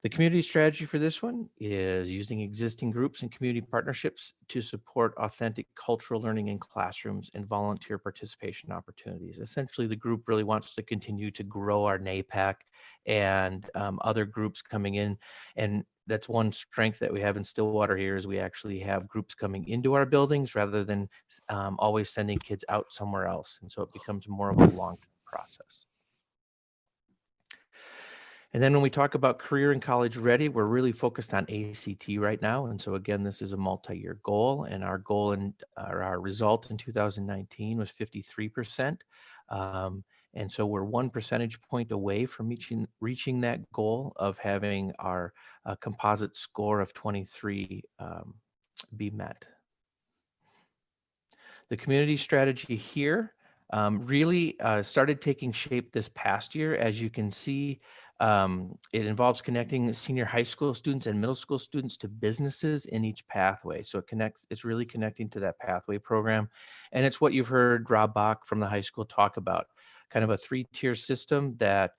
The community strategy for this one is using existing groups and community partnerships to support authentic cultural learning in classrooms and volunteer participation opportunities. Essentially, the group really wants to continue to grow our NAPAC and other groups coming in. And that's one strength that we have in Stillwater here is we actually have groups coming into our buildings rather than always sending kids out somewhere else. And so it becomes more of a long-term process. And then when we talk about career and college ready, we're really focused on ACT right now. And so again, this is a multi-year goal, and our goal and our result in 2019 was 53%. And so we're 1 percentage point away from reaching that goal of having our composite score of 23 be met. The community strategy here really started taking shape this past year. As you can see, it involves connecting senior high school students and middle school students to businesses in each pathway. So it's really connecting to that pathway program. And it's what you've heard Rob Bach from the high school talk about, kind of a 3-tier system that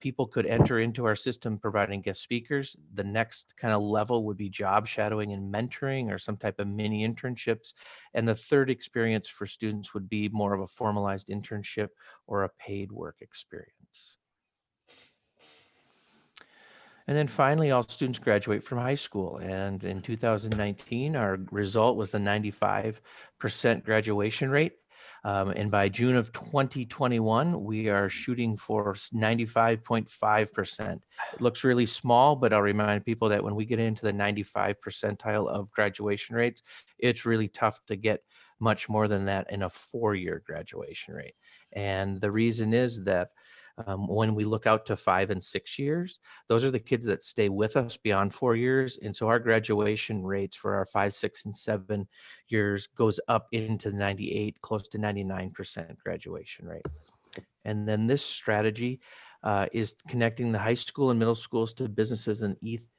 people could enter into our system providing guest speakers. The next kind of level would be job shadowing and mentoring or some type of mini internships. And the third experience for students would be more of a formalized internship or a paid work experience. And then finally, all students graduate from high school. And in 2019, our result was the 95% graduation rate. And by June of 2021, we are shooting for 95.5%. It looks really small, but I'll remind people that when we get into the 95 percentile of graduation rates, it's really tough to get much more than that in a 4-year graduation rate. And the reason is that when we look out to 5 and 6 years, those are the kids that stay with us beyond 4 years. And so our graduation rates for our 5, 6, and 7 years goes up into 98, close to 99% graduation rate. And then this strategy is connecting the high school and middle schools to businesses in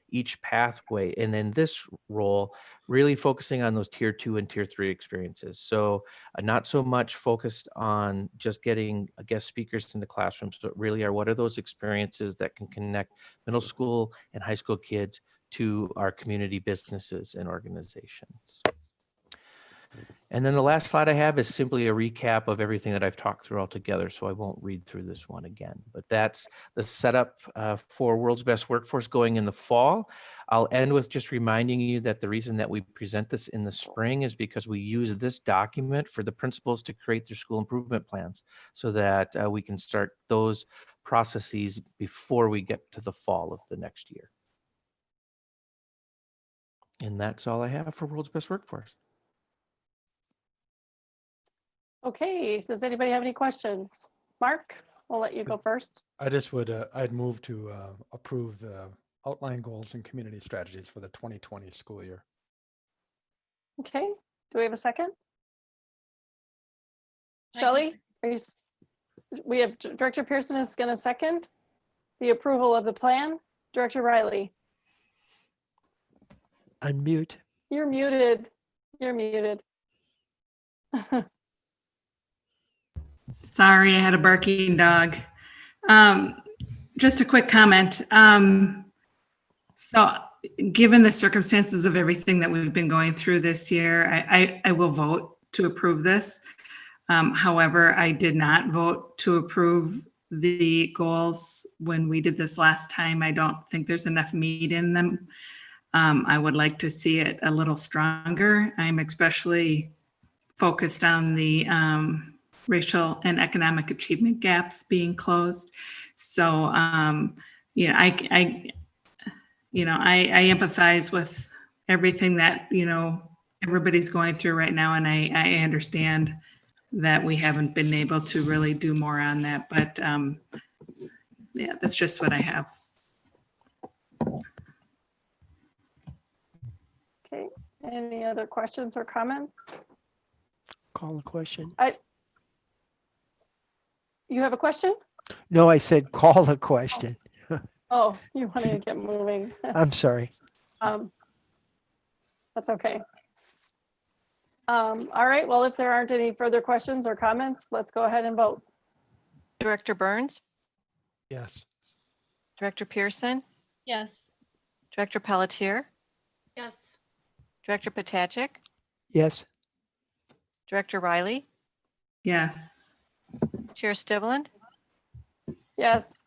each pathway. And then this role really focusing on those tier 2 and tier 3 experiences. So not so much focused on just getting guest speakers in the classrooms, but really what are those experiences that can connect middle school and high school kids to our community businesses and organizations. And then the last slide I have is simply a recap of everything that I've talked through all together, so I won't read through this one again. But that's the setup for World's Best Workforce going in the fall. I'll end with just reminding you that the reason that we present this in the spring is because we use this document for the principals to create their school improvement plans so that we can start those processes before we get to the fall of the next year. And that's all I have for World's Best Workforce. Okay, does anybody have any questions? Mark, we'll let you go first. I just would, I'd move to approve the outline goals and community strategies for the 2020 school year. Okay, do we have a second? Shelley, we have Director Pearson is going to second the approval of the plan. Director Riley. Unmute. You're muted. You're muted. Sorry, I had a barking dog. Just a quick comment. So given the circumstances of everything that we've been going through this year, I will vote to approve this. However, I did not vote to approve the goals when we did this last time. I don't think there's enough meat in them. I would like to see it a little stronger. I'm especially focused on the racial and economic achievement gaps being closed. So, you know, I empathize with everything that, you know, everybody's going through right now. And I understand that we haven't been able to really do more on that, but yeah, that's just what I have. Okay, any other questions or comments? Call the question. You have a question? No, I said call the question. Oh, you want to get moving. I'm sorry. That's okay. All right, well, if there aren't any further questions or comments, let's go ahead and vote. Director Burns, Yes. Director Pearson, Yes. Director Pelletier, Yes. Director Potacek, Yes. Director Riley, Yes. Chair Stivland, Yes.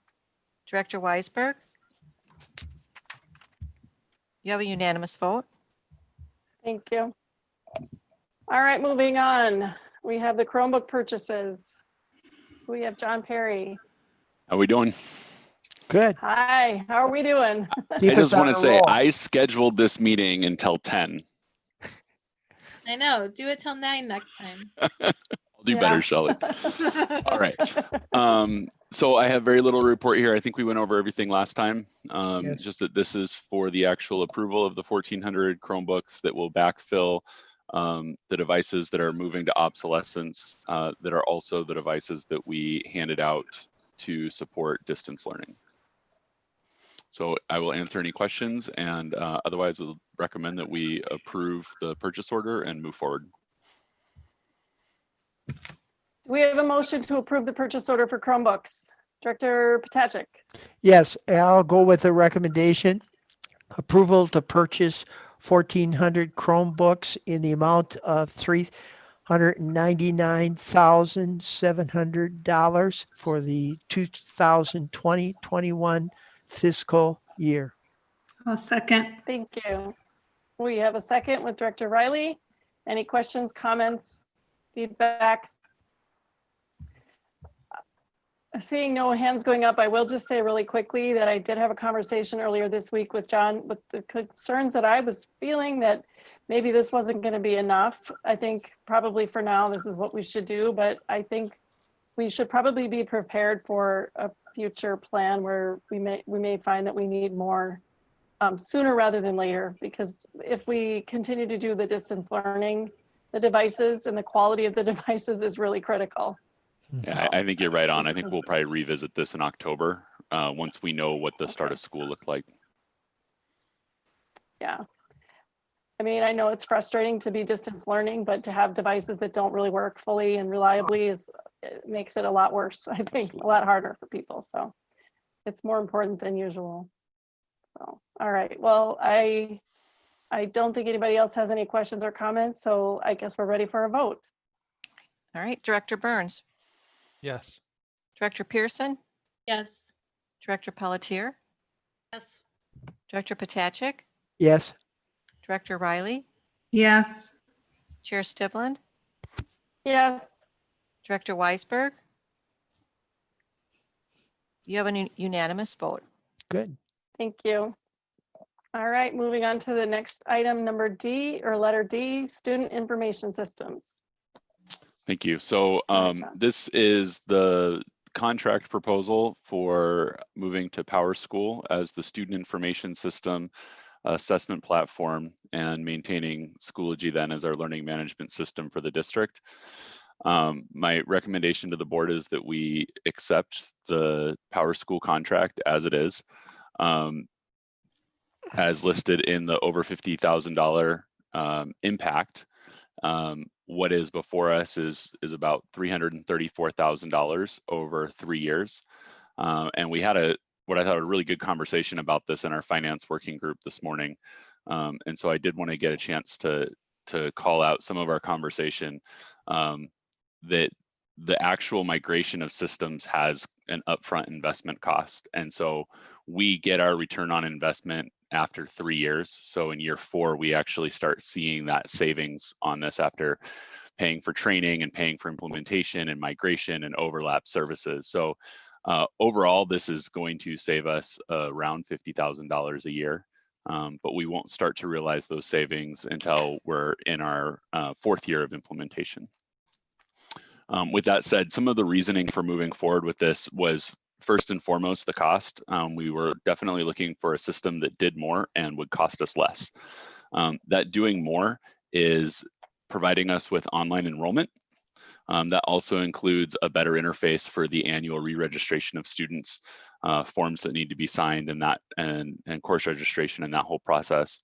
Director Weisberg. You have a unanimous vote. Thank you. All right, moving on. We have the Chromebook purchases. We have John Perry. How are we doing? Good. Hi, how are we doing? I just want to say I scheduled this meeting until 10. I know. Do it till 9 next time. I'll do better, Shelley. All right. So I have very little to report here. I think we went over everything last time. Yes. Just that this is for the actual approval of the 1,400 Chromebooks that will backfill the devices that are moving to obsolescence, that are also the devices that we handed out to support distance learning. So I will answer any questions, and otherwise we'll recommend that we approve the purchase order and move forward. Do we have a motion to approve the purchase order for Chromebooks? Director Potacek. Yes, I'll go with the recommendation. Approval to purchase 1,400 Chromebooks in the amount of $399,700 for the 2020-21 fiscal year. I'll second. Thank you. We have a second with Director Riley. Any questions, comments, feedback? Seeing no hands going up, I will just say really quickly that I did have a conversation earlier this week with John with the concerns that I was feeling that maybe this wasn't going to be enough. I think probably for now, this is what we should do, but I think we should probably be prepared for a future plan where we may find that we need more sooner rather than later, because if we continue to do the distance learning, the devices and the quality of the devices is really critical. Yeah, I think you're right on. I think we'll probably revisit this in October once we know what the start of school looked like. Yeah. I mean, I know it's frustrating to be distance learning, but to have devices that don't really work fully and reliably it makes it a lot worse, I think, a lot harder for people. So it's more important than usual. So, all right. Well, I don't think anybody else has any questions or comments, so I guess we're ready for a vote. All right, Director Burns, Yes. Director Pearson, Yes. Director Pelletier, Yes. Director Potacek, Yes. Director Riley, Yes. Chair Stivland, Yes. Director Weisberg. You have a unanimous vote. Good. Thank you. All right, moving on to the next item, number D, or letter D, student information systems. Thank you. So this is the contract proposal for moving to Power School as the student information system assessment platform and maintaining Schoology then as our learning management system for the district. My recommendation to the board is that we accept the Power School contract as it is, as listed in the over $50,000 impact. What is before us is about $334,000 over 3 years. And we had what I thought a really good conversation about this in our finance working group this morning. And so I did want to get a chance to call out some of our conversation, that the actual migration of systems has an upfront investment cost. And so we get our return on investment after 3 years. So in year 4, we actually start seeing that savings on this after paying for training and paying for implementation and migration and overlap services. So overall, this is going to save us around $50,000 a year. But we won't start to realize those savings until we're in our 4th year of implementation. With that said, some of the reasoning for moving forward with this was first and foremost the cost. We were definitely looking for a system that did more and would cost us less. That doing more is providing us with online enrollment. That also includes a better interface for the annual re-registration of students, forms that need to be signed, and course registration and that whole process.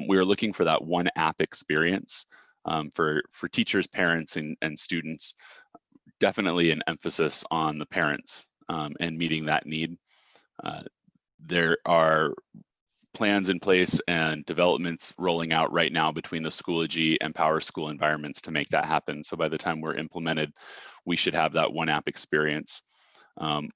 We are looking for that one app experience for teachers, parents, and students. Definitely an emphasis on the parents and meeting that need. There are plans in place and developments rolling out right now between the Schoology and PowerSchool environments to make that happen. So by the time we're implemented, we should have that one app experience.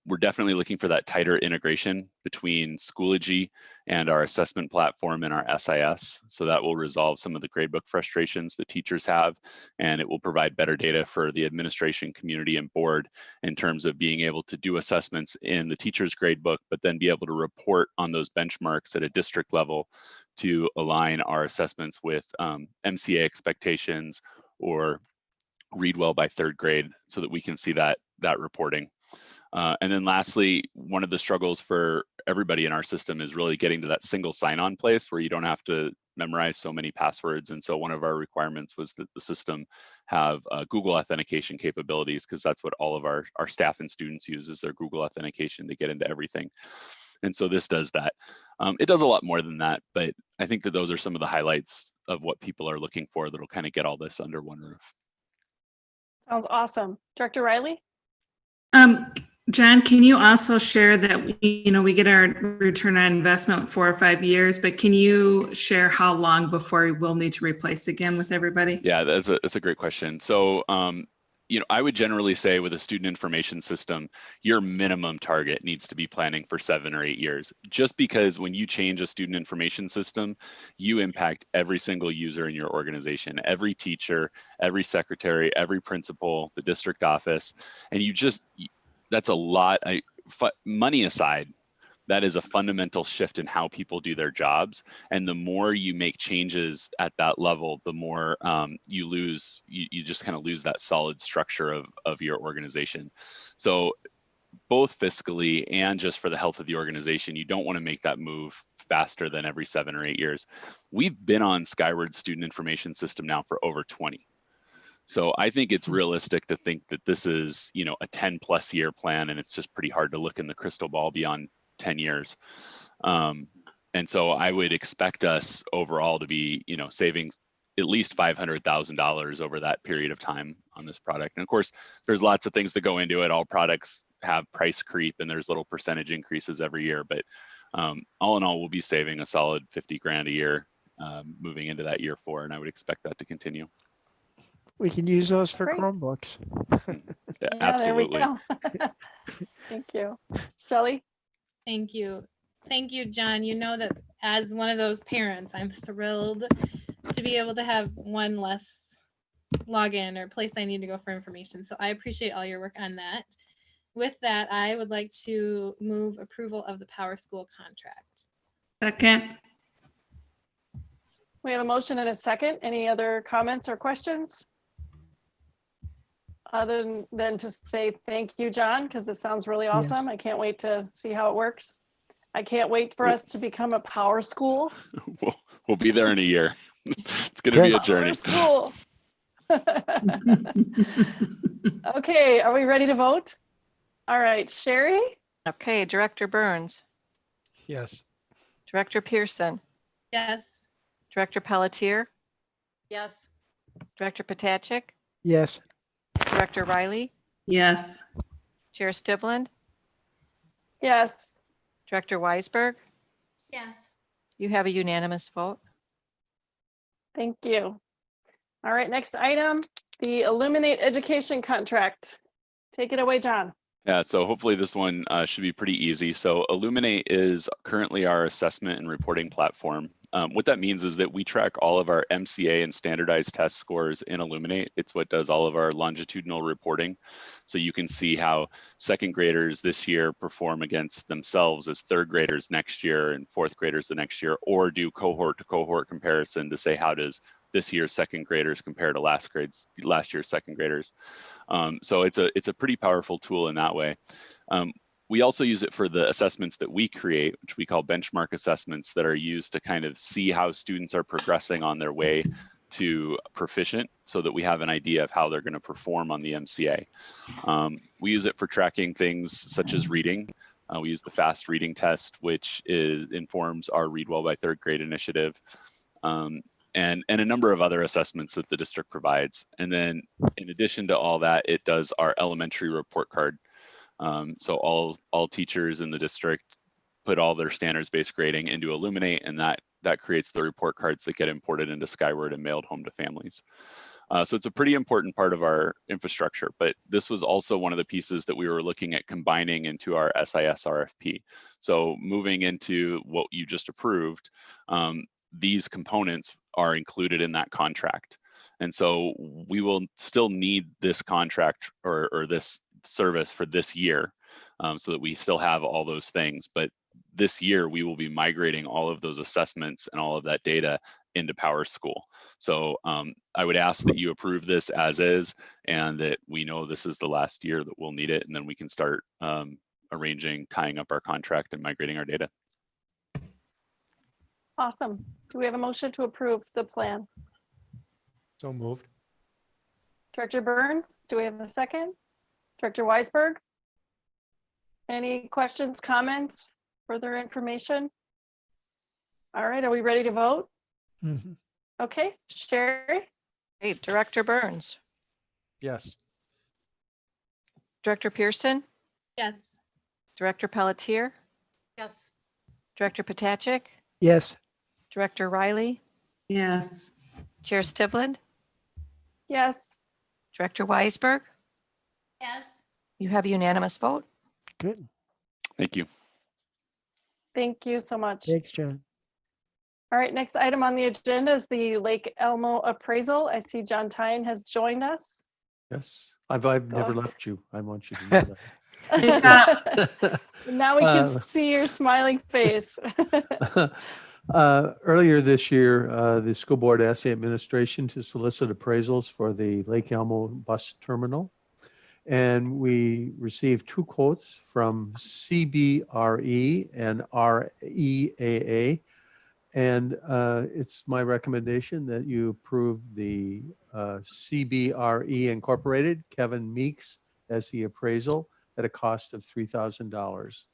We're definitely looking for that tighter integration between Schoology and our assessment platform and our SIS. So that will resolve some of the gradebook frustrations that teachers have, and it will provide better data for the administration, community, and board in terms of being able to do assessments in the teacher's gradebook, but then be able to report on those benchmarks at a district level to align our assessments with MCA expectations or read well by 3rd grade so that we can see that reporting. And then lastly, one of the struggles for everybody in our system is really getting to that single sign-on place where you don't have to memorize so many passwords. And so one of our requirements was that the system have Google authentication capabilities, because that's what all of our staff and students use, is their Google authentication to get into everything. And so this does that. It does a lot more than that, but I think that those are some of the highlights of what people are looking for that'll kind of get all this under one roof. Sounds awesome. Director Riley? John, can you also share that we get our return on investment 4 or 5 years, but can you share how long before we'll need to replace again with everybody? Yeah, that's a great question. So I would generally say with a student information system, your minimum target needs to be planning for 7 or 8 years, just because when you change a student information system, you impact every single user in your organization, every teacher, every secretary, every principal, the district office, and that's a lot. Money aside, that is a fundamental shift in how people do their jobs. And the more you make changes at that level, the more you lose, you just kind of lose that solid structure of your organization. So both fiscally and just for the health of the organization, you don't want to make that move faster than every 7 or 8 years. We've been on Skyward's student information system now for over 20. So I think it's realistic to think that this is, a 10+ year plan, and it's just pretty hard to look in the crystal ball beyond 10 years. And so I would expect us overall to be, saving at least $500,000 over that period of time on this product. And of course, there's lots of things that go into it. All products have price creep, and there's little percentage increases every year. But all in all, we'll be saving a solid 50 grand a year moving into that year 4, and I would expect that to continue. We can use those for Great. Chromebooks. Yeah, absolutely. There we go. Thank you. Shelley? Thank you. Thank you, John. You know that as one of those parents, I'm thrilled to be able to have one less login or place I need to go for information. So I appreciate all your work on that. With that, I would like to move approval of the PowerSchool contract. Second. We have a motion and a second. Any other comments or questions? Other than to say thank you, John, because this sounds really awesome. Yes. I can't wait to see how it works. I can't wait for us to become a power school. We'll be there in a year. It's going to be a journey. Power school. Okay, are we ready to vote? All right, Sherry? Okay, Director Burns, Yes. Director Pearson, Yes. Director Pelletier, Yes. Director Potacek, Yes. Director Riley, Yes. Chair Stivland, Yes. Director Weisberg, Yes. you have a unanimous vote. Thank you. All right, next item, the Illuminate Education Contract. Take it away, John. Yeah, so hopefully this one should be pretty easy. So Illuminate is currently our assessment and reporting platform. What that means is that we track all of our MCA and standardized test scores in Illuminate. It's what does all of our longitudinal reporting. So you can see how second graders this year perform against themselves as third graders next year and fourth graders the next year, or do cohort to cohort comparison to say how does this year's second graders compare to last year's second graders. So it's a pretty powerful tool in that way. We also use it for the assessments that we create, which we call benchmark assessments, that are used to kind of see how students are progressing on their way to proficient, so that we have an idea of how they're going to perform on the MCA. We use it for tracking things such as reading. We use the fast reading test, which informs our Read Well by Third Grade initiative. And a number of other assessments that the district provides. And then in addition to all that, it does our elementary report card. So all teachers in the district put all their standards-based grading into Illuminate, and that creates the report cards that get imported into Skyward and mailed home to families. So it's a pretty important part of our infrastructure, but this was also one of the pieces that we were looking at combining into our SIS RFP. So moving into what you just approved, these components are included in that contract. And so we will still need this contract or this service for this year, so that we still have all those things. But this year we will be migrating all of those assessments and all of that data into PowerSchool. So I would ask that you approve this as is, and that we know this is the last year that we'll need it, and then we can start arranging, tying up our contract and migrating our data. Awesome. Do we have a motion to approve the plan? So moved. Director Burns, do we have a second? Director Weisberg? Any questions, comments, further information? All right, are we ready to vote? Mm-hmm. Okay, Sherry? Hey, Director Burns, Yes. Director Pearson, Yes. Director Pelletier, Yes. Director Potacek, Yes. Director Riley, Yes. Chair Stivland, Yes. Director Weisberg, Yes. you have a unanimous vote. Good. Thank you. Thank you so much. Thanks, John. All right, next item on the agenda is the Lake Elmo appraisal. I see John Tyne has joined us. Yes, I've never ahead. left you. I want you to know that. Now we can see your smiling face. Earlier this year, the school board asked the administration to solicit appraisals for the Lake Elmo bus terminal. And we received 2 quotes from CBRE and REAA. And it's my recommendation that you approve the CBRE Incorporated, Kevin Meeks, as the appraisal at a cost of $3,000.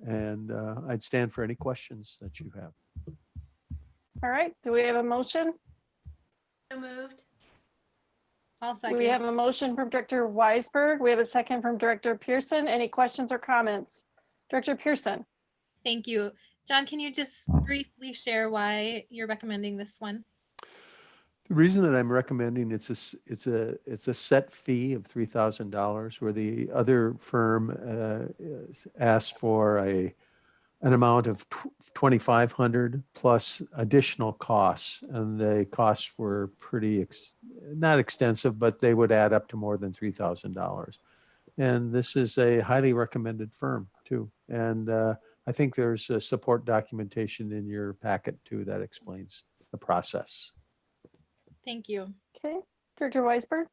And I'd stand for any questions that you have. All right, do we have a motion? So moved. I'll second. We have a motion from Director Weisberg. We have a second from Director Pearson. Any questions or comments? Director Pearson. Thank you. John, can you just briefly share why you're recommending this one? The reason that I'm recommending it's a set fee of $3,000, where the other firm asked for an amount of $2,500 plus additional costs, and the costs were pretty not extensive, but they would add up to more than $3,000. And this is a highly recommended firm too. And I think there's a support documentation in your packet too that explains the process. Thank you. Okay, Director Weisberg.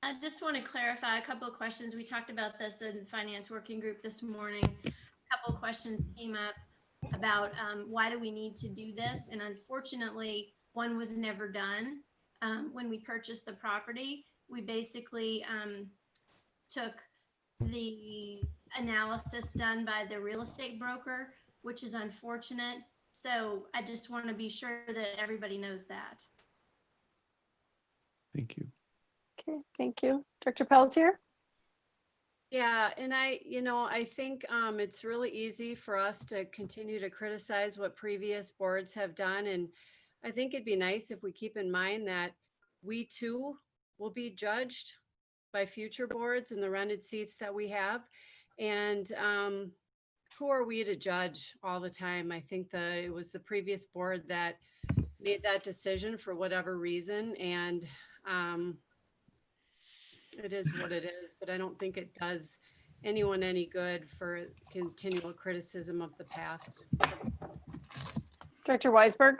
I just want to clarify a couple of questions. We talked about this in the finance working group this morning. A couple of questions came up about why do we need to do this? And unfortunately, one was never done. When we purchased the property, we basically took the analysis done by the real estate broker, which is unfortunate. So I just want to be sure that everybody knows that. Thank you. Okay, thank you. Director Pelletier? Yeah, and I think it's really easy for us to continue to criticize what previous boards have done. And I think it'd be nice if we keep in mind that we too will be judged by future boards and the rented seats that we have. And who are we to judge all the time? I think it was the previous board that made that decision for whatever reason. And it is what it is, but I don't think it does anyone any good for continual criticism of the past. Director Weisberg?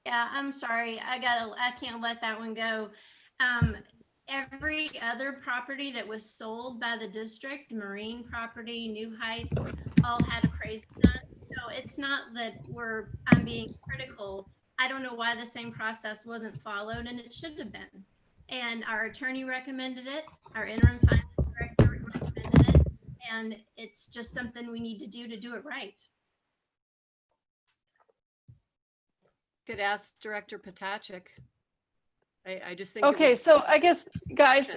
Yeah, I'm sorry. I can't let that one go. Every other property that was sold by the district, marine property, New Heights, all had appraisal done. So it's not that I'm being critical. I don't know why the same process wasn't followed, and it should have been. And our attorney recommended it, our interim finance director recommended it, and it's just something we need to do it right. Could ask Director Potacek. I just think. Okay, so I guess, guys,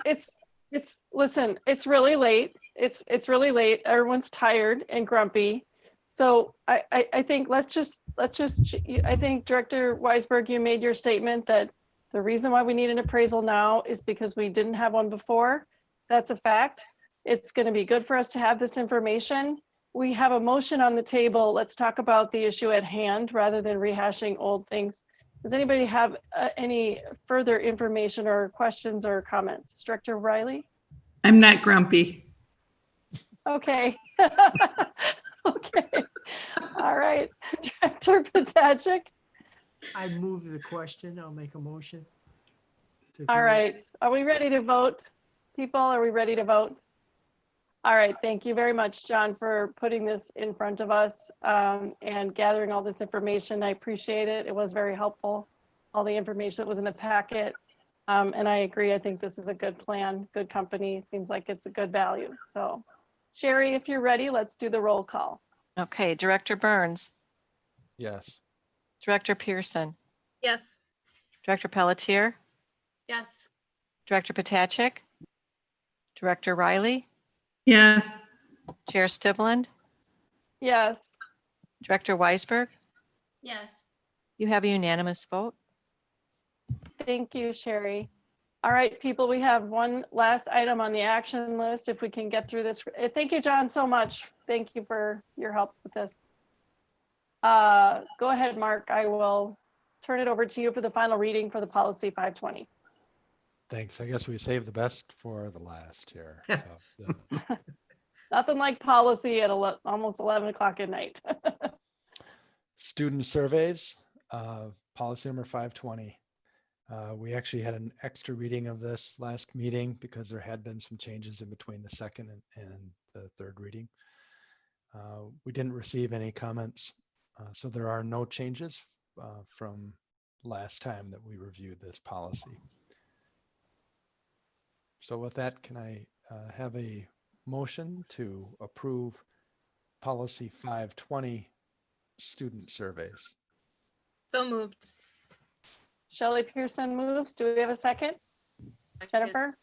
listen, it's really late. It's really late. Everyone's tired and grumpy. So I think I think Director Weisberg, you made your statement that the reason why we need an appraisal now is because we didn't have one before. That's a fact. It's going to be good for us to have this information. We have a motion on the table. Let's talk about the issue at hand rather than rehashing old things. Does anybody have any further information or questions or comments? Director Riley? I'm not grumpy. Okay. Okay. All right. Director Potacek? I move the question. I'll make a motion. All right. Are we ready to vote? People, are we ready to vote? All right. Thank you very much, John, for putting this in front of us and gathering all this information. I appreciate it. It was very helpful. All the information that was in the packet. And I agree. I think this is a good plan, good company. Seems like it's a good value. So Sherry, if you're ready, let's do the roll call. Okay, Director Burns, Yes. Director Pearson, Yes. Director Pelletier, Yes. Director Potacek, Director Riley, Yes. Chair Stivland, Yes. Director Weisberg. Yes. You have a unanimous vote. Thank you, Sherry. All right, people, we have one last item on the action list. If we can get through this. Thank you, John, so much. Thank you for your help with this. Go ahead, Mark. I will turn it over to you for the final reading for the policy 520. Thanks. I guess we saved the best for the last here. So, Nothing like policy at almost 11 o'clock at night. student surveys, policy number 520. We actually had an extra reading of this last meeting because there had been some changes in between the second and the third reading. We didn't receive any comments, so there are no changes from last time that we reviewed this policy. So with that, can I have a motion to approve policy 520, student surveys? So moved. Shelley Pearson moves. Do we have a second? Jennifer?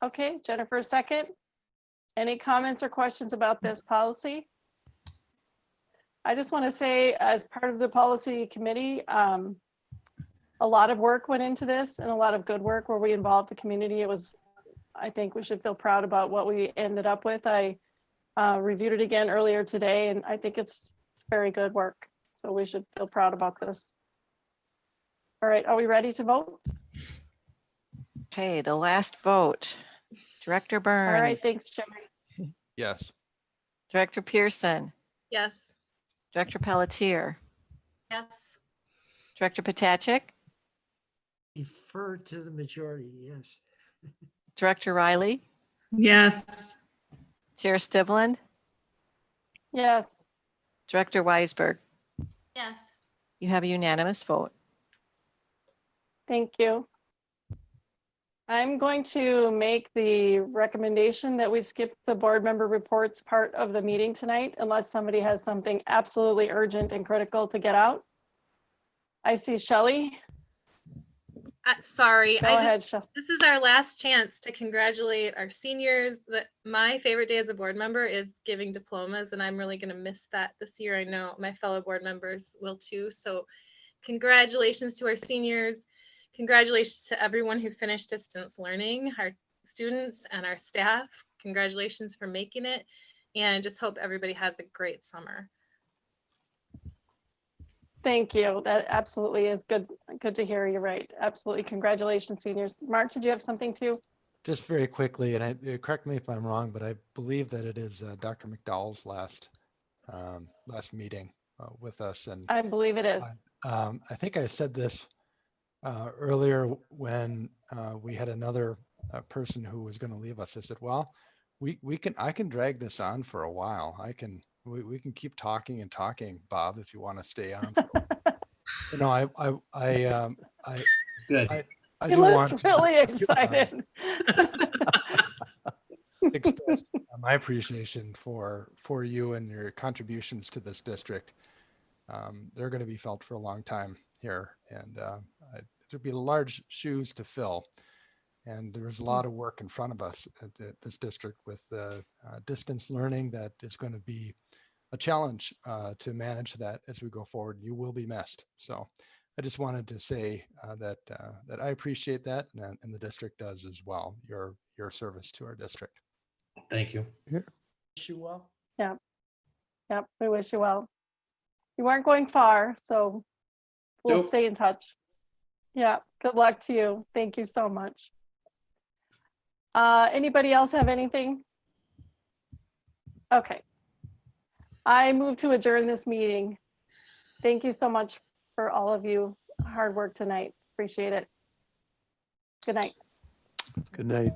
Okay, Jennifer, second. Any comments or questions about this policy? I just want to say, as part of the policy committee, a lot of work went into this and a lot of good work where we involved the community. I think we should feel proud about what we ended up with. I reviewed it again earlier today, and I think it's very good work. So we should feel proud about this. All right, are we ready to vote? Okay, the last vote. Director Burns. All right, thanks, Sherry. Yes. Director Pearson, Yes. Director Pelletier, Yes. Director Potacek, Defer to the majority, yes. Director Riley, Yes. Chair Stivland, Yes. Director Weisberg. Yes. You have a unanimous vote. Thank you. I'm going to make the recommendation that we skip the board member reports part of the meeting tonight, unless somebody has something absolutely urgent and critical to get out. I see Shelley. Sorry, Go ahead, this is our last chance to congratulate our seniors. My favorite day as a board member is giving diplomas, and I'm really going to miss that this year. I know my fellow board members will too. So congratulations to our seniors. Congratulations to everyone who finished distance learning, our students and our staff. Congratulations for making it, and just hope everybody has a great summer. Thank you. That absolutely is good. Good to hear. You're right. Absolutely. Congratulations, seniors. Mark, did you have something too? Just very quickly, and correct me if I'm wrong, but I believe that it is Dr. McDowell's last meeting with us, and I believe it is. I think I said this earlier when we had another person who was going to leave us. I said, "Well, I can drag this on for a while. We can keep talking and talking, Bob, if you want to stay on." You know, I He do looks want to really excited. express my appreciation for you and your contributions to this district. They're going to be felt for a long time here, and there'll be large shoes to fill. And there's a lot of work in front of us at this district with distance learning that is going to be a challenge to manage that as we go forward. You will be missed. So I just wanted to say that I appreciate that, and the district does as well, your service to our district. Thank you. Wish you well. Yeah. Yep. We wish you well. You aren't going far, so we'll stay in touch. Yeah. Good luck to you. Thank you so much. Anybody else have anything? Okay. I move to adjourn this meeting. Thank you so much for all of you hard work tonight. Appreciate it. Good night. Good night.